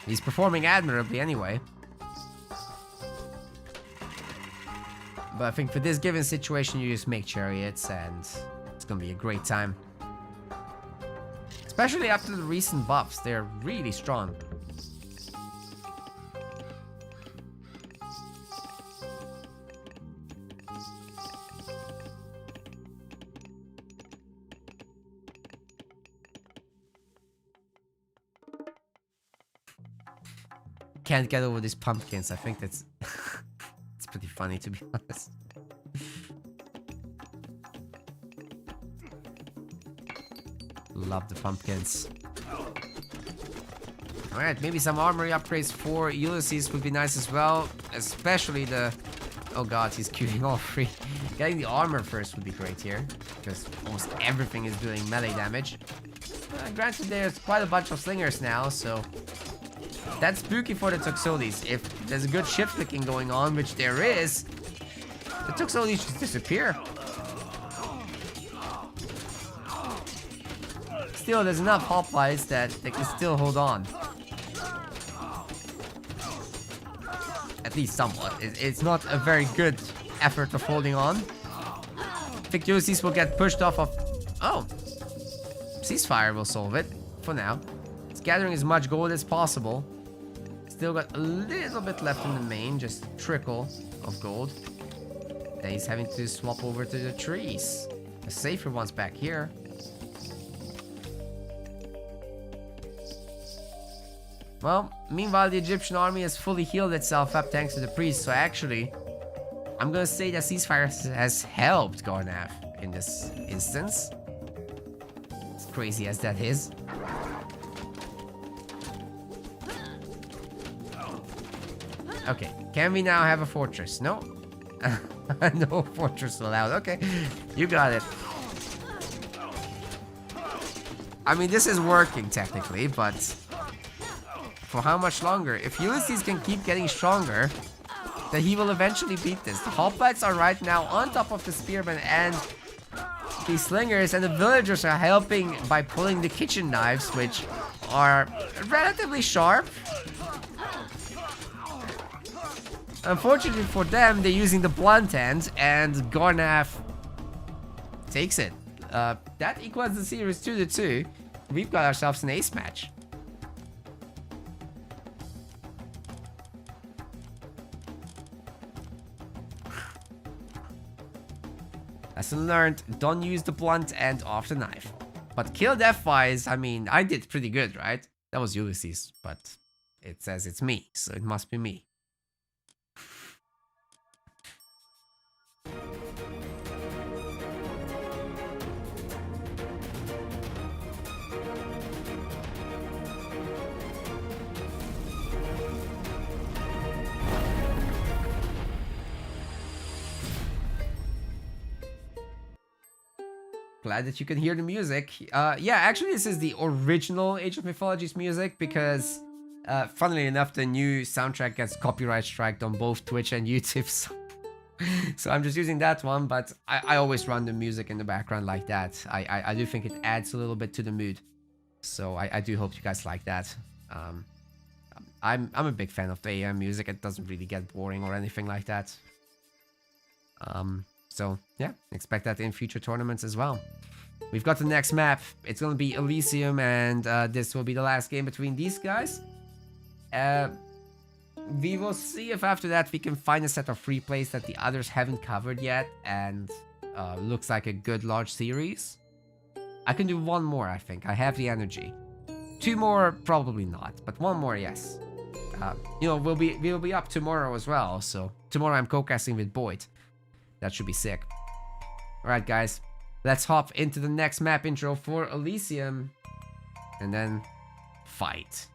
He's performing admirably anyway. But I think for this given situation, you just make chariots and it's gonna be a great time. Especially after the recent buffs, they're really strong. can't get over these pumpkins. I think that's it's pretty funny, to be honest. Love the pumpkins. Alright, maybe some armory upgrades for Ulysses would be nice as well. Especially the... Oh god, he's queuing all three. Getting the armor first would be great here, because almost everything is doing melee damage. Granted, there's quite a bunch of slingers now, so... That's spooky for the Toxotes. If there's a good shift clicking going on, which there is, the Toxotes just disappear. Still, there's enough hoplites that they can still hold on. At least somewhat. It's not a very good effort of holding on. I think Ulysses will get pushed off of... Oh! Ceasefire will solve it, for now. It's gathering as much gold as possible. Still got a little bit left in the main, just a trickle of gold. And he's having to swap over to the trees. The safer one's back here. Well, meanwhile, the Egyptian army has fully healed itself up thanks to the priest, so actually, I'm gonna say that ceasefire has helped Garnav in this instance. As crazy as that is. Okay, can we now have a fortress? No? No fortress allowed. Okay, you got it. I mean, this is working technically, but... For how much longer? If Ulysses can keep getting stronger, then he will eventually beat this. The hoplites are right now on top of the spearmen and the slingers, and the villagers are helping by pulling the kitchen knives, which are relatively sharp. Unfortunately for them, they're using the blunt end, and Garnav takes it. That equals the series 2-2. We've got ourselves an ace match. Lesson learned, don't use the blunt end of the knife. But kill death wise, I mean, I did pretty good, right? That was Ulysses, but it says it's me, so it must be me. Glad that you can hear the music. Yeah, actually this is the original Age of Mythology's music because, funnily enough, the new soundtrack gets copyright striked on both Twitch and YouTube. So I'm just using that one, but I always run the music in the background like that. I do think it adds a little bit to the mood. So I do hope you guys like that. I'm a big fan of the AM music. It doesn't really get boring or anything like that. So, yeah, expect that in future tournaments as well. We've got the next map. It's going to be Elysium, and this will be the last game between these guys. We will see if after that we can find a set of free plays that the others haven't covered yet, and looks like a good large series. I can do one more, I think. I have the energy. Two more, probably not, but one more, yes. You know, we'll be up tomorrow as well, so tomorrow I'm co-casting with Boyd. That should be sick. Alright guys, let's hop into the next map intro for Elysium. And then fight.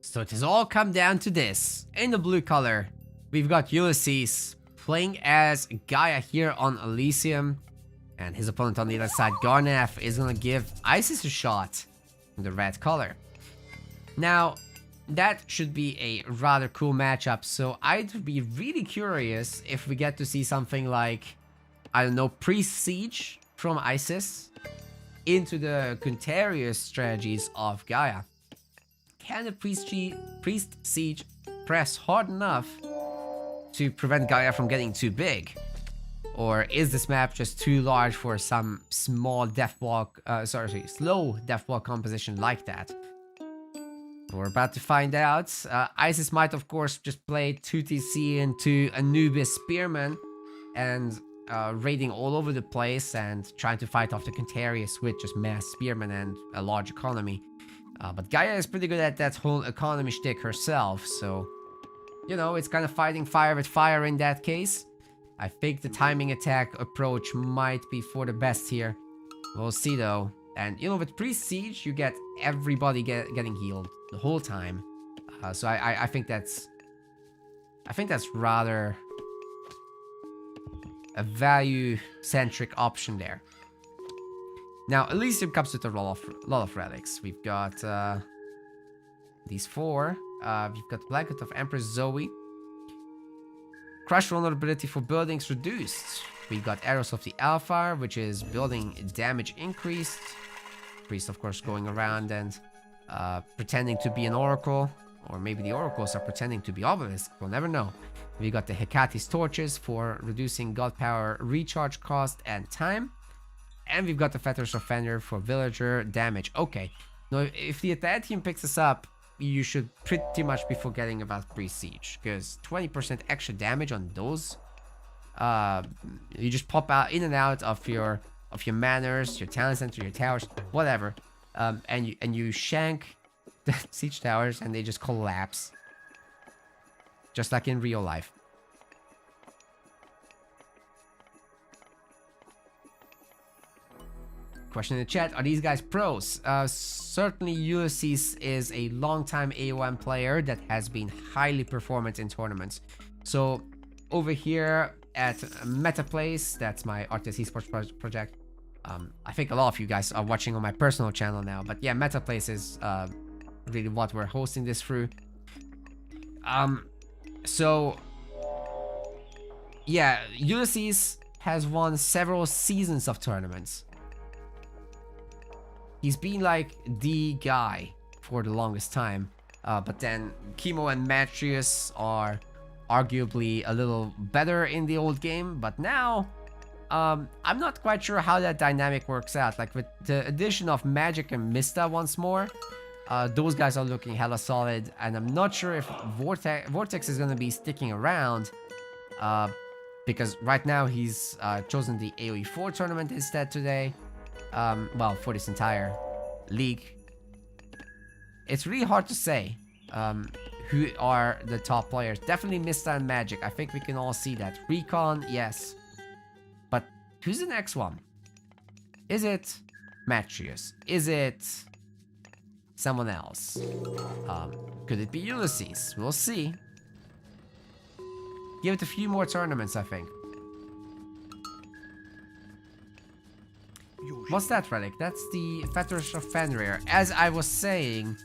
So it has all come down to this. In the blue color, we've got Ulysses playing as Gaia here on Elysium. And his opponent on the other side, Garnav, is gonna give Isis a shot in the red color. Now, that should be a rather cool matchup, so I'd be really curious if we get to see something like, I don't know, Priest Siege from Isis into the Quintarius strategies of Gaia. Can the priest siege press hard enough to prevent Gaia from getting too big? Or is this map just too large for some small slow deathwalk composition like that? We're about to find out. Isis might, of course, just play 2TC into Anubis Spearman and raiding all over the place and trying to fight off the Quintarius with just mass Spearmen and a large economy. But Gaia is pretty good at that whole economy shtick herself, so, you know, it's kind of fighting fire with fire in that case. I think the timing attack approach might be for the best here. We'll see though. And you know, with Priest Siege, you get everybody getting healed the whole time. So I think that's rather a value-centric option there. Now, Elysium comes with a lot of relics. We've got these 4. We've got Blanket of Empress Zoe. Crush vulnerability for buildings reduced. We got Arrows of the Alpha, which is building damage increased. Priest, of course, going around and pretending to be an oracle. Or maybe the oracles are pretending to be obelisks. We'll never know. We got the Hecate's Torches for reducing god power recharge cost and time. And we've got the Fetters of Fenrir for villager damage. Okay. Now, if the Atlantean picks this up, you should pretty much be forgetting about Priest Siege, because 20% extra damage on those, you just pop out in and out of your manors, your talent center, your towers, whatever, and you shank the siege towers and they just collapse, just like in real life. Question in the chat, are these guys pros? Certainly Ulysses is a long-time AOM player that has been highly performant in tournaments. So over here at MetaPlace, that's my RTS Esports project. I think a lot of you guys are watching on my personal channel now, but yeah, MetaPlace is really what we're hosting this through. So yeah, Ulysses has won several seasons of tournaments. He's been like the guy for the longest time, but then Chemo and Matrius are arguably a little better in the old game, but now I'm not quite sure how that dynamic works out. Like with the addition of Magic and Mista once more, those guys are looking hella solid, and I'm not sure if Vortex is gonna be sticking around, because right now he's chosen the AoE 4 tournament instead today. Well, for this entire league. It's really hard to say who are the top players. Definitely Mista and Magic. I think we can all see that. Recon, yes. But who's the next one? Is it Matrius? Is it someone else? Could it be Ulysses? We'll see. Give it a few more tournaments, I think. What's that relic? That's the Fetters of Fenrir. As I was saying,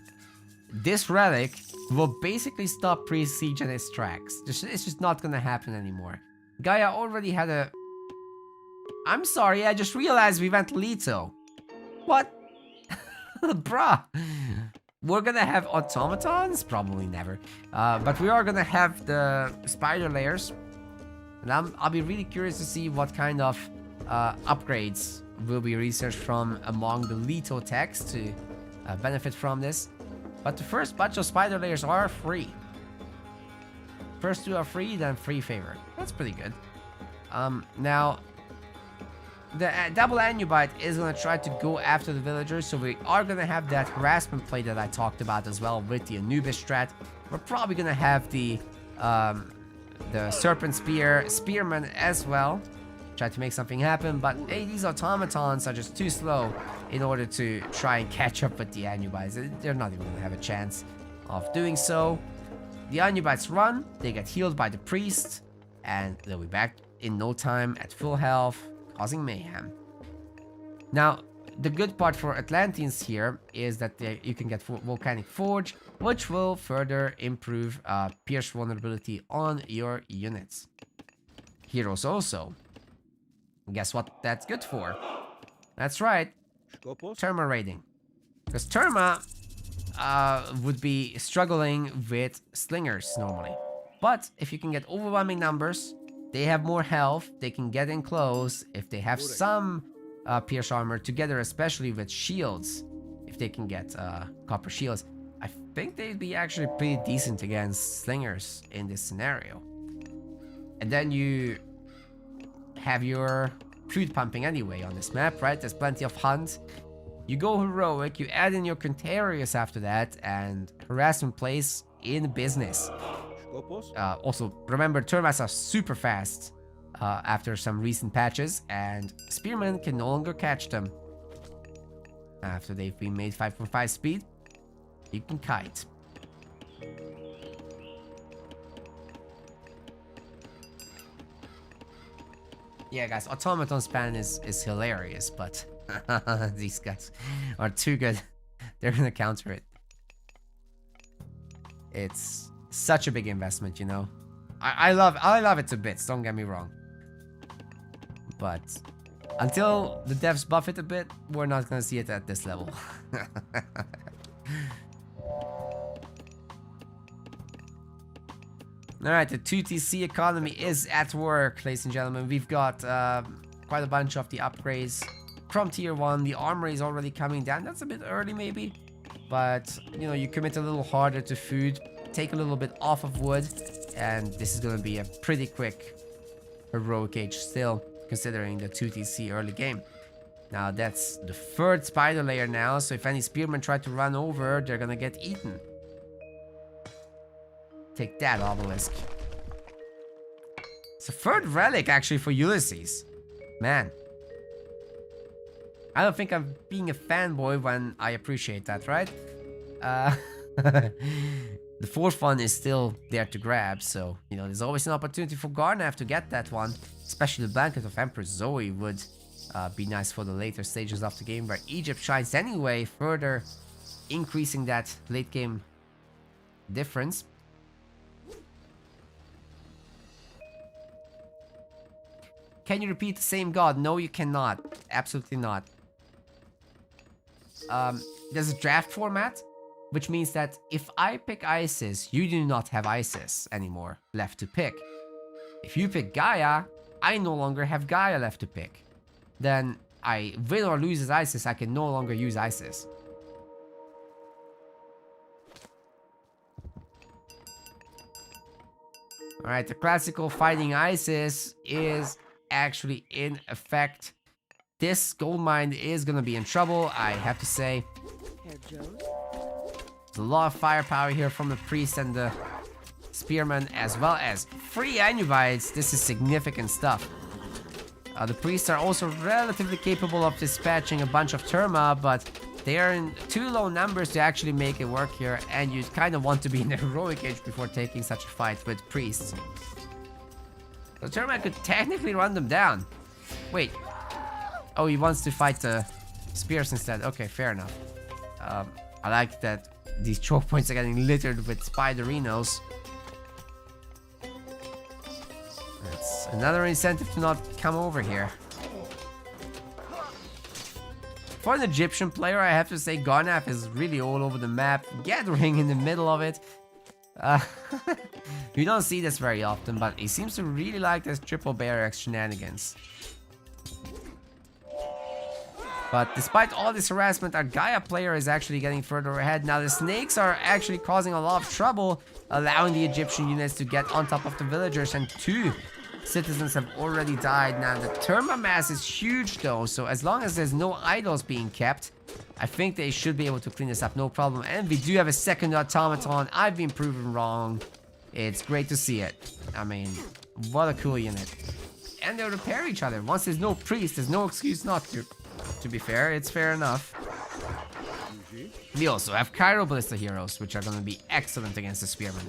this relic will basically stop Priest Siege in its tracks. It's just not gonna happen anymore. Gaia already had a... I'm sorry, I just realized we went Leto. What? Bruh. We're gonna have automatons? Probably never. But we are gonna have the spider layers. And I'll be really curious to see what kind of upgrades will be researched from among the Leto techs to benefit from this. But the first batch of spider layers are free. First 2 are free, then free favor. That's pretty good. Now, the double Anubite is going to try to go after the villagers, so we are going to have that harassment play that I talked about as well with the Anubis strat. We're probably going to have the Serpent Spearman as well. Try to make something happen, but hey, these automatons are just too slow in order to try and catch up with the Anubites. They're not even gonna have a chance of doing so. The Anubites run, they get healed by the priest, and they'll be back in no time at full health, causing mayhem. Now, the good part for Atlanteans here is that you can get Volcanic Forge, which will further improve pierce vulnerability on your units. Heroes also. Guess what that's good for? That's right. Terma raiding. Because Terma would be struggling with slingers normally. But if you can get overwhelming numbers, they have more health, they can get in close. If they have some pierce armor together, especially with shields, if they can get copper shields, I think they'd be actually pretty decent against slingers in this scenario. And then you have your food pumping anyway on this map, right? There's plenty of hunt. You go heroic, you add in your Contarius after that, and harassment plays in business. Also, remember, Termas are super fast after some recent patches, and Spearmen can no longer catch them. After they've been made 5.5 speed, you can kite. Yeah, guys, Automaton span is hilarious, but these guys are too good. They're gonna counter it. It's such a big investment, you know. I love it to bits, don't get me wrong. But until the devs buff it a bit, we're not gonna see it at this level. Alright, the 2TC economy is at work, ladies and gentlemen. We've got quite a bunch of the upgrades from tier 1. The armor is already coming down. That's a bit early maybe, but you know, you commit a little harder to food, take a little bit off of wood, and this is gonna be a pretty quick heroic age still, considering the 2TC early game. Now that's the 3rd spider layer now, so if any spearmen try to run over, they're gonna get eaten. Take that, obelisk. It's a 3rd relic actually for Ulysses. Man, I don't think I'm being a fanboy when I appreciate that, right? The 4th one is still there to grab, so you know, there's always an opportunity for Garnav to get that one. Especially the Blanket of Empress Zoe would be nice for the later stages of the game, where Egypt shines anyway, further increasing that late game difference. Can you repeat the same god? No, you cannot. Absolutely not. There's a draft format, which means that if I pick Isis, you do not have Isis anymore left to pick. If you pick Gaia, I no longer have Gaia left to pick. Then I win or lose as Isis, I can no longer use Isis. Alright, the classical fighting Isis is actually in effect. This gold mine is gonna be in trouble, I have to say. There's a lot of firepower here from the priest and the spearmen, as well as free Anubites. This is significant stuff. The priests are also relatively capable of dispatching a bunch of Terma, but they are in too low numbers to actually make it work here, and you kind of want to be in the heroic age before taking such a fight with priests. So Terma could technically run them down. Wait. Oh, he wants to fight the spears instead. Okay, fair enough. I like that these choke points are getting littered with spiderinos. That's another incentive to not come over here. For an Egyptian player, I have to say Garnav is really all over the map, gathering in the middle of it. You don't see this very often, but he seems to really like this triple barracks shenanigans. But despite all this harassment, our Gaia player is actually getting further ahead. Now the snakes are actually causing a lot of trouble, allowing the Egyptian units to get on top of the villagers, and 2 citizens have already died. Now the Terma mass is huge though, so as long as there's no idols being kept, I think they should be able to clean this up, no problem. And we do have a second automaton. I've been proven wrong. It's great to see it. I mean, what a cool unit. And they repair each other. Once there's no priest, there's no excuse not to. To be fair, it's fair enough. We also have Cairo Ballista heroes, which are going to be excellent against the Spearmen.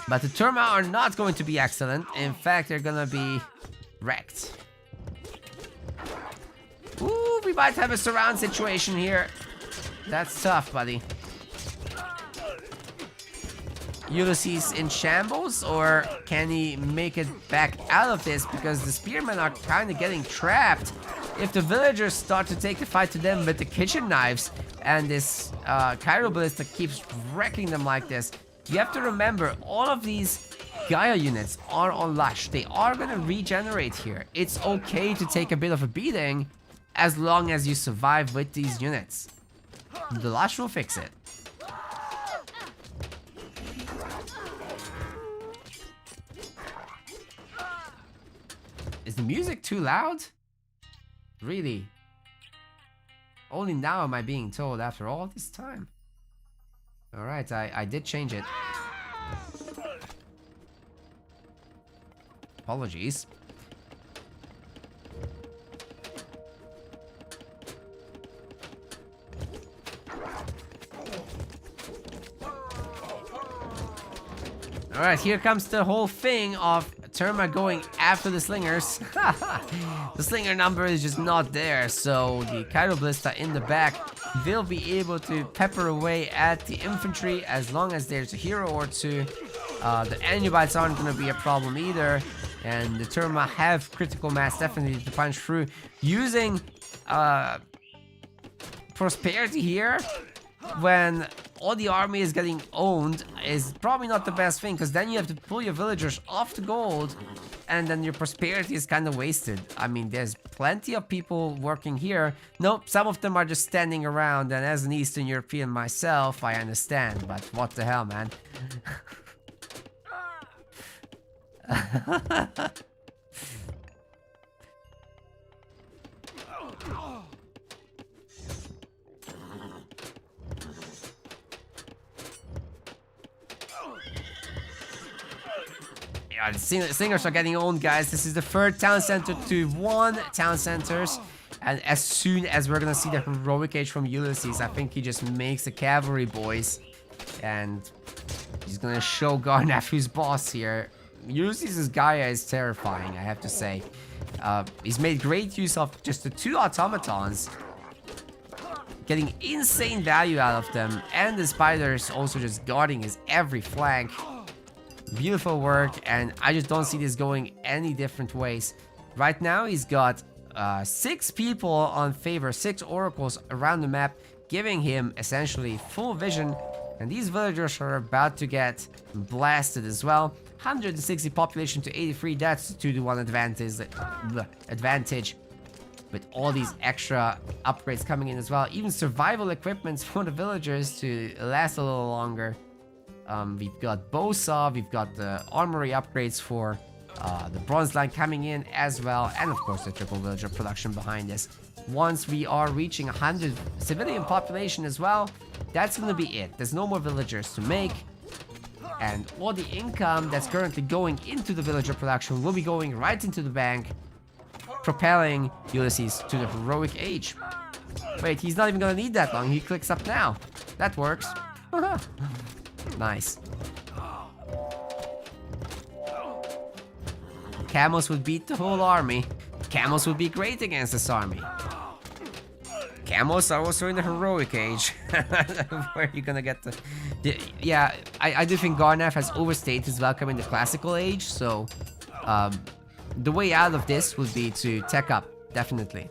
But the Terma are not going to be excellent. In fact, they're going to be wrecked. Ooh, we might have a surround situation here. That's tough, buddy. Ulysses in shambles, or can he make it back out of this? Because the spearmen are kind of getting trapped. If the villagers start to take the fight to them with the kitchen knives, and this Cairo Ballista keeps wrecking them like this, you have to remember all of these Gaia units are on Lush. They are going to regenerate here. It's okay to take a bit of a beating as long as you survive with these units. The Lush will fix it. Is the music too loud? Really? Only now am I being told after all this time. Alright, I did change it. Apologies. Alright, here comes the whole thing of Terma going after the slingers. The slinger number is just not there, so the Cairo Ballista in the back will be able to pepper away at the infantry as long as there's a hero or two. The Anubites aren't going to be a problem either, and the Terma have critical mass definitely to punch through. Using Prosperity here when all the army is getting owned is probably not the best thing, because then you have to pull your villagers off the gold, and then your prosperity is kind of wasted. I mean, there's plenty of people working here. Nope, some of them are just standing around, and as an Eastern European myself, I understand, but what the hell, man. Yeah, the singers are getting owned, guys. This is the third town center to 1 town centers. And as soon as we're gonna see the heroic age from Ulysses, I think he just makes the cavalry boys. And he's gonna show Garnath who's boss here. Ulysses' Gaia is terrifying, I have to say. He's made great use of just the 2 automatons, getting insane value out of them, and the spiders also just guarding his every flank. Beautiful work, and I just don't see this going any different ways. Right now, he's got 6 people on favor, 6 oracles around the map, giving him essentially full vision, and these villagers are about to get blasted as well. 160 population to 83, that's the 2-to-1 advantage. With all these extra upgrades coming in as well, even survival equipments for the villagers to last a little longer. We've got Bosa, we've got the armory upgrades for the bronze line coming in as well, and of course the triple villager production behind this. Once we are reaching 100 civilian population as well, that's gonna be it. There's no more villagers to make, and all the income that's currently going into the villager production will be going right into the bank, propelling Ulysses to the heroic age. Wait, he's not even gonna need that long. He clicks up now. That works. Nice. Camels would beat the whole army. Camels would be great against this army. Camels are also in the heroic age. Where are you gonna get the... Yeah, I do think Garnath has overstayed his welcome in the classical age, so... the way out of this would be to tech up, definitely.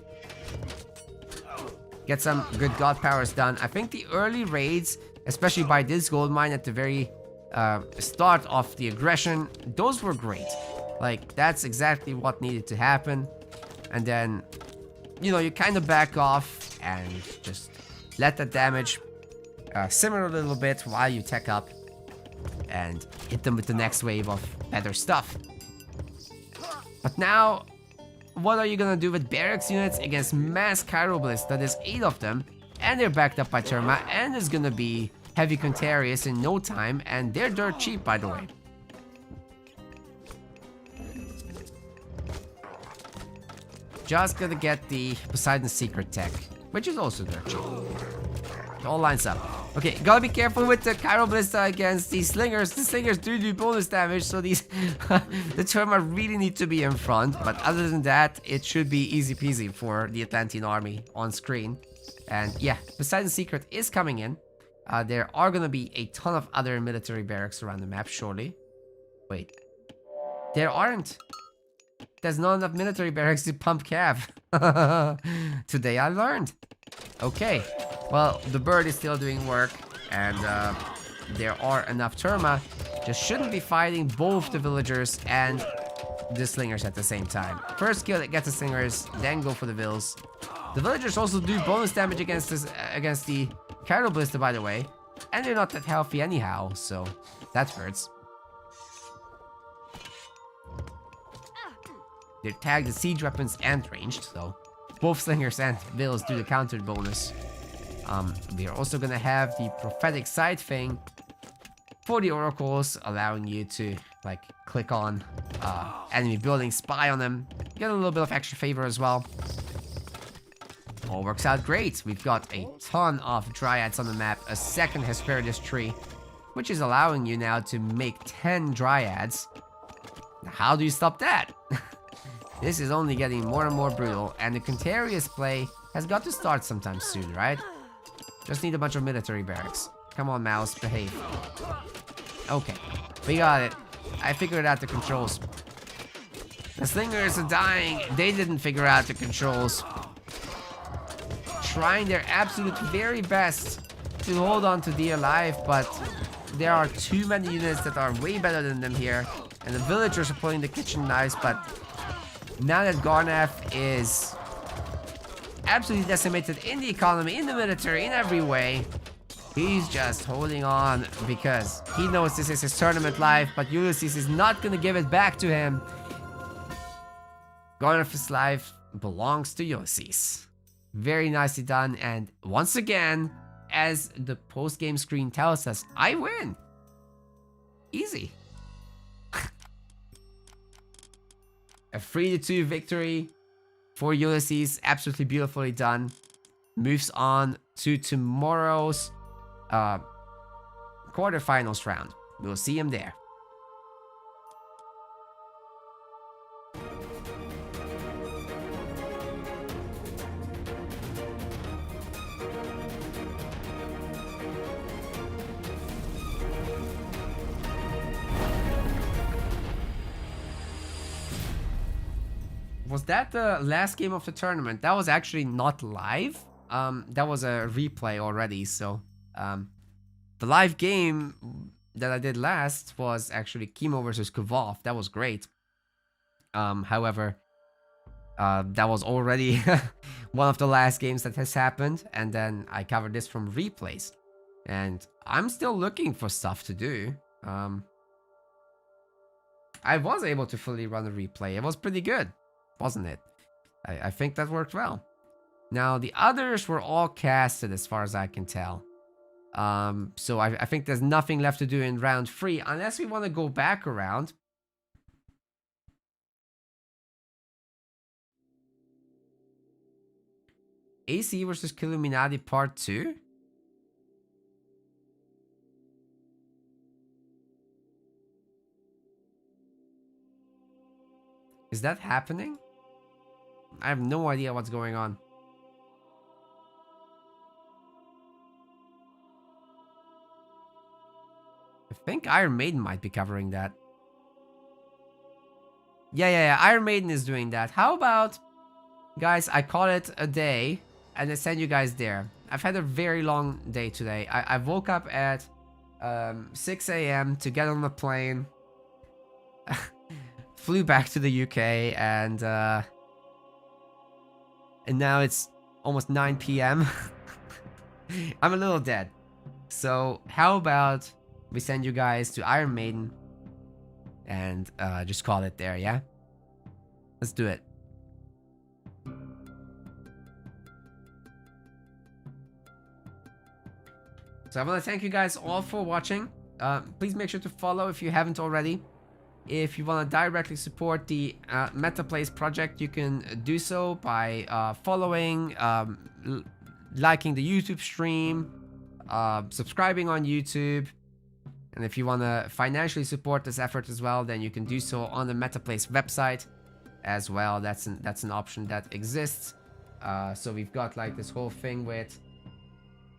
Get some good god powers done. I think the early raids, especially by this gold mine at the very start of the aggression, those were great. Like, that's exactly what needed to happen. And then, you know, you kind of back off and just let the damage simmer a little bit while you tech up and hit them with the next wave of better stuff. But now, what are you gonna do with barracks units against mass Cairo Ballista? There's 8 of them, and they're backed up by Terma, and there's gonna be heavy Contarius in no time, and they're dirt cheap, by the way. Just gonna get the Poseidon Secret tech, which is also dirt cheap. It all lines up. Okay, gotta be careful with the Cairo Ballista against these slingers. The slingers do bonus damage, so these the Terma really need to be in front. But other than that, it should be easy peasy for the Atlantean army on screen. And yeah, Poseidon Secret is coming in. There are gonna be a ton of other military barracks around the map, surely. Wait. There aren't. There's not enough military barracks to pump cav. Today I learned. Okay. Well, the bird is still doing work, and there are enough Terma. Just shouldn't be fighting both the villagers and the slingers at the same time. First kill that gets the slingers, then go for the vills. The villagers also do bonus damage against the Carol Blister, by the way, and they're not that healthy anyhow, so that hurts. They're tagged as siege weapons and ranged, so both slingers and vills do the counter bonus. We are also gonna have the prophetic side thing for the oracles, allowing you to like click on enemy buildings, spy on them, get a little bit of extra favor as well. All works out great. We've got a ton of dryads on the map, a second Hesperides tree, which is allowing you now to make 10 dryads. Now, how do you stop that? This is only getting more and more brutal, and the Contarious play has got to start sometime soon, right? Just need a bunch of military barracks. Come on, mouse, behave. Okay, we got it. I figured out the controls. The slingers are dying. They didn't figure out the controls. Trying their absolute very best to hold on to dear life, but there are too many units that are way better than them here, and the villagers are pulling the kitchen knives. But now that Garnath is absolutely decimated in the economy, in the military, in every way, he's just holding on because he knows this is his tournament life, but Ulysses is not gonna give it back to him. Garnath's life belongs to Ulysses. Very nicely done, and once again, as the post-game screen tells us, I win. Easy. A 3-2 victory for Ulysses, absolutely beautifully done. Moves on to tomorrow's quarterfinals round. We'll see him there. Was that the last game of the tournament? That was actually not live. That was a replay already, so the live game that I did last was actually Chemo versus Kvolf. That was great. However, that was already one of the last games that has happened, and then I covered this from replays. And I'm still looking for stuff to do. I was able to fully run a replay. It was pretty good, wasn't it? I think that worked well. Now, the others were all casted as far as I can tell. So I think there's nothing left to do in round 3, unless we want to go back around. AC versus Killuminati Part 2? Is that happening? I have no idea what's going on. I think Iron Maiden might be covering that. Yeah. Iron Maiden is doing that. How about, guys, I call it a day and I send you guys there. I've had a very long day today. I woke up at 6 a.m. to get on the plane. Flew back to the UK, and now it's almost 9 p.m. I'm a little dead. So how about we send you guys to Iron Maiden and just call it there, yeah? Let's do it. So I want to thank you guys all for watching. Please make sure to follow if you haven't already. If you want to directly support the MetaPlays project, you can do so by following, liking the YouTube stream, subscribing on YouTube. And if you want to financially support this effort as well, then you can do so on the MetaPlays website as well. That's an option that exists. So we've got like this whole thing with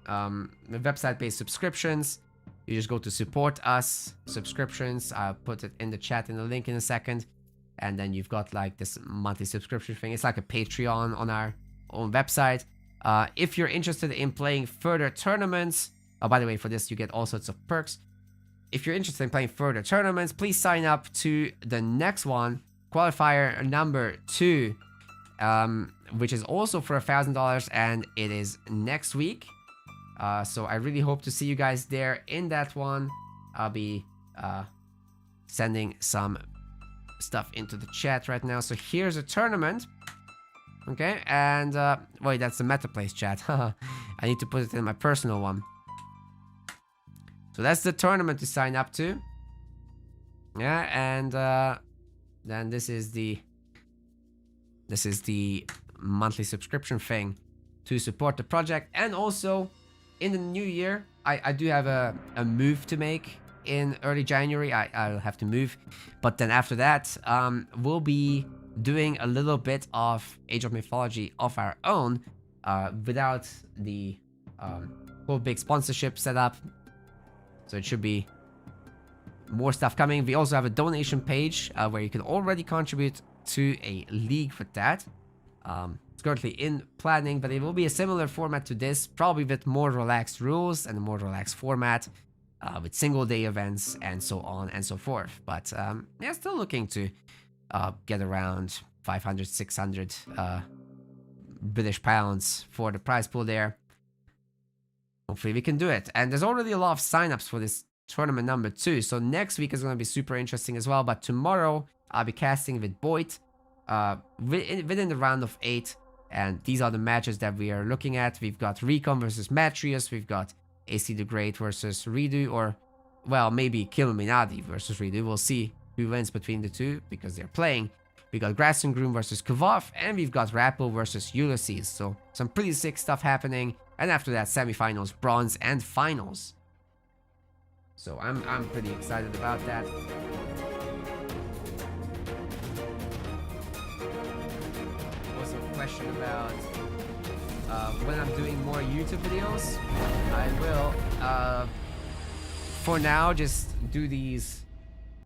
website-based subscriptions. You just go to support us subscriptions. I'll put it in the chat in the link in a second. And then you've got like this monthly subscription thing. It's like a Patreon on our own website. If you're interested in playing further tournaments, oh, by the way, for this, you get all sorts of perks. If you're interested in playing further tournaments, please sign up to the next one, Qualifier number 2, which is also for $1,000, and it is next week. So I really hope to see you guys there in that one. I'll be sending some stuff into the chat right now. So here's a tournament. Okay, and wait, that's the MetaPlace chat. I need to put it in my personal one. So that's the tournament to sign up to. Yeah, and then this is the monthly subscription thing to support the project. And also in the new year, I do have a move to make in early January. I'll have to move, but then after that, we'll be doing a little bit of Age of Mythology of our own, without the whole big sponsorship setup. So it should be more stuff coming. We also have a donation page where you can already contribute to a league for that. It's currently in planning, but it will be a similar format to this, probably with more relaxed rules and a more relaxed format, with single day events and so on and so forth. But yeah, still looking to get around 500, 600 British pounds for the prize pool there. Hopefully we can do it. And there's already a lot of signups for this tournament number 2. So next week is going to be super interesting as well. But tomorrow I'll be casting with Boyd within the round of 8. And these are the matches that we are looking at. We've got Recon versus Matrius. We've got AC the Great versus Redo. Or, well, maybe Killuminati versus Redo. We'll see who wins between the two because they're playing. We got Grassengroom versus Kvav. And we've got Rappel versus Ulysses. So some pretty sick stuff happening. And after that, semifinals, bronze, and finals. So I'm pretty excited about that. Also a question about when I'm doing more YouTube videos. I will, for now, just do these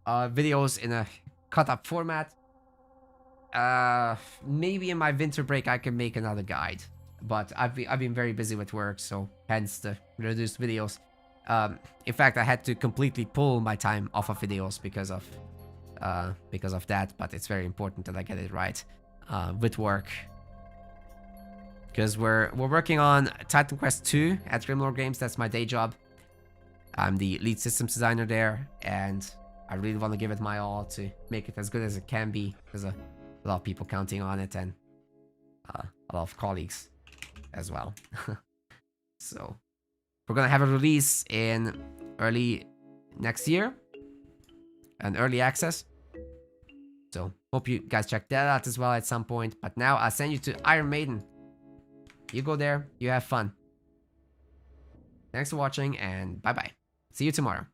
videos in a cut-up format. Maybe in my winter break I can make another guide. But I've been very busy with work, so hence the reduced videos. In fact, I had to completely pull my time off of videos because of that. But it's very important that I get it right with work, because we're working on Titan Quest 2 at Grimlore Games. That's my day job. I'm the lead systems designer there, and I really want to give it my all to make it as good as it can be. There's a lot of people counting on it, and a lot of colleagues as well. So we're gonna have a release in early next year, an early access. So hope you guys check that out as well at some point. But now I'll send you to Iron Maiden. You go there, you have fun. Thanks for watching, and bye bye. See you tomorrow.